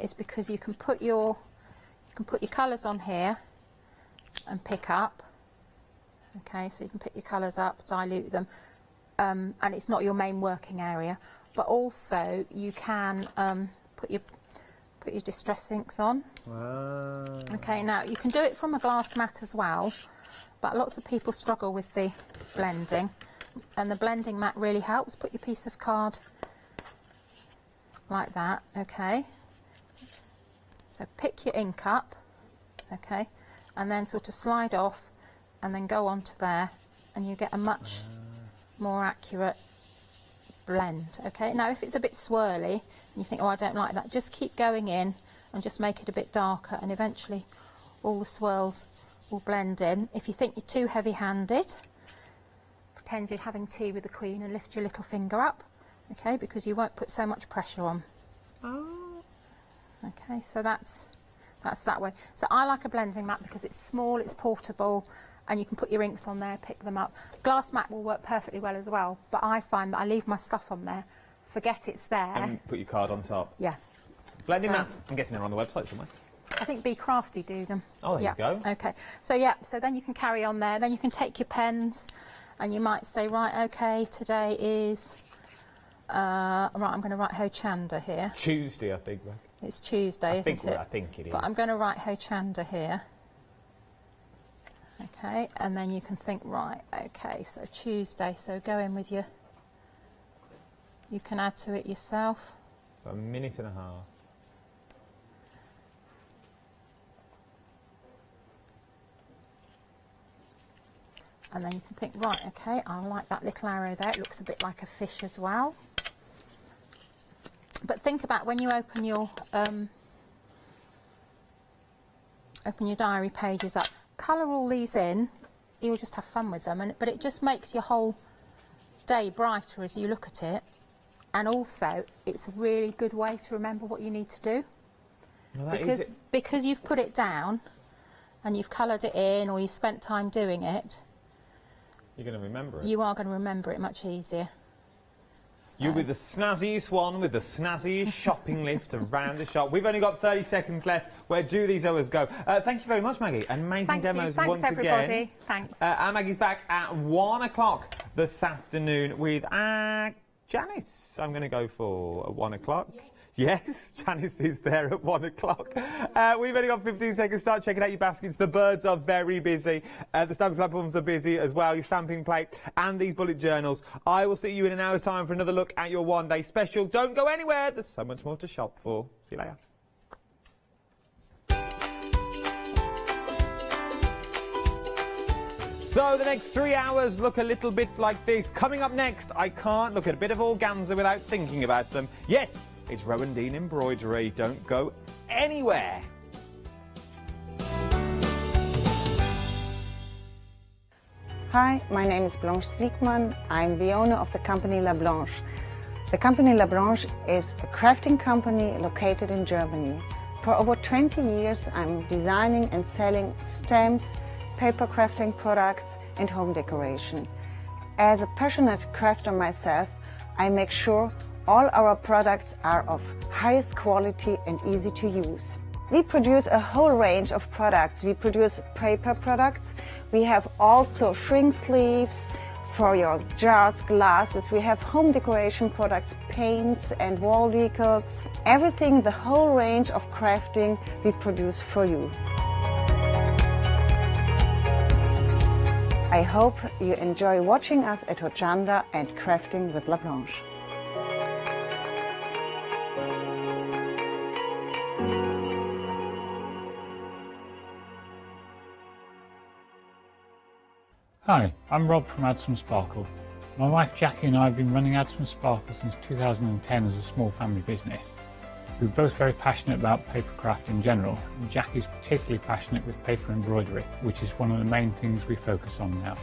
Speaker 6: is because you can put your colours on here and pick up. Okay, so you can pick your colours up, dilute them, and it's not your main working area, but also you can put your distress inks on.
Speaker 7: Wow.
Speaker 6: Okay, now you can do it from a glass mat as well, but lots of people struggle with the blending, and the blending mat really helps. Put your piece of card like that, okay? So pick your ink up, okay, and then sort of slide off and then go onto there, and you get a much more accurate blend. Okay, now if it's a bit swirly and you think, oh, I don't like that, just keep going in and just make it a bit darker, and eventually all the swirls will blend in. If you think you're too heavy-handed, pretend you're having tea with the Queen and lift your little finger up, okay, because you won't put so much pressure on. Okay, so that's that way. So I like a blending mat because it's small, it's portable, and you can put your inks on there, pick them up. Glass mat will work perfectly well as well, but I find that I leave my stuff on there, forget it's there.
Speaker 7: And put your card on top.
Speaker 6: Yeah.
Speaker 7: Blending mats, I'm guessing they're on the website somewhere.
Speaker 6: I think Be Crafty do them.
Speaker 7: Oh, there you go.
Speaker 6: Okay, so yeah, so then you can carry on there, then you can take your pens, and you might say, right, okay, today is, right, I'm going to write Hochanda here.
Speaker 7: Tuesday, I think.
Speaker 6: It's Tuesday, isn't it?
Speaker 7: I think it is.
Speaker 6: But I'm going to write Hochanda here. Okay, and then you can think, right, okay, so Tuesday, so go in with your, you can add to it yourself.
Speaker 7: A minute and a half.
Speaker 6: And then you can think, right, okay, I like that little arrow there, it looks a bit like a fish as well. But think about when you open your diary pages up, colour all these in, you'll just have fun with them, but it just makes your whole day brighter as you look at it. and also it's a really good way to remember what you need to do.
Speaker 7: Well,
Speaker 6: because you've put it down and you've coloured it in or you've spent time doing it,
Speaker 7: you're going to remember it.
Speaker 6: You are going to remember it much easier.
Speaker 7: You'll be the snazziest one with the snazziest shopping lift around the shop. We've only got 30 seconds left. Where do these hours go? Thank you very much, Maggie. Amazing demos once
Speaker 6: Thanks, everybody.
Speaker 7: again.
Speaker 6: Thanks.
Speaker 7: And Maggie's back at 1 o'clock this afternoon with Janice. I'm going to go for 1 o'clock. Yes, Janice is there at 1 o'clock. We've only got 15 seconds. Start checking out your baskets. The birds are very busy. The stamping platforms are busy as well. Your stamping plate and these bullet journals. I will see you in an hour's time for another look at your one-day special. Don't go anywhere. There's so much more to shop for. See you later. So the next 3 hours look a little bit like this. Coming up next, I can't look at a bit of organza without thinking about them. Yes, it's Rowandean Embroidery. Don't go anywhere.
Speaker 21: Hi, my name is Blanche Siegmann. I'm the owner of the company La Blanche. The company La Blanche is a crafting company located in Germany. For over 20 years, I'm designing and selling stamps, paper crafting products and home decoration. As a passionate crafter myself, I make sure all our products are of highest quality and easy to use. We produce a whole range of products. We produce paper products. We have also shrink sleeves for your jars, glasses. We have home decoration products, paints and wall decals. Everything, the whole range of crafting we produce for you. I hope you enjoy watching us at Hochanda and crafting with La Blanche.
Speaker 22: Hi, I'm Rob from Add Some Sparkle. My wife Jackie and I have been running Add Some Sparkle since 2010 as a small family business. We're both very passionate about papercraft in general, and Jackie's particularly passionate with paper embroidery, which is one of the main things we focus on now.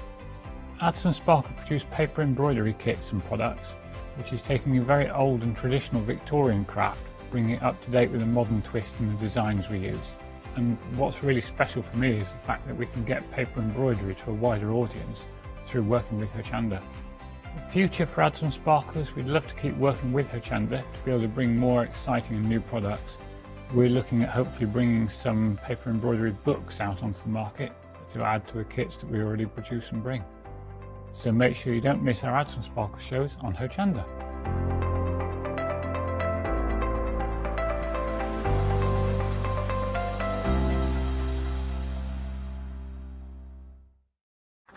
Speaker 22: Add Some Sparkle produce paper embroidery kits and products, which is taking a very old and traditional Victorian craft, bringing it up to date with a modern twist in the designs we use. And what's really special for me is the fact that we can get paper embroidery to a wider audience through working with Hochanda. The future for Add Some Sparkle is we'd love to keep working with Hochanda to be able to bring more exciting and new products. We're looking at hopefully bringing some paper embroidery books out onto the market to add to the kits that we already produce and bring. So make sure you don't miss our Add Some Sparkle shows on Hochanda.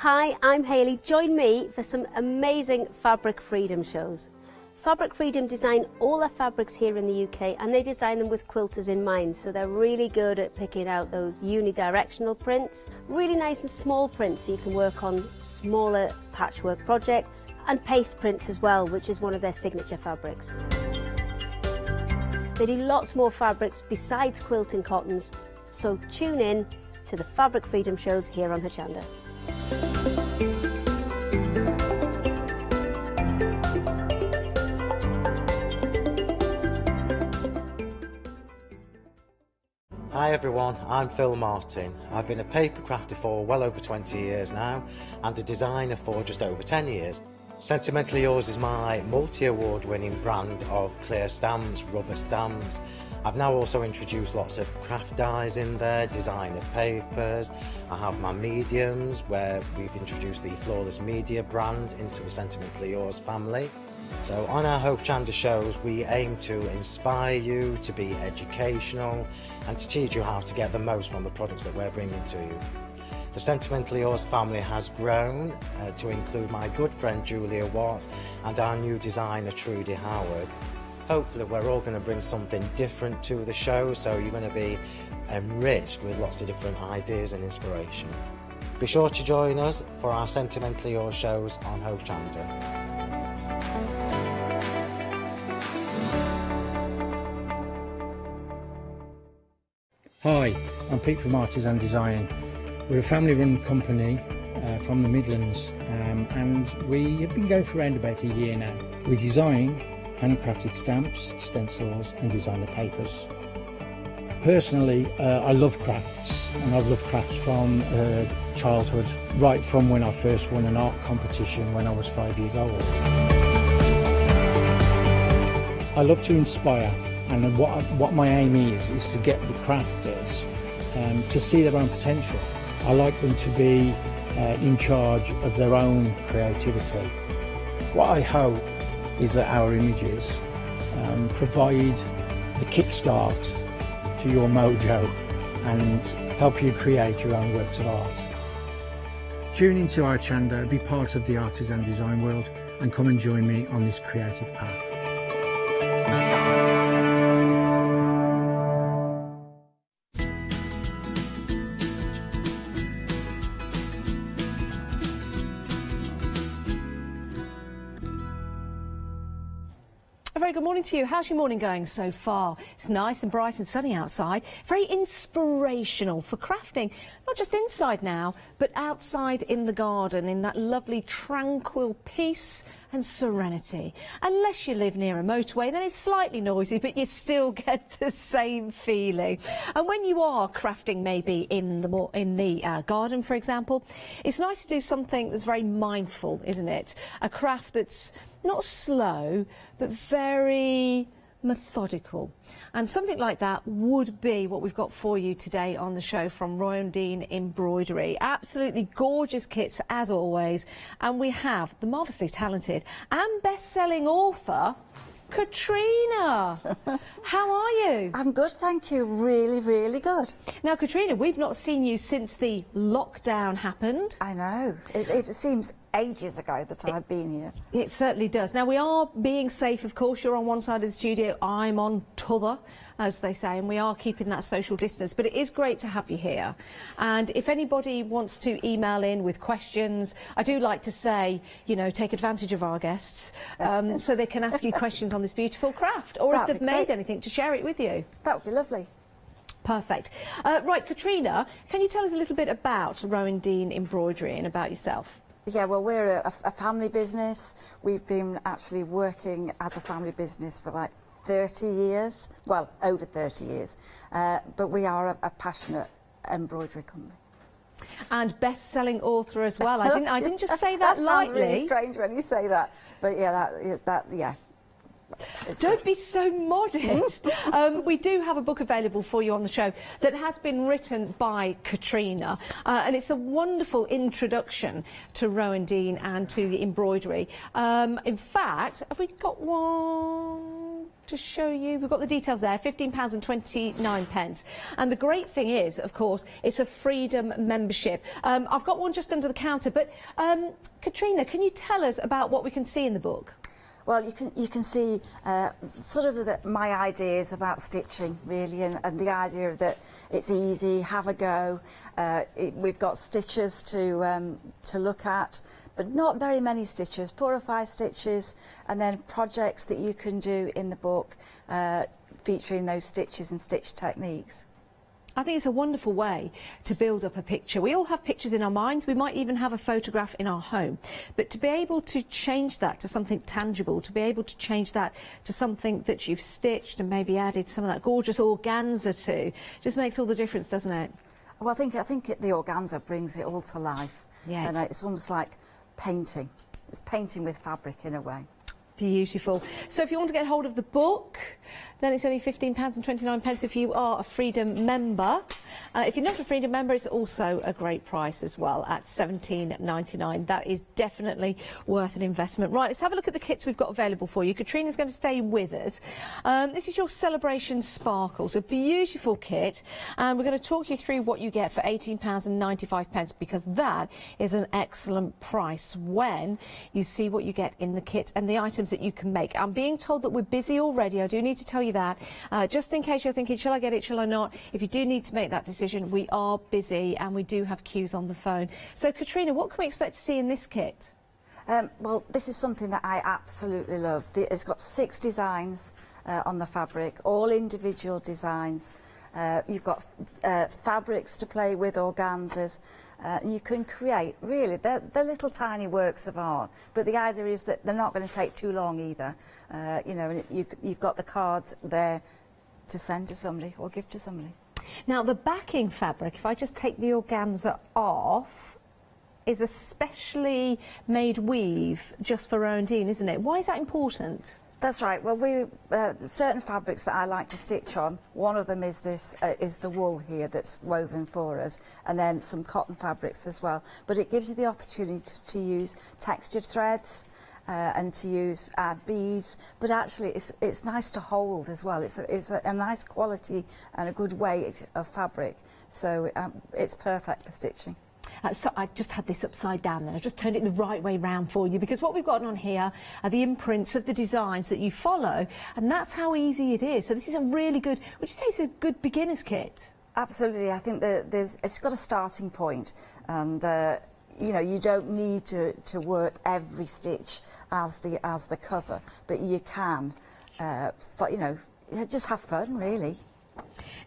Speaker 8: Hi, I'm Hayley. Join me for some amazing Fabric Freedom shows. Fabric Freedom design all their fabrics here in the UK, and they design them with quilters in mind, so they're really good at picking out those unidirectional prints, really nice and small prints so you can work on smaller patchwork projects, and paste prints as well, which is one of their signature fabrics. They do lots more fabrics besides quilt and cottons, so tune in to the Fabric Freedom shows here on Hochanda.
Speaker 1: Hi everyone, I'm Phil Martin. I've been a paper crafter for well over 20 years now and a designer for just over 10 years. Sentimentally Yours is my multi-award winning brand of clear stamps, rubber stamps. I've now also introduced lots of craft dyes in there, designer papers. I have my mediums where we've introduced the Flawless Media brand into the Sentimentally Yours family. So on our Hochanda shows we aim to inspire you, to be educational and to teach you how to get the most from the products that we're bringing to you. The Sentimentally Yours family has grown to include my good friend Julia Watts and our new designer Trudy Howard. Hopefully we're all going to bring something different to the show, so you're going to be enriched with lots of different ideas and inspiration. Be sure to join us for our Sentimentally Yours shows on Hochanda.
Speaker 23: Hi, I'm Pete from Artisan Design. We're a family-run company from the Midlands and we have been going for around about a year now. We design handcrafted stamps, stencils and designer papers. Personally, I love crafts, and I've loved crafts from childhood, right from when I first won an art competition when I was 5 years old. I love to inspire, and what my aim is to get the crafters to see their own potential. I like them to be in charge of their own creativity. What I hope is that our images provide the kickstart to your mojo and help you create your own works of art. Tune into Hochanda, be part of the artisan design world, and come and join me on this creative path.
Speaker 5: A very good morning to you. How's your morning going so far? It's nice and bright and sunny outside. Very inspirational for crafting, not just inside now, but outside in the garden, in that lovely tranquil peace and serenity. Unless you live near a motorway, then it's slightly noisy, but you still get the same feeling. And when you are crafting, maybe in the garden, for example, it's nice to do something that's very mindful, isn't it? A craft that's not slow, but very methodical. And something like that would be what we've got for you today on the show from Rowandean Embroidery. Absolutely gorgeous kits, as always. And we have the marvellously talented and best-selling author, Katrina. How are you?
Speaker 3: I'm good, thank you. Really, really good.
Speaker 5: Now, Katrina, we've not seen you since the lockdown happened.
Speaker 3: I know. It seems ages ago that I've been here.
Speaker 5: It certainly does. Now, we are being safe, of course. You're on one side of the studio, I'm on t'other, as they say, and we are keeping that social distance. But it is great to have you here. And if anybody wants to email in with questions, I do like to say, you know, take advantage of our guests so they can ask you questions on this beautiful craft, or if they've made anything, to share it with you.
Speaker 3: That would be lovely.
Speaker 5: Perfect. Right, Katrina, can you tell us a little bit about Rowandean Embroidery and about yourself?
Speaker 3: Yeah, well, we're a family business. We've been actually working as a family business for like 30 years, well, over 30 years, but we are a passionate embroidery company.
Speaker 5: And best-selling author as well. I didn't just say that lightly.
Speaker 3: Sounds really strange when you say that, but yeah, yeah.
Speaker 5: Don't be so modest. We do have a book available for you on the show that has been written by Katrina, and it's a wonderful introduction to Rowandean and to the embroidery. In fact, have we got one to show you? We've got the details there, £15.29. And the great thing is, of course, it's a Freedom membership. I've got one just under the counter, but Katrina, can you tell us about what we can see in the book?
Speaker 3: Well, you can see sort of my ideas about stitching, really, and the idea that it's easy, have a go. We've got stitches to look at, but not very many stitches, 4 or 5 stitches, and then projects that you can do in the book featuring those stitches and stitch techniques.
Speaker 5: I think it's a wonderful way to build up a picture. We all have pictures in our minds. We might even have a photograph in our home. But to be able to change that to something tangible, to be able to change that to something that you've stitched and maybe added some of that gorgeous organza to, just makes all the difference, doesn't it?
Speaker 3: Well, I think the organza brings it all to life.
Speaker 5: Yes.
Speaker 3: And it's almost like painting. It's painting with fabric in a way.
Speaker 5: Beautiful. So if you want to get hold of the book, then it's only £15.29 if you are a Freedom member. If you're not a Freedom member, it's also a great price as well at £17.99. That is definitely worth an investment. Right, let's have a look at the kits we've got available for you. Katrina's going to stay with us. This is your Celebration Sparkles, a beautiful kit, and we're going to talk you through what you get for £18.95, because that is an excellent price when you see what you get in the kit and the items that you can make. I'm being told that we're busy already. I do need to tell you that. Just in case you're thinking, shall I get it, shall I not? If you do need to make that decision, we are busy and we do have queues on the phone. So, Katrina, what can we expect to see in this kit?
Speaker 3: Well, this is something that I absolutely love. It's got 6 designs on the fabric, all individual designs. You've got fabrics to play with, organzas. You can create, really, they're little tiny works of art, but the idea is that they're not going to take too long either. You know, and you've got the cards there to send to somebody or give to somebody.
Speaker 5: Now, the backing fabric, if I just take the organza off, is a specially made weave just for Rowandean, isn't it? Why is that important?
Speaker 3: That's right. Well, certain fabrics that I like to stitch on, one of them is this, is the wool here that's woven for us, and then some cotton fabrics as well. But it gives you the opportunity to use textured threads and to add beads. But actually, it's nice to hold as well. It's a nice quality and a good weight of fabric, so it's perfect for stitching.
Speaker 5: So I just had this upside down then. I just turned it the right way round for you, because what we've got on here are the imprints of the designs that you follow, and that's how easy it is. So this is a really good, would you say it's a good beginner's kit?
Speaker 3: Absolutely. I think that it's got a starting point, and you know, you don't need to work every stitch as the cover, but you can, you know, just have fun, really.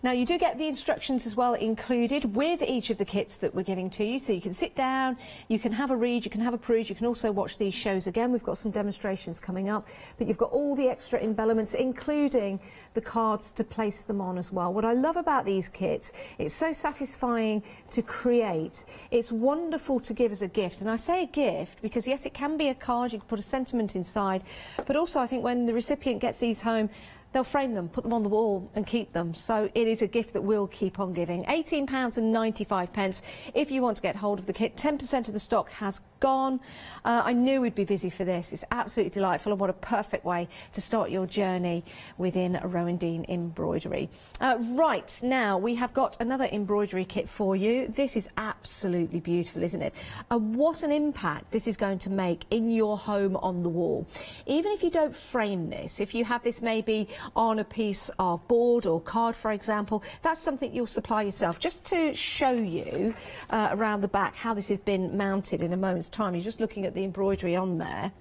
Speaker 5: Now, you do get the instructions as well included with each of the kits that we're giving to you, so you can sit down, you can have a read, you can have a peruse, you can also watch these shows again. We've got some demonstrations coming up, but you've got all the extra embellishments, including the cards to place them on as well. What I love about these kits, it's so satisfying to create. It's wonderful to give as a gift, and I say a gift because yes, it can be a card, you can put a sentiment inside, but also I think when the recipient gets these home, they'll frame them, put them on the wall and keep them. So it is a gift that will keep on giving. £18.95 if you want to get hold of the kit. 10% of the stock has gone. I knew we'd be busy for this. It's absolutely delightful, and what a perfect way to start your journey within Rowandean embroidery. Right, now we have got another embroidery kit for you. This is absolutely beautiful, isn't it? What an impact this is going to make in your home on the wall. Even if you don't frame this, if you have this maybe on a piece of board or card, for example, that's something you'll supply yourself. Just to show you around the back how this has been mounted in a moment's time, you're just looking at the embroidery on there.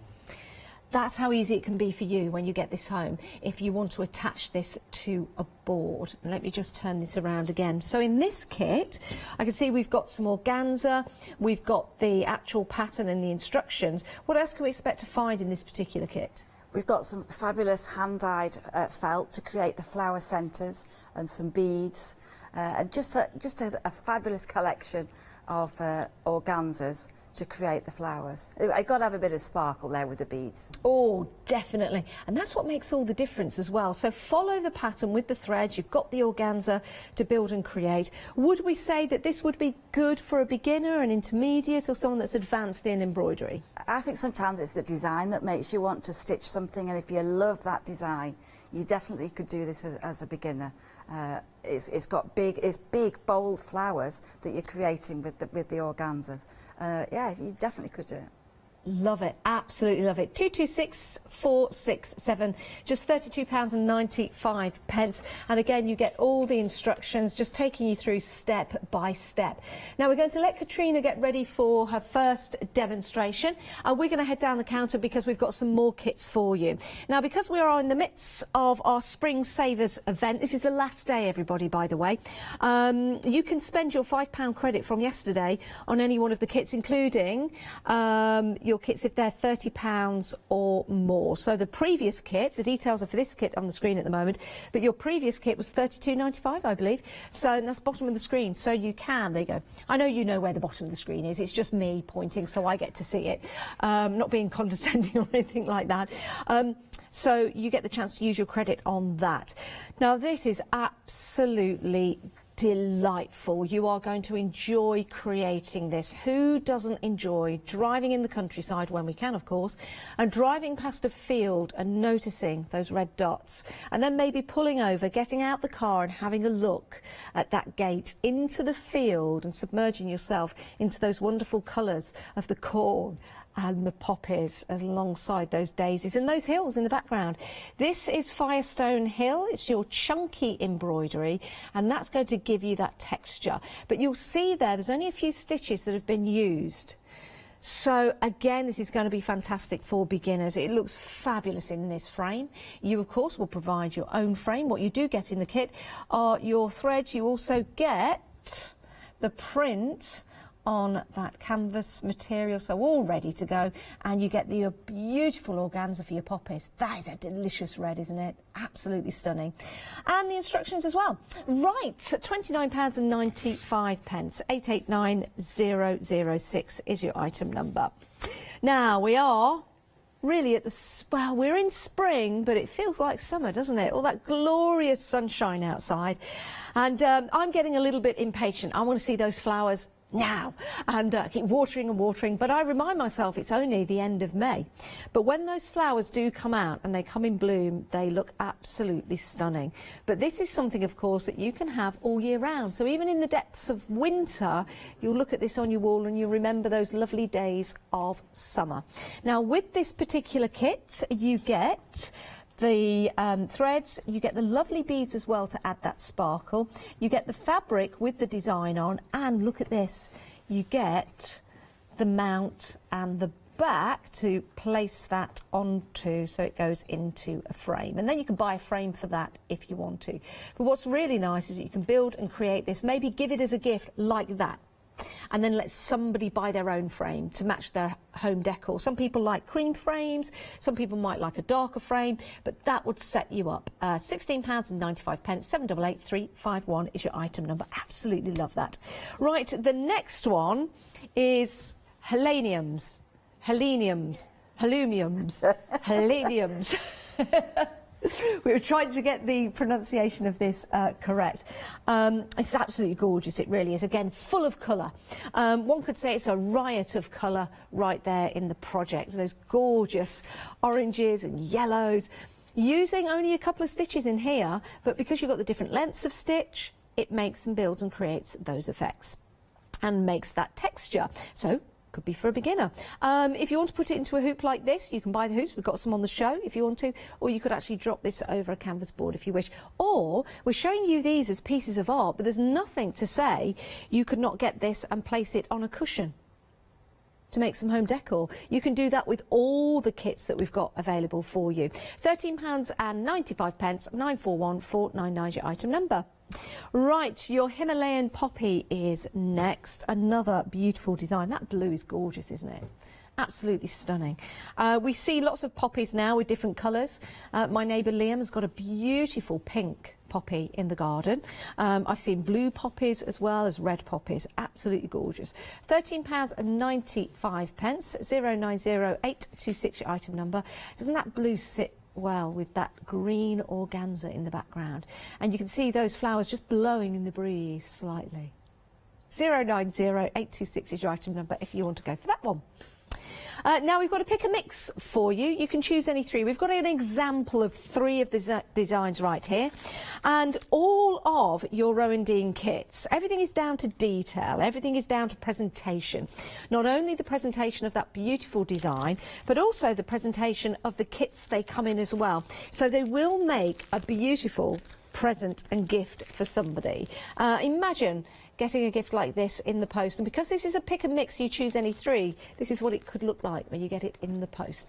Speaker 5: That's how easy it can be for you when you get this home, if you want to attach this to a board. And let me just turn this around again. So in this kit, I can see we've got some organza, we've got the actual pattern and the instructions. What else can we expect to find in this particular kit?
Speaker 3: We've got some fabulous hand-dyed felt to create the flower centres and some beads, and just a fabulous collection of organzas to create the flowers. I've got to have a bit of sparkle there with the beads.
Speaker 5: Oh, definitely. And that's what makes all the difference as well. So follow the pattern with the threads. You've got the organza to build and create. Would we say that this would be good for a beginner, an intermediate, or someone that's advanced in embroidery?
Speaker 3: I think sometimes it's the design that makes you want to stitch something, and if you love that design, you definitely could do this as a beginner. It's big, bold flowers that you're creating with the organzas. Yeah, you definitely could do it.
Speaker 5: Love it, absolutely love it. 226467, just £32.95. And again, you get all the instructions, just taking you through step by step. Now we're going to let Katrina get ready for her first demonstration. We're going to head down the counter because we've got some more kits for you. Now, because we are in the midst of our Spring Savers event, this is the last day, everybody, by the way. You can spend your £5 credit from yesterday on any one of the kits, including your kits if they're £30 or more. So the previous kit, the details are for this kit on the screen at the moment, but your previous kit was £32.95, I believe. So that's bottom of the screen. So you can, there you go. I know you know where the bottom of the screen is. It's just me pointing, so I get to see it. Not being condescending or anything like that. So you get the chance to use your credit on that. Now this is absolutely delightful. You are going to enjoy creating this. Who doesn't enjoy driving in the countryside, when we can, of course, and driving past a field and noticing those red dots, and then maybe pulling over, getting out the car and having a look at that gate into the field and submerging yourself into those wonderful colours of the corn and the poppies alongside those daisies and those hills in the background. This is Firestone Hill. It's your chunky embroidery, and that's going to give you that texture. But you'll see there's only a few stitches that have been used. So again, this is going to be fantastic for beginners. It looks fabulous in this frame. You of course will provide your own frame. What you do get in the kit are your threads. You also get the print on that canvas material, so all ready to go, and you get the beautiful organza for your poppies. That is a delicious red, isn't it? Absolutely stunning. And the instructions as well. Right, £29.95, 889006 is your item number. Now we are really at the, well, we're in spring, but it feels like summer, doesn't it? All that glorious sunshine outside. And I'm getting a little bit impatient. I want to see those flowers now, and keep watering and watering, but I remind myself it's only the end of May. But when those flowers do come out and they come in bloom, they look absolutely stunning. But this is something, of course, that you can have all year round. So even in the depths of winter, you'll look at this on your wall and you remember those lovely days of summer. Now, with this particular kit, you get the threads, you get the lovely beads as well to add that sparkle, you get the fabric with the design on, and look at this, you get the mount and the back to place that onto, so it goes into a frame, and then you can buy a frame for that if you want to. But what's really nice is that you can build and create this, maybe give it as a gift like that, and then let somebody buy their own frame to match their home decor. Some people like cream frames, some people might like a darker frame, but that would set you up. £16.95, 788351 is your item number. Absolutely love that. Right, the next one is heleniums. Heleniums. We were trying to get the pronunciation of this correct. It's absolutely gorgeous, it really is. Again, full of colour. One could say it's a riot of colour right there in the project. Those gorgeous oranges and yellows. Using only a couple of stitches in here, but because you've got the different lengths of stitch, it makes and builds and creates those effects and makes that texture. So, could be for a beginner. If you want to put it into a hoop like this, you can buy the hoops. We've got some on the show if you want to, or you could actually drop this over a canvas board if you wish. Or we're showing you these as pieces of art, but there's nothing to say you could not get this and place it on a cushion to make some home decor. You can do that with all the kits that we've got available for you. £13.95, 941499 is your item number. Right, your Himalayan poppy is next. Another beautiful design. That blue is gorgeous, isn't it? Absolutely stunning. We see lots of poppies now with different colours. My neighbour Liam has got a beautiful pink poppy in the garden. I've seen blue poppies as well as red poppies. Absolutely gorgeous. £13.95, 090826 your item number. Doesn't that blue sit well with that green organza in the background? And you can see those flowers just blowing in the breeze slightly. 090826 is your item number if you want to go for that one. Now we've got to pick a mix for you. You can choose any three. We've got an example of three of the designs right here. And all of your Rowandean kits, everything is down to detail. Everything is down to presentation. Not only the presentation of that beautiful design, but also the presentation of the kits they come in as well. So they will make a beautiful present and gift for somebody. Imagine getting a gift like this in the post, and because this is a pick and mix, you choose any three, this is what it could look like when you get it in the post.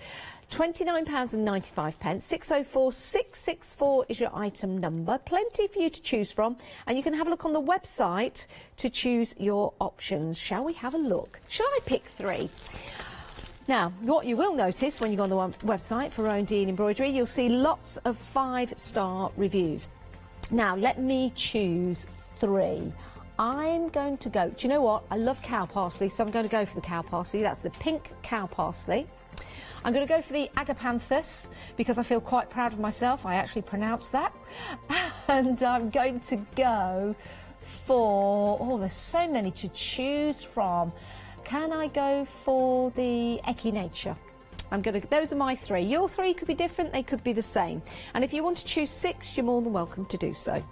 Speaker 5: £29.95, 604664 is your item number. Plenty for you to choose from, and you can have a look on the website to choose your options. Shall we have a look? Shall I pick three? Now, what you will notice when you go on the website for Rowandean Embroidery, you'll see lots of 5-star reviews. Now, let me choose three. I'm going to go, do you know what? I love cow parsley, so I'm going to go for the cow parsley. That's the pink cow parsley. I'm going to go for the agapanthus because I feel quite proud of myself. I actually pronounced that. And I'm going to go for, oh, there's so many to choose from. Can I go for the echinacea? Those are my three. Your three could be different, they could be the same. And if you want to choose 6, you're more than welcome to do so.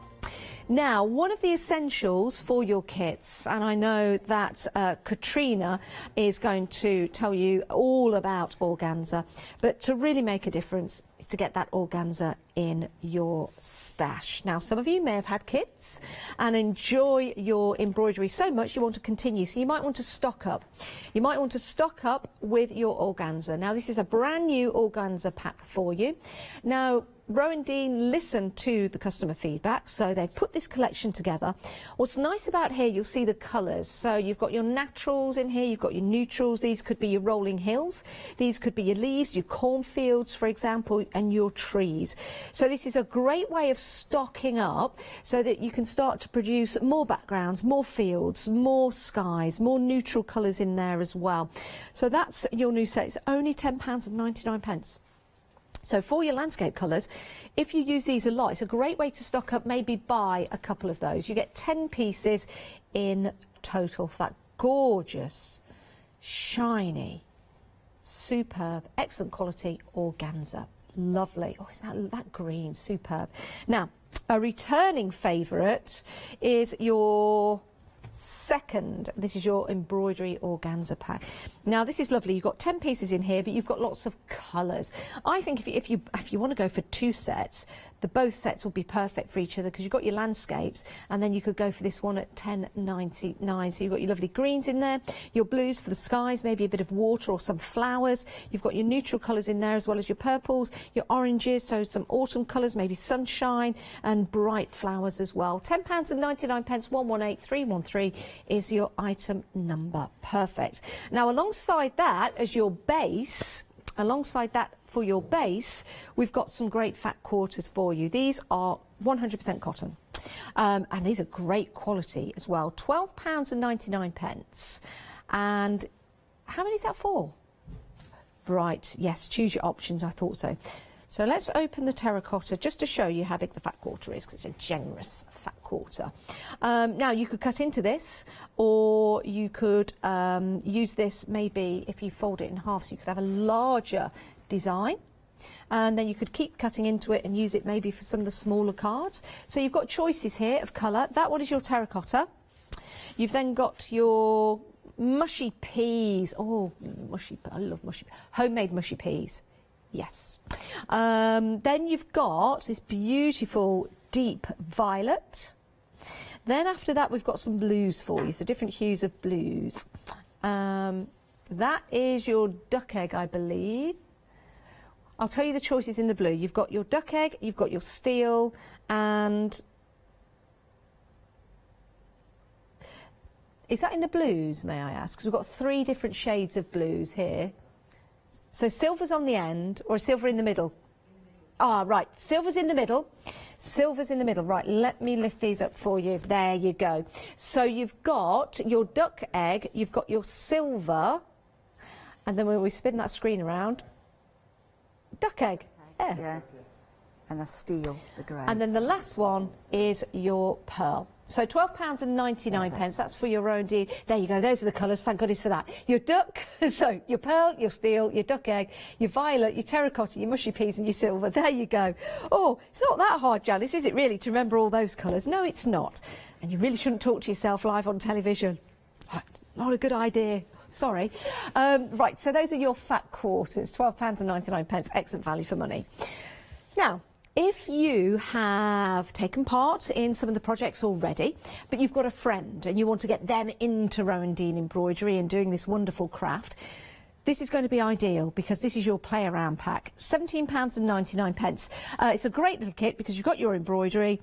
Speaker 5: Now, one of the essentials for your kits, and I know that Katrina is going to tell you all about organza, but to really make a difference is to get that organza in your stash. Now, some of you may have had kids and enjoy your embroidery so much you want to continue, so you might want to stock up. You might want to stock up with your organza. Now, this is a brand new organza pack for you. Now, Rowandean listened to the customer feedback, so they've put this collection together. What's nice about here, you'll see the colours. So you've got your naturals in here, you've got your neutrals. These could be your rolling hills, these could be your leaves, your cornfields, for example, and your trees. So this is a great way of stocking up so that you can start to produce more backgrounds, more fields, more skies, more neutral colours in there as well. So that's your new set. It's only £10.99. So for your landscape colours, if you use these a lot, it's a great way to stock up, maybe buy a couple of those. You get 10 pieces in total for that gorgeous, shiny, superb, excellent quality organza. Lovely. Oh, isn't that green? Superb. Now, a returning favourite is your second. This is your embroidery organza pack. Now this is lovely. You've got 10 pieces in here, but you've got lots of colours. I think if you want to go for 2 sets, both sets will be perfect for each other, because you've got your landscapes, and then you could go for this one at £10.99. So you've got your lovely greens in there, your blues for the skies, maybe a bit of water or some flowers. You've got your neutral colours in there, as well as your purples, your oranges, so some autumn colours, maybe sunshine and bright flowers as well. £10.99, 118313 is your item number. Perfect. Now, alongside that, as your base, for your base, we've got some great fat quarters for you. These are 100% cotton, and these are great quality as well. £12.99. And how many is that for? Right, yes, choose your options. I thought so. So let's open the terracotta just to show you how big the fat quarter is, because it's a generous fat quarter. Now, you could cut into this, or you could use this maybe if you fold it in half, so you could have a larger design. And then you could keep cutting into it and use it maybe for some of the smaller cards. So you've got choices here of colour. That one is your terracotta. You've then got your mushy peas. Oh, mushy, I love mushy, homemade mushy peas. Yes. Then you've got this beautiful deep violet. Then after that, we've got some blues for you, so different hues of blues. That is your duck egg, I believe. I'll tell you the choices in the blue. You've got your duck egg, you've got your steel, and is that in the blues, may I ask? Because we've got 3 different shades of blues here. So silver's on the end, or silver in the middle? Ah, right, silver's in the middle. Silver's in the middle. Right, let me lift these up for you. There you go. So you've got your duck egg, you've got your silver, and then when we spin that screen around, duck egg. Yeah.
Speaker 3: Yeah. And a steel, the grey.
Speaker 5: And then the last one is your pearl. So £12.99, that's for your Rowandean. There you go, those are the colours, thank goodness for that. Your duck, so your pearl, your steel, your duck egg, your violet, your terracotta, your mushy peas and your silver, there you go. Oh, it's not that hard, Janice, is it really, to remember all those colours? No, it's not. And you really shouldn't talk to yourself live on television. Right, not a good idea. Sorry. Right, so those are your fat quarters, £12.99, excellent value for money. Now, if you have taken part in some of the projects already, but you've got a friend and you want to get them into Rowandean embroidery and doing this wonderful craft, this is going to be ideal, because this is your play around pack, £17.99. It's a great little kit because you've got your embroidery.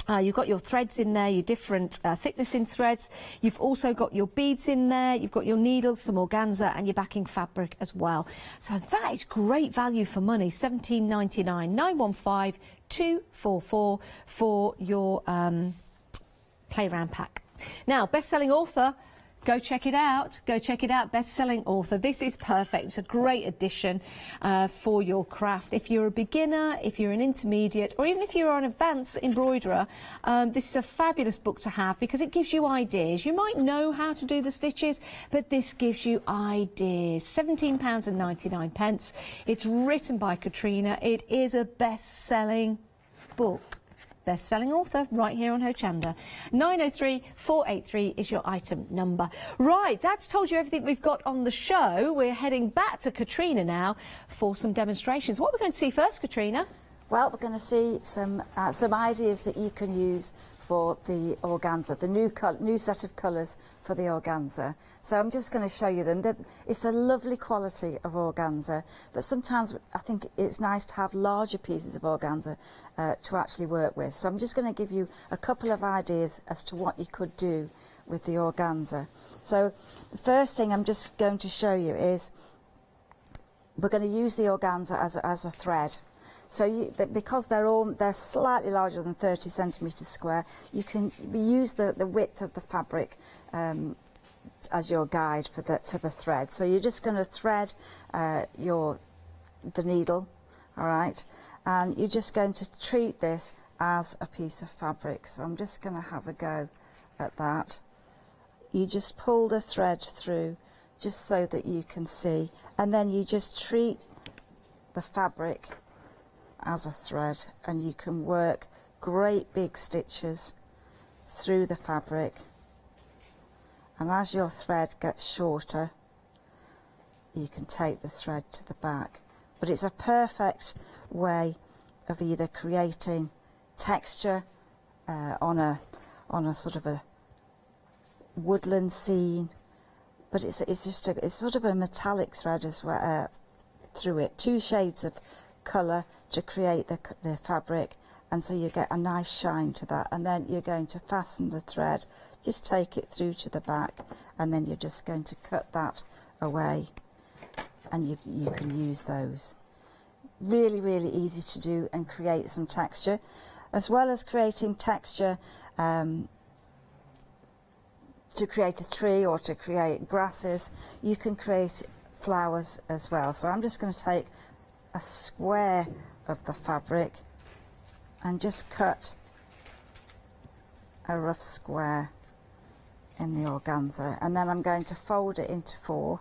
Speaker 5: You've got your threads in there, your different thickness in threads. You've also got your beads in there. You've got your needles, some organza, and your backing fabric as well. So that is great value for money. £17.99, 915 244 for your play around pack. Now, best-selling author. Go check it out. Go check it out. Best-selling author. This is perfect. It's a great addition for your craft. If you're a beginner, if you're an intermediate, or even if you're an advanced embroiderer, this is a fabulous book to have because it gives you ideas. You might know how to do the stitches, but this gives you ideas. £17.99. It's written by Katrina. It is a best-selling book. Best-selling author right here on Hochanda. 903 483 is your item number. Right, that's told you everything we've got on the show. We're heading back to Katrina now for some demonstrations. What are we going to see first, Katrina?
Speaker 3: Well, we're going to see some ideas that you can use for the organza, the new set of colours for the organza. So I'm just going to show you them. It's a lovely quality of organza, but sometimes I think it's nice to have larger pieces of organza to actually work with. So I'm just going to give you a couple of ideas as to what you could do with the organza. So the first thing I'm just going to show you is we're going to use the organza as a thread. So because they're slightly larger than 30 centimetres square, you can use the width of the fabric as your guide for the thread. So you're just going to thread the needle, all right, and you're just going to treat this as a piece of fabric. So I'm just going to have a go at that. You just pull the thread through just so that you can see, and then you just treat the fabric as a thread, and you can work great big stitches through the fabric, and as your thread gets shorter you can take the thread to the back. But it's a perfect way of either creating texture on a sort of a woodland scene, but it's sort of a metallic thread as well through it, 2 shades of colour to create the fabric, and so you get a nice shine to that. And then you're going to fasten the thread, just take it through to the back, and then you're just going to cut that away, and you can use those. Really, really easy to do and create some texture. As well as creating texture to create a tree or to create grasses, you can create flowers as well. So I'm just going to take a square of the fabric and just cut a rough square in the organza, and then I'm going to fold it into 4,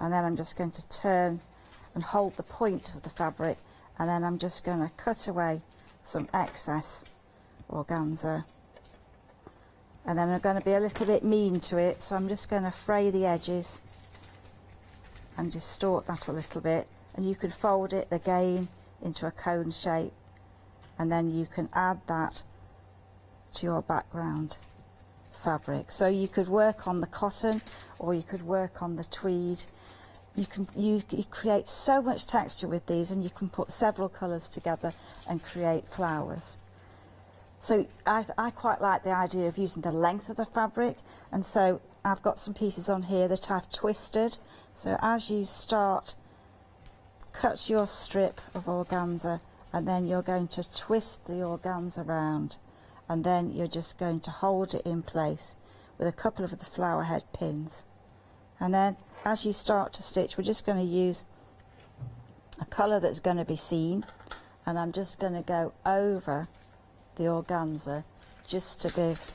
Speaker 3: and then I'm just going to turn and hold the point of the fabric, and then I'm just going to cut away some excess organza, and then I'm going to be a little bit mean to it, so I'm just going to fray the edges and distort that a little bit. And you can fold it again into a cone shape, and then you can add that to your background fabric. So you could work on the cotton, or you could work on the tweed. You create so much texture with these, and you can put several colours together and create flowers. So I quite like the idea of using the length of the fabric, and so I've got some pieces on here that I've twisted. So as you start, cut your strip of organza, and then you're going to twist the organza around, and then you're just going to hold it in place with a couple of the flower head pins. And then as you start to stitch, we're just going to use a colour that's going to be seen, and I'm just going to go over the organza just to give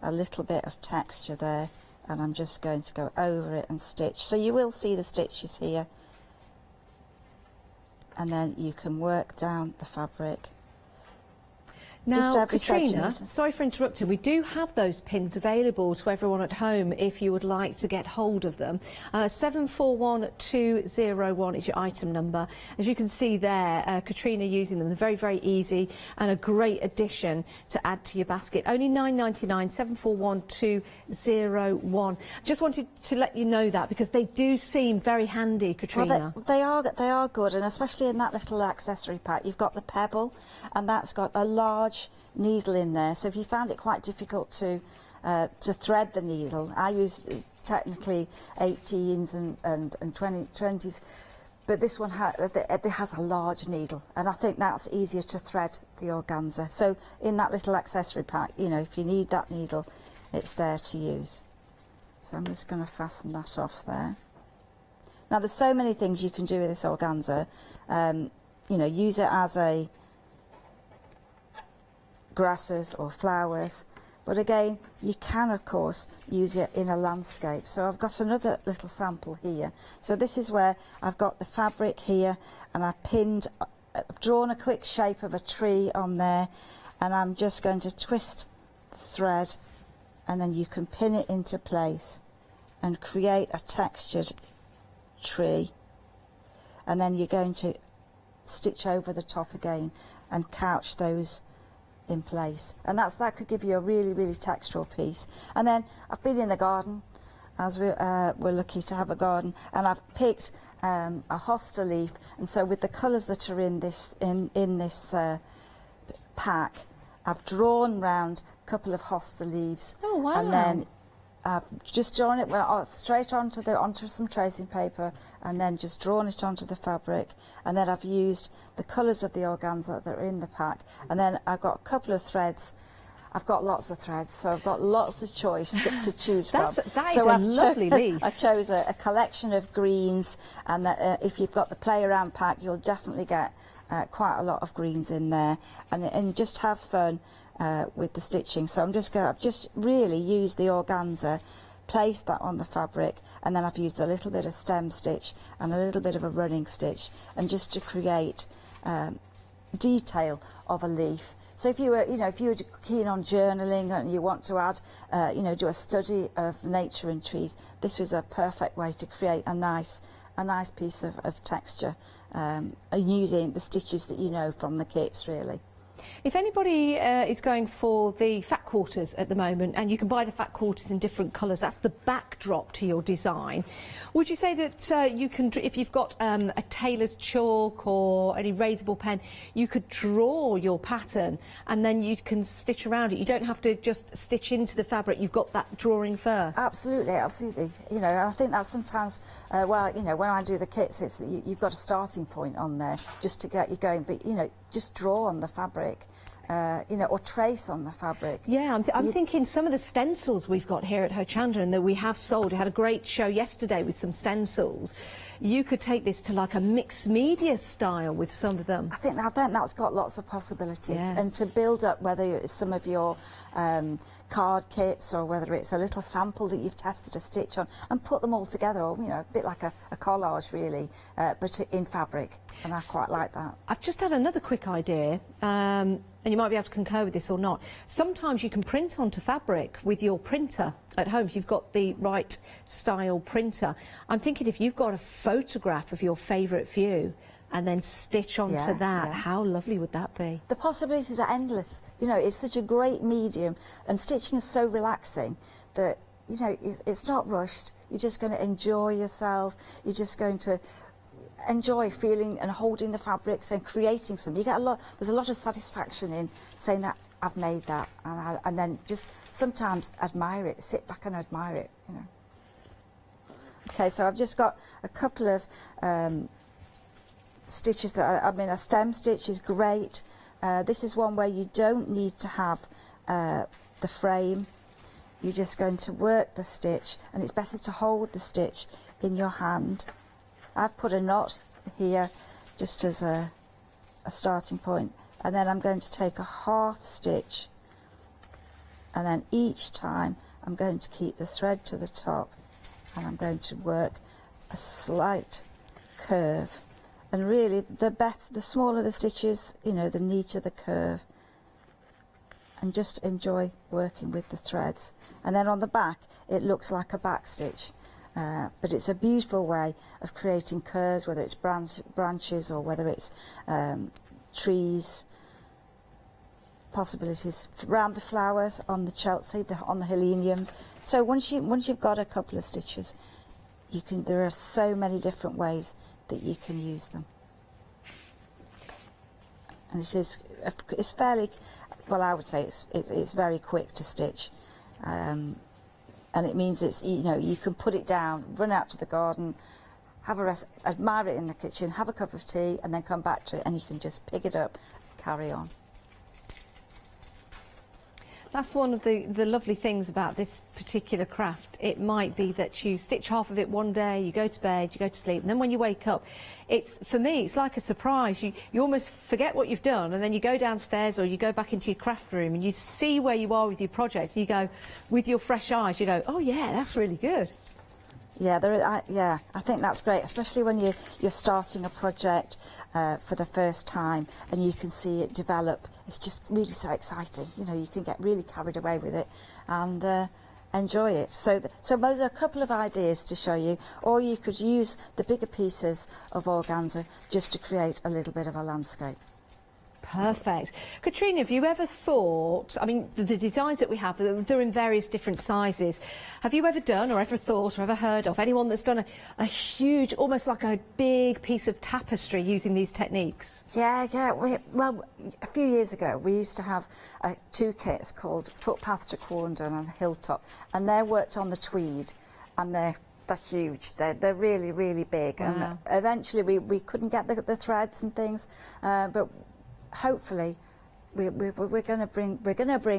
Speaker 3: a little bit of texture there, and I'm just going to go over it and stitch. So you will see the stitches here, and then you can work down the fabric.
Speaker 5: Now, Katrina, sorry for interrupting, we do have those pins available to everyone at home if you would like to get hold of them. 741201 is your item number. As you can see there, Katrina using them. They're very, very easy and a great addition to add to your basket. Only £9.99, 741201. Just wanted to let you know that because they do seem very handy, Katrina.
Speaker 3: Well, they are good, and especially in that little accessory pack, you've got the pebble, and that's got a large needle in there, so if you found it quite difficult to thread the needle, I use technically 18s and 20s, but this one it has a large needle, and I think that's easier to thread the organza. So in that little accessory pack, you know, if you need that needle, it's there to use. So I'm just going to fasten that off there. Now there's so many things you can do with this organza. You know, use it as a grasses or flowers, but again you can of course use it in a landscape. So I've got another little sample here. So this is where I've got the fabric here, and I've drawn a quick shape of a tree on there, and I'm just going to twist the thread, and then you can pin it into place and create a textured tree, and then you're going to stitch over the top again and couch those in place, and that could give you a really, really textural piece. And then I've been in the garden, as we're lucky to have a garden, and I've picked a hosta leaf, and so with the colours that are in this pack, I've drawn round a couple of hosta leaves.
Speaker 5: Oh wow!
Speaker 3: And then I've just drawn it straight onto some tracing paper, and then just drawn it onto the fabric, and then I've used the colours of the organza that are in the pack, and then I've got a couple of threads. I've got lots of threads, so I've got lots of choice to choose from.
Speaker 5: That is a lovely leaf.
Speaker 3: I chose a collection of greens, and if you've got the play around pack, you'll definitely get quite a lot of greens in there, and just have fun with the stitching. So I've just really used the organza, placed that on the fabric, and then I've used a little bit of stem stitch and a little bit of a running stitch, and just to create detail of a leaf. So if you were keen on journaling and you want to add, do a study of nature and trees, this was a perfect way to create a nice piece of texture, using the stitches that you know from the kits, really.
Speaker 5: If anybody is going for the fat quarters at the moment, and you can buy the fat quarters in different colours, that's the backdrop to your design. Would you say that you can, if you've got a tailor's chalk or an erasable pen, you could draw your pattern and then you can stitch around it? You don't have to just stitch into the fabric, you've got that drawing first.
Speaker 3: Absolutely, absolutely. I think that sometimes, when I do the kits, it's you've got a starting point on there just to get you going, but just draw on the fabric, or trace on the fabric.
Speaker 5: Yeah, I'm thinking some of the stencils we've got here at Hochanda and that we have sold. We had a great show yesterday with some stencils. You could take this to like a mixed media style with some of them.
Speaker 3: I think that's got lots of possibilities, and to build up whether it's some of your card kits or whether it's a little sample that you've tested a stitch on, and put them all together, or a bit like a collage really, but in fabric, and I quite like that.
Speaker 5: I've just had another quick idea, and you might be able to concur with this or not. Sometimes you can print onto fabric with your printer at home if you've got the right style printer. I'm thinking if you've got a photograph of your favourite view and then stitch onto that, how lovely would that be?
Speaker 3: The possibilities are endless. It's such a great medium, and stitching is so relaxing that, it's not rushed. You're just going to enjoy yourself. You're just going to enjoy feeling and holding the fabrics and creating some. There's a lot of satisfaction in saying that I've made that, and then just sometimes admire it, sit back and admire it, Okay, so I've just got a couple of stitches that a stem stitch is great. This is one where you don't need to have the frame. You're just going to work the stitch, and it's better to hold the stitch in your hand. I've put a knot here just as a starting point, and then I'm going to take a half stitch, and then each time I'm going to keep the thread to the top, and I'm going to work a slight curve. And really, the smaller the stitches, the neater the curve. And just enjoy working with the threads. And then on the back, it looks like a back stitch. But it's a beautiful way of creating curves, whether it's branches or whether it's trees. Possibilities around the flowers, on the Chelsea, on the Heleniums. So once you've got a couple of stitches, there are so many different ways that you can use them, and it's fairly, well, I would say it's very quick to stitch, and it means you can put it down, run out to the garden, have a rest, admire it in the kitchen, have a cup of tea, and then come back to it, and you can just pick it up, carry on.
Speaker 5: That's one of the lovely things about this particular craft. It might be that you stitch half of it one day, you go to bed, you go to sleep, and then when you wake up, for me, it's like a surprise. You almost forget what you've done, and then you go downstairs or you go back into your craft room and you see where you are with your projects, and you go, with your fresh eyes, you go, oh yeah, that's really good.
Speaker 3: Yeah, I think that's great, especially when you're starting a project for the first time and you can see it develop. It's just really so exciting. You can get really carried away with it, and enjoy it. So those are a couple of ideas to show you, or you could use the bigger pieces of organza just to create a little bit of a landscape.
Speaker 5: Perfect. Katrina, have you ever thought, I mean, the designs that we have, they're in various different sizes. Have you ever done or ever thought or ever heard of anyone that's done a huge, almost like a big piece of tapestry using these techniques?
Speaker 3: Yeah. Well, a few years ago, we used to have 2 kits called Footpath to Rowandean and Hilltop, and they worked on the tweed, and they're huge. They're really, really big.
Speaker 5: Wow.
Speaker 3: And eventually we couldn't get the threads and things, but hopefully we're going to bring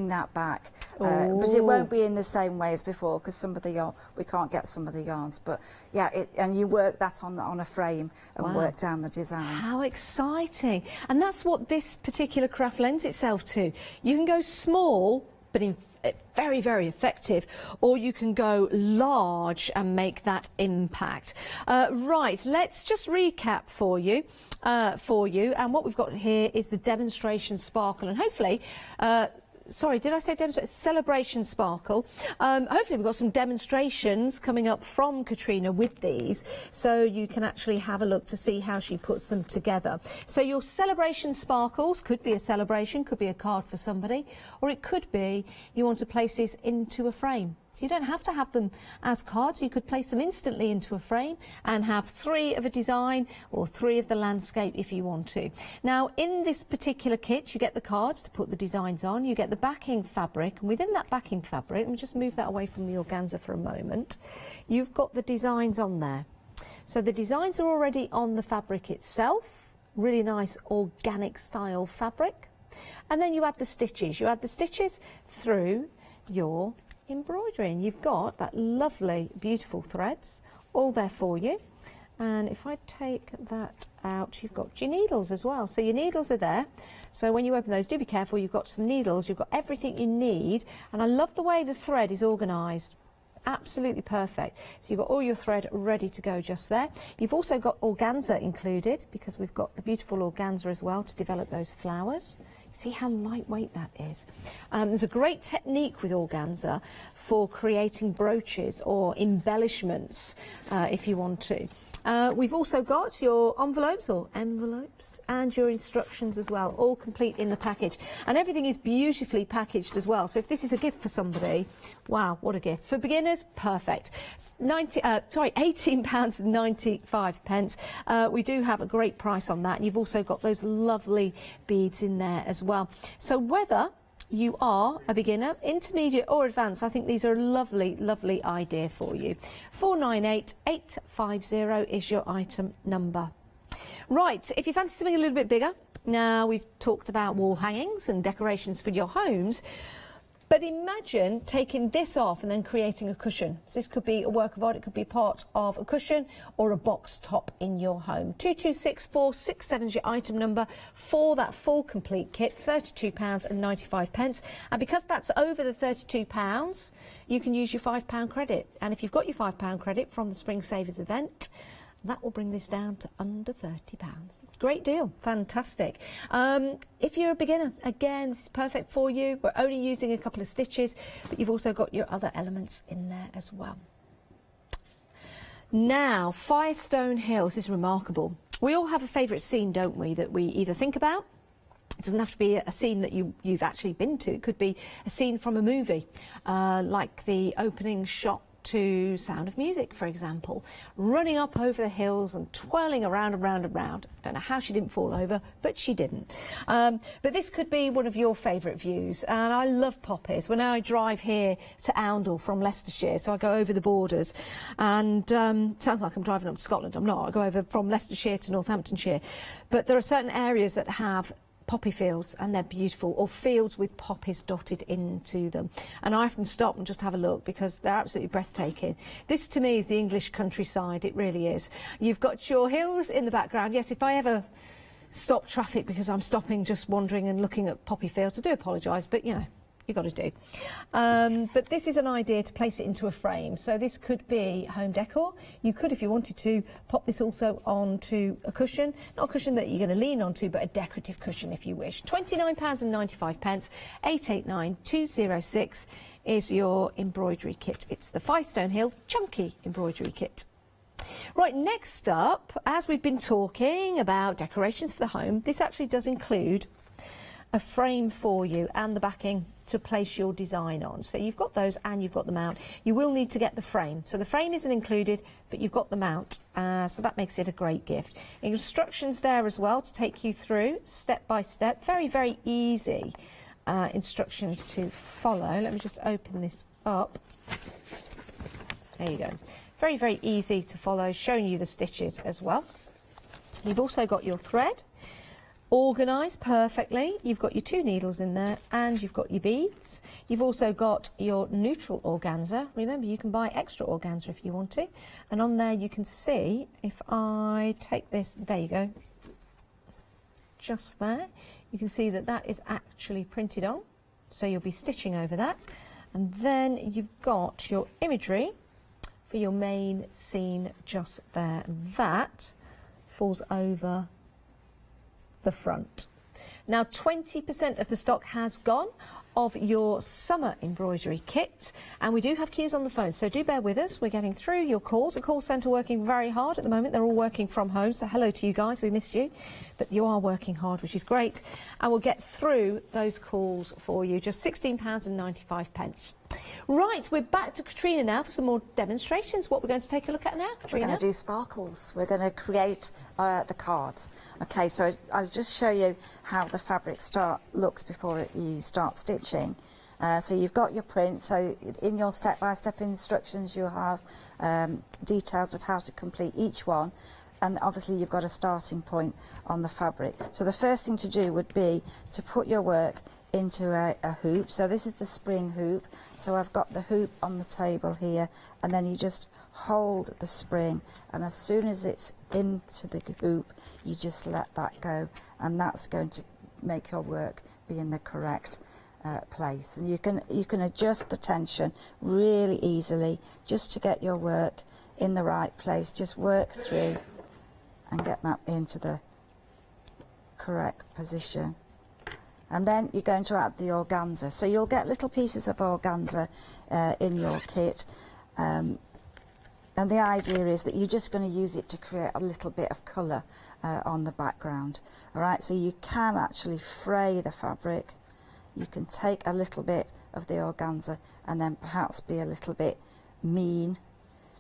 Speaker 3: that back, but it won't be in the same way as before, because some of the yarn we can't get some of the yarns. But yeah, and you work that on a frame and work down the design.
Speaker 5: How exciting! And that's what this particular craft lends itself to. You can go small, but very, very effective, or you can go large and make that impact. Right, let's just recap for you. And what we've got here is the demonstration sparkle, and hopefully, sorry, did I say demonstration? Celebration sparkle. Hopefully we've got some demonstrations coming up from Katrina with these, so you can actually have a look to see how she puts them together. So your celebration sparkles could be a celebration, could be a card for somebody, or it could be you want to place this into a frame. So you don't have to have them as cards. You could place them instantly into a frame and have 3 of a design or 3 of the landscape if you want to. Now, in this particular kit, you get the cards to put the designs on. You get the backing fabric, and within that backing fabric, let me just move that away from the organza for a moment, you've got the designs on there. So the designs are already on the fabric itself, really nice organic style fabric. And then you add the stitches. You add the stitches through your embroidery, and you've got that lovely beautiful threads all there for you. And if I take that out, you've got your needles as well, so your needles are there. So when you open those, do be careful, you've got some needles, you've got everything you need. And I love the way the thread is organised, absolutely perfect. So you've got all your thread ready to go just there. You've also got organza included, because we've got the beautiful organza as well to develop those flowers. See how lightweight that is. There's a great technique with organza for creating brooches or embellishments if you want to. We've also got your envelopes and your instructions as well, all complete in the package. And everything is beautifully packaged as well. So if this is a gift for somebody, wow, what a gift. For beginners, perfect. £18.95. We do have a great price on that, and you've also got those lovely beads in there as well. So whether you are a beginner, intermediate or advanced, I think these are a lovely, lovely idea for you. 498850 is your item number. Right, if you fancy something a little bit bigger, now we've talked about wall hangings and decorations for your homes. But imagine taking this off and then creating a cushion. So this could be a work of art, it could be part of a cushion or a box top in your home. 2264667 is your item number for that full complete kit, £32.95. And because that's over the £32, you can use your £5 credit. And if you've got your £5 credit from the Spring Savers event, that will bring this down to under £30. Great deal, fantastic. If you're a beginner, again, this is perfect for you. We're only using a couple of stitches, but you've also got your other elements in there as well. Now, Firestone Hill, this is remarkable. We all have a favourite scene, don't we, that we either think about. It doesn't have to be a scene that you've actually been to. It could be a scene from a movie, like the opening shot to Sound of Music, for example, running up over the hills and twirling around and round and round. I don't know how she didn't fall over, but she didn't. But this could be one of your favourite views, and I love poppies. When I drive here to Oundle from Leicestershire, so I go over the borders, and sounds like I'm driving up to Scotland. I'm not. I go over from Leicestershire to Northamptonshire, but there are certain areas that have poppy fields, and they're beautiful, or fields with poppies dotted into them. And I often stop and just have a look because they're absolutely breathtaking. This to me is the English countryside, it really is. You've got your hills in the background. Yes, if I ever stop traffic because I'm stopping just wandering and looking at poppy fields, I do apologise, but you know, you've got to do. But this is an idea to place it into a frame. So this could be home decor. You could, if you wanted to, pop this also onto a cushion. Not a cushion that you're going to lean onto, but a decorative cushion if you wish. £29.95, 889206 is your embroidery kit. It's the Firestone Hill Chunky Embroidery Kit. Right, next up, as we've been talking about decorations for the home, this actually does include a frame for you and the backing to place your design on. So you've got those and you've got the mount. You will need to get the frame. So the frame isn't included, but you've got the mount. So that makes it a great gift. Instructions there as well to take you through step by step. Very, very easy instructions to follow. Let me just open this up. There you go. Very, very easy to follow, showing you the stitches as well. You've also got your thread organised perfectly. You've got your 2 needles in there and you've got your beads. You've also got your neutral organza. Remember, you can buy extra organza if you want to. And on there you can see, if I take this, there you go, just there, you can see that that is actually printed on. So you'll be stitching over that. And then you've got your imagery for your main scene just there. That falls over the front. Now 20% of the stock has gone of your summer embroidery kit, and we do have queues on the phone, so do bear with us. We're getting through your calls. The call centre working very hard at the moment. They're all working from home, so hello to you guys, we missed you, but you are working hard, which is great, and we'll get through those calls for you. Just £16.95. Right, we're back to Katrina now for some more demonstrations. What we're going to take a look at now, Katrina?
Speaker 3: We're going to do sparkles. We're going to create the cards. Okay, so I'll just show you how the fabric looks before you start stitching. So you've got your print, so in your step-by-step instructions you'll have details of how to complete each one, and obviously you've got a starting point on the fabric. So the first thing to do would be to put your work into a hoop. So this is the spring hoop, so I've got the hoop on the table here, and then you just hold the spring, and as soon as it's into the hoop you just let that go, and that's going to make your work be in the correct place. And you can adjust the tension really easily just to get your work in the right place. Just work through and get that into the correct position. And then you're going to add the organza. So you'll get little pieces of organza in your kit, and the idea is that you're just going to use it to create a little bit of colour on the background. All right, so you can actually fray the fabric. You can take a little bit of the organza and then perhaps be a little bit mean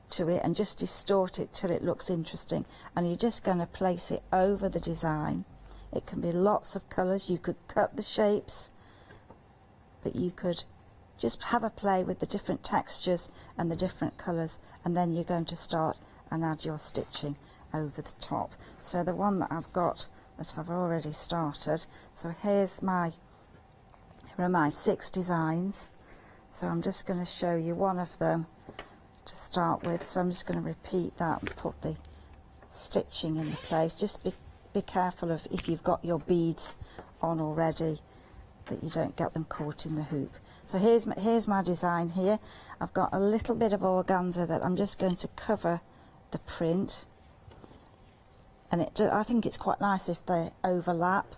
Speaker 3: to it and just distort it till it looks interesting, and you're just going to place it over the design. It can be lots of colours. You could cut the shapes, but you could just have a play with the different textures and the different colours, and then you're going to start and add your stitching over the top. So the one that I've got that I've already started, so here are my 6 designs. So I'm just going to show you one of them to start with. So I'm just going to repeat that and put the stitching in place. Just be careful of if you've got your beads on already, that you don't get them caught in the hoop. So here's my design here. I've got a little bit of organza that I'm just going to cover the print, and I think it's quite nice if they overlap.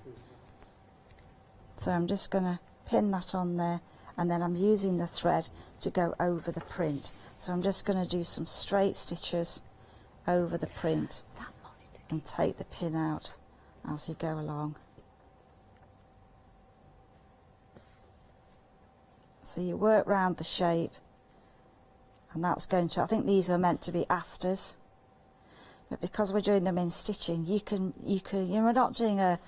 Speaker 3: So I'm just going to pin that on there, and then I'm using the thread to go over the print. So I'm just going to do some straight stitches over the print and take the pin out as you go along. So you work round the shape, and that's going to, I think these are meant to be asters, but because we're doing them in stitching, you're not doing a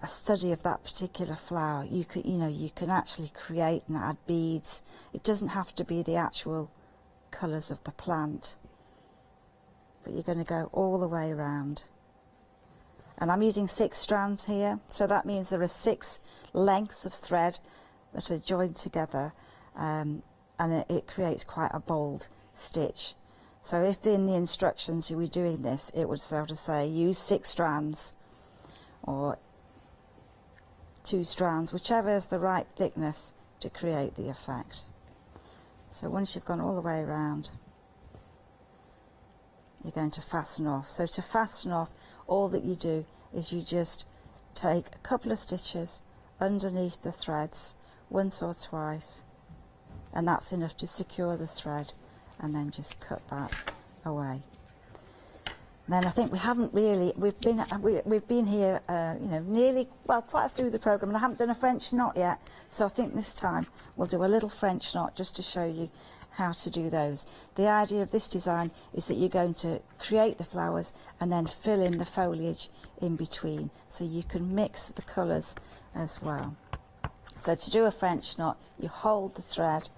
Speaker 3: study of that particular flower. You can actually create and add beads. It doesn't have to be the actual colours of the plant, but you're going to go all the way around. And I'm using 6 strands here, so that means there are 6 lengths of thread that are joined together, and it creates quite a bold stitch. So if in the instructions you were doing this, it would sort of say use 6 strands or 2 strands, whichever is the right thickness to create the effect. So once you've gone all the way around, you're going to fasten off. So to fasten off, all that you do is you just take a couple of stitches underneath the threads, once or twice, and that's enough to secure the thread, and then just cut that away. Then I think we haven't really, we've been here, you know, nearly, well, quite through the programme, and I haven't done a French knot yet, so I think this time we'll do a little French knot just to show you how to do those. The idea of this design is that you're going to create the flowers and then fill in the foliage in between, so you can mix the colours as well. So to do a French knot, you hold the thread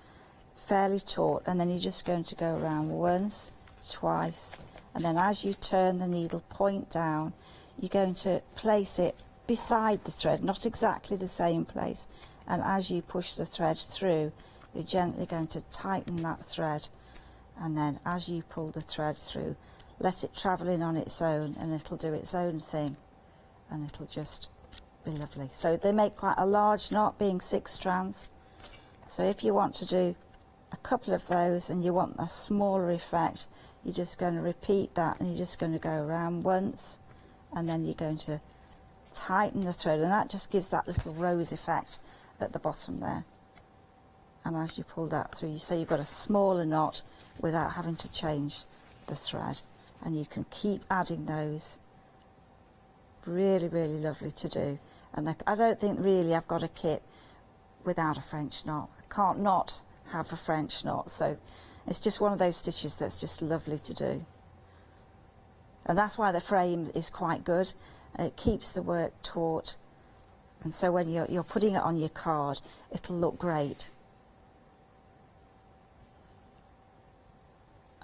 Speaker 3: fairly taut, and then you're just going to go around once, twice, and then as you turn the needle point down, you're going to place it beside the thread, not exactly the same place, and as you push the thread through, you're gently going to tighten that thread, and then as you pull the thread through, let it travel in on its own, and it'll do its own thing, and it'll just be lovely. So they make quite a large knot, being 6 strands. So if you want to do a couple of those and you want a smaller effect, you're just going to repeat that, and you're just going to go around once, and then you're going to tighten the thread, and that just gives that little rose effect at the bottom there. And as you pull that through, so you've got a smaller knot without having to change the thread, and you can keep adding those. Really, really lovely to do. And I don't think really I've got a kit without a French knot. I can't not have a French knot, so it's just one of those stitches that's just lovely to do. And that's why the frame is quite good. It keeps the work taut, and so when you're putting it on your card, it'll look great.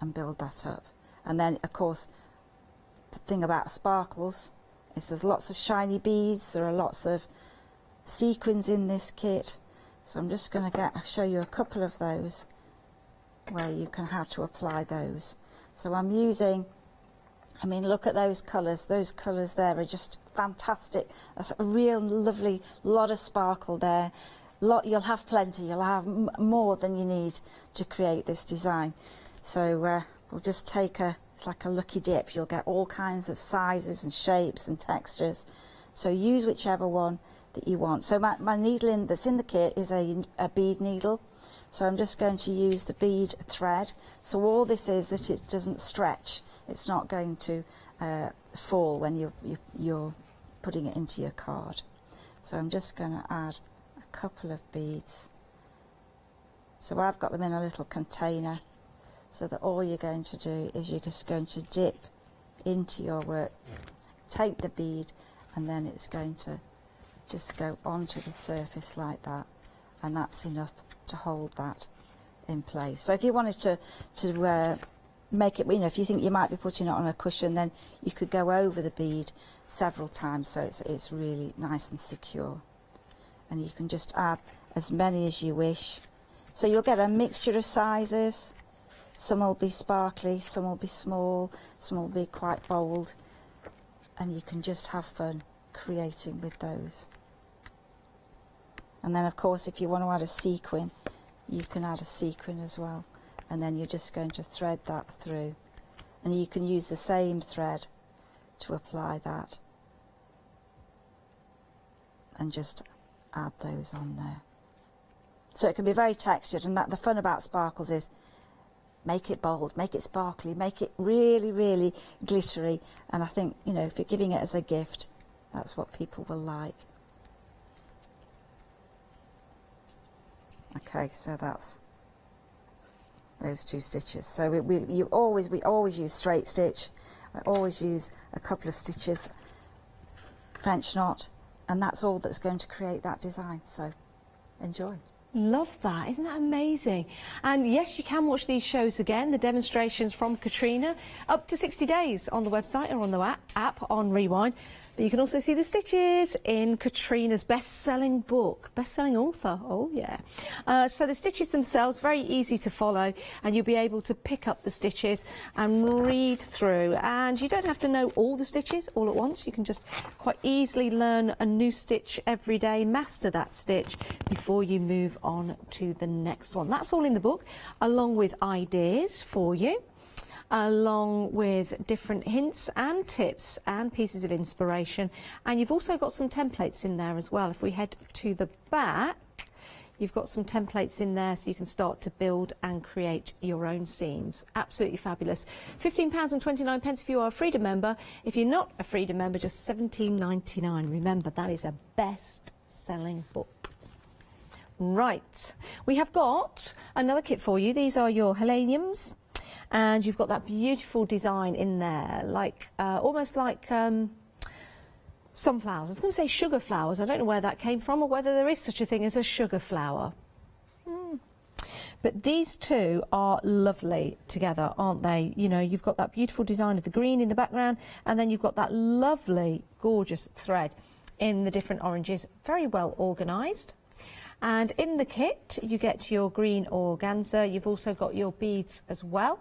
Speaker 3: And build that up. And then of course the thing about sparkles is there's lots of shiny beads, there are lots of sequins in this kit, so I'm just going to show you a couple of those where you can how to apply those. So I'm using, I mean, look at those colours there are just fantastic. That's a real lovely lot of sparkle there. You'll have plenty, you'll have more than you need to create this design. So we'll just take it's like a lucky dip. You'll get all kinds of sizes and shapes and textures. So use whichever one that you want. So my needle that's in the kit is a bead needle. So I'm just going to use the bead thread. So all this is that it doesn't stretch. It's not going to fall when you're putting it into your card. So I'm just going to add a couple of beads. So I've got them in a little container, so that all you're going to do is you're just going to dip into your work, take the bead, and then it's going to just go onto the surface like that, and that's enough to hold that in place. So if you wanted to make it, you know, if you think you might be putting it on a cushion, then you could go over the bead several times, so it's really nice and secure. And you can just add as many as you wish. So you'll get a mixture of sizes. Some will be sparkly, some will be small, some will be quite bold, and you can just have fun creating with those. And then of course if you want to add a sequin, you can add a sequin as well, and then you're just going to thread that through, and you can use the same thread to apply that, and just add those on there. So it can be very textured, and that the fun about sparkles is make it bold, make it sparkly, make it really, really glittery. And I think, you know, if you're giving it as a gift, that's what people will like. Okay, so that's those 2 stitches. So we always use straight stitch. I always use a couple of stitches French knot, and that's all that's going to create that design. So enjoy.
Speaker 5: Love that. Isn't that amazing? And yes, you can watch these shows again, the demonstrations from Katrina, up to 60 days on the website or on the app on Rewind. But you can also see the stitches in Katrina's best-selling book, best-selling author. Oh, yeah. So the stitches themselves, very easy to follow, and you'll be able to pick up the stitches and read through. And you don't have to know all the stitches all at once. You can just quite easily learn a new stitch every day, master that stitch before you move on to the next one. That's all in the book, along with ideas for you, along with different hints and tips and pieces of inspiration. And you've also got some templates in there as well. If we head to the back, you've got some templates in there so you can start to build and create your own scenes. Absolutely fabulous. £15.29 if you are a Freedom member. If you're not a Freedom member, just £17.99. Remember, that is a best-selling book. Right, we have got another kit for you. These are your heleniums, and you've got that beautiful design in there, like almost like sunflowers. I was going to say sugar flowers. I don't know where that came from or whether there is such a thing as a sugar flower. But these two are lovely together, aren't they? You know, you've got that beautiful design of the green in the background, and then you've got that lovely, gorgeous thread in the different oranges. Very well organised. And in the kit, you get your green organza. You've also got your beads as well.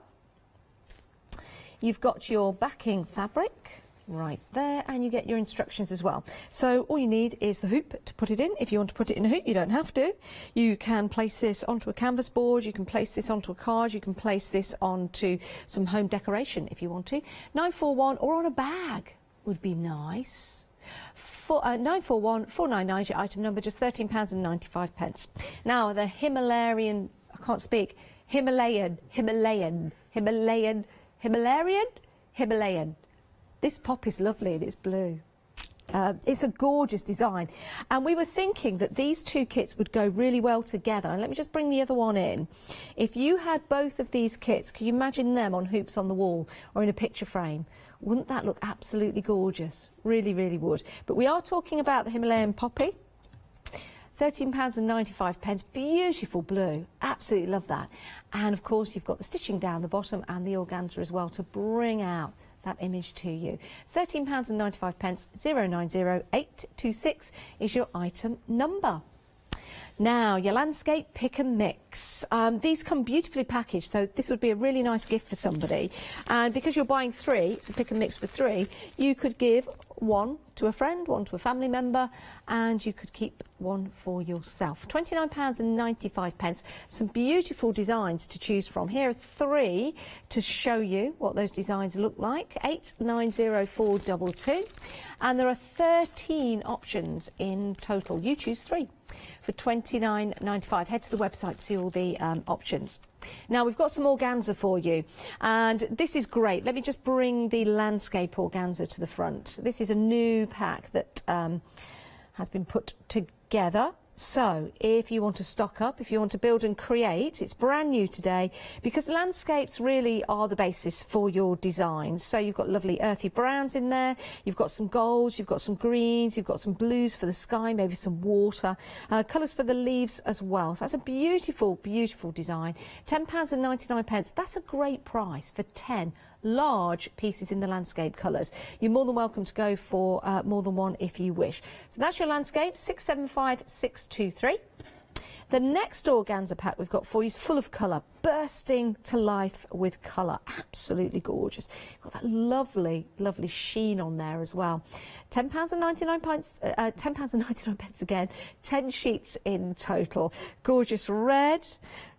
Speaker 5: You've got your backing fabric right there, and you get your instructions as well. So all you need is the hoop to put it in. If you want to put it in a hoop, you don't have to. You can place this onto a canvas board, you can place this onto a card, you can place this onto some home decoration if you want to. 941 or on a bag would be nice. 941 499 is your item number, just £13.95. Now the Himalayan, I can't speak, Himalayan. This pop is lovely and it's blue. It's a gorgeous design, and we were thinking that these two kits would go really well together. And let me just bring the other one in. If you had both of these kits, can you imagine them on hoops on the wall or in a picture frame? Wouldn't that look absolutely gorgeous? Really, really would. But we are talking about the Himalayan poppy. £13.95, beautiful blue, absolutely love that. And of course you've got the stitching down the bottom and the organza as well to bring out that image to you. £13.95, 090826 is your item number. Now, your landscape pick and mix. These come beautifully packaged, so this would be a really nice gift for somebody. And because you're buying three, it's a pick and mix for three, you could give one to a friend, one to a family member, and you could keep one for yourself. £29.95. Some beautiful designs to choose from. Here are three to show you what those designs look like. 890422. And there are 13 options in total. You choose three for £29.95. Head to the website to see all the options. Now we've got some organza for you, and this is great. Let me just bring the landscape organza to the front. This is a new pack that has been put together. So if you want to stock up, if you want to build and create, it's brand new today, because landscapes really are the basis for your designs. So you've got lovely earthy browns in there, you've got some golds, you've got some greens, you've got some blues for the sky, maybe some water, colours for the leaves as well. So that's a beautiful, beautiful design. £10.99. That's a great price for 10 large pieces in the landscape colours. You're more than welcome to go for more than one if you wish. So that's your landscape, 675623. The next organza pack we've got for you is full of colour, bursting to life with colour. Absolutely gorgeous. You've got that lovely, lovely sheen on there as well. £10.99, £10.99 again, 10 sheets in total. Gorgeous red.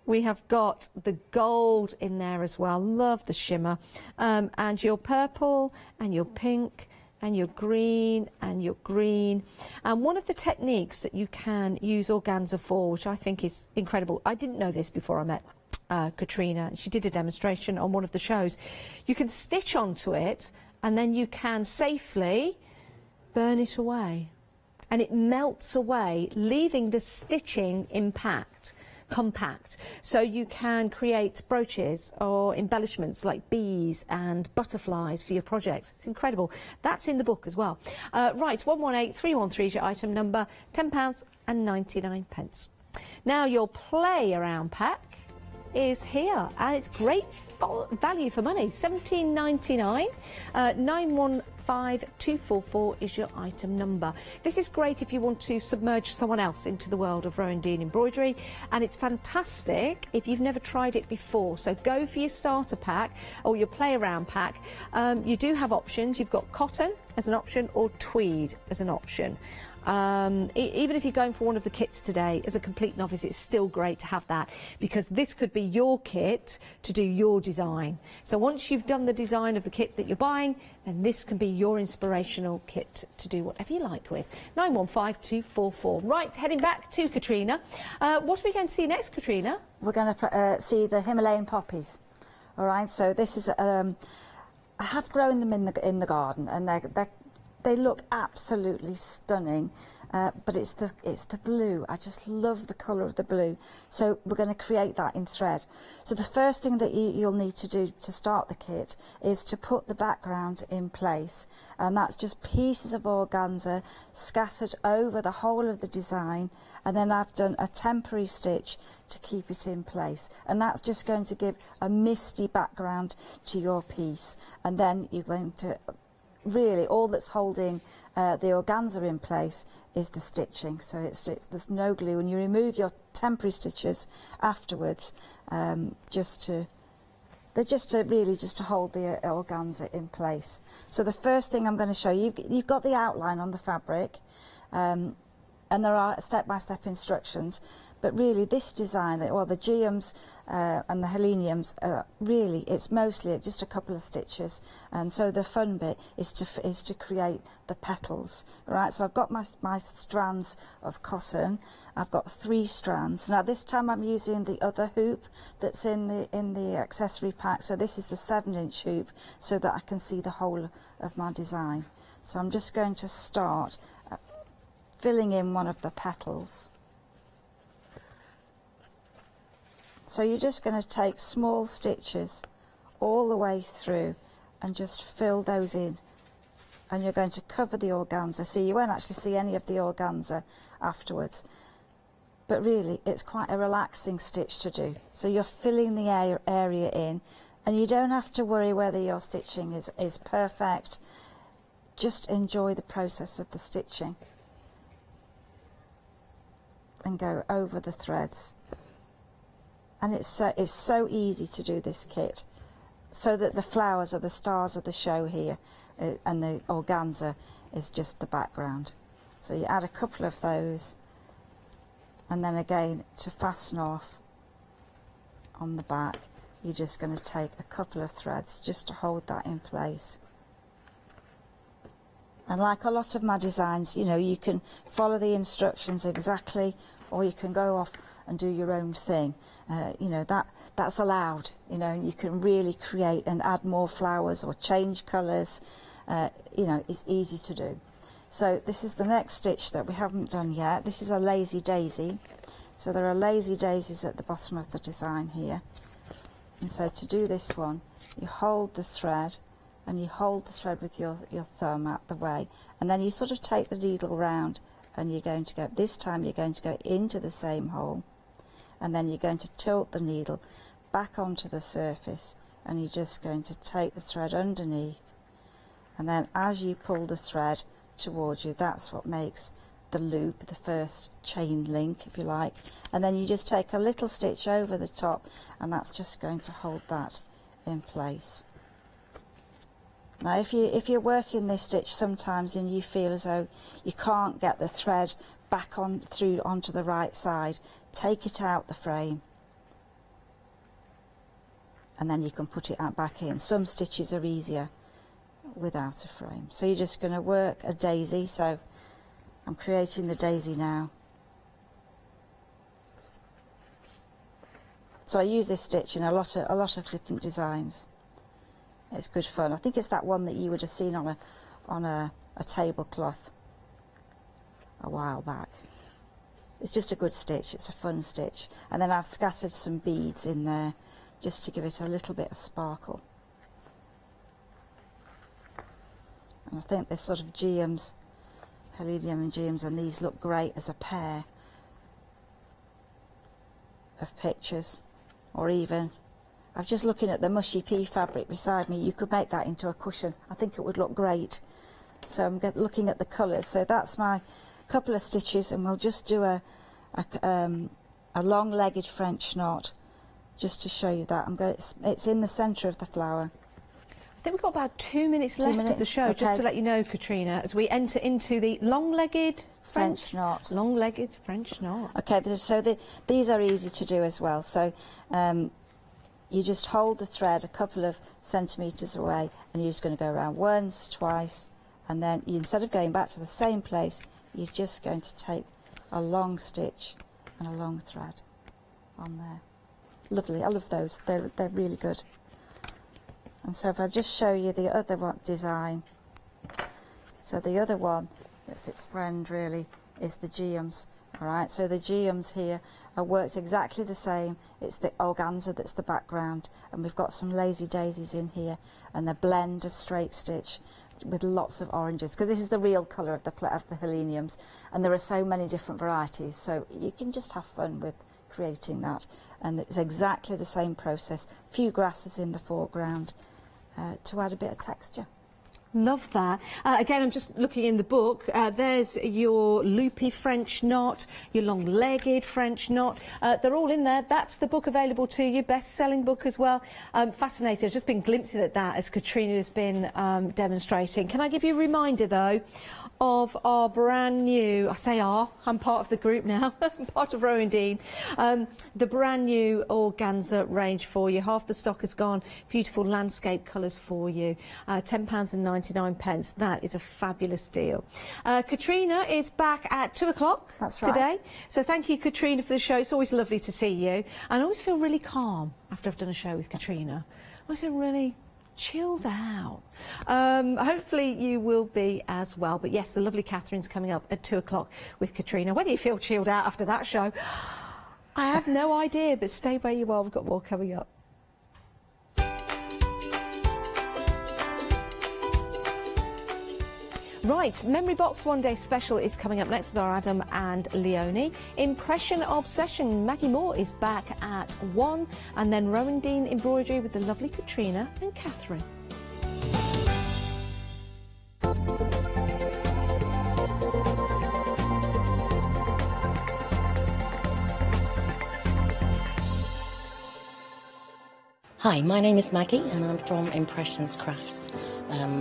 Speaker 5: We have got the gold in there as well. Love the shimmer. And your purple and your pink and your green and your green. And one of the techniques that you can use organza for, which I think is incredible, I didn't know this before I met Katrina. She did a demonstration on one of the shows. You can stitch onto it and then you can safely burn it away. And it melts away, leaving the stitching compact, so you can create brooches or embellishments like bees and butterflies for your projects. It's incredible. That's in the book as well. Right, 118313 is your item number, £10.99. Now your play around pack is here, and it's great value for money. £17.99, 5244 is your item number. This is great if you want to submerge someone else into the world of Rowandean embroidery, and it's fantastic if you've never tried it before. So go for your starter pack or your play around pack. You do have options. You've got cotton as an option or tweed as an option. Even if you're going for one of the kits today, as a complete novice, it's still great to have that, because this could be your kit to do your design. So once you've done the design of the kit that you're buying, then this can be your inspirational kit to do whatever you like with. 915244. Right, heading back to Katrina. What are we going to see next, Katrina?
Speaker 3: We're going to see the Himalayan poppies. All right, so this is I have grown them in the garden, and they look absolutely stunning, but it's the blue. I just love the colour of the blue. So we're going to create that in thread. So the first thing that you'll need to do to start the kit is to put the background in place, and that's just pieces of organza scattered over the whole of the design, and then I've done a temporary stitch to keep it in place, and that's just going to give a misty background to your piece. And then you're going to really, all that's holding the organza in place is the stitching. So there's no glue, and you remove your temporary stitches afterwards, just to hold the organza in place. So the first thing I'm going to show you, you've got the outline on the fabric, and there are step-by-step instructions. But really, this design, well, the geums and the heleniums, really, it's mostly just a couple of stitches. And so the fun bit is to create the petals. Right. So I've got my strands of cotton. I've got 3 strands. Now this time I'm using the other hoop that's in the accessory pack. So this is the 7-inch hoop, so that I can see the whole of my design. So I'm just going to start filling in one of the petals. So you're just going to take small stitches all the way through and just fill those in, and you're going to cover the organza, so you won't actually see any of the organza afterwards. But really, it's quite a relaxing stitch to do. So you're filling the area in, and you don't have to worry whether your stitching is perfect. Just enjoy the process of the stitching and go over the threads. And it's so easy to do this kit, so that the flowers are the stars of the show here, and the organza is just the background. So you add a couple of those, and then again, to fasten off on the back, you're just going to take a couple of threads just to hold that in place. And like a lot of my designs, you know, you can follow the instructions exactly, or you can go off and do your own thing. You know, that's allowed. You know, you can really create and add more flowers or change colours. You know, it's easy to do. So this is the next stitch that we haven't done yet. This is a lazy daisy. So there are lazy daisies at the bottom of the design here. And so to do this one, you hold the thread, and you hold the thread with your thumb out the way, and then you sort of take the needle round, and you're going to go, this time you're going to go into the same hole, and then you're going to tilt the needle back onto the surface, and you're just going to take the thread underneath, and then as you pull the thread towards you, that's what makes the loop, the first chain link, if you like, and then you just take a little stitch over the top, and that's just going to hold that in place. Now if you're working this stitch sometimes and you feel as though you can't get the thread back onto the right side, take it out the frame, and then you can put it back in. Some stitches are easier without a frame. So you're just going to work a daisy. So I'm creating the daisy now. So I use this stitch in a lot of different designs. It's good fun. I think it's that one that you would have seen on a tablecloth a while back. It's just a good stitch. It's a fun stitch. And then I've scattered some beads in there just to give it a little bit of sparkle. And I think this sort of geums, helenium and geums, and these look great as a pair of pictures, or even I'm just looking at the mushy pea fabric beside me. You could make that into a cushion. I think it would look great. So I'm looking at the colours. So that's my couple of stitches, and we'll just do a long-legged French knot, just to show you that. It's in the centre of the flower.
Speaker 5: I think we've got about 2 minutes left of the show,
Speaker 3: okay.
Speaker 5: just to let you know, Katrina, as we enter into the long-legged
Speaker 3: French knot.
Speaker 5: Long-legged French knot.
Speaker 3: Okay, so these are easy to do as well. So you just hold the thread a couple of centimetres away, and you're just going to go around once, twice, and then instead of going back to the same place, you're just going to take a long stitch and a long thread on there. Lovely, I love those, they're really good. And so if I just show you the other design, so the other one, that's its friend really, is the geums. Alright, so the geums here works exactly the same. It's the organza that's the background, and we've got some lazy daisies in here, and the blend of straight stitch with lots of oranges, because this is the real colour of the heleniums, and there are so many different varieties, so you can just have fun with creating that. And it's exactly the same process. A few grasses in the foreground to add a bit of texture.
Speaker 5: Love that. Again, I'm just looking in the book. There's your loopy French knot, your long-legged French knot. They're all in there. That's the book available to you, best-selling book as well. Fascinating. I've just been glimpsing at that as Katrina has been demonstrating. Can I give you a reminder, though, of our brand new, I say I'm part of the group now, I'm part of Rowandean, the brand new organza range for you. Half the stock has gone. Beautiful landscape colours for you. £10.99. That is a fabulous deal. Katrina is back at 2 o'clock today. So thank you, Katrina, for the show. It's always lovely to see you. And I always feel really calm after I've done a show with Katrina. I always feel really chilled out. Hopefully you will be as well. But yes, the lovely Catherine's coming up at 2 o'clock with Katrina. Whether you feel chilled out after that show, I have no idea, but stay where you are. We've got more coming up. Right, Memory Box One Day Special is coming up next with our Adam and Leonie. Impression Obsession, Maggie Moore is back at 1, and then Rowandean Embroidery with the lovely Katrina and Catherine.
Speaker 9: Hi, my name is Maggie and I'm from Impressions Crafts.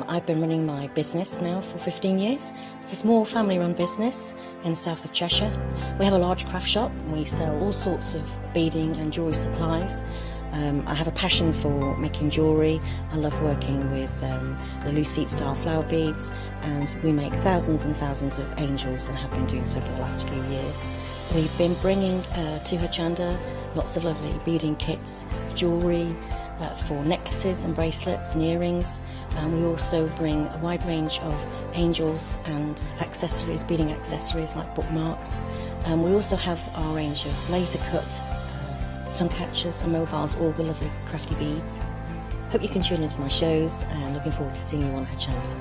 Speaker 9: I've been running my business now for 15 years. It's a small family-run business in the south of Cheshire. We have a large craft shop. We sell all sorts of beading and jewellery supplies. I have a passion for making jewellery. I love working with the Lucite style flower beads, and we make thousands and thousands of angels and have been doing so for the last few years. We've been bringing to Hochanda lots of lovely beading kits, jewellery, for necklaces and bracelets and earrings. We also bring a wide range of angels and accessories, beading accessories like bookmarks. We also have our range of laser cut sun catchers and mobiles, all the lovely crafty beads. Hope you can tune into my shows, and looking forward to seeing you on Hochanda.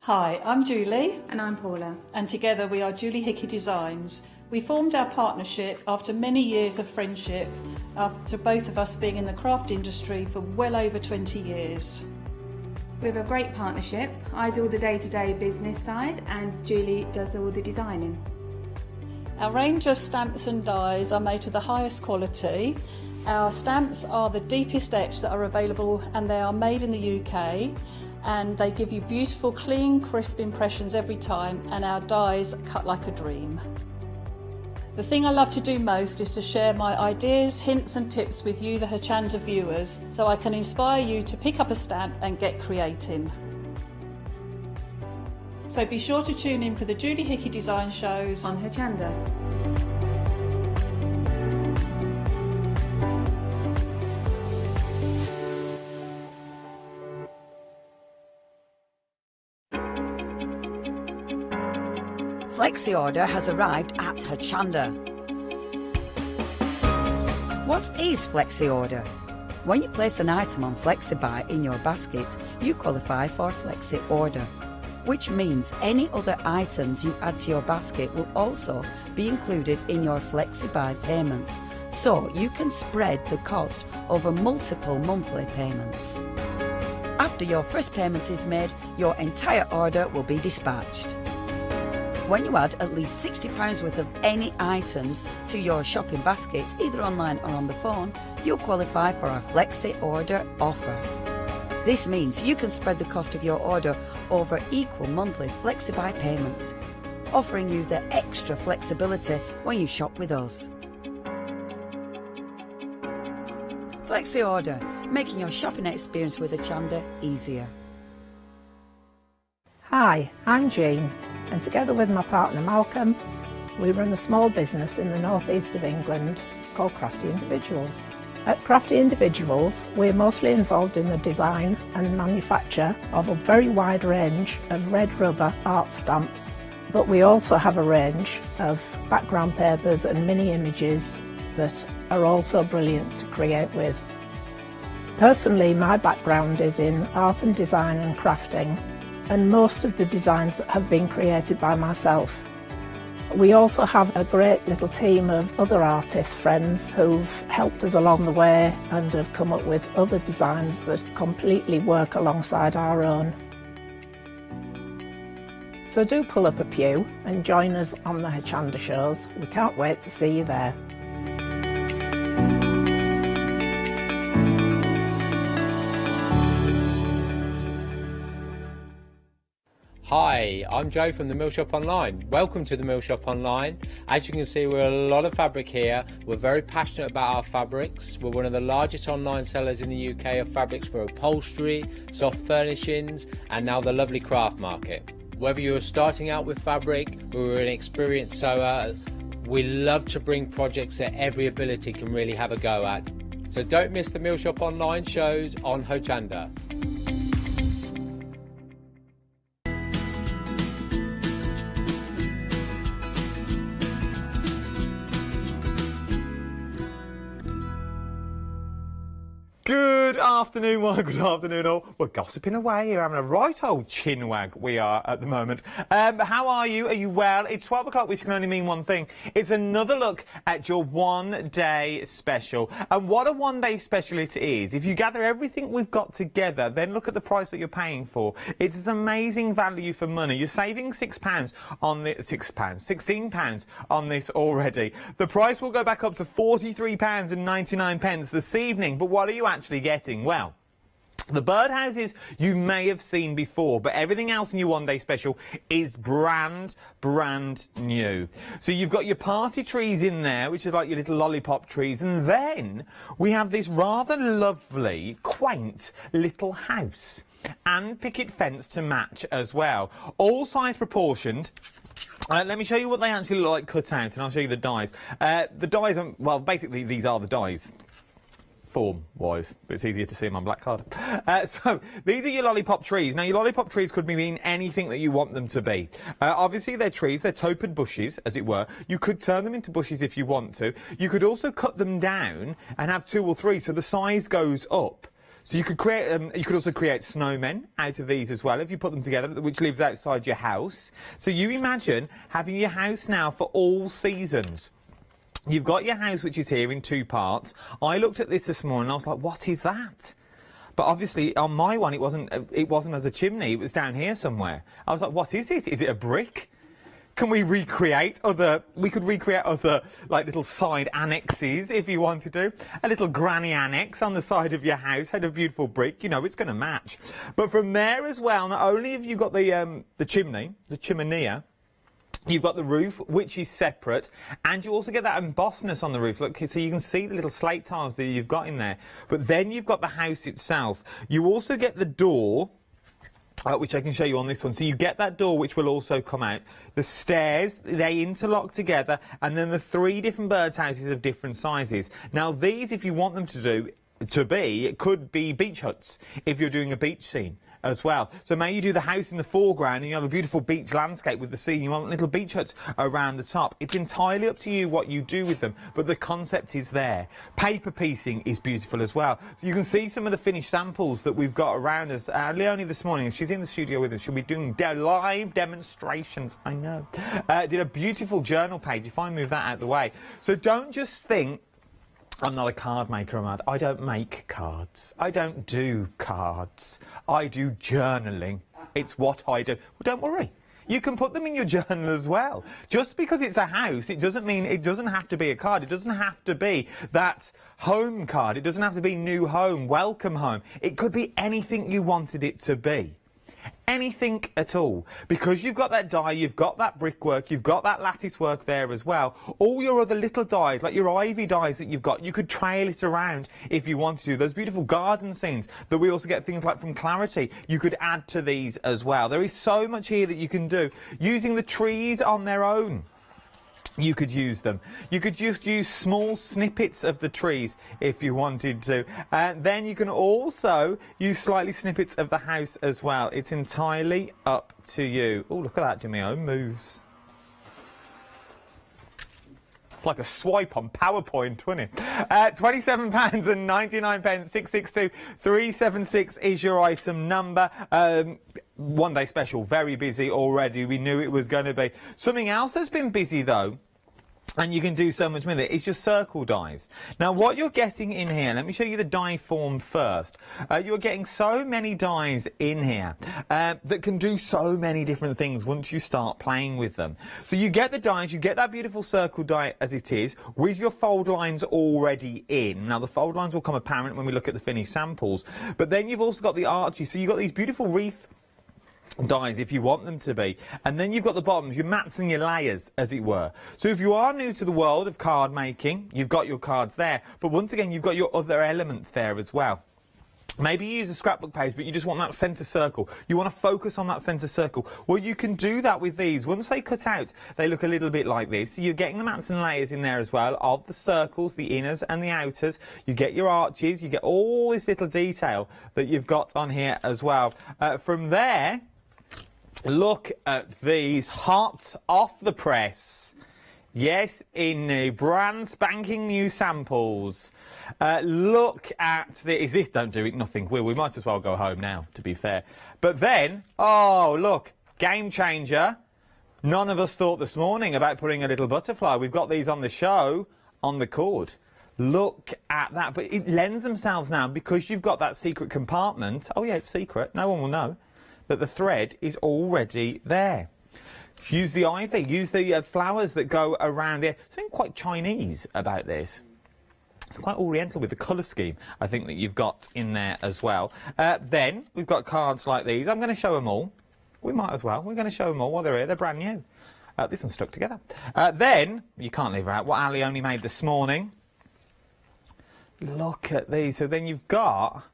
Speaker 10: Hi, I'm Julie.
Speaker 12: And I'm Paula.
Speaker 10: And together we are Julie Hickey Designs. We formed our partnership after many years of friendship, after both of us being in the craft industry for well over 20 years.
Speaker 12: We have a great partnership. I do all the day-to-day business side and Julie does all the designing.
Speaker 10: Our range of stamps and dies are made to the highest quality. Our stamps are the deepest etch that are available, and they are made in the UK. And they give you beautiful, clean, crisp impressions every time, and our dies cut like a dream. The thing I love to do most is to share my ideas, hints and tips with you, the Hochanda viewers, so I can inspire you to pick up a stamp and get creating. So be sure to tune in for the Julie Hickey Design shows
Speaker 12: on Hochanda.
Speaker 4: Flexi order has arrived at Hochanda. What is Flexi order? When you place an item on FlexiBuy in your basket, you qualify for Flexi order, which means any other items you add to your basket will also be included in your FlexiBuy payments, so you can spread the cost over multiple monthly payments. After your first payment is made, your entire order will be dispatched. When you add at least £60 worth of any items to your shopping baskets, either online or on the phone, you'll qualify for our Flexi Order offer. This means you can spread the cost of your order over equal monthly FlexiBuy payments, offering you the extra flexibility when you shop with us. Flexi Order, making your shopping experience with Hochanda easier.
Speaker 11: Hi, I'm Jean, and together with my partner Malcolm, we run a small business in the northeast of England called Crafty Individuals. At Crafty Individuals, we're mostly involved in the design and manufacture of a very wide range of red rubber art stamps, but we also have a range of background papers and mini images that are also brilliant to create with. Personally, my background is in art and design and crafting, and most of the designs have been created by myself. We also have a great little team of other artist friends who've helped us along the way and have come up with other designs that completely work alongside our own. So do pull up a pew and join us on the Hochanda shows. We can't wait to see you there.
Speaker 13: Hi, I'm Joe from the Mill Shop Online. Welcome to the Mill Shop Online. As you can see, we're a lot of fabric here. We're very passionate about our fabrics. We're one of the largest online sellers in the UK of fabrics for upholstery, soft furnishings, and now the lovely craft market. Whether you're starting out with fabric or an experienced sewer, we love to bring projects that every ability can really have a go at. So don't miss the Mill Shop Online shows on Hochanda.
Speaker 7: Good afternoon, well, good afternoon all. We're gossiping away here, having a right old chin wag we are at the moment. How are you? Are you well? It's 12 o'clock, which can only mean one thing. It's another look at your one-day special. And what a one-day special it is. If you gather everything we've got together, then look at the price that you're paying for. It's an amazing value for money. You're saving £6 on the £16 on this already. The price will go back up to £43.99 this evening. But what are you actually getting? Well, the birdhouses you may have seen before, but everything else in your one-day special is brand new. So you've got your party trees in there, which is like your little lollipop trees, and then we have this rather lovely, quaint little house and picket fence to match as well. All size proportioned. Let me show you what they actually look like cut out, and I'll show you the dies. The dies are, well, basically these are the dies. Form-wise, but it's easier to see them on black card. So, these are your lollipop trees. Now, your lollipop trees could mean anything that you want them to be. Obviously, they're trees, they're topied bushes, as it were. You could turn them into bushes if you want to. You could also cut them down and have 2 or 3, so the size goes up. So you could create, you could also create snowmen out of these as well, if you put them together, which lives outside your house. So you imagine having your house now for all seasons. You've got your house, which is here in 2 parts. I looked at this morning and I was like, what is that? But obviously on my one, it wasn't as a chimney, it was down here somewhere. I was like, what is it? Is it a brick? Can we recreate we could recreate other like little side annexes if you wanted to. A little granny annex on the side of your house had a beautiful brick, you know, it's going to match. But from there as well, not only have you got the chimney, the chimenea, you've got the roof, which is separate, and you also get that embossness on the roof. Look, so you can see the little slate tiles that you've got in there. But then you've got the house itself. You also get the door, which I can show you on this one. So you get that door, which will also come out. The stairs, they interlock together, and then the 3 different birdhouses of different sizes. Now, these, if you want them to be, it could be beach huts if you're doing a beach scene. as well. So maybe you do the house in the foreground and you have a beautiful beach landscape with the sea and you want little beach huts around the top. It's entirely up to you what you do with them, but the concept is there. Paper piecing is beautiful as well. So you can see some of the finished samples that we've got around us. Leonie this morning, she's in the studio with us, she'll be doing live demonstrations, I know. Did a beautiful journal page, if I move that out of the way. So don't just think, I'm not a card maker, Ahmad. I don't make cards. I don't do cards. I do journaling. It's what I do. Well, don't worry. You can put them in your journal as well. Just because it's a house, it doesn't mean it doesn't have to be a card. It doesn't have to be that home card. It doesn't have to be new home, welcome home. It could be anything you wanted it to be. Anything at all, because you've got that die, you've got that brickwork, you've got that lattice work there as well. All your other little dies, like your ivy dies that you've got, you could trail it around if you wanted to. Those beautiful garden scenes that we also get things like from Clarity, you could add to these as well. There is so much here that you can do using the trees on their own. You could use them. You could just use small snippets of the trees if you wanted to. And then you can also use slightly snippets of the house as well. It's entirely up to you. Oh, look at that, do my own moves. Like a swipe on PowerPoint, wouldn't it? £27.99, 662 376 is your item number. One day special, very busy already. We knew it was going to be. Something else that's been busy though, and you can do so much with it, is your circle dies. Now what you're getting in here, let me show you the die form first. You're getting so many dies in here that can do so many different things once you start playing with them. So you get the dies, you get that beautiful circle die as it is, with your fold lines already in. Now the fold lines will come apparent when we look at the finished samples, but then you've also got the arches, so you've got these beautiful wreath dies if you want them to be, and then you've got the bottoms, your mats and your layers, as it were. So if you are new to the world of card making, you've got your cards there, but once again you've got your other elements there as well. Maybe you use a scrapbook page, but you just want that centre circle. You want to focus on that centre circle. Well, you can do that with these. Once they cut out, they look a little bit like this. So you're getting the mats and layers in there as well, of the circles, the inners and the outers. You get your arches, you get all this little detail that you've got on here as well. From there, look at these hot off the press. Yes, in the brand spanking new samples. Look at this. This don't do it, nothing will. We might as well go home now, to be fair. But then, oh, look, game changer. None of us thought this morning about putting a little butterfly. We've got these on the show, on the cord. Look at that. But it lends themselves now, because you've got that secret compartment. Oh, yeah, it's secret. No one will know that the thread is already there. Use the ivy, use the flowers that go around there. Something quite Chinese about this. It's quite oriental with the colour scheme, I think, that you've got in there as well. Then we've got cards like these. I'm going to show them all. We might as well. We're going to show them all while they're here. They're brand new. This one's stuck together. Then, you can't leave out what Ali only made this morning. Look at these. So then you've got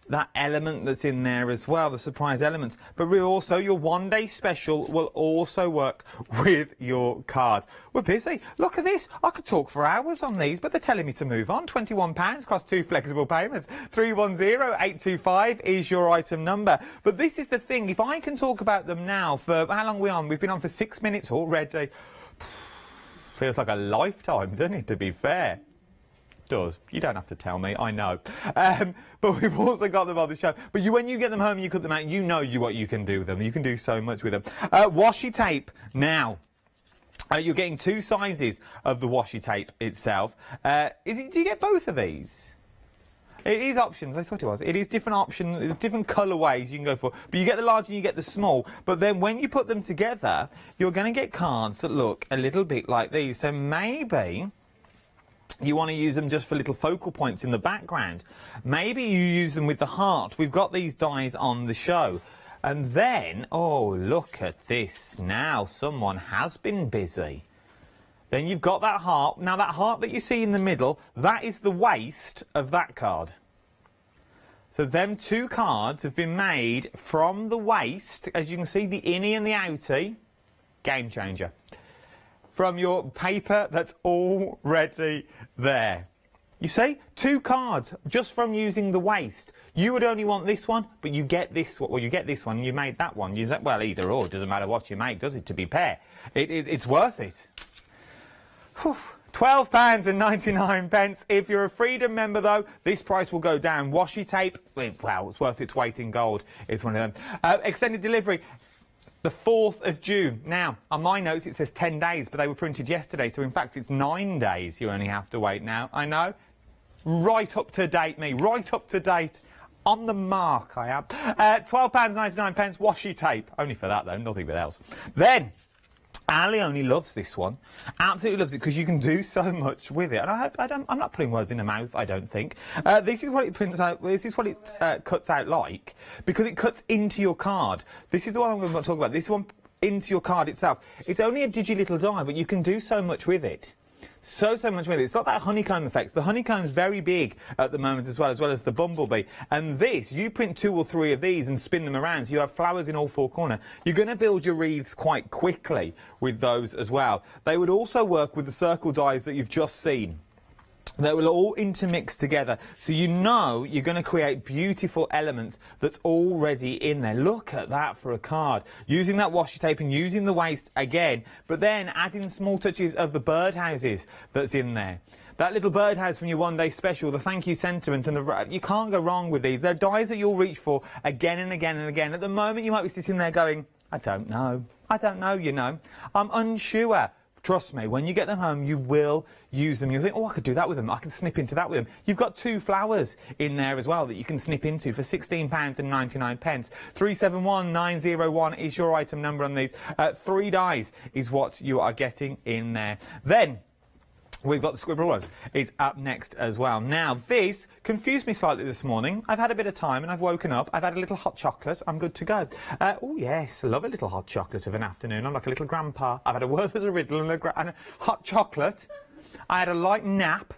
Speaker 7: that element that's in there as well, the surprise elements. But also, your one-day special will also work with your cards. We're busy. Look at this. I could talk for hours on these, but they're telling me to move on. £21 across 2 flexible payments. 310825 is your item number. But this is the thing. If I can talk about them now for... How long are we on? We've been on for 6 minutes already. Feels like a lifetime, doesn't it, to be fair? Does. You don't have to tell me, I know. But we've also got them on the show. But when you get them home and you cut them out, you know what you can do with them. You can do so much with them. Washi tape now. You're getting 2 sizes of the washi tape itself. Do you get both of these? It is options, I thought it was. It is different options, different colourways you can go for. But you get the large and you get the small. But then when you put them together, you're going to get cards that look a little bit like these. So maybe you want to use them just for little focal points in the background. Maybe you use them with the heart. We've got these dies on the show. And then, oh, look at this now. Someone has been busy. Then you've got that heart. Now, that heart that you see in the middle, that is the waist of that card. So them 2 cards have been made from the waist. As you can see, the innie and the outie. Game changer. From your paper that's already there. You see? 2 cards just from using the waste. You would only want this one, but you get this one. Well, you get this one and you made that one. Well, either or. It doesn't matter what you make, does it, to be fair? It's worth it. Whew. £12.99. If you're a Freedom member, though, this price will go down. Washi tape, well, it's worth its weight in gold. It's one of them. Extended delivery, the 4th of June. Now, on my notes, it says 10 days, but they were printed yesterday, so in fact, it's 9 days you only have to wait now. I know. Right up to date, me. Right up to date. On the mark, I am. £12.99, washi tape. Only for that, though, nothing else. Then, Ali only loves this one. Absolutely loves it because you can do so much with it. And I'm not putting words in her mouth, I don't think. This is what it prints out. This is what it cuts out like, because it cuts into your card. This is the one I'm going to talk about. This one into your card itself. It's only a digi little die, but you can do so much with it. So much with it. It's not that honeycomb effect. The honeycomb's very big at the moment as well as the bumblebee. And this, you print 2 or 3 of these and spin them around, so you have flowers in all 4 corners. You're going to build your wreaths quite quickly with those as well. They would also work with the circle dies that you've just seen. They will all intermix together, so you know you're going to create beautiful elements that's already in there. Look at that for a card. Using that washi tape and using the waste again, but then adding small touches of the birdhouses that's in there. That little birdhouse from your one-day special, the thank you sentiment, and you can't go wrong with these. They're dies that you'll reach for again and again and again. At the moment, you might be sitting there going, I don't know, you know. I'm unsure. Trust me, when you get them home, you will use them. You'll think, oh, I could do that with them. I can snip into that with them. You've got 2 flowers in there as well that you can snip into for £16.99. 371901 is your item number on these. 3 dies is what you are getting in there. Then we've got the Scribble Rose. It's up next as well. Now, this confused me slightly this morning. I've had a bit of time and I've woken up. I've had a little hot chocolate. I'm good to go. Oh, yes, I love a little hot chocolate of an afternoon. I'm like a little grandpa. I've had a Werther's riddle and a hot chocolate. I had a light nap.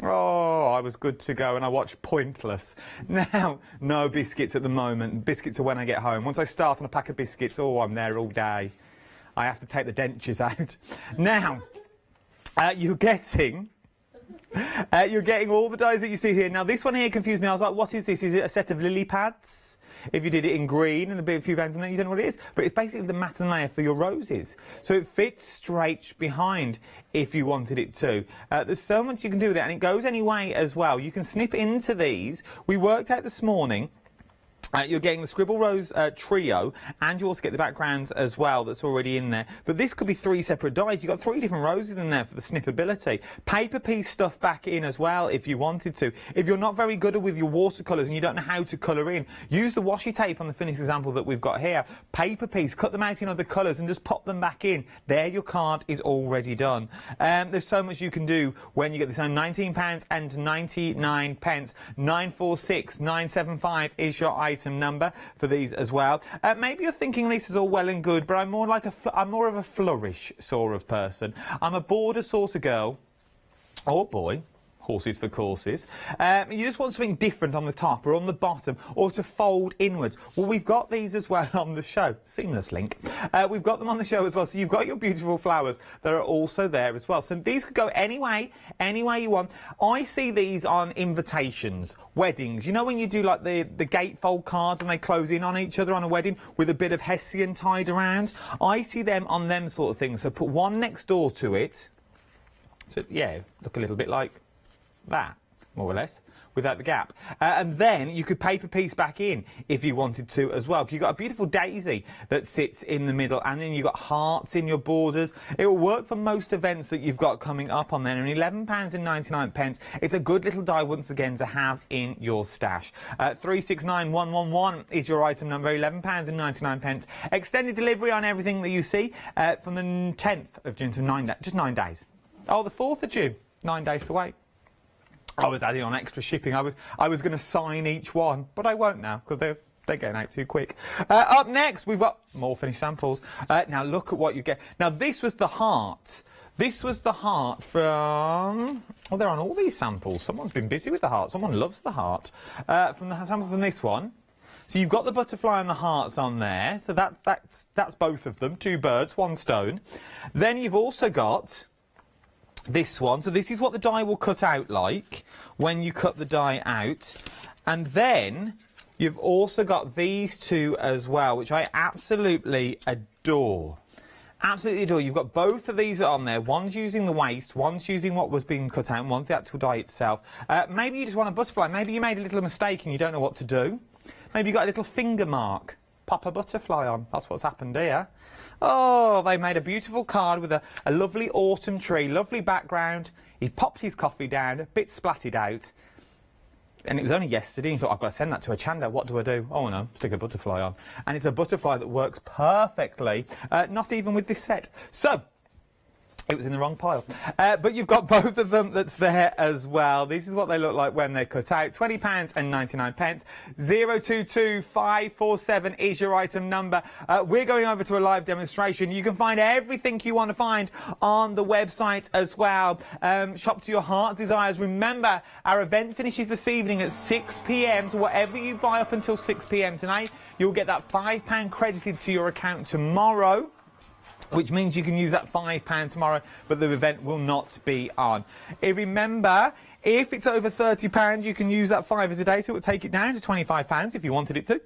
Speaker 7: Oh, I was good to go, and I watched Pointless. Now, no biscuits at the moment. Biscuits are when I get home. Once I start on a pack of biscuits, oh, I'm there all day. I have to take the dentures out. Now, you're getting all the dies that you see here. Now, this one here confused me. I was like, what is this? Is it a set of lily pads? If you did it in green and a few bands in there, you don't know what it is. But it's basically the matten layer for your roses. So it fits straight behind if you wanted it to. There's so much you can do with it, and it goes any way as well. You can snip into these. We worked out this morning. You're getting the Scribble Rose trio, and you also get the backgrounds as well that's already in there. But this could be 3 separate dies. You've got 3 different roses in there for the snippability. Paper piece stuff back in as well if you wanted to. If you're not very good with your watercolours and you don't know how to colour in, use the washi tape on the finished example that we've got here. Paper piece, cut them out in other colours and just pop them back in. There, your card is already done. There's so much you can do when you get this on £19.99. 946975 is your item number for these as well. Maybe you're thinking this is all well and good, but I'm more of a flourish sort of person. I'm a border sort of girl, or boy. Horses for courses. You just want something different on the top or on the bottom, or to fold inwards. Well, we've got these as well on the show. Seamless link. We've got them on the show as well. So you've got your beautiful flowers that are also there as well. So these could go any way you want. I see these on invitations, weddings. You know when you do like the gatefold cards and they close in on each other on a wedding with a bit of hessian tied around? I see them on them sort of things. So put one next door to it. So yeah, look a little bit like that, more or less, without the gap. And then you could paper piece back in if you wanted to as well. You've got a beautiful daisy that sits in the middle, and then you've got hearts in your borders. It will work for most events that you've got coming up on there. And £11.99. It's a good little die once again to have in your stash. 369111 is your item number. £11.99. Extended delivery on everything that you see from the 10th of June to just 9 days. Oh, the 4th of June, 9 days to wait. I was adding on extra shipping. I was going to sign each one, but I won't now because they're getting out too quick. Up next, we've got more finished samples. Now look at what you get. Now this was the heart. This was the heart from... Oh, they're on all these samples. Someone's been busy with the heart. Someone loves the heart. From the sample from this one. So you've got the butterfly and the hearts on there. So that's both of them. 2 birds, 1 stone. Then you've also got this one. So this is what the die will cut out like when you cut the die out. And then you've also got these two as well, which I absolutely adore. Absolutely adore. You've got both of these on there. One's using the waste, one's using what was being cut out, and one's the actual die itself. Maybe you just want a butterfly. Maybe you made a little mistake and you don't know what to do. Maybe you got a little finger mark. Pop a butterfly on. That's what's happened here. Oh, they made a beautiful card with a lovely autumn tree, lovely background. He popped his coffee down, a bit splatted out. And it was only yesterday, he thought, I've got to send that to Hochanda. What do I do? Oh, no, stick a butterfly on. And it's a butterfly that works perfectly, not even with this set. So, it was in the wrong pile. But you've got both of them that's there as well. This is what they look like when they're cut out. £20.99. 022547 is your item number. We're going over to a live demonstration. You can find everything you want to find on the website as well. Shop to your heart desires. Remember, our event finishes this evening at 6 p.m. So whatever you buy up until 6 p.m. tonight, you'll get that £5 credited to your account tomorrow, which means you can use that £5 tomorrow, but the event will not be on. Remember, if it's over £30, you can use that 5 as a day, so it will take it down to £25 if you wanted it to.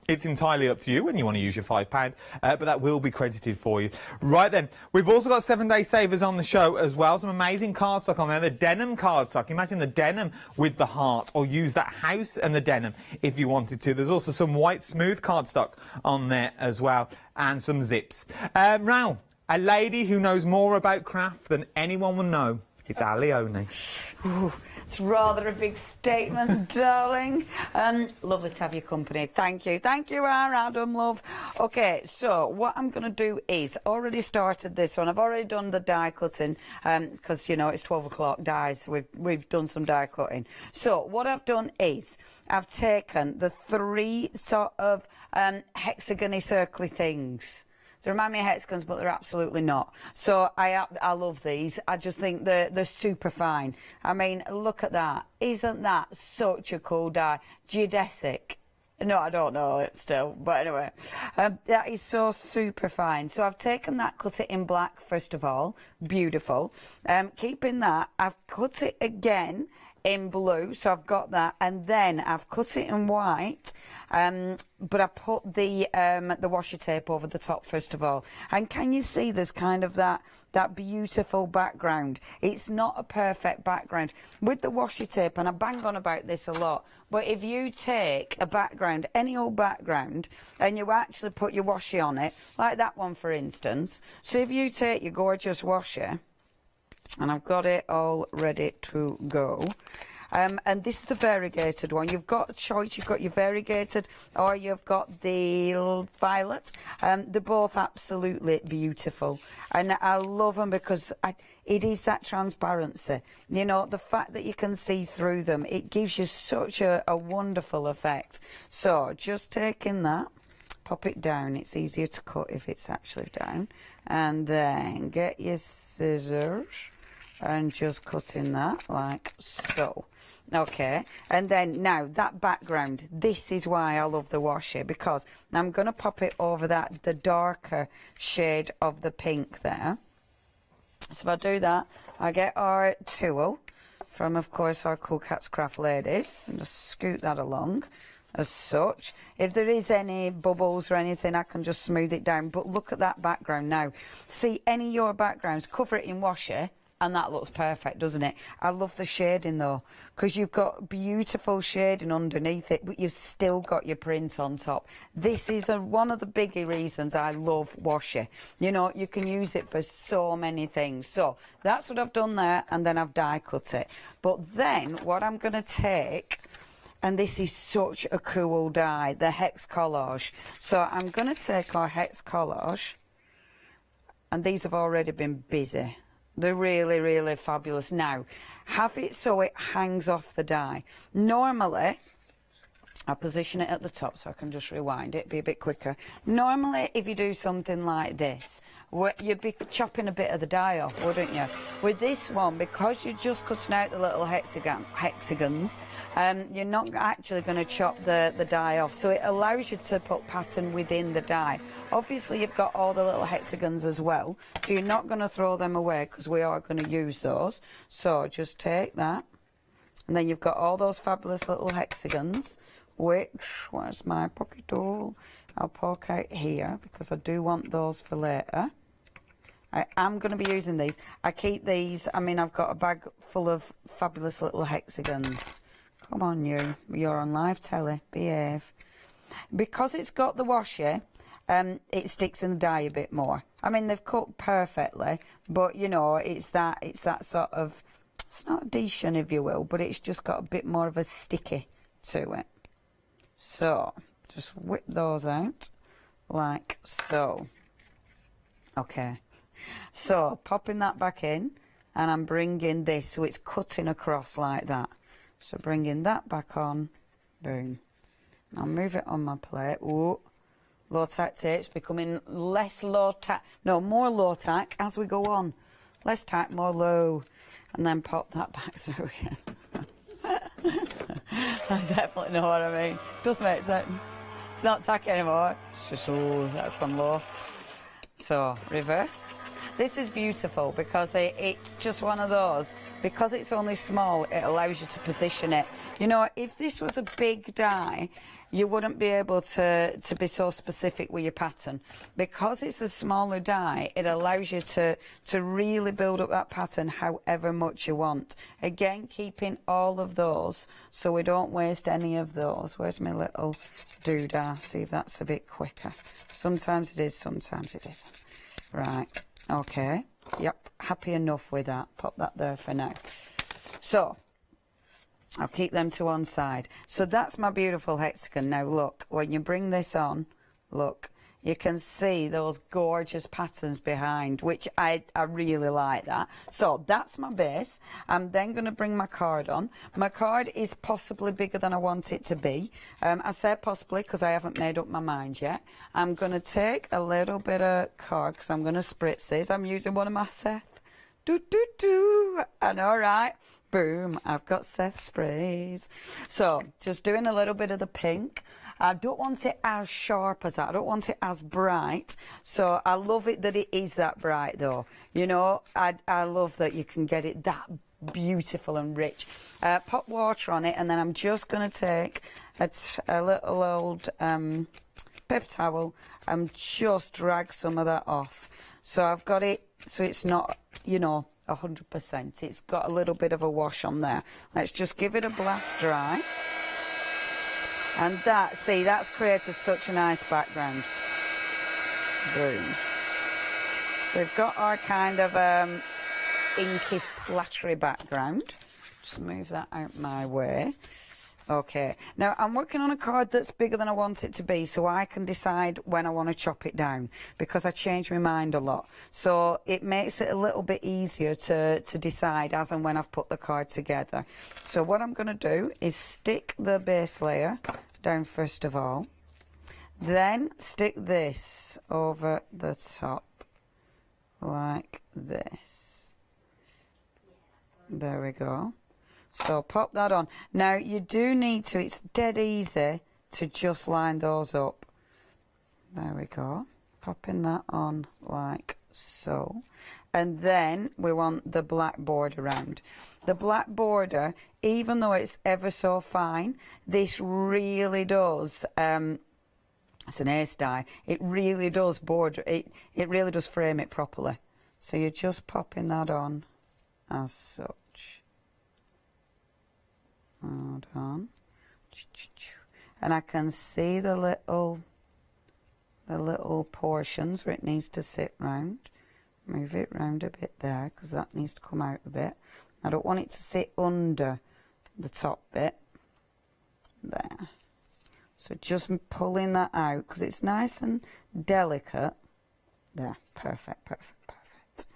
Speaker 7: It's entirely up to you when you want to use your £5, but that will be credited for you. Right then, we've also got 7-day savers on the show as well. Some amazing cardstock on there. The denim cardstock. Imagine the denim with the heart, or use that house and the denim if you wanted to. There's also some white smooth cardstock on there as well, and some zips. Now, a lady who knows more about craft than anyone will know. It's Ali Oni.
Speaker 4: Ooh, it's rather a big statement, darling. Lovely to have your company. Thank you. Thank you, Adam, love. OK, so what I'm going to do is, already started this one. I've already done the die cutting because, you know, it's 12 o'clock dies. We've done some die cutting. So what I've done is I've taken the 3 sort of hexagony circly things. They remind me of hexagons, but they're absolutely not. So I love these. I just think they're super fine. I mean, look at that. Isn't that such a cool die? Geodesic. No, I don't know it still, but anyway. That is so super fine. So I've taken that, cut it in black first of all. Beautiful. Keeping that, I've cut it again in blue, so I've got that, and then I've cut it in white, but I put the washi tape over the top first of all. And can you see there's kind of that beautiful background? It's not a perfect background with the washi tape, and I bang on about this a lot, but if you take a background, any old background, and you actually put your washi on it, like that one for instance, so if you take your gorgeous washi, and I've got it all ready to go. And this is the variegated one. You've got a choice. You've got your variegated or you've got the violet. They're both absolutely beautiful. And I love them because it is that transparency. You know, the fact that you can see through them, it gives you such a wonderful effect. So just taking that, pop it down. It's easier to cut if it's actually down. And then get your scissors and just cutting that like so. Okay, and then now that background, this is why I love the washi, because I'm going to pop it over the darker shade of the pink there. So if I do that, I get our tool from, of course, our Cool Cats Craft ladies, and just scoot that along as such. If there is any bubbles or anything, I can just smooth it down. But look at that background now. See, any of your backgrounds, cover it in washi, and that looks perfect, doesn't it? I love the shading though, because you've got beautiful shading underneath it, but you've still got your print on top. This is one of the biggie reasons I love washi. You know, you can use it for so many things. So that's what I've done there, and then I've die cut it. But then what I'm going to take, and this is such a cool die, the hex collage. So I'm going to take our hex collage, and these have already been busy. They're really, really fabulous. Now, have it so it hangs off the die. Normally, I'll position it at the top so I can just rewind it, be a bit quicker. Normally, if you do something like this, you'd be chopping a bit of the die off, wouldn't you? With this one, because you're just cutting out the little hexagons, you're not actually going to chop the die off, so it allows you to put pattern within the die. Obviously, you've got all the little hexagons as well, so you're not going to throw them away because we are going to use those. So just take that, and then you've got all those fabulous little hexagons, which, where's my pocket tool? I'll poke out here because I do want those for later. I am going to be using these. I keep these, I mean, I've got a bag full of fabulous little hexagons. Come on, you're on live telly, behave. Because it's got the washi, it sticks in the die a bit more. I mean, they've cut perfectly, but you know, it's that sort of, it's not adhesion, if you will, but it's just got a bit more of a sticky to it. So, just whip those out, like so. Okay, so popping that back in, and I'm bringing this, so it's cutting across like that. So bringing that back on, boom. I'll move it on my plate. Ooh, low tack tape's becoming less low tack, no, more low tack as we go on. Less tack, more low. And then pop that back through again. I definitely know what I mean. Does make sense. It's not tacky anymore. It's just, oh, that's gone low. So, reverse. This is beautiful because it's just one of those. Because it's only small, it allows you to position it. You know, if this was a big die, you wouldn't be able to be so specific with your pattern. Because it's a smaller die, it allows you to really build up that pattern however much you want. Again, keeping all of those so we don't waste any of those. Where's my little doodah? See if that's a bit quicker. Sometimes it is, sometimes it isn't. Right, okay. Yep, happy enough with that. Pop that there for now. So, I'll keep them to one side. So that's my beautiful hexagon. Now look, when you bring this on, look, you can see those gorgeous patterns behind, which I really like that. So that's my base. I'm then going to bring my card on. My card is possibly bigger than I want it to be. I say possibly because I haven't made up my mind yet. I'm going to take a little bit of card because I'm going to spritz this. I'm using one of my Seth. I know, right? Boom, I've got Seth sprays. So, just doing a little bit of the pink. I don't want it as sharp as that. I don't want it as bright. So, I love it that it is that bright, though. You know, I love that you can get it that beautiful and rich. Pop water on it, and then I'm just going to take a little old paper towel and just drag some of that off. So, I've got it so it's not, you know, 100%. It's got a little bit of a wash on there. Let's just give it a blast dry. And that, see, that's created such a nice background. Boom. So we've got our kind of inky splattery background. Just move that out my way. Okay, now I'm working on a card that's bigger than I want it to be, so I can decide when I want to chop it down, because I change my mind a lot. So it makes it a little bit easier to decide as and when I've put the card together. So what I'm going to do is stick the base layer down first of all, then stick this over the top like this. There we go. So pop that on. Now you do need to, it's dead easy to just line those up. There we go. Popping that on like so. And then we want the black border around. The black border, even though it's ever so fine, this really does, it's an ace die, it really does border, it really does frame it properly. So you're just popping that on as such. Hold on. And I can see the little portions where it needs to sit round. Move it round a bit there because that needs to come out a bit. I don't want it to sit under the top bit. There. So just pulling that out because it's nice and delicate. There, perfect, perfect, perfect.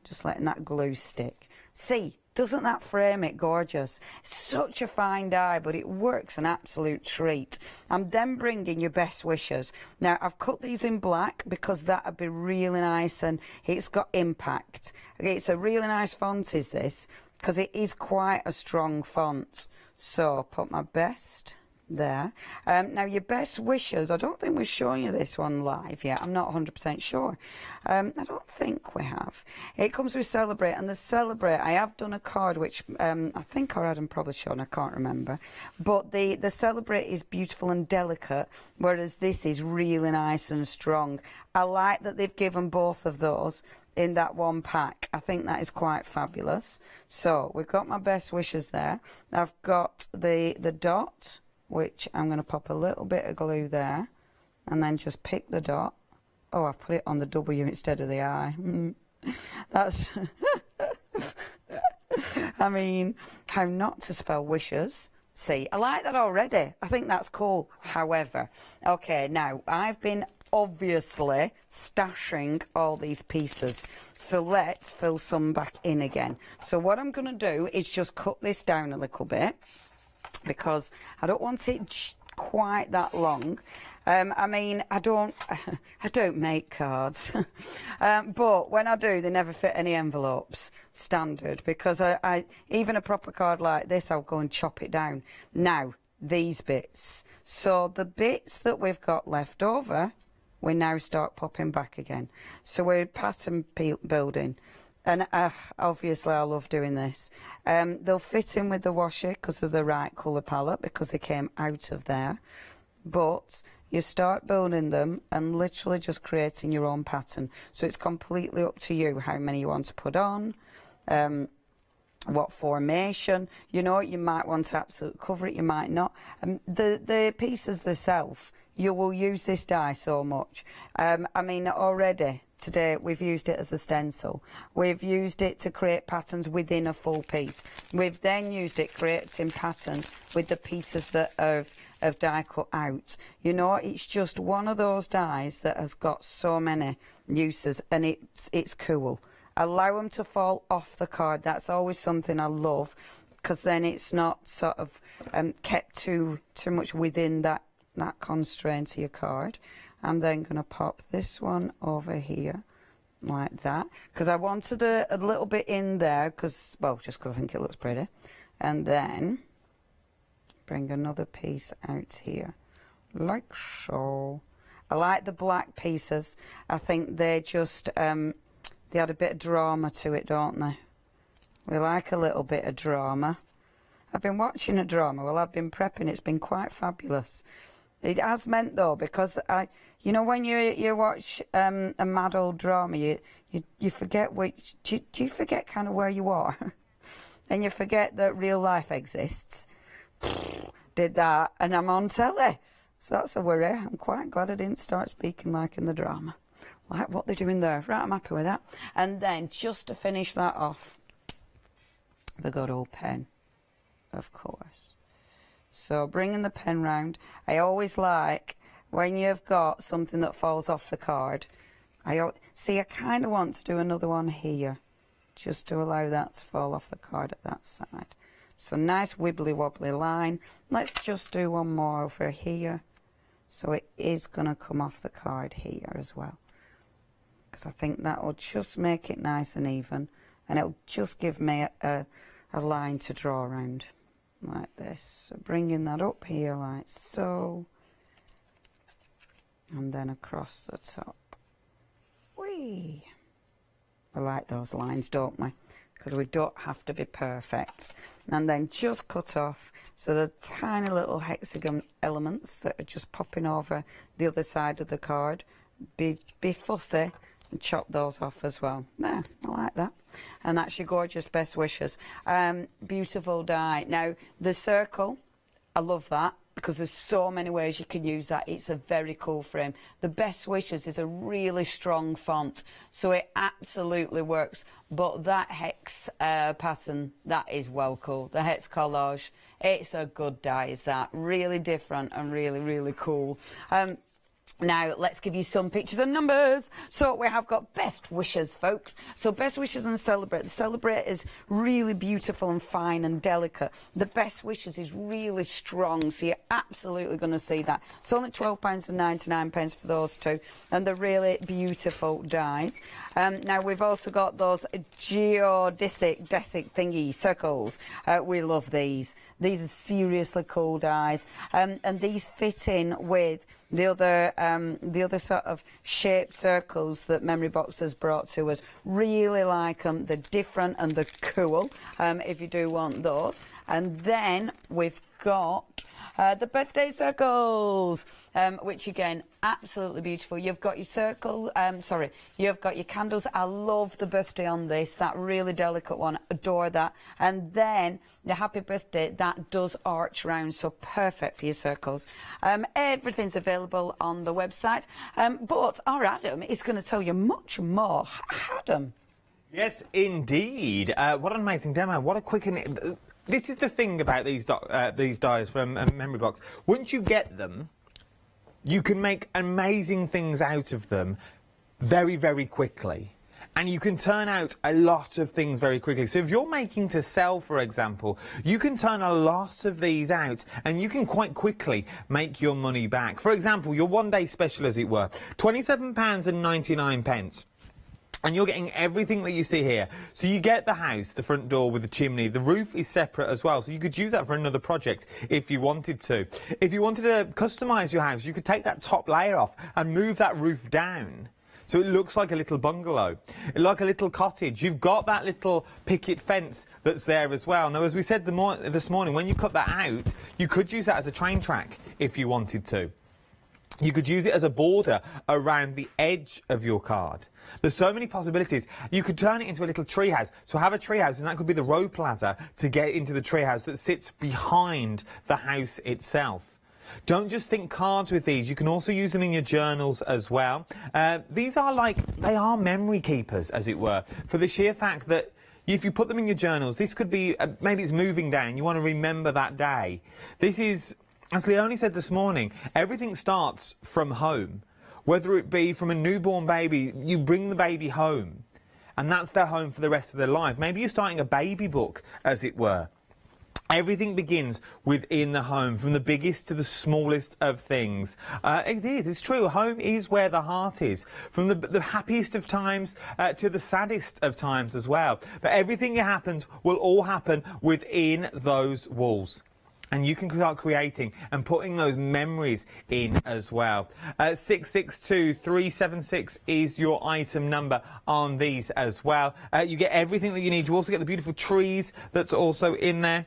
Speaker 4: Just letting that glue stick. See, doesn't that frame it gorgeous? Such a fine dye, but it works an absolute treat. I'm then bringing your best wishes. Now, I've cut these in black because that would be really nice and it's got impact. Okay, it's a really nice font, is this, because it is quite a strong font. So, put my best there. Now, your best wishes, I don't think we've shown you this one live yet. I'm not 100% sure. I don't think we have. It comes with Celebrate, and the Celebrate, I have done a card which I think I had probably shown, I can't remember. But the Celebrate is beautiful and delicate, whereas this is really nice and strong. I like that they've given both of those in that one pack. I think that is quite fabulous. So, we've got my best wishes there. I've got the dot, which I'm going to pop a little bit of glue there and then just pick the dot. Oh, I've put it on the W instead of the I. That's I mean, how not to spell wishes. See, I like that already. I think that's cool. However, okay, now I've been obviously stashing all these pieces, so let's fill some back in again. So what I'm going to do is just cut this down a little bit, because I don't want it quite that long. I mean, I don't make cards, but when I do, they never fit any envelopes, standard, because I even a proper card like this, I'll go and chop it down. Now, these bits. So the bits that we've got left over, we now start popping back again. So we're pattern building. And obviously I love doing this. They'll fit in with the washi because of the right colour palette, because they came out of there. But you start building them and literally just creating your own pattern. So it's completely up to you how many you want to put on, what formation. You know, you might want to absolutely cover it, you might not. The pieces themselves, you will use this die so much. I mean, already today we've used it as a stencil. We've used it to create patterns within a full piece. We've then used it creating patterns with the pieces that have die cut out. You know, it's just one of those dies that has got so many uses, and it's cool. Allow them to fall off the card. That's always something I love, because then it's not sort of kept too much within that constraint to your card. I'm then going to pop this one over here like that, because I wanted a little bit in there, because, well, just because I think it looks pretty. And then bring another piece out here like so. I like the black pieces. I think they just they had a bit of drama to it, don't they? We like a little bit of drama. I've been watching a drama while I've been prepping. It's been quite fabulous. It has meant, though, because you know, when you watch a mad old drama, you forget which. Do you forget kind of where you are, and you forget that real life exists. Did that, and I'm on telly, so that's a worry. I'm quite glad I didn't start speaking like in the drama, like what they're doing there. Right, I'm happy with that. And then just to finish that off, the good old pen, of course. So bringing the pen round, I always like when you've got something that falls off the card. I kind of want to do another one here, just to allow that to fall off the card at that side. So nice wibbly wobbly line. Let's just do one more over here. So it is going to come off the card here as well, because I think that will just make it nice and even, and it'll just give me a line to draw around like this. So bringing that up here like so, and then across the top. Whee! We like those lines, don't we? Because we don't have to be perfect. And then just cut off so the tiny little hexagon elements that are just popping over the other side of the card. Be fussy and chop those off as well. There, I like that. And that's your gorgeous best wishes. Beautiful die. Now, the circle, I love that, because there's so many ways you can use that. It's a very cool frame. The best wishes is a really strong font, so it absolutely works. But that hex pattern, that is well cool. The hex collage, it's a good die, is that. Really different and really, really cool. Now, let's give you some pictures and numbers. So we have got Best Wishes, folks. So Best Wishes and Celebrate. The Celebrate is really beautiful and fine and delicate. The Best Wishes is really strong, so you're absolutely going to see that. It's only £12.99 for those two, and they're really beautiful dies. Now, we've also got those geodesic thingy circles. We love these. These are seriously cool dies, and these fit in with the other sort of shaped circles that Memory Box has brought to us. Really like them. They're different and they're cool, if you do want those. And then we've got the birthday circles, which again, absolutely beautiful. You've got your circle, you've got your candles. I love the birthday on this, that really delicate one, adore that. And then the happy birthday, that does arch round, so perfect for your circles. Everything's available on the website, but our Adam is going to tell you much more. Adam.
Speaker 7: Yes, indeed. What an amazing demo. What a quick... This is the thing about these dies from Memory Box. Once you get them, you can make amazing things out of them very, very quickly. And you can turn out a lot of things very quickly. So if you're making to sell, for example, you can turn a lot of these out and you can quite quickly make your money back. For example, your one-day special, as it were, £27.99. And you're getting everything that you see here. So you get the house, the front door with the chimney. The roof is separate as well, so you could use that for another project if you wanted to. If you wanted to customise your house, you could take that top layer off and move that roof down, so it looks like a little bungalow, like a little cottage. You've got that little picket fence that's there as well. Now, as we said this morning, when you cut that out, you could use that as a train track if you wanted to. You could use it as a border around the edge of your card. There's so many possibilities. You could turn it into a little treehouse. So have a treehouse, and that could be the rope ladder to get into the treehouse that sits behind the house itself. Don't just think cards with these. You can also use them in your journals as well. These are they are memory keepers, as it were, for the sheer fact that if you put them in your journals, this could be, maybe it's moving day and you want to remember that day. This is... As Leonie said this morning, everything starts from home. Whether it be from a newborn baby, you bring the baby home, and that's their home for the rest of their life. Maybe you're starting a baby book, as it were. Everything begins within the home, from the biggest to the smallest of things. It's true. Home is where the heart is, from the happiest of times to the saddest of times as well. But everything that happens will all happen within those walls. And you can start creating and putting those memories in as well. 662376 is your item number on these as well. You get everything that you need. You also get the beautiful trees that's also in there.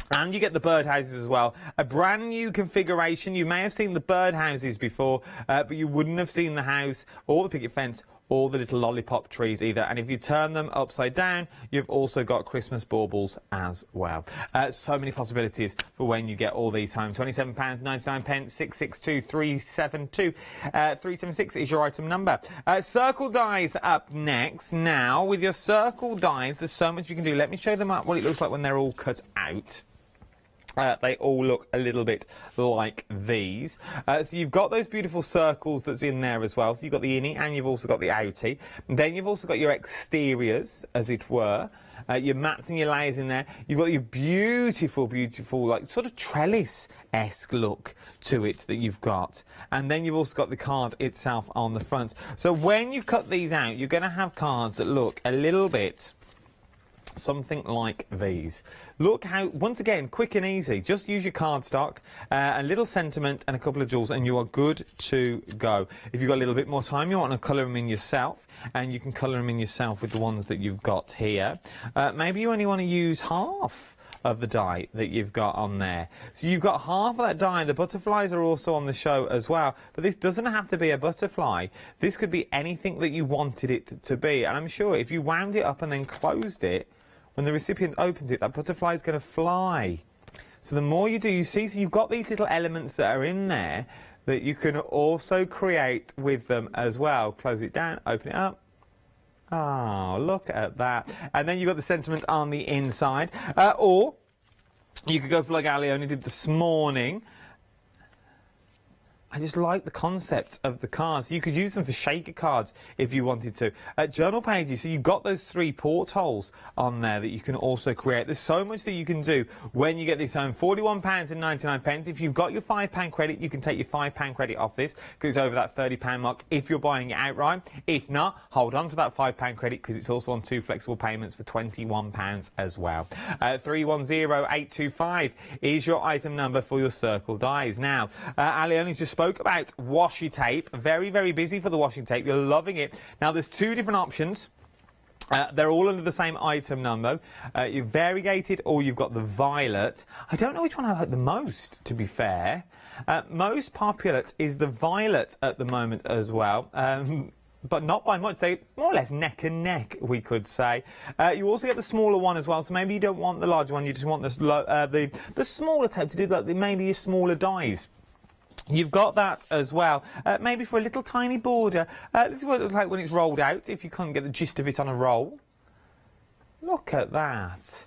Speaker 7: And you get the birdhouses as well. A brand new configuration. You may have seen the birdhouses before, but you wouldn't have seen the house or the picket fence or the little lollipop trees either. And if you turn them upside down, you've also got Christmas baubles as well. So many possibilities for when you get all these home. £27.99, 662372. 376 is your item number. Circle dies up next. Now, with your circle dies, there's so much you can do. Let me show them up what it looks like when they're all cut out. They all look a little bit like these. So you've got those beautiful circles that's in there as well. So you've got the innie and you've also got the outie. And then you've also got your exteriors, as it were. Your mats and your layers in there. You've got your beautiful, beautiful, like sort of trellis-esque look to it that you've got. And then you've also got the card itself on the front. So when you cut these out, you're going to have cards that look a little bit something like these. Look how, once again, quick and easy. Just use your cardstock, a little sentiment and a couple of jewels and you are good to go. If you've got a little bit more time, you want to colour them in yourself, and you can colour them in yourself with the ones that you've got here. Maybe you only want to use half of the die that you've got on there. So you've got half of that die. The butterflies are also on the show as well, but this doesn't have to be a butterfly. This could be anything that you wanted it to be, and I'm sure if you wound it up and then closed it, when the recipient opens it, that butterfly is going to fly. So the more you do, you see, so you've got these little elements that are in there that you can also create with them as well. Close it down, open it up. Oh, look at that. And then you've got the sentiment on the inside. Or you could go for like Ali only did this morning. I just like the concept of the cards. You could use them for shaker cards if you wanted to. Journal pages, so you've got those 3 portholes on there that you can also create. There's so much that you can do when you get this home. £41.99. If you've got your £5 credit, you can take your £5 credit off this because it's over that £30 mark if you're buying it outright. If not, hold on to that £5 credit because it's also on 2 flexible payments for £21 as well. 310825 is your item number for your circle dies. Now, Alioni's just spoke about washi tape. Very, very busy for the washing tape. You're loving it. Now, there's 2 different options. They're all under the same item number. You've variegated or you've got the violet. I don't know which one I like the most, to be fair. Most popular is the violet at the moment as well. But not by much. They more or less neck and neck, we could say. You also get the smaller one as well, so maybe you don't want the larger one, you just want the smaller tape to do that, maybe your smaller dies. You've got that as well, maybe for a little tiny border. This is what it looks like when it's rolled out, if you can't get the gist of it on a roll. Look at that.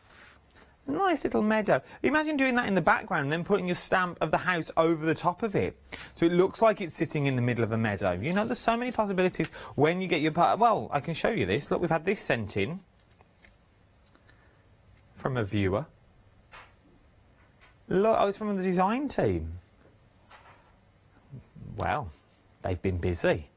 Speaker 7: A nice little meadow. Imagine doing that in the background and then putting your stamp of the house over the top of it. So it looks like it's sitting in the middle of a meadow. You know, there's so many possibilities when you get your part. Well, I can show you this. Look, we've had this sent in from a viewer. Look, oh, it's from the design team. Well, they've been busy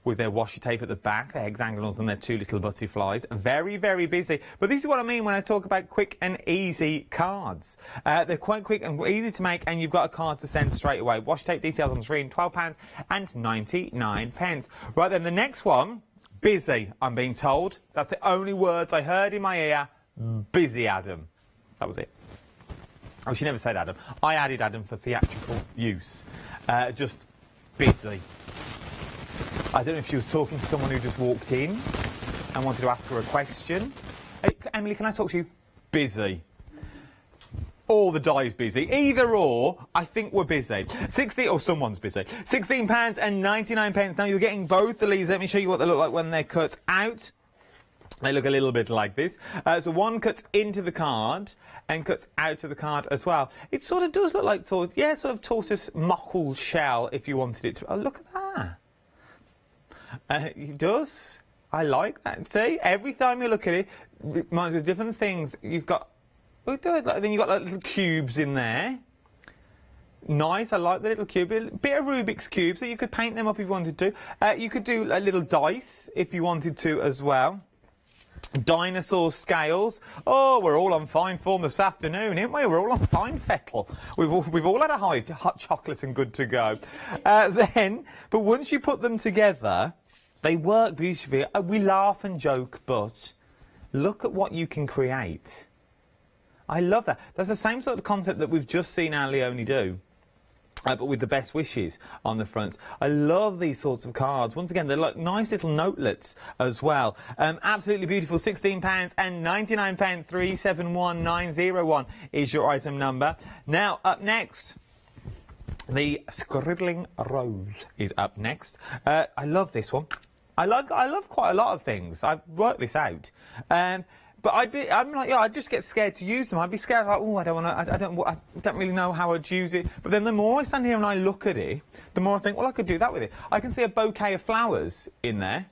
Speaker 7: with their washi tape at the back, their hexagonals and their 2 little butterflies. Very, very busy. But this is what I mean when I talk about quick and easy cards. They're quite quick and easy to make, and you've got a card to send straight away. Washi tape details on the screen, £12.99. Right then, the next one, busy, I'm being told. That's the only words I heard in my ear. Busy, Adam. That was it. Oh, she never said Adam. I added Adam for theatrical use. Just busy. I don't know if she was talking to someone who just walked in and wanted to ask her a question. Hey, Emily, can I talk to you? Busy. Or the die's busy. Either or, I think we're busy. 16, or someone's busy. £16.99. Now, you're getting both of these. Let me show you what they look like when they're cut out. They look a little bit like this. So one cuts into the card and cuts out of the card as well. It sort of does look like sort of tortoise mottled shell if you wanted it to. Oh, look at that. It does. I like that. See, every time you look at it, it reminds me of different things. You've got, then you've got like little cubes in there. Nice, I like the little cube. A bit of Rubik's Cube, so you could paint them up if you wanted to. You could do a little dice if you wanted to as well. Dinosaur scales. Oh, we're all on fine form this afternoon, aren't we? We're all on fine fettle. We've all had a hot chocolate and good to go. But once you put them together, they work beautifully. We laugh and joke, but look at what you can create. I love that. That's the same sort of concept that we've just seen our Leonie do. But with the best wishes on the front. I love these sorts of cards. Once again, they're like nice little notelets as well. Absolutely beautiful. £16.99. 371901 is your item number. Now, up next, the Scribbling Rose is up next. I love this one. I love quite a lot of things. I've worked this out. But I'd just get scared to use them. I'd be scared, like, oh, I don't really know how I'd use it. But then the more I stand here and I look at it, the more I think, well, I could do that with it. I can see a bouquet of flowers in there.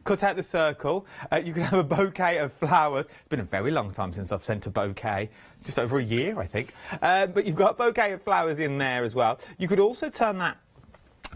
Speaker 7: Cut out the circle. You can have a bouquet of flowers. It's been a very long time since I've sent a bouquet. Just over a year, I think. But you've got a bouquet of flowers in there as well. You could also turn that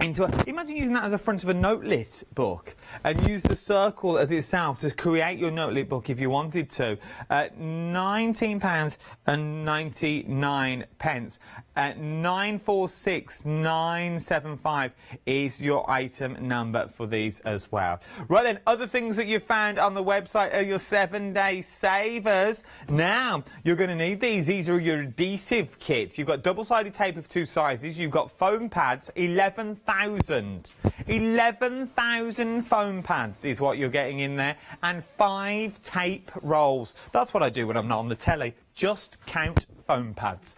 Speaker 7: into imagine using that as a front of a notelit book and use the circle as itself to create your notelit book if you wanted to. £19.99. 946975 is your item number for these as well. Right then, other things that you've found on the website are your 7-day savers. Now, you're going to need these. These are your adhesive kits. You've got double-sided tape of 2 sizes. You've got foam pads, 11,000. 11,000 foam pads is what you're getting in there, and 5 tape rolls. That's what I do when I'm not on the telly. Just count foam pads.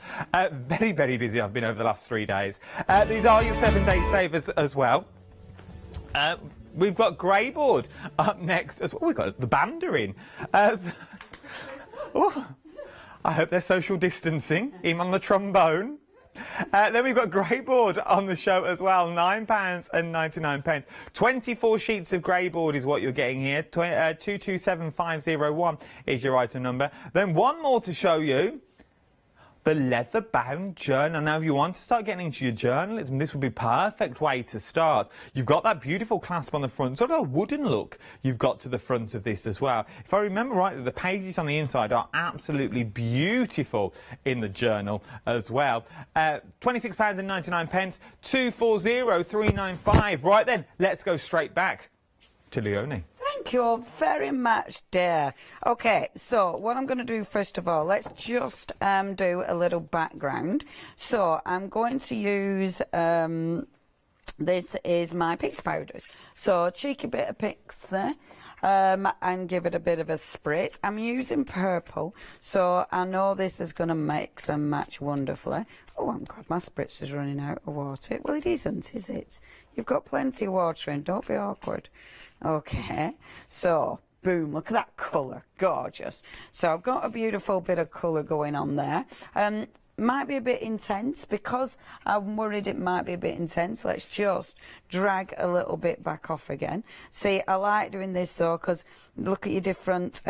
Speaker 7: Very, very busy I've been over the last 3 days. These are your 7-day savers as well. We've got Greyboard up next as well. We've got the band are in. Oh, I hope they're social distancing. Him on the trombone. Then we've got grey board on the show as well, £9.99. 24 sheets of grey board is what you're getting here. 227501 is your item number. Then one more to show you. The leather-bound journal. Now, if you want to start getting into your journalism, this would be a perfect way to start. You've got that beautiful clasp on the front, sort of a wooden look you've got to the front of this as well. If I remember rightly, the pages on the inside are absolutely beautiful in the journal as well. £26.99, 240395. Right then, let's go straight back to Leonie.
Speaker 4: Thank you very much, dear. Okay, so what I'm going to do first of all, let's just do a little background. So I'm going to use, this is my Pixie powders. So a cheeky bit of Pixie. And give it a bit of a spritz. I'm using purple, so I know this is going to mix and match wonderfully. Oh, I'm glad my spritz is running out of water. Well, it isn't, is it? You've got plenty of water in, don't be awkward. Okay, so boom, look at that colour, gorgeous. So I've got a beautiful bit of colour going on there. Might be a bit intense because I'm worried it might be a bit intense. Let's just drag a little bit back off again. See, I like doing this though because look at your different,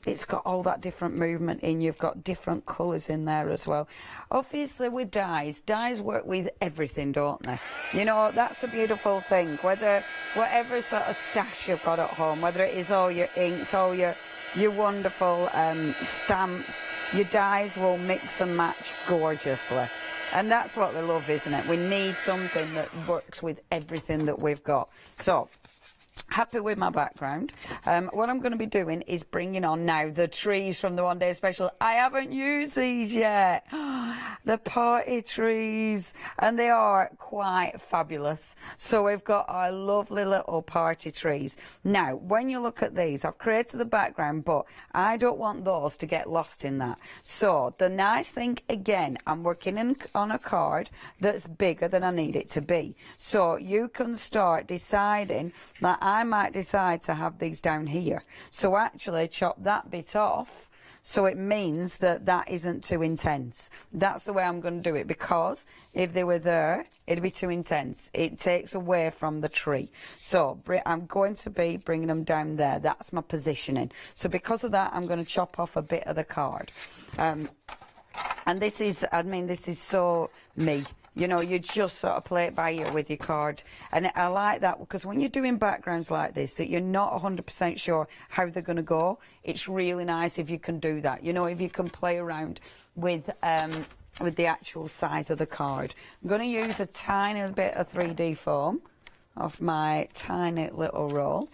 Speaker 4: it's got all that different movement in. You've got different colours in there as well. Obviously with dyes work with everything, don't they? You know, that's a beautiful thing. Whatever sort of stash you've got at home, whether it is all your inks, all your wonderful stamps, your dyes will mix and match gorgeously. And that's what we love, isn't it? We need something that works with everything that we've got. So, happy with my background. What I'm going to be doing is bringing on now the trees from the One Day Special. I haven't used these yet. The party trees. And they are quite fabulous. So we've got our lovely little party trees. Now, when you look at these, I've created the background, but I don't want those to get lost in that. So the nice thing, again, I'm working on a card that's bigger than I need it to be. So you can start deciding that I might decide to have these down here. So actually chop that bit off so it means that that isn't too intense. That's the way I'm going to do it, because if they were there, it'd be too intense. It takes away from the tree. So I'm going to be bringing them down there. That's my positioning. So because of that, I'm going to chop off a bit of the card. And this is, I mean, this is so me. You know, you just sort of play it by ear with your card. And I like that because when you're doing backgrounds like this, that you're not 100% sure how they're going to go, it's really nice if you can do that. You know, if you can play around with the actual size of the card. I'm going to use a tiny bit of 3D foam off my tiny little roll.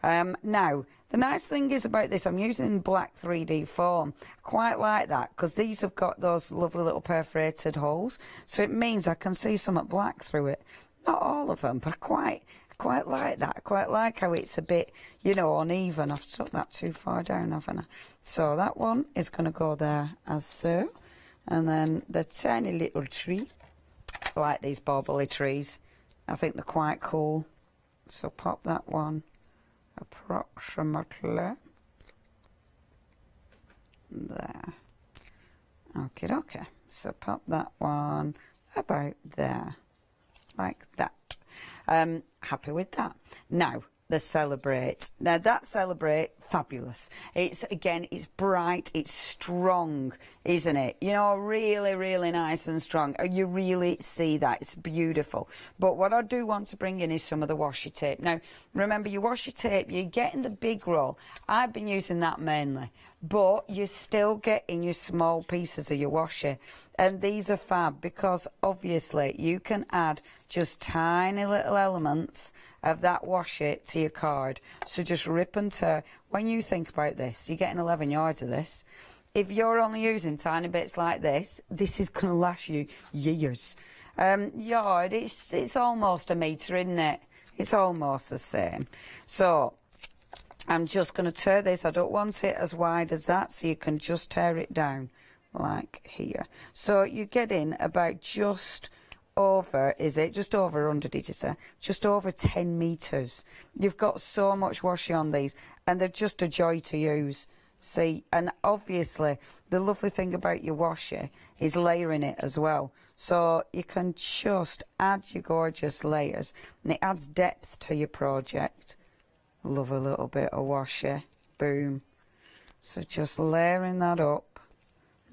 Speaker 4: Now, the nice thing is about this, I'm using black 3D foam. Quite like that, because these have got those lovely little perforated holes. So it means I can see some black through it. Not all of them, but I quite like that. I quite like how it's a bit, you know, uneven. I've took that too far down, haven't I? So that one is going to go there as so. And then the tiny little tree. I like these bauble trees. I think they're quite cool. So pop that one approximately there. Okay, so pop that one about there, like that. Happy with that. Now the Celebrate. Now that Celebrate, fabulous. It's, again, it's bright, it's strong, isn't it? You know, really, really nice and strong. You really see that. It's beautiful. But what I do want to bring in is some of the washi tape. Now, remember, your washi tape, you're getting the big roll. I've been using that mainly. But you're still getting your small pieces of your washi. And these are fab because, obviously, you can add just tiny little elements of that washi to your card. So just rip and tear. When you think about this, you're getting 11 yards of this. If you're only using tiny bits like this, this is going to last you years. Yard, it's almost a metre, isn't it? It's almost the same. So I'm just going to tear this. I don't want it as wide as that, so you can just tear it down like here. So you get in about just over, is it? Just over under, did you say? Just over 10 metres. You've got so much washi on these, and they're just a joy to use. See, and obviously the lovely thing about your washi is layering it as well. So you can just add your gorgeous layers and it adds depth to your project. Love a little bit of washi. Boom. So just layering that up,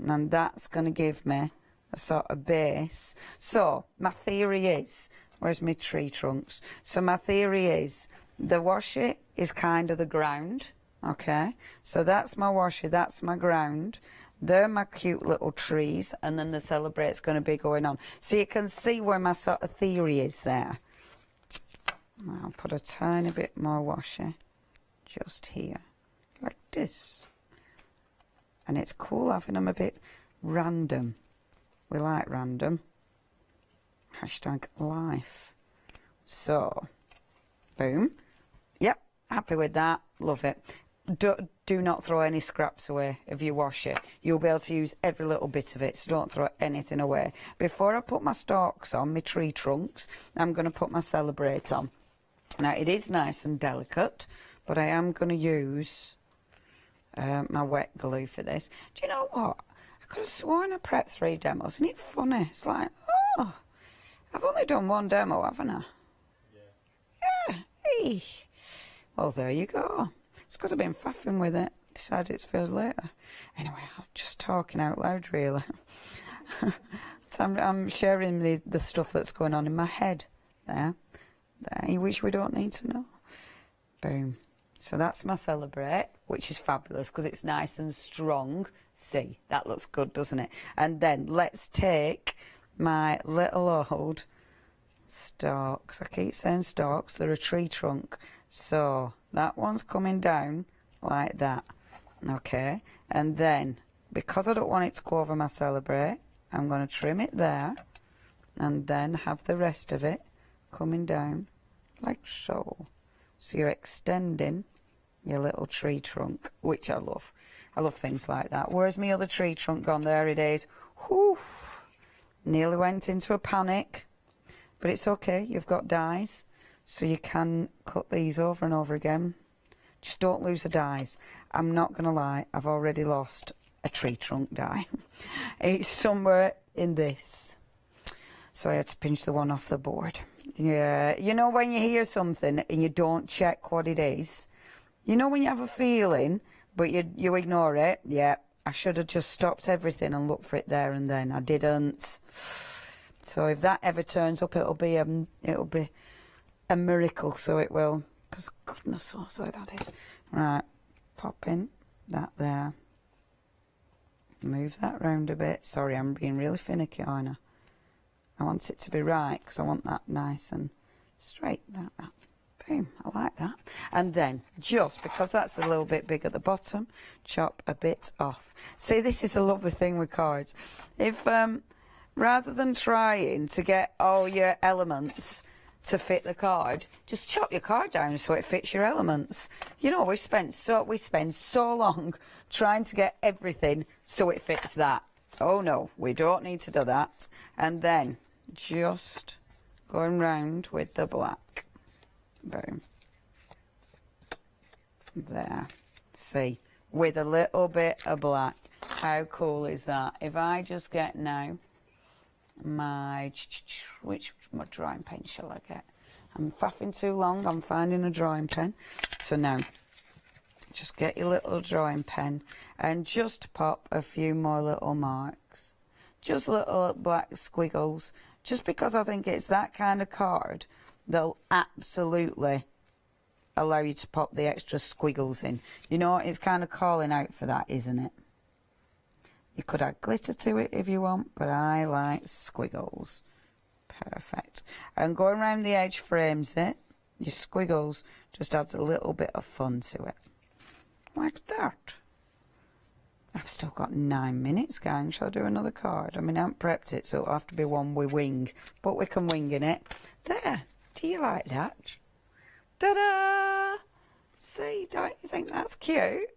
Speaker 4: and that's going to give me a sort of base. So my theory is, where's my tree trunks? So my theory is the washi is kind of the ground. Okay, so that's my washi, that's my ground. They're my cute little trees, and then the celebrate's going to be going on. So you can see where my sort of theory is there. I'll put a tiny bit more washi just here, like this. And it's cool having them a bit random. We like random. #life. So, boom. Yep, happy with that. Love it. Do not throw any scraps away if you wash it. You'll be able to use every little bit of it, so don't throw anything away. Before I put my stalks on, my tree trunks, I'm going to put my celebrate on. Now, it is nice and delicate, but I am going to use my wet glue for this. Do you know what? I could have sworn I prepped 3 demos. Isn't it funny? It's like, oh, I've only done 1 demo, haven't I? Yeah. Hey. Well, there you go. It's because I've been faffing with it. Decided it's for later. Anyway, I'm just talking out loud, really. So I'm sharing the stuff that's going on in my head. There, which we don't need to know. Boom. So that's my celebrate, which is fabulous because it's nice and strong. See, that looks good, doesn't it? And then let's take my little old stalks. I keep saying stalks, they're a tree trunk. So that one's coming down like that. Okay, and then because I don't want it to go over my celebrate, I'm going to trim it there and then have the rest of it coming down like so. So you're extending your little tree trunk, which I love. I love things like that. Where's my other tree trunk gone? There it is. Whew. Nearly went into a panic, but it's okay. You've got dies, so you can cut these over and over again. Just don't lose the dies. I'm not going to lie, I've already lost a tree trunk die. It's somewhere in this. So I had to pinch the one off the board. Yeah, you know when you hear something and you don't check what it is? You know when you have a feeling, but you ignore it? Yeah, I should have just stopped everything and looked for it there and then. I didn't. So if that ever turns up, it'll be a miracle, so it will. Because goodness knows where that is. Right, pop in that there. Move that round a bit. Sorry, I'm being really finicky, aren't I? I want it to be right because I want that nice and straight like that. Boom, I like that. And then, just because that's a little bit big at the bottom, chop a bit off. See, this is a lovely thing with cards. If, rather than trying to get all your elements to fit the card, just chop your card down so it fits your elements. You know, we spend so long trying to get everything so it fits that. Oh no, we don't need to do that. And then just going round with the black. Boom. There. See, with a little bit of black. How cool is that? If I just get now my which drawing pen shall I get? I'm faffing too long. I'm finding a drawing pen. So now, just get your little drawing pen and just pop a few more little marks. Just little black squiggles. Just because I think it's that kind of card that'll absolutely allow you to pop the extra squiggles in. You know, it's kind of calling out for that, isn't it? You could add glitter to it if you want, but I like squiggles. Perfect. And going around the edge frames it. Your squiggles just adds a little bit of fun to it. Like that. I've still got 9 minutes, gang. Shall I do another card? I mean, I haven't prepped it, so it'll have to be one we wing. But we can wing in it. There. Do you like that? Ta-da! See, don't you think that's cute?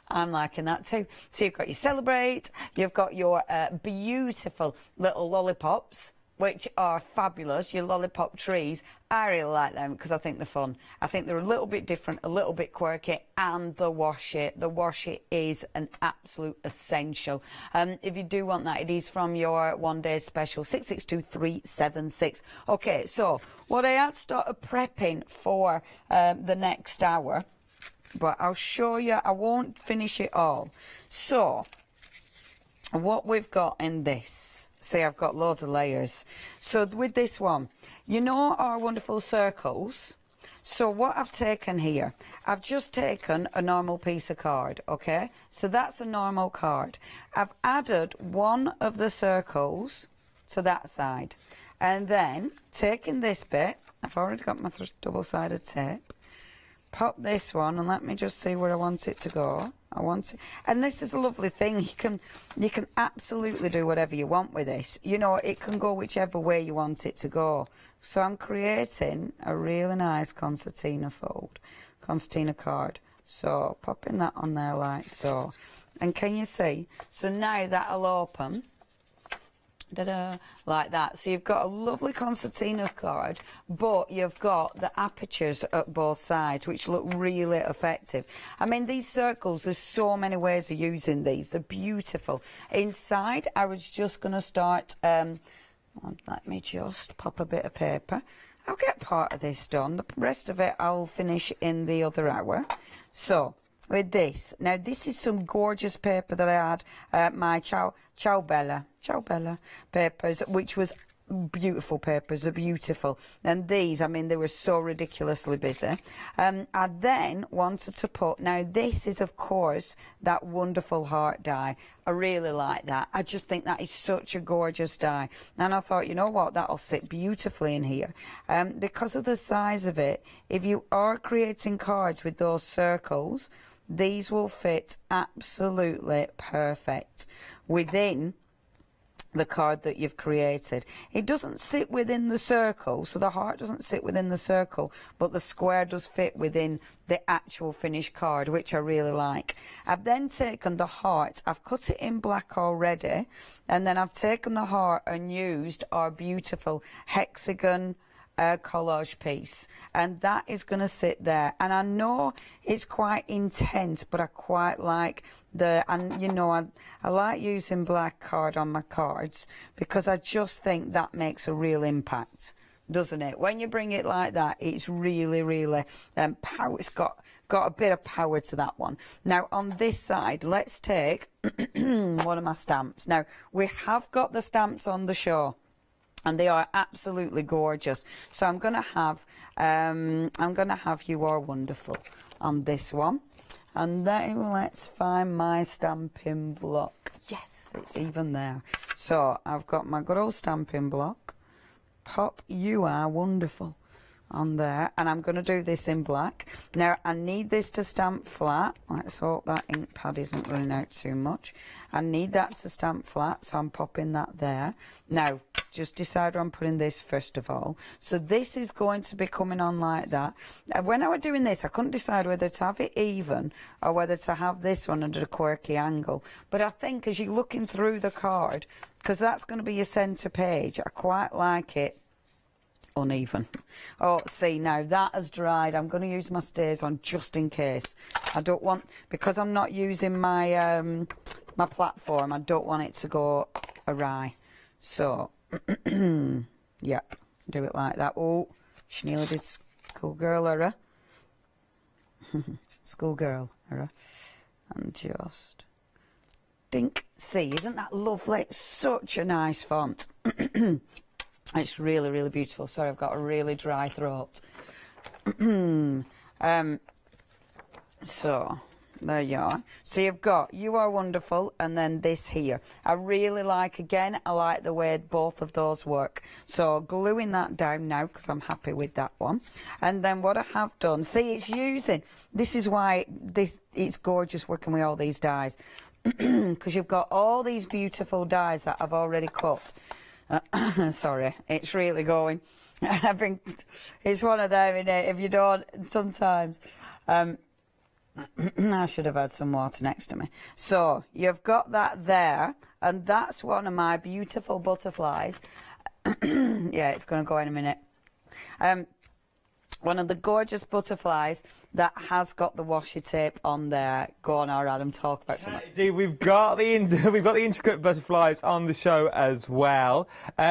Speaker 4: I'm liking that too. So you've got your celebrate, you've got your beautiful little lollipops. which are fabulous, your lollipop trees. I really like them because I think they're fun. I think they're a little bit different, a little bit quirky, and the washi. The washi is an absolute essential. If you do want that, it is from your one-day special, 662376. Okay, so what I had started prepping for the next hour, but I'll show you, I won't finish it all. So, what we've got in this, see, I've got loads of layers. So with this one, you know our wonderful circles? So what I've taken here, I've just taken a normal piece of card, okay? So that's a normal card. I've added one of the circles to that side. And then, taking this bit, I've already got my double-sided tape, pop this one, and let me just see where I want it to go. I want it, and this is a lovely thing. You can absolutely do whatever you want with this. You know, it can go whichever way you want it to go. So I'm creating a really nice concertina card. So popping that on there like so. And can you see? So now that'll open. Like that. So you've got a lovely concertina card, but you've got the apertures at both sides, which look really effective. I mean, these circles, there's so many ways of using these. They're beautiful. Inside, I was just going to start, let me just pop a bit of paper. I'll get part of this done. The rest of it I'll finish in the other hour. So, with this. Now, this is some gorgeous paper that I had, my Ciao Bella papers, which was beautiful papers. They're beautiful. And these, I mean, they were so ridiculously busy. I then wanted to put, now this is, of course, that wonderful heart die. I really like that. I just think that is such a gorgeous die. And I thought, you know what, that'll sit beautifully in here. Because of the size of it, if you are creating cards with those circles, these will fit absolutely perfect within the card that you've created. It doesn't sit within the circle, so the heart doesn't sit within the circle, but the square does fit within the actual finished card, which I really like. I've then taken the heart, I've cut it in black already, and then I've taken the heart and used our beautiful hexagon collage piece, and that is going to sit there. And I know it's quite intense, but I quite like and you know, I like using black card on my cards because I just think that makes a real impact, doesn't it? When you bring it like that, it's really, really power. It's got a bit of power to that one. Now on this side, let's take one of my stamps. Now we have got the stamps on the show, and they are absolutely gorgeous. So I'm gonna have You Are Wonderful on this one. And then let's find my stamping block. Yes, it's even there. So I've got my good old stamping block. Pop You Are Wonderful on there, and I'm going to do this in black. Now I need this to stamp flat. Let's hope that ink pad isn't running out too much. I need that to stamp flat, so I'm popping that there. Now just decide where I'm putting this first of all. So this is going to be coming on like that. When I was doing this, I couldn't decide whether to have it even or whether to have this one under a quirky angle. But I think as you're looking through the card, because that's going to be your centre page, I quite like it uneven. Oh, see, now that has dried. I'm going to use my stays on just in case. I don't want, because I'm not using my my platform, I don't want it to go awry. So yep, do it like that. Oh, she nearly did schoolgirl error. Schoolgirl error. And just dink. See, isn't that lovely? It's such a nice font. It's really, really beautiful. Sorry, I've got a really dry throat. So there you are. So you've got You Are Wonderful, and then this here. I really like, again, I like the way both of those work. So gluing that down now, because I'm happy with that one. And then what I have done, see, it's using, this is why it's gorgeous working with all these dies. Because you've got all these beautiful dies that I've already cut. Sorry, it's really going. It's one of them, innit? If you don't, sometimes. I should have had some water next to me. So you've got that there, and that's one of my beautiful butterflies. Yeah, it's going to go in a minute. One of the gorgeous butterflies that has got the washi tape on there. Go on, Adam, talk about something.
Speaker 7: Indeed, we've got the intricate butterflies on the show as well.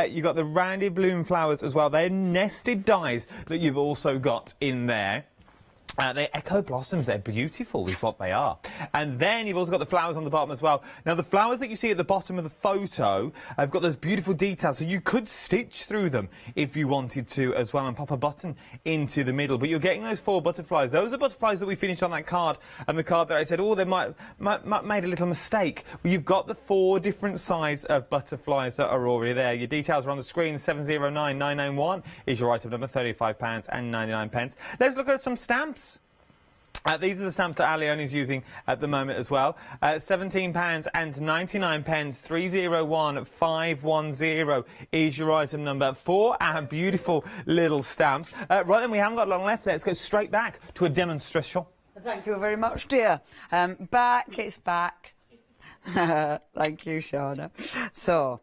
Speaker 7: You've got the rounded bloom flowers as well. They're nested dies that you've also got in there. They're echo blossoms, they're beautiful is what they are. And then you've also got the flowers on the bottom as well. Now the flowers that you see at the bottom of the photo have got those beautiful details, so you could stitch through them if you wanted to as well and pop a button into the middle. But you're getting those 4 butterflies. Those are the butterflies that we finished on that card, and the card that I said, oh, they might made a little mistake. Well, you've got the 4 different sizes of butterflies that are already there. Your details are on the screen. 709991 is your item number, £35.99. Let's look at some stamps. These are the stamps that Leone is using at the moment as well. £17.99, 301510 is your item number for our beautiful little stamps. Right then, we haven't got long left. Let's go straight back to a demonstration.
Speaker 4: Thank you very much, dear. Back, it's back. Thank you, Shauna. So,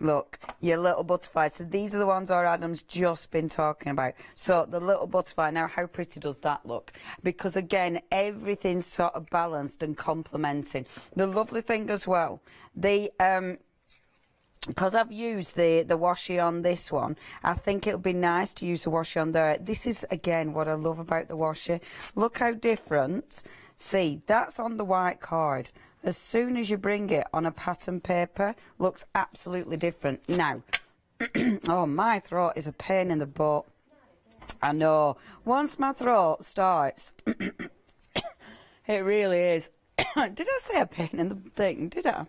Speaker 4: look, your little butterfly. So these are the ones our Adam's just been talking about. So the little butterfly, now how pretty does that look? Because again, everything's sort of balanced and complementing. The lovely thing as well, because I've used the washi on this one, I think it would be nice to use the washi on there. This is, again, what I love about the washi. Look how different. See, that's on the white card. As soon as you bring it on a pattern paper, looks absolutely different. Now, oh, my throat is a pain in the butt. I know. Once my throat starts, it really is. Did I say a pain in the thing? Did I?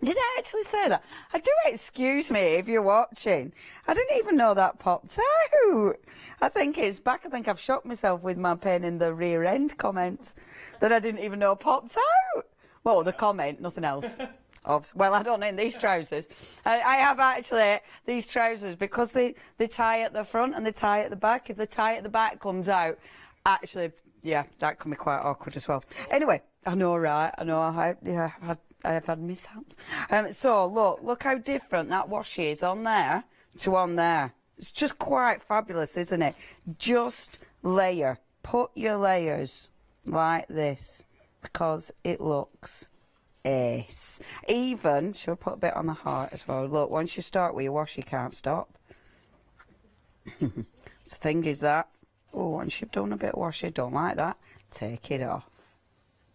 Speaker 4: Did I actually say that? I do excuse me if you're watching. I didn't even know that popped out. I think it's back. I think I've shocked myself with my pain in the rear end comments that I didn't even know popped out. Well, the comment, nothing else. Well, I don't know, in these trousers. I have actually these trousers because they tie at the front and they tie at the back. If the tie at the back comes out, actually, yeah, that can be quite awkward as well. Anyway, I know, right? I know I have had mishaps. So, look how different that washi is on there to on there. It's just quite fabulous, isn't it? Just layer. Put your layers like this, because it looks ace. Even, should I put a bit on the heart as well? Look, once you start with your wash, you can't stop. The thing is that, oh, once you've done a bit of wash, you don't like that, take it off.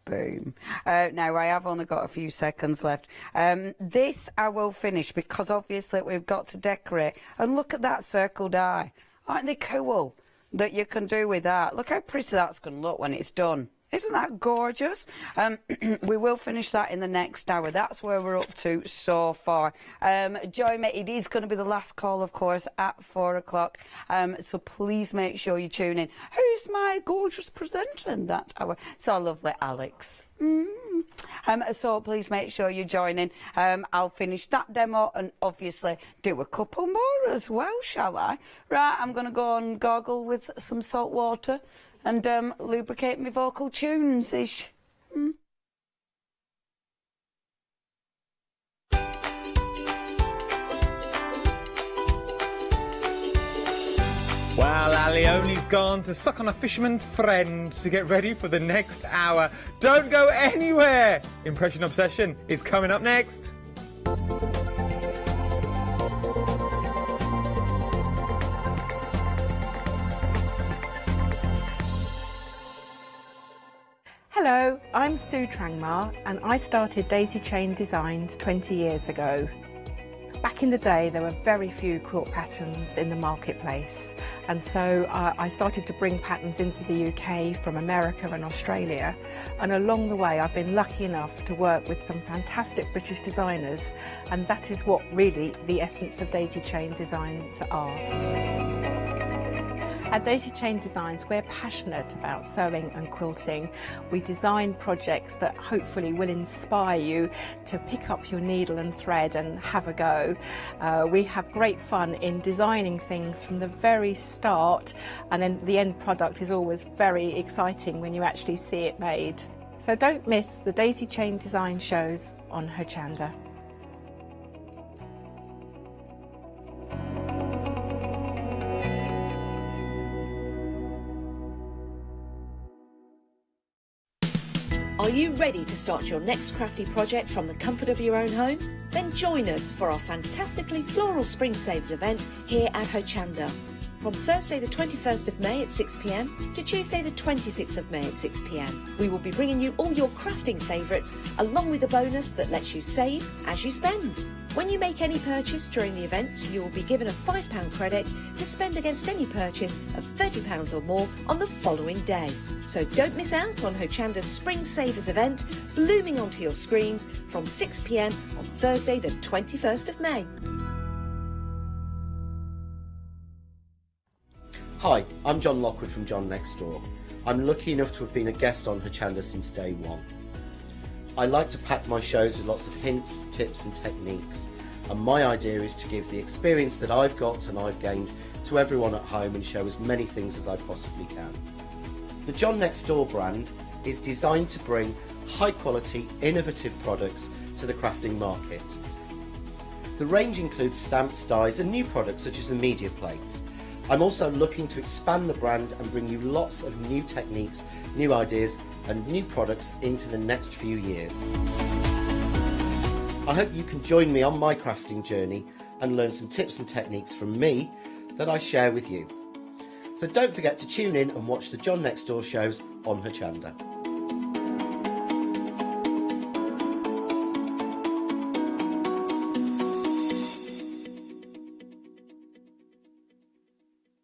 Speaker 4: Boom. Now, I have only got a few seconds left. This I will finish because obviously we've got to decorate. And look at that circle die. Aren't they cool that you can do with that? Look how pretty that's going to look when it's done. Isn't that gorgeous? We will finish that in the next hour. That's where we're up to so far. Join me. It is going to be the last call, of course, at 4 o'clock. So please make sure you tune in. Who's my gorgeous presenter in that hour? So lovely, Alex. So please make sure you join in. I'll finish that demo and obviously do a couple more as well, shall I? Right, I'm going to go and gargle with some salt water and lubricate my vocal tunes-ish.
Speaker 7: Well, Leone's gone to suck on a fisherman's friend to get ready for the next hour. Don't go anywhere! Impression Obsession is coming up next.
Speaker 11: Hello, I'm Sue Trangmar and I started Daisy Chain Designs 20 years ago. Back in the day there were very few quilt patterns in the marketplace, and so I started to bring patterns into the UK from America and Australia, and along the way I've been lucky enough to work with some fantastic British designers, and that is what really the essence of Daisy Chain Designs are. At Daisy Chain Designs, we're passionate about sewing and quilting. We design projects that hopefully will inspire you to pick up your needle and thread and have a go. We have great fun in designing things from the very start, and then the end product is always very exciting when you actually see it made. So don't miss the Daisy Chain Design shows on Hochanda.
Speaker 2: Are you ready to start your next crafty project from the comfort of your own home? Then join us for our fantastically floral Spring Saves event here at Hochanda. From Thursday the 21st of May at 6 p.m. to Tuesday the 26th of May at 6 p.m. We will be bringing you all your crafting favourites along with a bonus that lets you save as you spend. When you make any purchase during the event, you will be given a £5 credit to spend against any purchase of £30 or more on the following day. So don't miss out on Hochanda's Spring Savers event blooming onto your screens from 6 p.m. on Thursday the 21st of May.
Speaker 16: Hi, I'm John Lockwood from John Next Door. I'm lucky enough to have been a guest on Hochanda since day one. I like to pack my shows with lots of hints, tips and techniques, and my idea is to give the experience that I've got and I've gained to everyone at home and show as many things as I possibly can. The John Next Door brand is designed to bring high quality, innovative products to the crafting market. The range includes stamps, dies and new products such as the media plates. I'm also looking to expand the brand and bring you lots of new techniques, new ideas and new products into the next few years. I hope you can join me on my crafting journey and learn some tips and techniques from me that I share with you. So don't forget to tune in and watch the John Next Door shows on Hochanda.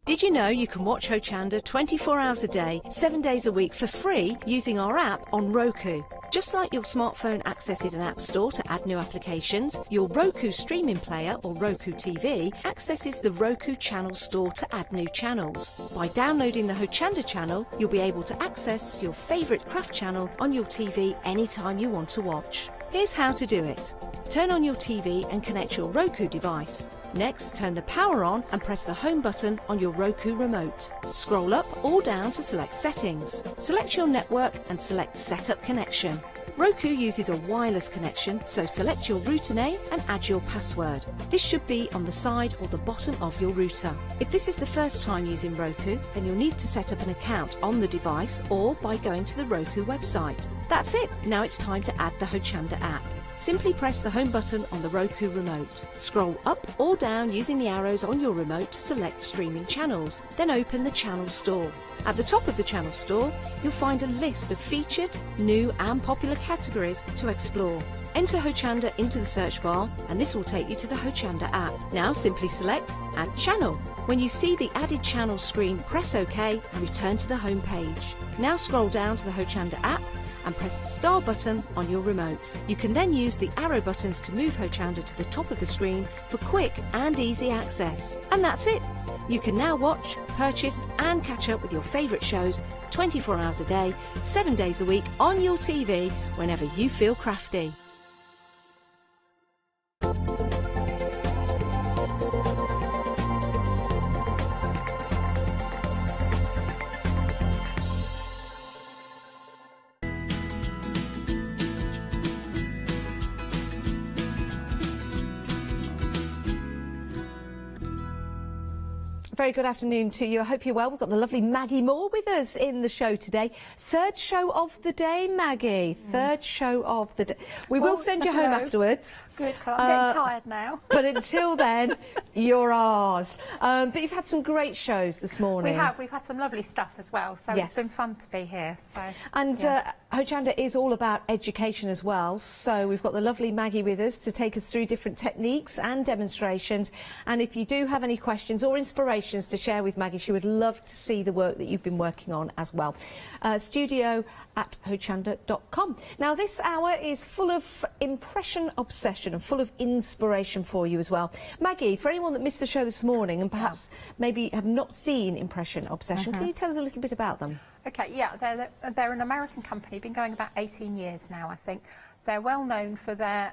Speaker 5: Did you know you can watch Hochanda 24 hours a day, 7 days a week for free using our app on Roku? Just like your smartphone accesses an app store to add new applications, your Roku streaming player or Roku TV accesses the Roku channel store to add new channels. By downloading the Hochanda channel, you'll be able to access your favourite craft channel on your TV anytime you want to watch. Here's how to do it. Turn on your TV and connect your Roku device. Next, turn the power on and press the home button on your Roku remote. Scroll up or down to select settings. Select your network and select setup connection. Roku uses a wireless connection, so select your router name and add your password. This should be on the side or the bottom of your router. If this is the first time using Roku, then you'll need to set up an account on the device or by going to the Roku website. That's it. Now it's time to add the Hochanda app. Simply press the home button on the Roku remote. Scroll up or down using the arrows on your remote to select streaming channels. Then open the channel store. At the top of the channel store, you'll find a list of featured, new and popular categories to explore. Enter Hochanda into the search bar and this will take you to the Hochanda app. Now simply select Add Channel. When you see the added channel screen, press OK and return to the home page. Now scroll down to the Hochanda app and press the star button on your remote. You can then use the arrow buttons to move Hochanda to the top of the screen for quick and easy access. And that's it. You can now watch, purchase and catch up with your favourite shows 24 hours a day, 7 days a week on your TV whenever you feel crafty. Very good afternoon to you. I hope you're well. We've got the lovely Maggie Moore with us in the show today. Third show of the day, Maggie. Third show of the day. We will send you home afterwards.
Speaker 6: Good, I'm getting tired now.
Speaker 5: But until then, you're ours. But you've had some great shows this morning.
Speaker 6: We have. We've had some lovely stuff as well. So
Speaker 5: Yes.
Speaker 6: it's been fun to be here. So,
Speaker 5: And
Speaker 6: yeah.
Speaker 5: Hochanda is all about education as well. So we've got the lovely Maggie with us to take us through different techniques and demonstrations. And if you do have any questions or inspirations to share with Maggie, she would love to see the work that you've been working on as well. Studio@hochanda.com. Now this hour is full of impression obsession and full of inspiration for you as well. Maggie, for anyone that missed the show this morning and perhaps maybe have not seen Impression Obsession, can you tell us a little bit about them?
Speaker 6: Okay, yeah, they're an American company, been going about 18 years now, I think. They're well known for their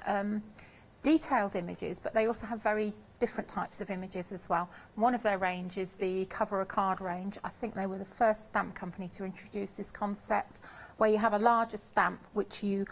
Speaker 6: detailed images, but they also have very different types of images as well. One of their range is the cover a card range. I think they were the first stamp company to introduce this concept, where you have a larger stamp which you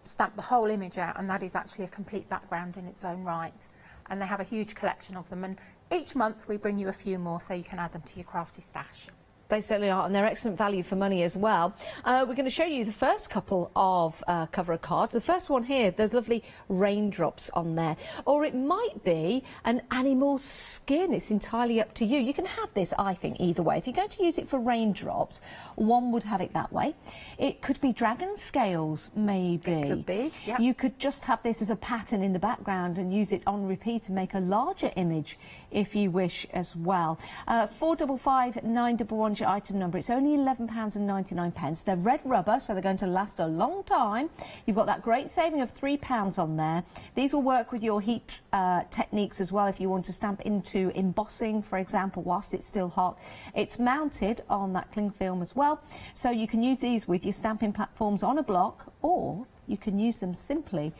Speaker 6: stamp the whole image out, and that is actually a complete background in its own right. And they have a huge collection of them, and each month we bring you a few more so you can add them to your crafty stash.
Speaker 5: They certainly are, and they're excellent value for money as well. We're going to show you the first couple of cover cards. The first one here, there's lovely raindrops on there. Or it might be an animal skin. It's entirely up to you. You can have this, I think, either way. If you're going to use it for raindrops, one would have it that way. It could be dragon scales, maybe.
Speaker 6: It could be, yep.
Speaker 5: You could just have this as a pattern in the background and use it on repeat and make a larger image if you wish as well. 455 911 your item number. It's only £11.99. They're red rubber, so they're going to last a long time. You've got that great saving of £3 on there. These will work with your heat techniques as well if you want to stamp into embossing, for example, whilst it's still hot. It's mounted on that cling film as well, so you can use these with your stamping platforms on a block, or you can use them simply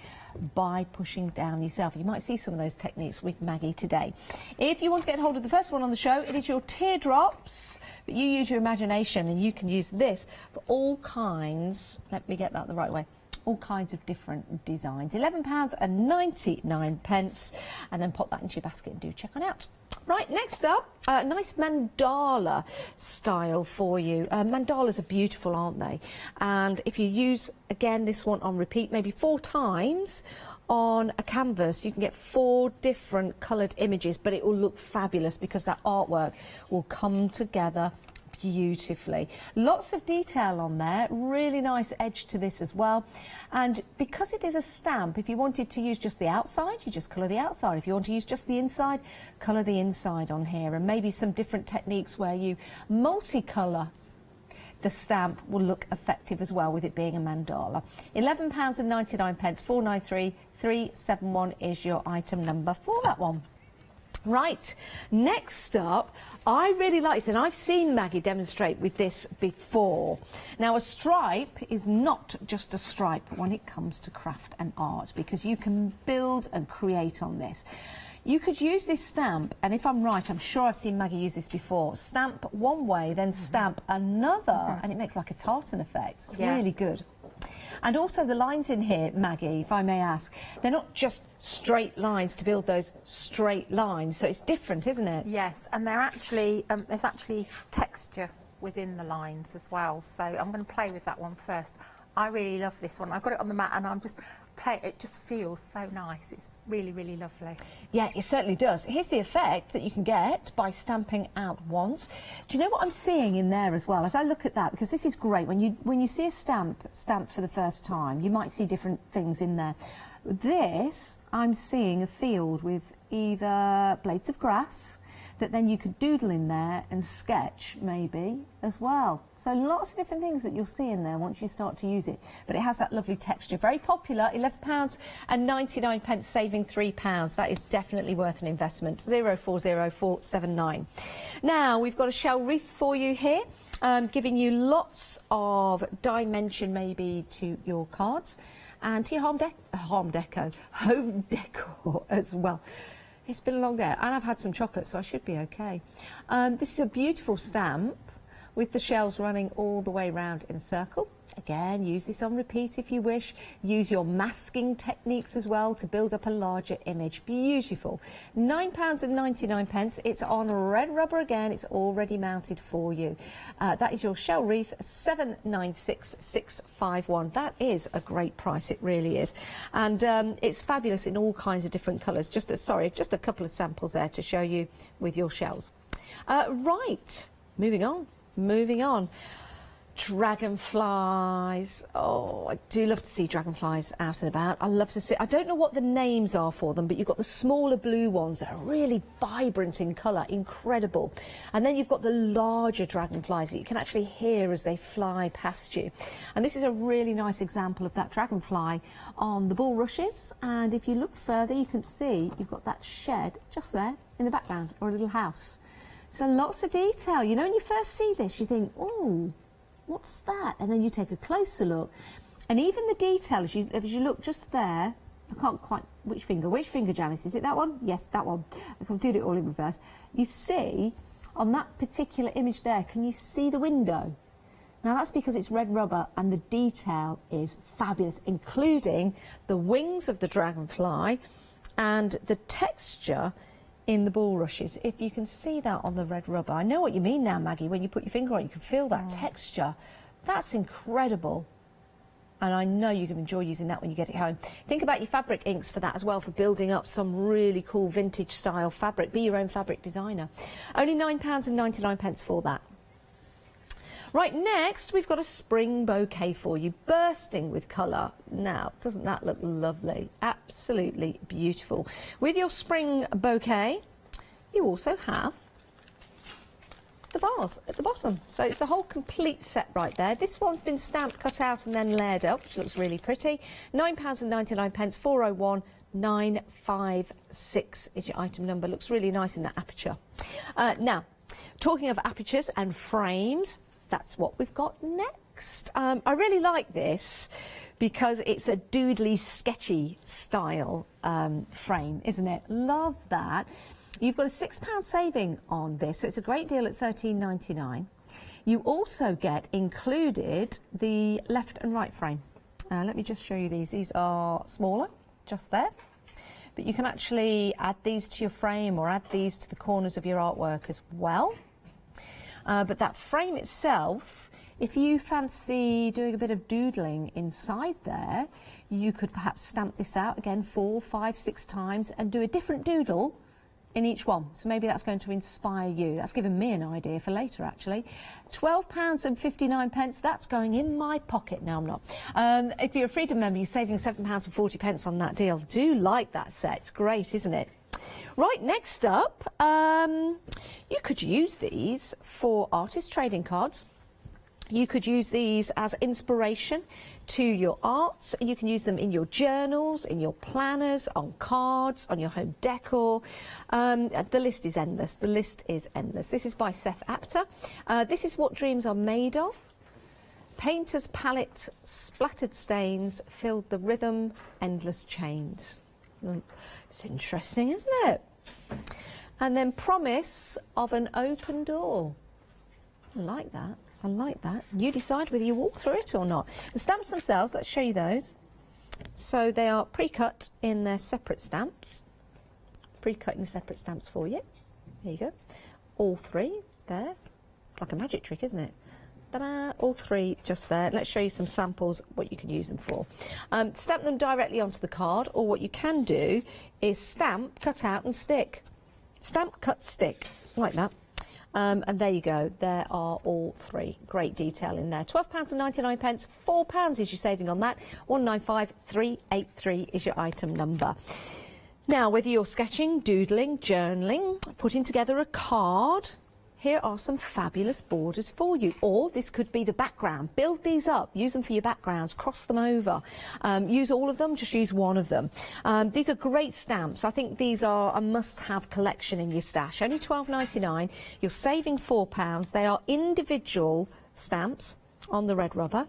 Speaker 5: by pushing down yourself. You might see some of those techniques with Maggie today. If you want to get hold of the first one on the show, it is your teardrops, but you use your imagination and you can use this for all kinds, let me get that the right way, all kinds of different designs. £11.99, and then pop that into your basket and do check on out. Right, next up, a nice mandala style for you. Mandalas are beautiful, aren't they? And if you use, again, this one on repeat, maybe 4 times on a canvas, you can get 4 different coloured images, but it will look fabulous because that artwork will come together beautifully. Lots of detail on there, really nice edge to this as well. And because it is a stamp, if you wanted to use just the outside, you just colour the outside. If you want to use just the inside, colour the inside on here. And maybe some different techniques where you multicolour the stamp will look effective as well with it being a mandala. £11.99, 493 371 is your item number for that one. Right, next up, I really like this, and I've seen Maggie demonstrate with this before. Now, a stripe is not just a stripe when it comes to craft and art, because you can build and create on this. You could use this stamp, and if I'm right, I'm sure I've seen Maggie use this before. Stamp one way, then stamp another, and it makes like a tartan effect. It's really good. And also the lines in here, Maggie, if I may ask, they're not just straight lines to build those straight lines, so it's different, isn't it?
Speaker 6: Yes, and they're actually, there's actually texture within the lines as well, so I'm going to play with that one first. I really love this one. I've got it on the mat and I'm just it just feels so nice. It's really, really lovely.
Speaker 5: Yeah, it certainly does. Here's the effect that you can get by stamping out once. Do you know what I'm seeing in there as well? As I look at that, because this is great, when you see a stamp for the first time, you might see different things in there. This, I'm seeing a field with either blades of grass that then you could doodle in there and sketch maybe as well. So lots of different things that you'll see in there once you start to use it. But it has that lovely texture. Very popular, £11.99, saving £3. That is definitely worth an investment. 040479. Now, we've got a shell wreath for you here, giving you lots of dimension maybe to your cards and to your home decor as well. It's been a long day, and I've had some chocolate, so I should be okay. This is a beautiful stamp with the shells running all the way round in a circle. Again, use this on repeat if you wish. Use your masking techniques as well to build up a larger image. Beautiful. £9.99. It's on red rubber again. It's already mounted for you. That is your shell wreath, 796,651. That is a great price. It really is. And it's fabulous in all kinds of different colours. Just a couple of samples there to show you with your shells. Right, moving on. Dragonflies. Oh, I do love to see dragonflies out and about. I love to see, I don't know what the names are for them, but you've got the smaller blue ones that are really vibrant in colour, incredible. And then you've got the larger dragonflies that you can actually hear as they fly past you. And this is a really nice example of that dragonfly on the bulrushes. And if you look further, you can see you've got that shed just there in the background, or a little house. So lots of detail. You know, when you first see this, you think, oh, what's that? And then you take a closer look. And even the detail, as you look just there, I can't quite, which finger, Janice? Is it that one? Yes, that one. I can do it all in reverse. You see, on that particular image there, can you see the window? Now that's because it's red rubber and the detail is fabulous, including the wings of the dragonfly, and the texture in the bulrushes. If you can see that on the red rubber. I know what you mean now, Maggie. When you put your finger on it, you can feel that texture. That's incredible. And I know you can enjoy using that when you get it home. Think about your fabric inks for that as well, for building up some really cool vintage style fabric. Be your own fabric designer. Only £9.99 for that. Right, next we've got a spring bouquet for you, bursting with colour. Now, doesn't that look lovely? Absolutely beautiful. With your spring bouquet, you also have the vase at the bottom. So it's the whole complete set right there. This one's been stamped, cut out and then layered up, which looks really pretty. £9.99, 401 956 is your item number. Looks really nice in that aperture. Now, talking of apertures and frames, that's what we've got next. I really like this because it's a doodly, sketchy style frame, isn't it? Love that. You've got a £6 saving on this, so it's a great deal at £13.99. You also get included the left and right frame. Let me just show you these. These are smaller, just there. But you can actually add these to your frame or add these to the corners of your artwork as well. But that frame itself, if you fancy doing a bit of doodling inside there, you could perhaps stamp this out again 4, 5, 6 times and do a different doodle in each one. So maybe that's going to inspire you. That's given me an idea for later, actually. £12.59, that's going in my pocket. No, I'm not. If you're a Freedom member, you're saving £7.40 on that deal. Do like that set. It's great, isn't it? Right, next up, you could use these for artist trading cards. You could use these as inspiration to your arts. You can use them in your journals, in your planners, on cards, on your home decor. The list is endless. The list is endless. This is by Seth Apter. This is what dreams are made of. Painter's palette, splattered stains, filled the rhythm, endless chains. It's interesting, isn't it? And then promise of an open door. I like that. I like that. You decide whether you walk through it or not. The stamps themselves, let's show you those. So they are pre-cut in their separate stamps. Pre-cut in the separate stamps for you. There you go. All 3 there. It's like a magic trick, isn't it? Ta-da! All 3 just there. Let's show you some samples, what you can use them for. Stamp them directly onto the card, or what you can do is stamp, cut out and stick. Stamp, cut, stick, like that. And there you go. There are all 3. Great detail in there. £12.99, £4 is your saving on that. 195383 is your item number. Now, whether you're sketching, doodling, journaling, putting together a card, here are some fabulous borders for you. Or this could be the background. Build these up, use them for your backgrounds, cross them over. Use all of them, just use one of them. These are great stamps. I think these are a must-have collection in your stash. Only £12.99. You're saving £4. They are individual stamps on the red rubber.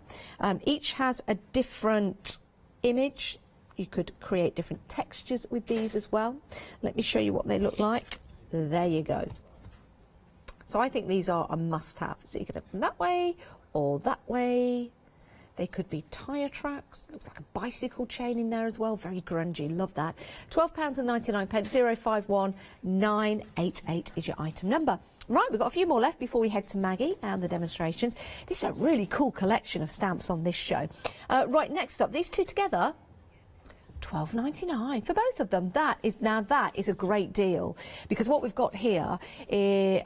Speaker 5: Each has a different image. You could create different textures with these as well. Let me show you what they look like. There you go. So I think these are a must-have. So you could have them that way or that way. They could be tyre tracks. Looks like a bicycle chain in there as well. Very grungy. Love that. £12.99. 051 988 is your item number. Right, we've got a few more left before we head to Maggie and the demonstrations. This is a really cool collection of stamps on this show. Right, next up, these two together. £12.99 for both of them. That is a great deal, because what we've got here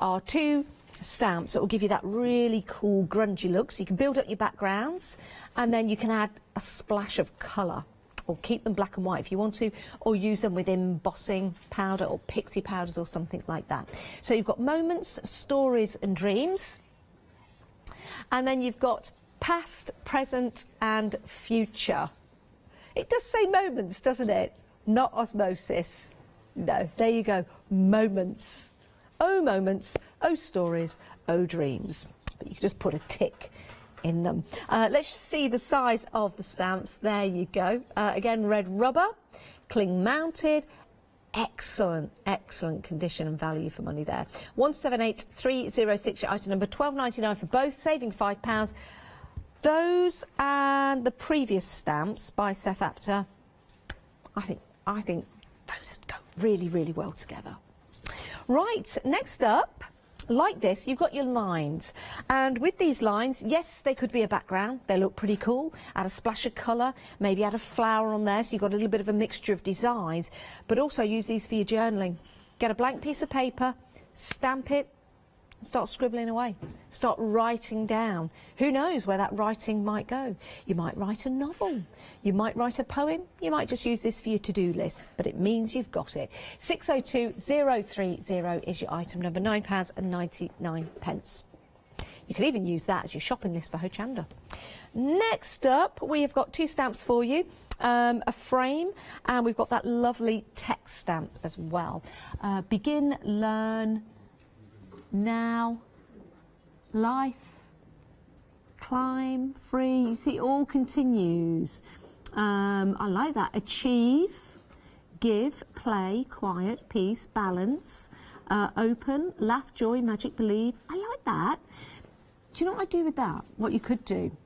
Speaker 5: are 2 stamps that will give you that really cool grungy look. So you can build up your backgrounds and then you can add a splash of colour, or keep them black and white if you want to, or use them with embossing powder or pixie powders or something like that. So you've got moments, stories and dreams, and then you've got past, present and future. It does say moments, doesn't it? Not osmosis. No, there you go. Moments. Oh, moments. Oh, stories. Oh, dreams. But you can just put a tick in them. Let's see the size of the stamps. There you go. Again, red rubber, cling mounted. Excellent, excellent condition and value for money there. 178306, your item number, £12.99 for both, saving £5. Those and the previous stamps by Seth Apter, I think those go really, really well together. Right, next up, like this, you've got your lines, and with these lines, yes, they could be a background, they look pretty cool, add a splash of colour, maybe add a flower on there so you've got a little bit of a mixture of designs, but also use these for your journaling. Get a blank piece of paper, stamp it, start scribbling away, start writing down. Who knows where that writing might go? You might write a novel, you might write a poem, you might just use this for your to-do list, but it means you've got it. 602030 is your item number, £9.99. You could even use that as your shopping list for Hochanda. Next up, we have got 2 stamps for you, a frame, and we've got that lovely text stamp as well. Begin, learn, now, life, climb, free, you see, all continues. I like that. Achieve, give, play, quiet, peace, balance, open, laugh, joy, magic, believe. I like that. Do you know what I do with that? What you could do?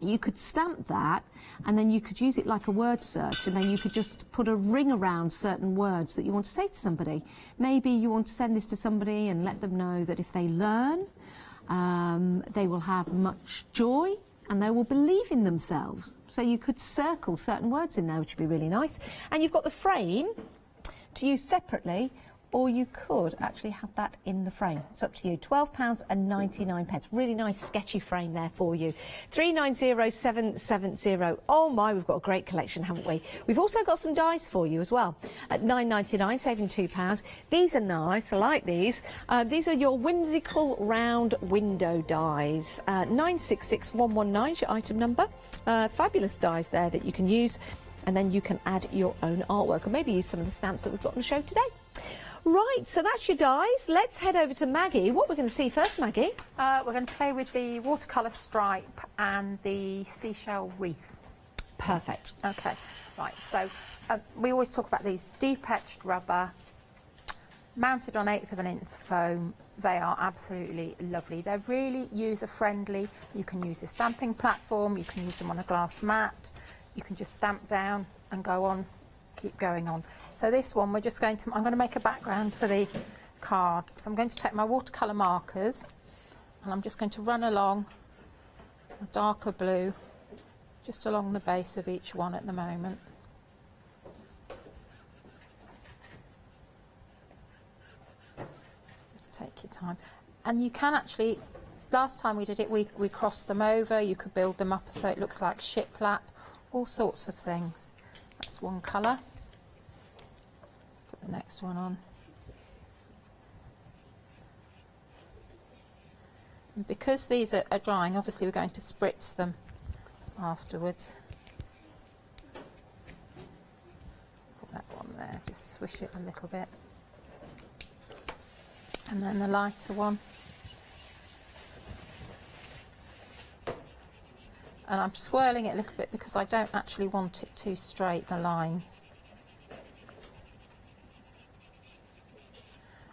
Speaker 5: You could stamp that and then you could use it like a word search, and then you could just put a ring around certain words that you want to say to somebody. Maybe you want to send this to somebody and let them know that if they learn, they will have much joy and they will believe in themselves. So you could circle certain words in there, which would be really nice. And you've got the frame to use separately, or you could actually have that in the frame. It's up to you. £12.99. Really nice sketchy frame there for you. 390770. Oh my, we've got a great collection, haven't we? We've also got some dies for you as well at £9.99, saving £2. These are nice, I like these. These are your whimsical round window dies. 966119 is your item number. Fabulous dies there that you can use, and then you can add your own artwork, or maybe use some of the stamps that we've got on the show today. Right, so that's your dies. Let's head over to Maggie. What we're going to see first, Maggie?
Speaker 6: We're going to play with the watercolour stripe and the seashell wreath.
Speaker 5: Perfect.
Speaker 6: Okay, right, so we always talk about these deep etched rubber, mounted on 1/8 of an inch foam. They are absolutely lovely. They're really user friendly. You can use a stamping platform, you can use them on a glass mat, you can just stamp down and go on. Keep going on. So this one, I'm going to make a background for the card. So I'm going to take my watercolour markers and I'm just going to run along a darker blue just along the base of each one at the moment. Just take your time. And you can actually, last time we did it, we crossed them over. You could build them up so it looks like shiplap, all sorts of things. That's one colour. Put the next one on. And because these are drying, obviously we're going to spritz them afterwards. Put that one there, just swish it a little bit. And then the lighter one. And I'm swirling it a little bit because I don't actually want it too straight, the lines.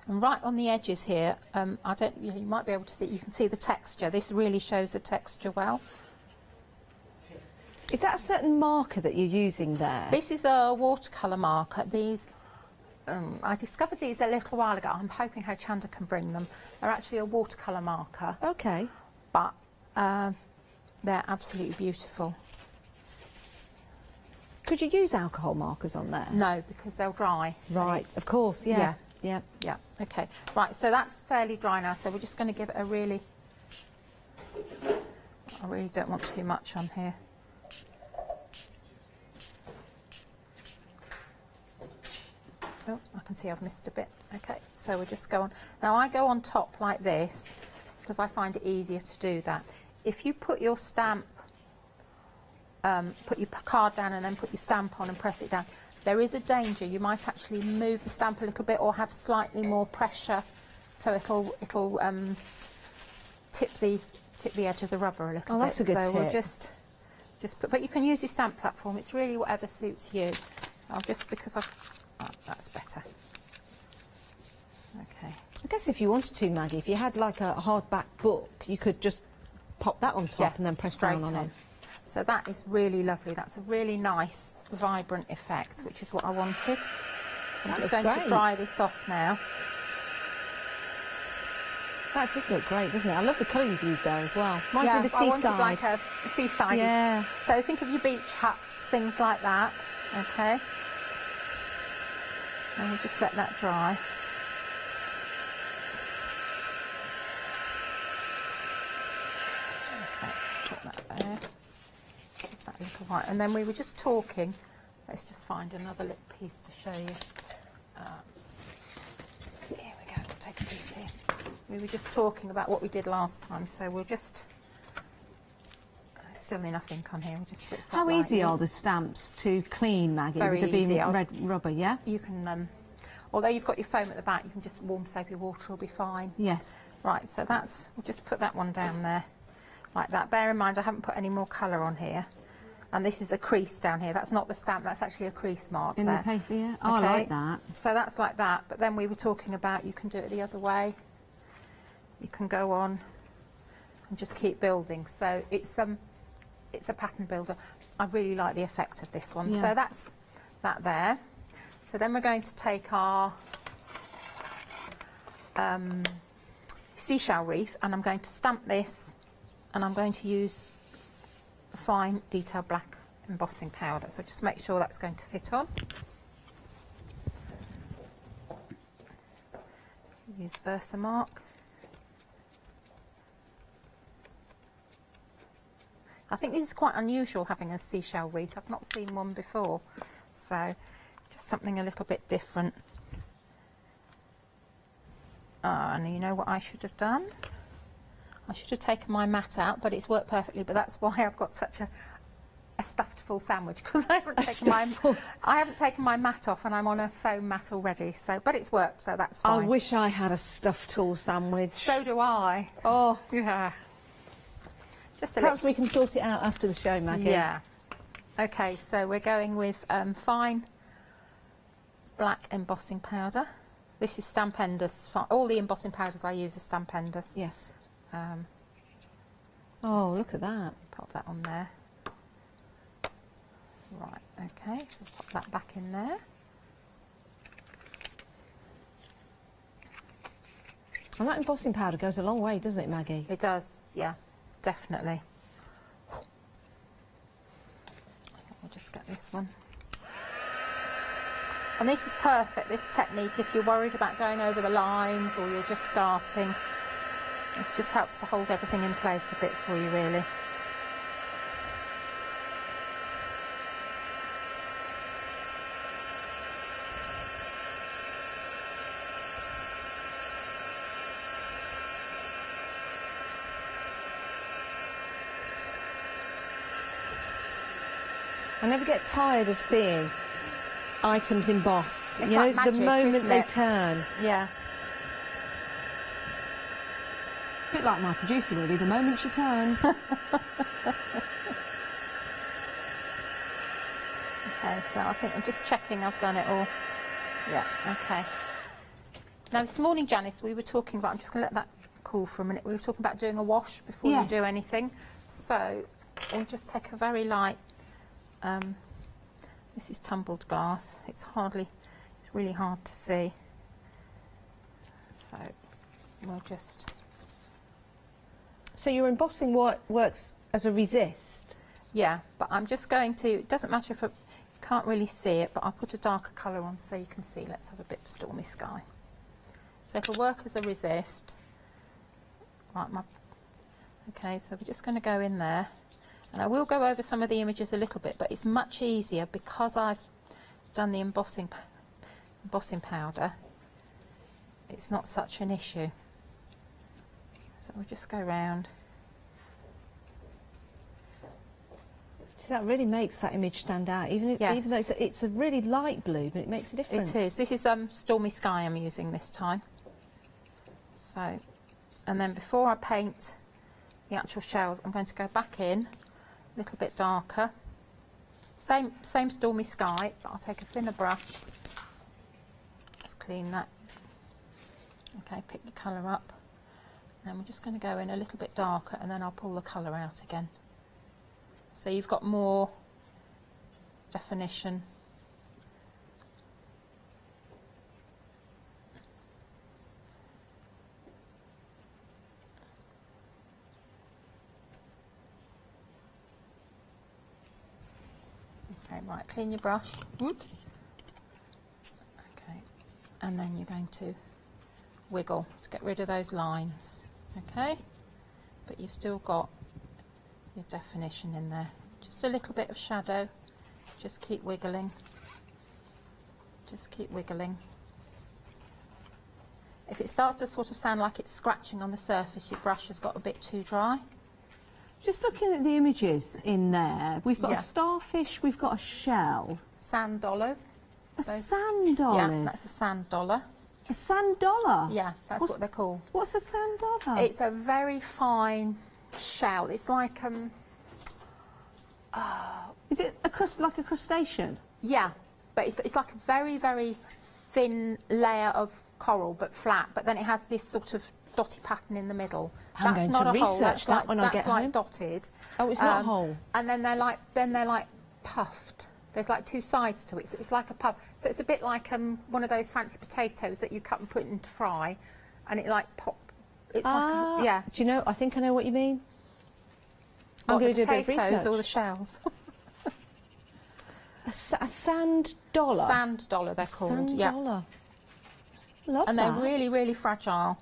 Speaker 6: And right on the edges here, you might be able to see, you can see the texture. This really shows the texture well.
Speaker 5: Is that a certain marker that you're using there?
Speaker 6: This is a watercolour marker. These, I discovered these a little while ago. I'm hoping Hochanda can bring them. They're actually a watercolour marker.
Speaker 5: Okay.
Speaker 6: But they're absolutely beautiful.
Speaker 5: Could you use alcohol markers on there?
Speaker 6: No, because they'll dry.
Speaker 5: Right, of course, yeah.
Speaker 6: Yeah. Okay. Right, so that's fairly dry now, so we're just going to give it a really... I really don't want too much on here. Oh, I can see I've missed a bit. Okay, so we'll just go on. Now I go on top like this because I find it easier to do that. If you put your stamp, put your card down and then put your stamp on and press it down, there is a danger you might actually move the stamp a little bit or have slightly more pressure, so it'll tip the edge of the rubber a little bit.
Speaker 5: Oh, that's a good tip.
Speaker 6: We'll just put, but you can use your stamp platform. It's really whatever suits you. So I'll just, because that's better. Okay.
Speaker 5: I guess if you wanted to, Maggie, if you had like a hardback book, you could just pop that on top and then press down on it.
Speaker 6: So that is really lovely. That's a really nice, vibrant effect, which is what I wanted. So I'm just going to dry this off now.
Speaker 5: That does look great, doesn't it? I love the colour you've used there as well. Reminds
Speaker 6: Yeah,
Speaker 5: me of the
Speaker 6: I wanted
Speaker 5: seaside.
Speaker 6: like a seaside.
Speaker 5: Yeah.
Speaker 6: So think of your beach huts, things like that. Okay. And we'll just let that dry. Okay, put that there. Give that a little white. And then we were just talking. Let's just find another little piece to show you. Here we go. We'll take a piece here. We were just talking about what we did last time, so we'll just. Still enough ink on here. We'll just fix that.
Speaker 5: How easy
Speaker 6: lightly.
Speaker 5: are the stamps to clean, Maggie?
Speaker 6: Very
Speaker 5: with there
Speaker 6: easy.
Speaker 5: being red rubber, yeah?
Speaker 6: You can, although you've got your foam at the back, you can just warm soapy water will be fine.
Speaker 5: Yes.
Speaker 6: Right, so that's, we'll just put that one down there, like that. Bear in mind, I haven't put any more colour on here. And this is a crease down here. That's not the stamp, that's actually a crease mark
Speaker 5: In
Speaker 6: there.
Speaker 5: the paper, yeah? Oh, I like that.
Speaker 6: So that's like that, but then we were talking about you can do it the other way. You can go on and just keep building. So it's a pattern builder. I really like the effect of this one.
Speaker 5: Yeah.
Speaker 6: So that's that there. So then we're going to take our seashell wreath, and I'm going to stamp this, and I'm going to use fine detail black embossing powder. So just make sure that's going to fit on. Use Versamark. I think this is quite unusual, having a seashell wreath. I've not seen one before, so just something a little bit different. And you know what I should have done? I should have taken my mat out, but it's worked perfectly. But that's why I've got such a stuffed full sandwich, because I haven't taken my mat off, and I'm on a foam mat already. So, but it's worked, so that's fine.
Speaker 5: I wish I had a stuffed tall sandwich.
Speaker 6: So do I.
Speaker 5: Oh,
Speaker 6: yeah.
Speaker 5: Perhaps we can sort it out after the show, Maggie.
Speaker 6: Yeah. Okay, so we're going with fine black embossing powder. This is Stamp Enders. All the embossing powders I use are Stamp Enders.
Speaker 5: Yes. Oh, look at that.
Speaker 6: Pop that on there. Right, okay, so pop that back in there.
Speaker 5: And that embossing powder goes a long way, doesn't it, Maggie?
Speaker 6: It does, yeah. Definitely. We'll just get this one. And this is perfect, this technique, if you're worried about going over the lines or you're just starting. This just helps to hold everything in place a bit for you, really.
Speaker 5: I never get tired of seeing items embossed.
Speaker 6: It's
Speaker 5: you
Speaker 6: like
Speaker 5: know,
Speaker 6: magic,
Speaker 5: the moment
Speaker 6: isn't
Speaker 5: they
Speaker 6: it?
Speaker 5: turn.
Speaker 6: Yeah.
Speaker 5: A bit like my producer, really, the moment she turns.
Speaker 6: Okay, so I think I'm just checking I've done it all. Yeah, okay. Now this morning, Janice, we were talking about, I'm just going to let that cool for a minute, we were talking about doing a wash before
Speaker 5: Yes.
Speaker 6: you do anything. So we'll just take a very light, this is tumbled glass, it's really hard to see. So we'll just...
Speaker 5: So your embossing works as a resist?
Speaker 6: Yeah, but I'm just going to, it doesn't matter if you can't really see it, but I'll put a darker colour on so you can see. Let's have a bit of stormy sky. So it'll work as a resist. Right, okay, so we're just going to go in there. And I will go over some of the images a little bit, but it's much easier because I've done the embossing powder. It's not such an issue. So we'll just go round.
Speaker 5: See, that really makes that image stand out, even though it's a really light blue, but it makes a difference.
Speaker 6: It is. This is Stormy Sky I'm using this time. So, and then before I paint the actual shells, I'm going to go back in a little bit darker. Same Stormy Sky, but I'll take a thinner brush. Let's clean that. Okay, pick your colour up. And we're just going to go in a little bit darker, and then I'll pull the colour out again. So you've got more definition. Okay, right, clean your brush. Whoops. Okay, and then you're going to wiggle to get rid of those lines. Okay, but you've still got your definition in there. Just a little bit of shadow. Just keep wiggling. Just keep wiggling. If it starts to sort of sound like it's scratching on the surface, your brush has got a bit too dry.
Speaker 5: Just looking at the images in there, we've got a starfish, we've got a shell.
Speaker 6: Sand dollars.
Speaker 5: A sand olive?
Speaker 6: Yeah, that's a sand dollar.
Speaker 5: A sand dollar?
Speaker 6: Yeah, that's what they're called.
Speaker 5: What's a sand dollar?
Speaker 6: It's a very fine shell. It's like
Speaker 5: is it like a crustacean?
Speaker 6: Yeah, but it's like a very, very thin layer of coral, but flat. But then it has this sort of dotty pattern in the middle.
Speaker 5: I'm
Speaker 6: That's
Speaker 5: going
Speaker 6: not
Speaker 5: to
Speaker 6: a hole.
Speaker 5: research
Speaker 6: That's
Speaker 5: that
Speaker 6: like,
Speaker 5: when I get
Speaker 6: that's like
Speaker 5: home.
Speaker 6: dotted.
Speaker 5: Oh, it's not a hole.
Speaker 6: And then they're like puffed. There's like two sides to it. So it's like a puff. So it's a bit like one of those fancy potatoes that you cut and put into fry, and it like pop. It's like yeah.
Speaker 5: Do you know? I think I know what you mean. I'm going to do a bit of research.
Speaker 6: Or the shells.
Speaker 5: A sand dollar.
Speaker 6: Sand dollar, they're called.
Speaker 5: Sand
Speaker 6: yeah.
Speaker 5: dollar. Love
Speaker 6: and
Speaker 5: that.
Speaker 6: they're really, really fragile.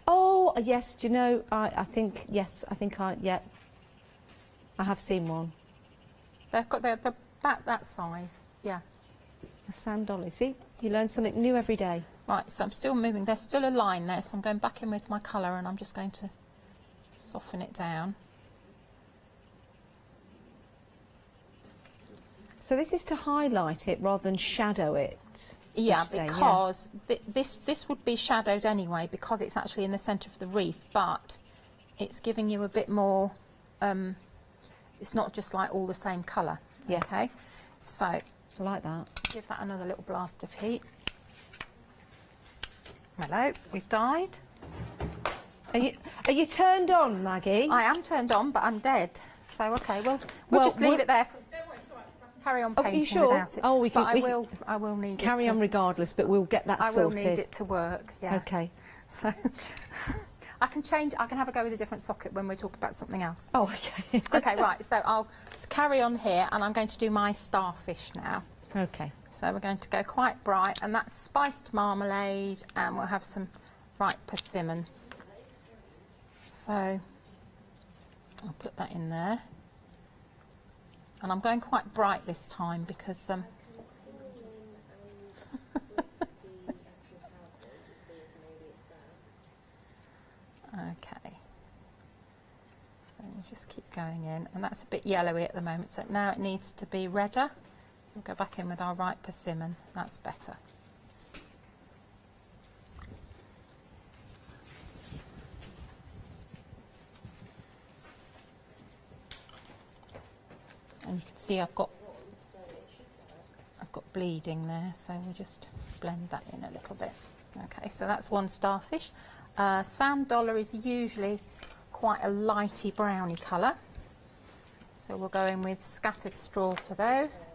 Speaker 5: Oh yes, do you know? I think I have seen one.
Speaker 6: They're about that size. Yeah.
Speaker 5: A sand dollar. See, you learn something new every day.
Speaker 6: Right, so I'm still moving. There's still a line there, so I'm going back in with my colour, and I'm just going to soften it down.
Speaker 5: So this is to highlight it rather than shadow it.
Speaker 6: Yeah, because this would be shadowed anyway because it's actually in the centre of the reef, but it's giving you a bit more. It's not just like all the same colour.
Speaker 5: Yeah.
Speaker 6: Okay. So I
Speaker 5: like that.
Speaker 6: Give that another little blast of heat. Hello, we've dyed.
Speaker 5: Are you turned on, Maggie?
Speaker 6: I am turned on, but I'm dead. So okay, we'll just leave it there. Carry on painting without it.
Speaker 5: Oh, we can.
Speaker 6: But I will need
Speaker 5: carry on regardless, but we'll get that sorted.
Speaker 6: I will need it to work. Yeah.
Speaker 5: Okay.
Speaker 6: So I can change. I can have a go with a different socket when we talk about something else.
Speaker 5: Oh, okay.
Speaker 6: Okay, right. So I'll carry on here, and I'm going to do my starfish now.
Speaker 5: Okay.
Speaker 6: So we're going to go quite bright, and that's spiced marmalade, and we'll have some ripe persimmon. So I'll put that in there. And I'm going quite bright this time because okay. So we'll just keep going in, and that's a bit yellowy at the moment, so now it needs to be redder. So we'll go back in with our ripe persimmon. That's better. And you can see I've got bleeding there, so we'll just blend that in a little bit. Okay, so that's one starfish. Sand dollar is usually quite a lighty browny colour, so we'll go in with scattered straw for those.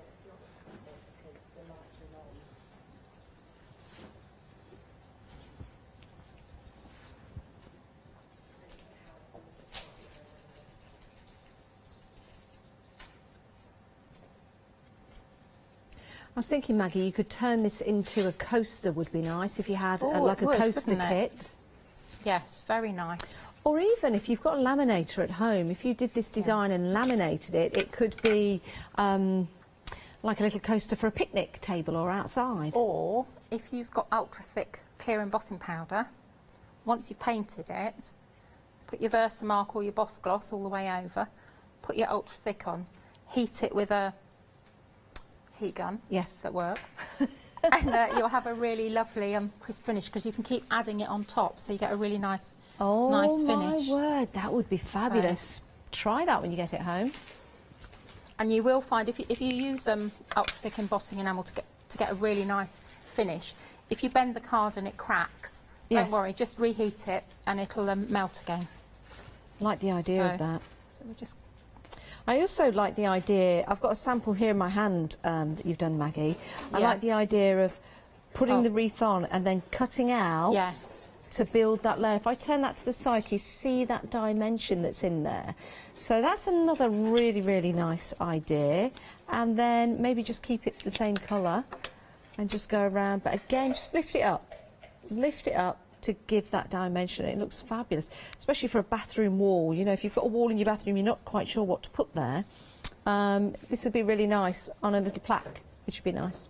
Speaker 5: I was thinking, Maggie, you could turn this into a coaster. Would be nice if you had
Speaker 6: It would,
Speaker 5: coaster
Speaker 6: wouldn't it?
Speaker 5: kit.
Speaker 6: Yes, very nice.
Speaker 5: Or even if you've got a laminator at home, if you did this design and laminated it, it could be like a little coaster for a picnic table or outside.
Speaker 6: Or if you've got ultra thick clear embossing powder, once you've painted it, put your Versamark or your Boss Gloss all the way over, put your ultra thick on, heat it with a heat gun.
Speaker 5: Yes,
Speaker 6: that works. And you'll have a really lovely crisp finish because you can keep adding it on top, so you get a really nice finish.
Speaker 5: Oh my word, that would be fabulous. So, try that when you get it home.
Speaker 6: And you will find if you use ultra thick embossing enamel to get a really nice finish, if you bend the card and it cracks, don't worry, just reheat it and it'll melt again.
Speaker 5: I like the idea of that.
Speaker 6: So we just.
Speaker 5: I also like the idea, I've got a sample here in my hand that you've done, Maggie. I like the idea of putting the wreath on and then cutting out to build that layer. If I turn that to the side, you see that dimension that's in there. So that's another really, really nice idea. And then maybe just keep it the same colour and just go around. But again, just lift it up to give that dimension. It looks fabulous, especially for a bathroom wall. You know, if you've got a wall in your bathroom, you're not quite sure what to put there. This would be really nice on a little plaque, which would be nice.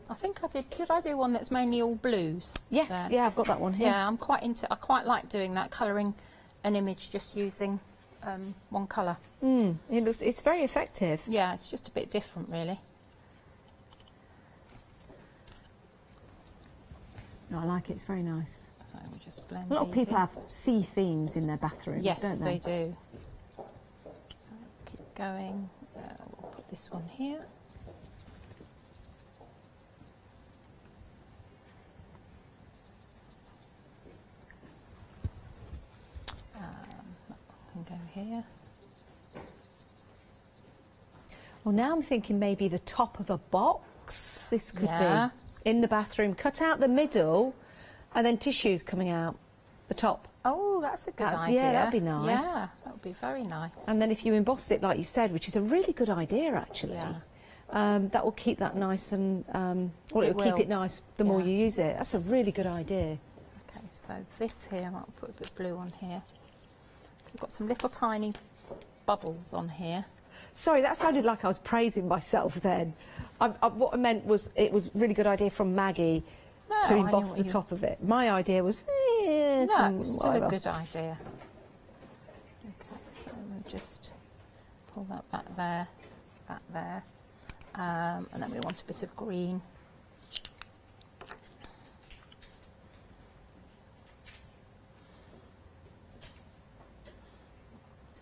Speaker 6: I think I did I do one that's mainly all blues?
Speaker 5: Yes,
Speaker 6: there?
Speaker 5: yeah, I've got that one here.
Speaker 6: Yeah, I quite like doing that, colouring an image just using one colour.
Speaker 5: It's very effective.
Speaker 6: Yeah, it's just a bit different, really.
Speaker 5: No, I like it, it's very nice.
Speaker 6: So we just blend
Speaker 5: A lot of
Speaker 6: these
Speaker 5: people
Speaker 6: in.
Speaker 5: have sea themes in their bathrooms,
Speaker 6: Yes,
Speaker 5: don't
Speaker 6: they do. So keep going. We'll put this one here. That one can go here.
Speaker 5: Well, now I'm thinking maybe the top of a box. This could be in the bathroom. Cut out the middle, and then tissues coming out the top.
Speaker 6: Oh, that's a good idea.
Speaker 5: Yeah, that'd be nice.
Speaker 6: Yeah, that would be very nice.
Speaker 5: And then if you embossed it like you said, which is a really good idea actually, that will keep that nice and well, it will keep it nice the more you use it. That's a really good idea.
Speaker 6: Okay, so this here, I might put a bit of blue on here. We've got some little tiny bubbles on here.
Speaker 5: Sorry, that sounded like I was praising myself then. What I meant was it was a really good idea from Maggie to emboss the top of it. My idea was,
Speaker 6: no, it was still a good idea. Okay, so we'll just pull that back there, and then we want a bit of green.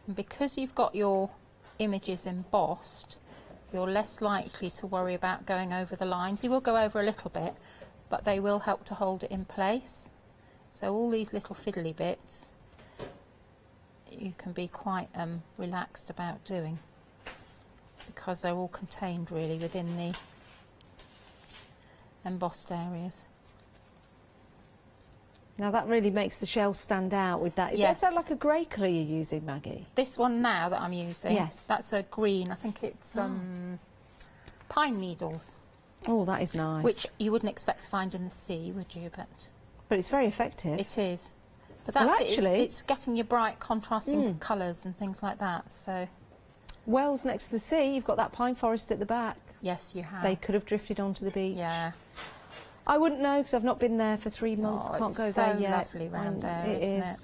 Speaker 6: And because you've got your images embossed, you're less likely to worry about going over the lines. You will go over a little bit, but they will help to hold it in place. So all these little fiddly bits you can be quite relaxed about doing, because they're all contained really within the embossed areas.
Speaker 5: Now that really makes the shell stand out with that. Is that like a grey colour you're using, Maggie?
Speaker 6: This one now that I'm using,
Speaker 5: yes,
Speaker 6: that's a green. I think it's pine needles.
Speaker 5: Oh, that is nice.
Speaker 6: Which you wouldn't expect to find in the sea, would you?
Speaker 5: But it's very effective.
Speaker 6: It is. But that's
Speaker 5: well, actually,
Speaker 6: it's getting your bright contrasting colours and things like that. So,
Speaker 5: Wales next to the sea, you've got that pine forest at the back.
Speaker 6: Yes, you have.
Speaker 5: They could have drifted onto the beach.
Speaker 6: Yeah.
Speaker 5: I wouldn't know because I've not been there for 3 months. Can't go there yet.
Speaker 6: It's so lovely round there, isn't it?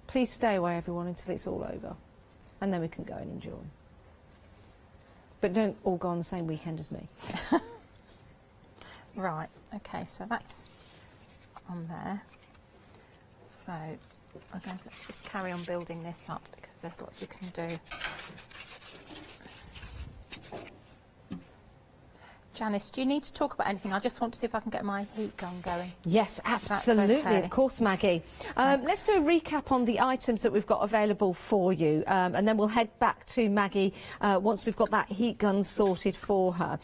Speaker 5: Please stay away, everyone, until it's all over, and then we can go and enjoy. But don't all go on the same weekend as me.
Speaker 6: Right. Okay. So that's on there. So again, let's just carry on building this up because there's lots you can do. Janice, do you need to talk about anything? I just want to see if I can get my heat gun going.
Speaker 5: Yes, absolutely,
Speaker 6: okay.
Speaker 5: Of course, Maggie. Let's do a recap on the items that we've got available for you, and then we'll head back to Maggie once we've got that heat gun sorted for her.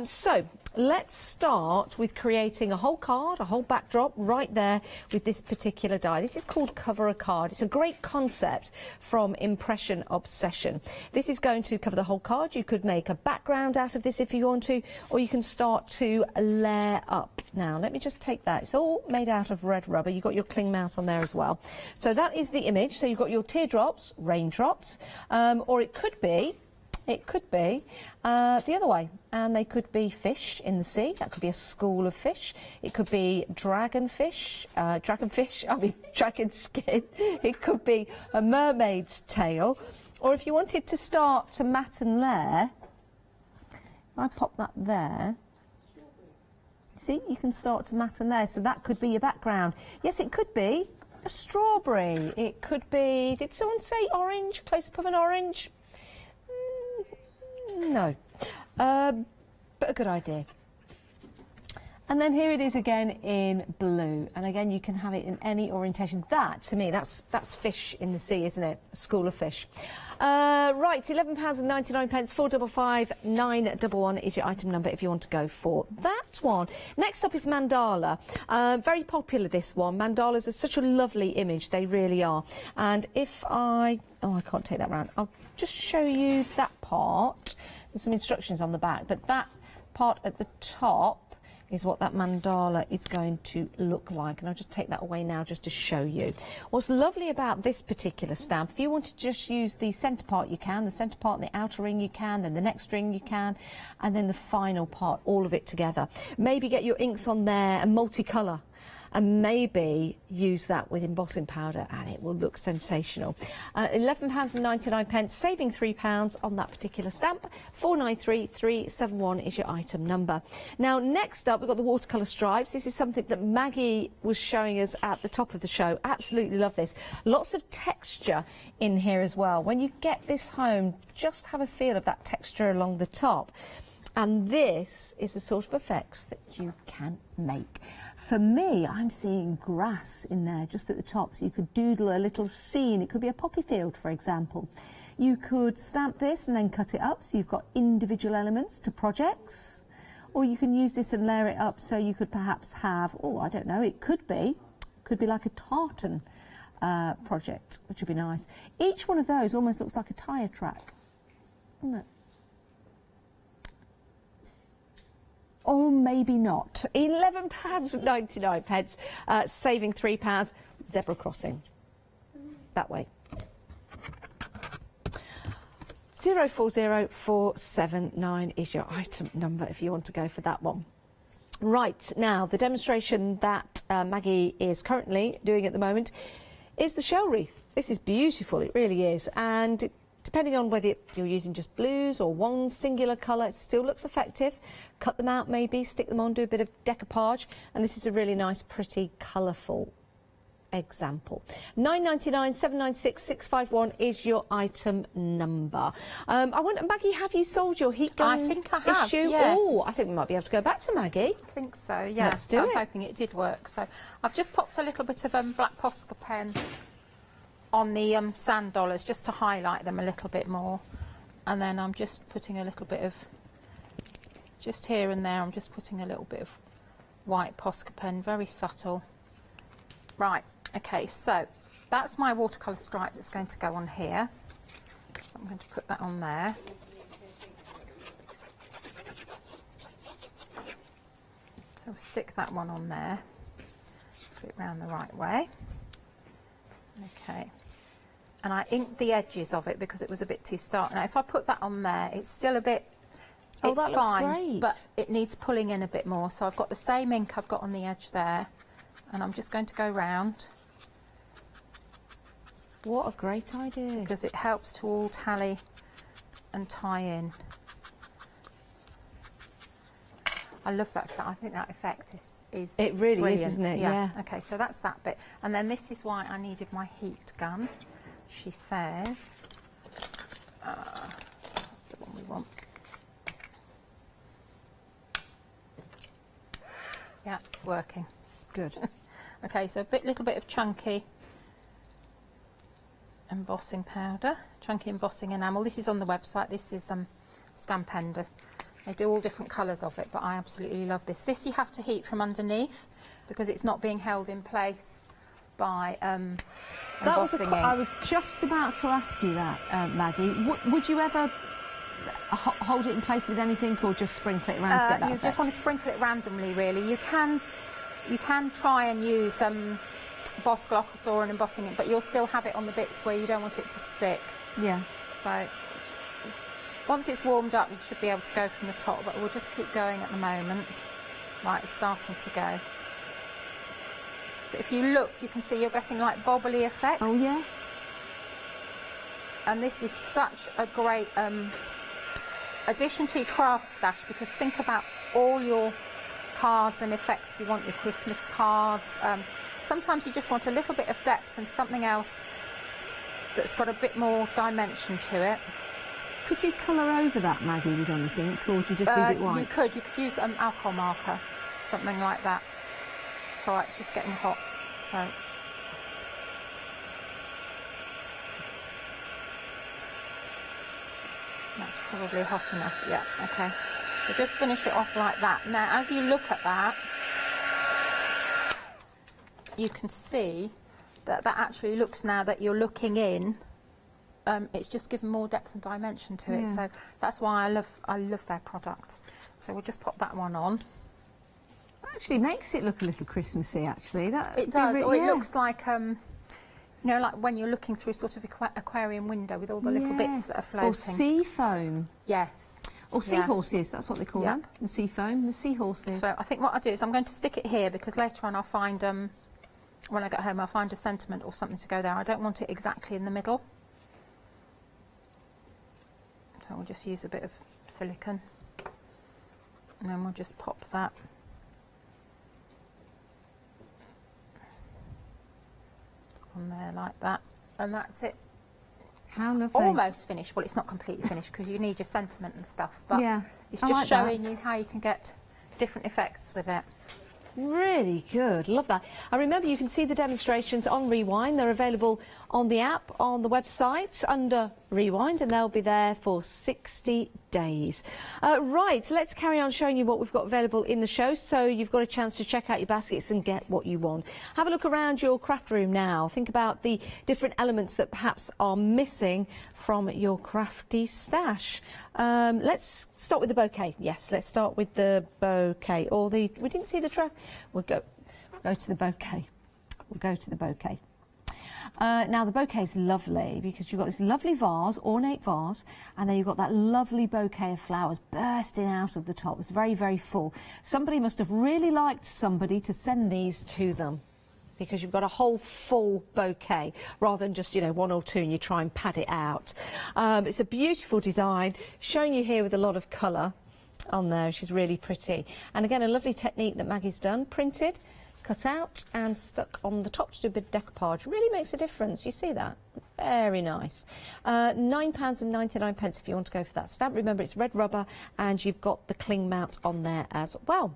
Speaker 5: So let's start with creating a whole card, a whole backdrop right there with this particular die. This is called Cover a Card. It's a great concept from Impression Obsession. This is going to cover the whole card. You could make a background out of this if you want to, or you can start to layer up. Now, let me just take that. It's all made out of red rubber. You've got your cling mount on there as well. So that is the image. So you've got your teardrops, raindrops, or it could be the other way, and they could be fish in the sea. That could be a school of fish. It could be dragon skin. It could be a mermaid's tail. Or if you wanted to start to mat and layer, if I pop that there, see, you can start to mat and layer. So that could be your background. Yes, it could be a strawberry. It could be, did someone say orange? Close-up of an orange? No, but a good idea. And then here it is again in blue. And again, you can have it in any orientation. That, to me, that's fish in the sea, isn't it? A school of fish. Right, £11.99, 455 911 is your item number if you want to go for that one. Next up is mandala. Very popular, this one. Mandalas are such a lovely image, they really are. And if I can't take that round. I'll just show you that part. There's some instructions on the back, but that part at the top is what that mandala is going to look like, and I'll just take that away now just to show you. What's lovely about this particular stamp, if you want to just use the centre part, you can, the centre part and the outer ring you can, then the next ring you can, and then the final part, all of it together. Maybe get your inks on there and multicolour, and maybe use that with embossing powder and it will look sensational. £11.99, saving £3 on that particular stamp. 493371 is your item number. Now next up we've got the watercolour stripes. This is something that Maggie was showing us at the top of the show. Absolutely love this. Lots of texture in here as well. When you get this home, just have a feel of that texture along the top. And this is the sort of effects that you can make. For me, I'm seeing grass in there just at the top, so you could doodle a little scene. It could be a poppy field, for example. You could stamp this and then cut it up, so you've got individual elements to projects. Or you can use this and layer it up, so you could perhaps have, oh, I don't know, it could be like a tartan project, which would be nice. Each one of those almost looks like a tyre track, doesn't it? Or maybe not. £11.99, saving £3, zebra crossing. That way. 040479 is your item number if you want to go for that one. Right, now the demonstration that Maggie is currently doing at the moment is the shell wreath. This is beautiful, it really is. And depending on whether you're using just blues or one singular colour, it still looks effective. Cut them out maybe, stick them on, do a bit of decoupage, and this is a really nice, pretty, colourful example. £9.99, 796 651 is your item number. I wonder, Maggie, have you sold your heat gun
Speaker 6: I think I have,
Speaker 5: issue?
Speaker 6: yes.
Speaker 5: Oh, I think we might be able to go back to Maggie.
Speaker 6: I think so, yeah.
Speaker 5: Let's do
Speaker 6: so
Speaker 5: it.
Speaker 6: I'm hoping it did work. So I've just popped a little bit of black Posca pen on the sand dollars just to highlight them a little bit more, and then I'm just putting a little bit of, just here and there, I'm just putting a little bit of white Posca pen, very subtle. Right, okay, so that's my watercolour stripe that's going to go on here, so I'm going to put that on there. So we'll stick that one on there, put it round the right way. Okay, and I inked the edges of it because it was a bit too stark. Now if I put that on there, it's still a bit,
Speaker 5: Oh,
Speaker 6: it's
Speaker 5: that looks
Speaker 6: fine,
Speaker 5: great.
Speaker 6: but it needs pulling in a bit more. So I've got the same ink I've got on the edge there, and I'm just going to go round.
Speaker 5: What a great idea.
Speaker 6: Because it helps to all tally and tie in. I love that stuff. I think that effect is
Speaker 5: it really
Speaker 6: brilliant.
Speaker 5: is, isn't it? Yeah.
Speaker 6: Okay, so that's that bit. And then this is why I needed my heat gun. She says, that's the one we want. Yeah, it's working.
Speaker 5: Good.
Speaker 6: Okay, so little bit of chunky embossing powder, chunky embossing enamel. This is on the website. This is Stamp Enders. They do all different colours of it, but I absolutely love this. This you have to heat from underneath because it's not being held in place by embossing ink.
Speaker 5: I was just about to ask you that, Maggie. Would you ever hold it in place with anything, or just sprinkle it around to get that
Speaker 6: You
Speaker 5: effect?
Speaker 6: just want to sprinkle it randomly, really. You can try and use Boss Gloss or an embossing ink, but you'll still have it on the bits where you don't want it to stick.
Speaker 5: Yeah.
Speaker 6: So once it's warmed up, you should be able to go from the top, but we'll just keep going at the moment. Right, it's starting to go. So if you look, you can see you're getting like bobbly effects.
Speaker 5: Oh, yes.
Speaker 6: And this is such a great addition to your craft stash, because think about all your cards and effects you want, your Christmas cards. Sometimes you just want a little bit of depth and something else that's got a bit more dimension to it.
Speaker 5: Could you colour over that, Maggie, with anything, or would you just leave it white?
Speaker 6: You could use an alcohol marker. something like that. It's alright, it's just getting hot, so. That's probably hot enough, yeah, okay. So just finish it off like that. Now, as you look at that, you can see that that actually looks, now that you're looking in, it's just given more depth and dimension to it. So that's why I love their products. So we'll just pop that one on.
Speaker 5: Actually makes it look a little Christmassy, actually.
Speaker 6: It does, or it looks like, you know, like when you're looking through sort of aquarium window with all the little bits that are floating.
Speaker 5: Or sea foam.
Speaker 6: Yes.
Speaker 5: Or seahorses, that's what they call them. The sea foam, the seahorses.
Speaker 6: So I think what I'll do is I'm going to stick it here, because later on I'll find, when I get home, I'll find a sentiment or something to go there. I don't want it exactly in the middle. So we'll just use a bit of silicone. And then we'll just pop that on there like that. And that's it.
Speaker 5: How lovely.
Speaker 6: Almost finished. Well, it's not completely finished because you need your sentiment and stuff. But it's just
Speaker 5: like
Speaker 6: showing you how you can get different effects with it.
Speaker 5: Really good, love that. And remember, you can see the demonstrations on Rewind. They're available on the app, on the website under Rewind, and they'll be there for 60 days. Right, so let's carry on showing you what we've got available in the show, so you've got a chance to check out your baskets and get what you want. Have a look around your craft room now. Think about the different elements that perhaps are missing from your crafty stash. Let's start with the bouquet. Yes, let's start with the bouquet. Or we didn't see the track. We'll go to the bouquet. We'll go to the bouquet. Now the bouquet is lovely because you've got this lovely vase, ornate vase, and then you've got that lovely bouquet of flowers bursting out of the top. It's very, very full. Somebody must have really liked somebody to send these to them, because you've got a whole full bouquet rather than just, you know, one or two and you try and pad it out. It's a beautiful design, showing you here with a lot of colour on there, which is really pretty. And again, a lovely technique that Maggie's done, printed, cut out and stuck on the top to do a bit of decoupage. Really makes a difference. You see that? Very nice. £9.99 if you want to go for that stamp. Remember, it's red rubber and you've got the cling mount on there as well.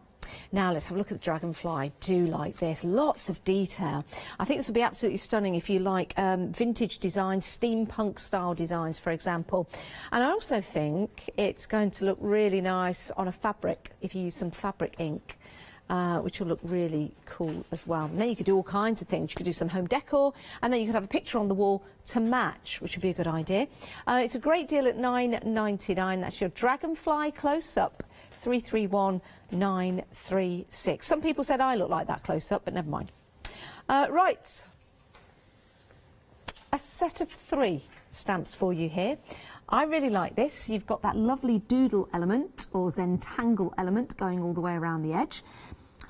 Speaker 5: Now let's have a look at the dragonfly. Do like this, lots of detail. I think this will be absolutely stunning if you like vintage designs, steampunk style designs, for example. And I also think it's going to look really nice on a fabric if you use some fabric ink. Which will look really cool as well. And then you could do all kinds of things. You could do some home decor, and then you could have a picture on the wall to match, which would be a good idea. It's a great deal at £9.99. That's your dragonfly close-up, 331936. Some people said I look like that close-up, but never mind. Right, a set of 3 stamps for you here. I really like this. You've got that lovely doodle element or Zentangle element going all the way around the edge.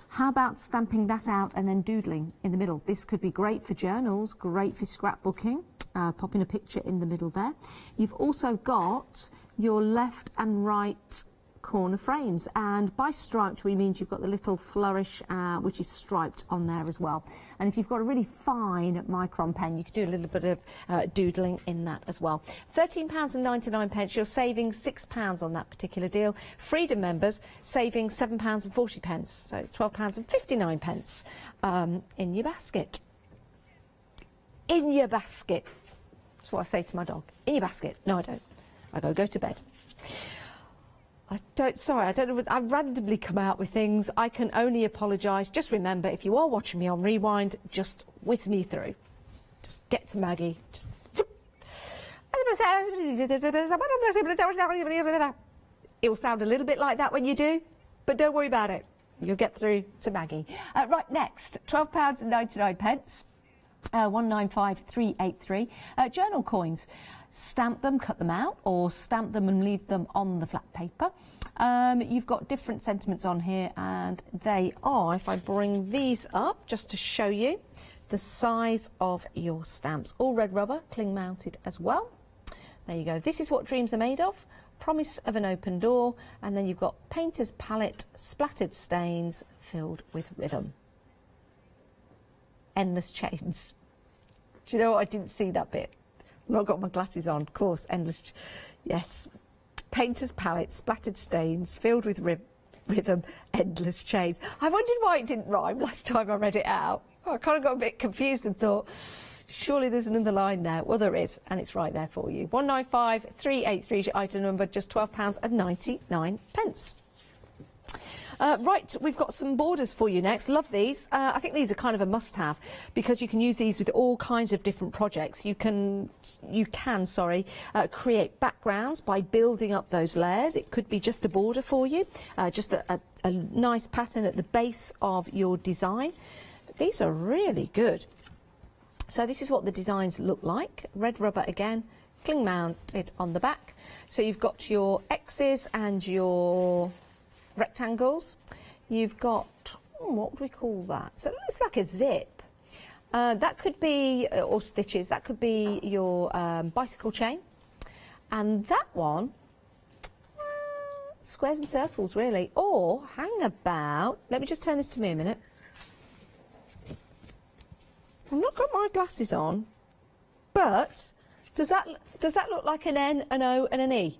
Speaker 5: How about stamping that out and then doodling in the middle? This could be great for journals, great for scrapbooking, popping a picture in the middle there. You've also got your left and right corner frames, and by striped we mean you've got the little flourish which is striped on there as well. And if you've got a really fine micron pen, you could do a little bit of doodling in that as well. £13.99. You're saving £6 on that particular deal. Freedom members saving £7.40, so it's £12.59 in your basket. In your basket. That's what I say to my dog. In your basket. No, I don't. I go to bed. I don't know, I randomly come out with things. I can only apologise. Just remember, if you are watching me on Rewind, just whiz me through. Just get to Maggie. Just... It will sound a little bit like that when you do, but don't worry about it. You'll get through to Maggie. Right, next, £12.99. 195383. Journal coins. Stamp them, cut them out, or stamp them and leave them on the flat paper. You've got different sentiments on here, and they are, if I bring these up just to show you the size of your stamps. All red rubber, cling mounted as well. There you go. This is what dreams are made of. Promise of an open door, and then you've got painter's palette, splattered stains filled with rhythm. Endless chains. Do you know what? I didn't see that bit. I've not got my glasses on. Of course, endless. Yes. Painter's palette, splattered stains, filled with rhythm, endless chains. I wondered why it didn't rhyme last time I read it out. I kind of got a bit confused and thought, surely there's another line there. Well, there is, and it's right there for you. 195383 is your item number, just £12.99. Right, we've got some borders for you next. Love these. I think these are kind of a must-have because you can use these with all kinds of different projects. You can create backgrounds by building up those layers. It could be just a border for you, just a nice pattern at the base of your design. These are really good. So this is what the designs look like. Red rubber again, cling mounted on the back. So you've got your X's and your rectangles. You've got, what would we call that? So it's like a zip. That could be, or stitches, that could be your bicycle chain. And that one, squares and circles really. Or hang about, let me just turn this to me a minute. I've not got my glasses on, but does that look like an N, an O and an E?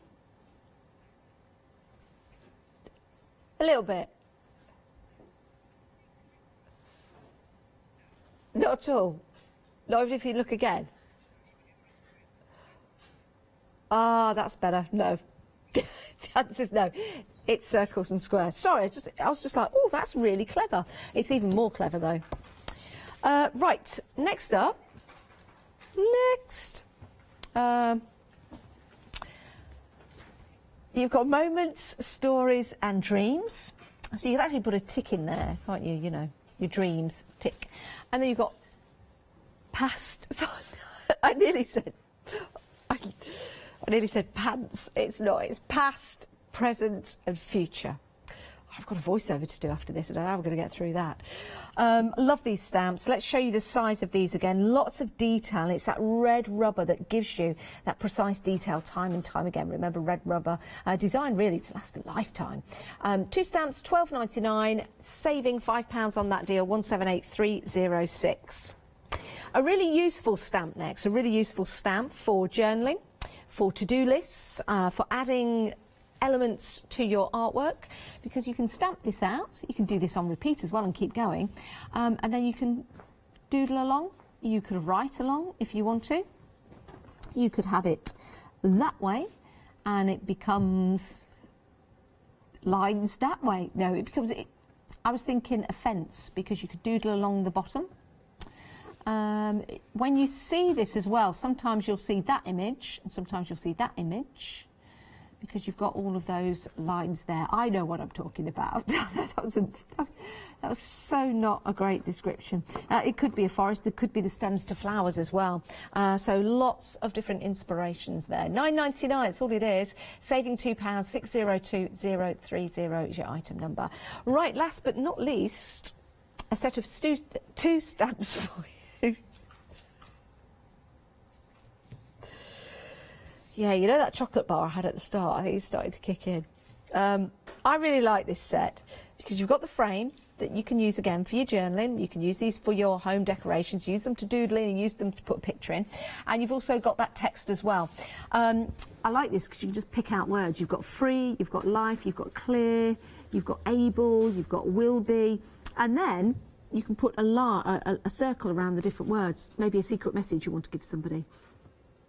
Speaker 5: A little bit. Not at all. Not even if you look again. Ah, that's better. No. The answer is no. It's circles and squares. Sorry, I was just like, oh, that's really clever. It's even more clever though. Right, next up. You've got moments, stories and dreams. So you can actually put a tick in there, can't you? You know, your dreams, tick. And then you've got past. I nearly said pants. It's not. It's past, present and future. I've got a voiceover to do after this. I don't know how we're going to get through that. Love these stamps. Let's show you the size of these again. Lots of detail. It's that red rubber that gives you that precise detail time and time again. Remember, red rubber designed really to last a lifetime. 2 stamps, £12.99, saving £5 on that deal, 178306. A really useful stamp next. A really useful stamp for journaling, for to-do lists, for adding elements to your artwork, because you can stamp this out. You can do this on repeat as well and keep going, and then you can doodle along. You could write along if you want to. You could have it that way and it becomes lines that way. No, it becomes I was thinking a fence, because you could doodle along the bottom. When you see this as well, sometimes you'll see that image and sometimes you'll see that image, because you've got all of those lines there. I know what I'm talking about. that was so not a great description. It could be a forest, there could be the stems to flowers as well. So lots of different inspirations there. £9.99, that's all it is. Saving £2, 602030 is your item number. Right, last but not least, a set of 2 stamps for you. Yeah, you know that chocolate bar I had at the start? I think it's starting to kick in. I really like this set because you've got the frame that you can use again for your journaling. You can use these for your home decorations, use them to doodle in and use them to put a picture in. And you've also got that text as well. I like this because you can just pick out words. You've got free, you've got life, you've got clear, you've got able, you've got will be. And then you can put a circle around the different words. Maybe a secret message you want to give somebody.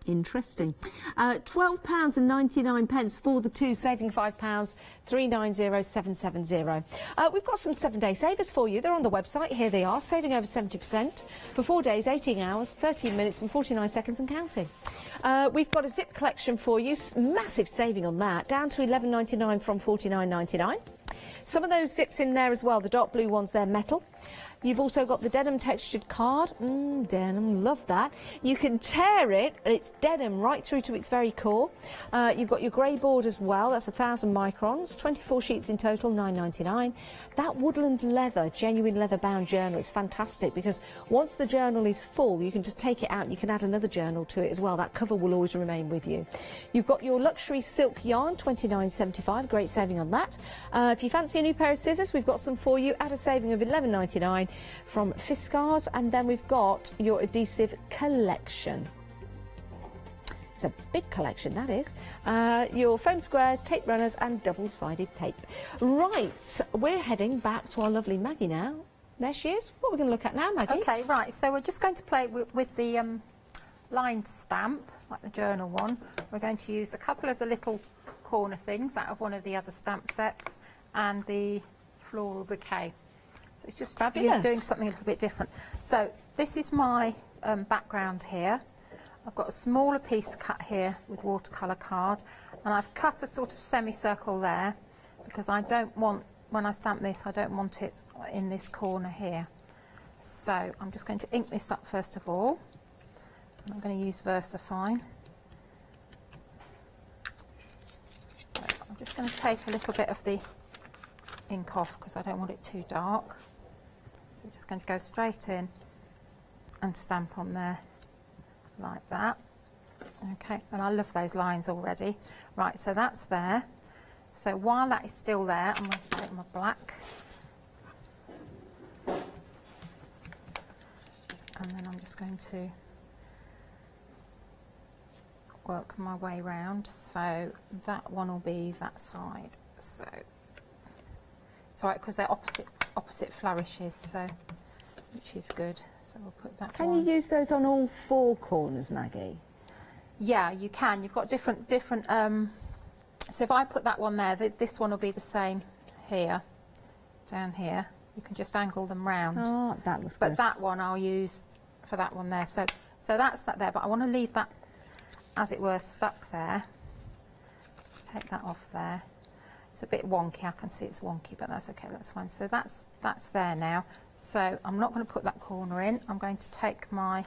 Speaker 5: Interesting. £12.99 for the 2, saving £5, 390770. We've got some 7-day savers for you. They're on the website. Here they are, saving over 70% for 4 days, 18 hours, 13 minutes and 49 seconds and counting. We've got a zip collection for you. Massive saving on that, down to £11.99 from £49.99. Some of those zips in there as well, the dark blue ones, they're metal. You've also got the denim textured card. Denim, love that. You can tear it, and it's denim right through to its very core. You've got your grey board as well. That's 1,000 microns. 24 sheets in total, £9.99. That woodland leather, genuine leather bound journal is fantastic because once the journal is full, you can just take it out and you can add another journal to it as well. That cover will always remain with you. You've got your luxury silk yarn, £29.75. Great saving on that. If you fancy a new pair of scissors, we've got some for you at a saving of £11.99. From Fiskars, and then we've got your adhesive collection. It's a big collection, that is. Your foam squares, tape runners and double-sided tape. Right, we're heading back to our lovely Maggie now. There she is. What are we going to look at now, Maggie?
Speaker 6: Okay, right, so we're just going to play with the lined stamp, like the journal one. We're going to use a couple of the little corner things out of one of the other stamp sets and the floral bouquet. So it's just
Speaker 5: fabulous.
Speaker 6: Doing something a little bit different. So this is my background here. I've got a smaller piece cut here with watercolour card, and I've cut a sort of semicircle there because I don't want, when I stamp this, I don't want it in this corner here. So I'm just going to ink this up first of all. I'm going to use VersaFine. So I'm just going to take a little bit of the ink off because I don't want it too dark. So we're just going to go straight in and stamp on there like that. Okay, and I love those lines already. Right, so that's there. So while that is still there, I'm going to take my black. And then I'm just going to work my way round. So that one will be that side. So it's all right because they're opposite flourishes, so which is good. So we'll put that.
Speaker 5: Can you use those on all four corners, Maggie?
Speaker 6: Yeah, you can. You've got different. So if I put that one there, this one will be the same here, down here. You can just angle them round.
Speaker 5: Oh, that looks
Speaker 6: good.
Speaker 5: good.
Speaker 6: But that one I'll use for that one there. So that's that there. But I want to leave that, as it were, stuck there. Let's take that off there. It's a bit wonky. I can see it's wonky, but that's okay. That's fine. So that's there now. So I'm not going to put that corner in. I'm going to take my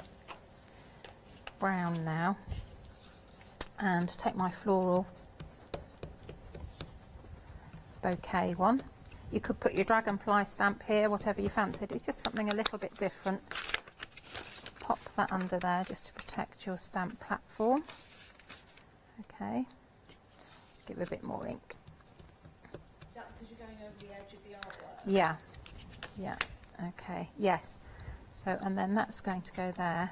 Speaker 6: brown now and take my floral bouquet one. You could put your dragonfly stamp here, whatever you fancied. It's just something a little bit different. Pop that under there just to protect your stamp platform. Okay. Give it a bit more ink.
Speaker 5: Is that because you're going over the edge of the artwork?
Speaker 6: Yeah. Yeah. Okay. Yes. So, and then that's going to go there.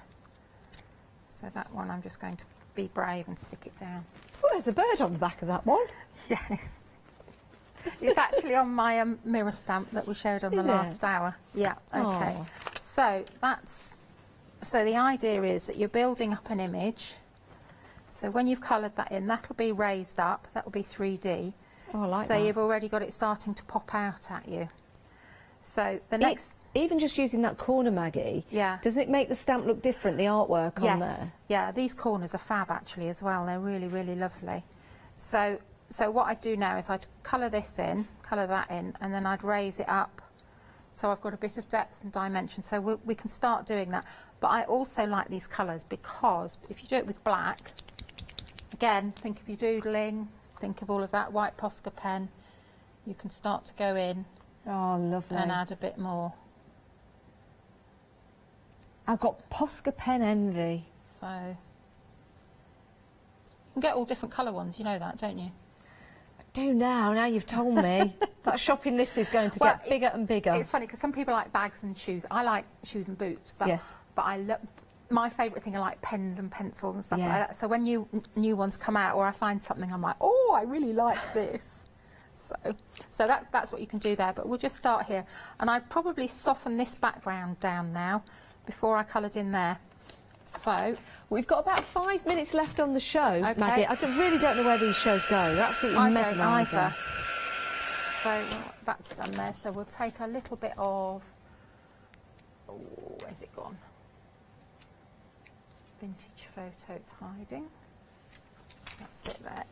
Speaker 6: So that one I'm just going to be brave and stick it down.
Speaker 5: Oh, there's a bird on the back of that one.
Speaker 6: Yes. It's actually on my mirror stamp that we showed on the last hour. Yeah, okay.
Speaker 5: Oh.
Speaker 6: So the idea is that you're building up an image. So when you've coloured that in, that'll be raised up, that will be 3D.
Speaker 5: Oh, I like
Speaker 6: so
Speaker 5: that.
Speaker 6: you've already got it starting to pop out at you. So the next...
Speaker 5: Even just using that corner, Maggie,
Speaker 6: yeah.
Speaker 5: Doesn't it make the stamp look different, the artwork on there?
Speaker 6: Yes, yeah, these corners are fab actually as well. They're really, really lovely. So what I do now is I'd colour this in, colour that in, and then I'd raise it up. So I've got a bit of depth and dimension. So we can start doing that. But I also like these colours because if you do it with black, again, think of your doodling, think of all of that white Posca pen. You can start to go in.
Speaker 5: Oh, lovely.
Speaker 6: And add a bit more.
Speaker 5: I've got Posca pen envy.
Speaker 6: So you can get all different colour ones, you know that, don't you?
Speaker 5: I do now you've told me. That shopping list is going to get bigger and bigger.
Speaker 6: It's funny because some people like bags and shoes. I like shoes and boots, but
Speaker 5: yes.
Speaker 6: But I love, my favourite thing are like pens and pencils and stuff like that. So when new ones come out or I find something, I'm like, oh, I really like this. So that's what you can do there. But we'll just start here, and I'd probably soften this background down now before I coloured in there. So
Speaker 5: we've got about 5 minutes left on the show, Maggie. I really don't know where these shows go. They're absolutely mesmerising.
Speaker 6: So that's done there. So we'll take a little bit of, oh, where's it gone? Vintage photo, it's hiding. That's it there.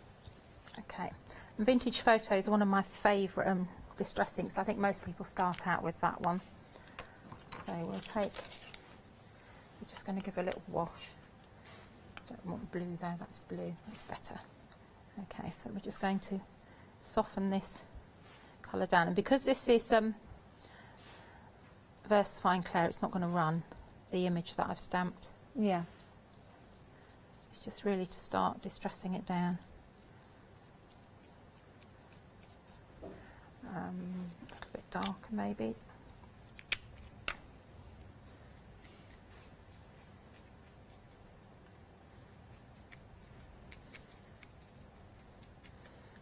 Speaker 6: Okay. And vintage photo is one of my favourite distress inks. I think most people start out with that one. So we're just going to give a little wash. Don't want blue there, that's blue, that's better. Okay, so we're just going to soften this colour down. And because this is VersaFine Claire, it's not going to run the image that I've stamped.
Speaker 5: Yeah.
Speaker 6: It's just really to start distressing it down. A little bit darker maybe.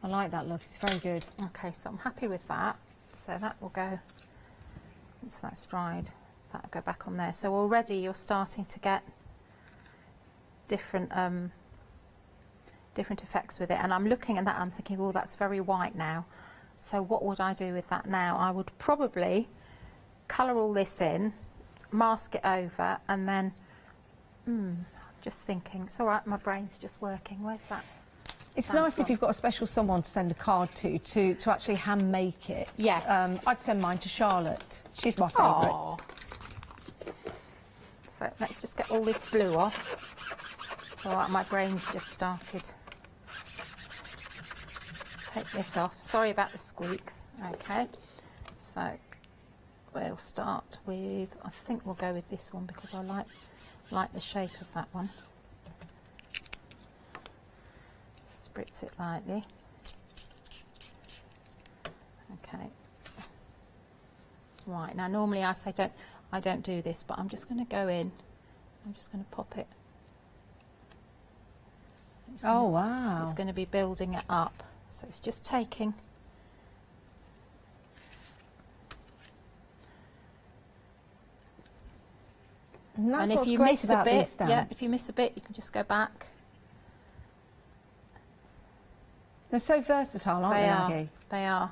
Speaker 5: I like that look, it's very good.
Speaker 6: Okay, so I'm happy with that. So that will go, once that's dried, that'll go back on there. So already you're starting to get different different effects with it. And I'm looking at that, I'm thinking, oh, that's very white now. So what would I do with that now? I would probably colour all this in, mask it over, and then, just thinking, it's all right, my brain's just working. Where's that?
Speaker 5: It's nice if you've got a special someone to send a card to actually hand make it.
Speaker 6: Yes.
Speaker 5: I'd send mine to Charlotte. She's my favourite.
Speaker 6: Aw. So let's just get all this blue off. All right, my brain's just started. Take this off. Sorry about the squeaks. Okay. So we'll start with, I think we'll go with this one because I like the shape of that one. Spritz it lightly. Okay. Right, now normally I say I don't do this, but I'm just going to go in. I'm just going to pop it.
Speaker 5: Wow.
Speaker 6: It's going to be building it up. So it's just taking.
Speaker 5: And
Speaker 6: if you miss a bit, if you miss a bit, you can just go back.
Speaker 5: They're so versatile, aren't they, Maggie?
Speaker 6: They are.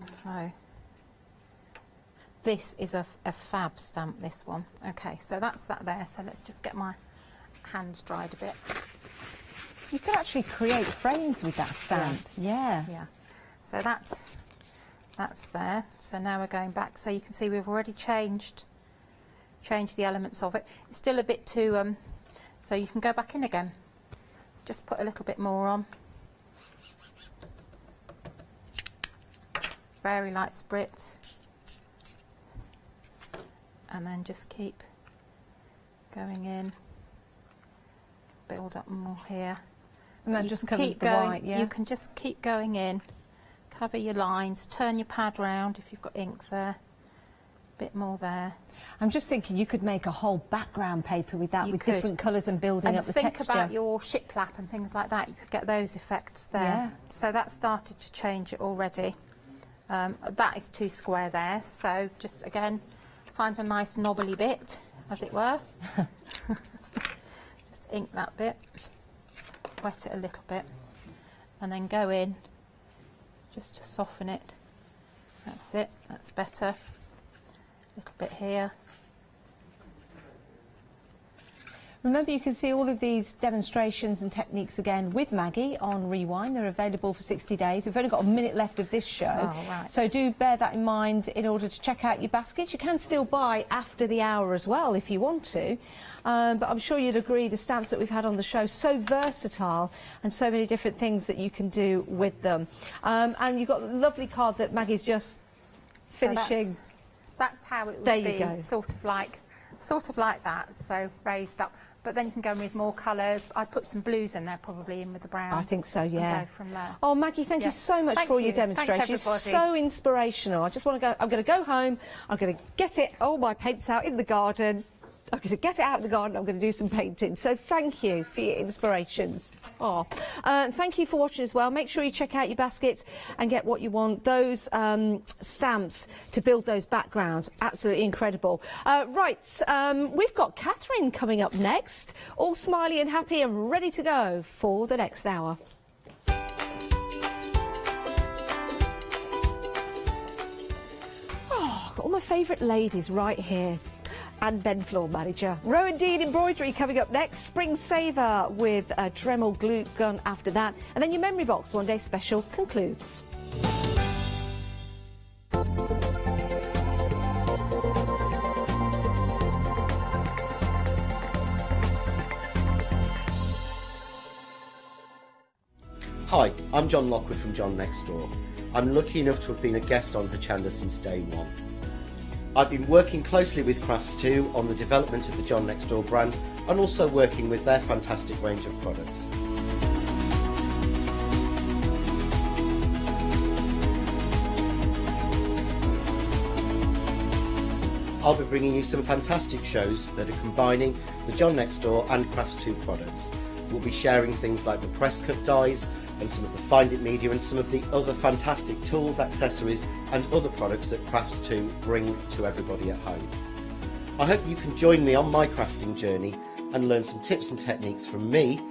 Speaker 6: So this is a fab stamp, this one. Okay, so that's that there. So let's just get my hands dried a bit.
Speaker 5: You could actually create frames with that stamp. Yeah.
Speaker 6: So that's there. So now we're going back. So you can see we've already changed the elements of it. It's still a bit too, so you can go back in again. Just put a little bit more on. Very light spritz. And then just keep going in. Build up more here.
Speaker 5: And that just covers the white, yeah?
Speaker 6: You can just keep going in. Cover your lines. Turn your pad round if you've got ink there. Bit more there.
Speaker 5: I'm just thinking you could make a whole background paper with that, with different colours and building up the texture.
Speaker 6: And think about your shiplap and things like that. You could get those effects there.
Speaker 5: Yeah.
Speaker 6: So that started to change it already. That is too square there. So just again, find a nice knobbly bit, as it were. Just ink that bit. Wet it a little bit. And then go in just to soften it. That's it. That's better. Little bit here.
Speaker 5: Remember, you can see all of these demonstrations and techniques again with Maggie on Rewind. They're available for 60 days. We've only got a minute left of this show.
Speaker 6: Oh, right.
Speaker 5: So do bear that in mind in order to check out your baskets. You can still buy after the hour as well if you want to. But I'm sure you'd agree the stamps that we've had on the show, so versatile and so many different things that you can do with them. And you've got the lovely card that Maggie's just finishing.
Speaker 6: So that's how it would
Speaker 5: there
Speaker 6: be,
Speaker 5: you go.
Speaker 6: sort of like that, so raised up. But then you can go in with more colours. I'd put some blues in there, probably in with the brown.
Speaker 5: I think so, yeah.
Speaker 6: And go from there.
Speaker 5: Oh, Maggie, thank you so much for all your demonstrations.
Speaker 6: Thanks, everybody.
Speaker 5: So inspirational. I just want to go. I'm going to go home. I'm going to get it. All my paints out in the garden. I'm going to get it out in the garden. I'm going to do some painting. So thank you for your inspirations. Oh, thank you for watching as well. Make sure you check out your baskets and get what you want. Those stamps to build those backgrounds, absolutely incredible. Right, we've got Catherine coming up next, all smiley and happy and ready to go for the next hour. Oh, got all my favourite ladies right here. And Ben Floor Manager. Rowandean Embroidery coming up next. Spring Saver with a Dremel glue gun after that. And then your memory box one day special concludes.
Speaker 16: Hi, I'm John Lockwood from John Next Door. I'm lucky enough to have been a guest on Hochanda since day one. I've been working closely with Crafts2 on the development of the John Next Door brand and also working with their fantastic range of products. I'll be bringing you some fantastic shows that are combining the John Next Door and Crafts2 products. We'll be sharing things like the press cut dies, and some of the Find It media and some of the other fantastic tools, accessories and other products that Crafts2 bring to everybody at home. I hope you can join me on my crafting journey and learn some tips and techniques from me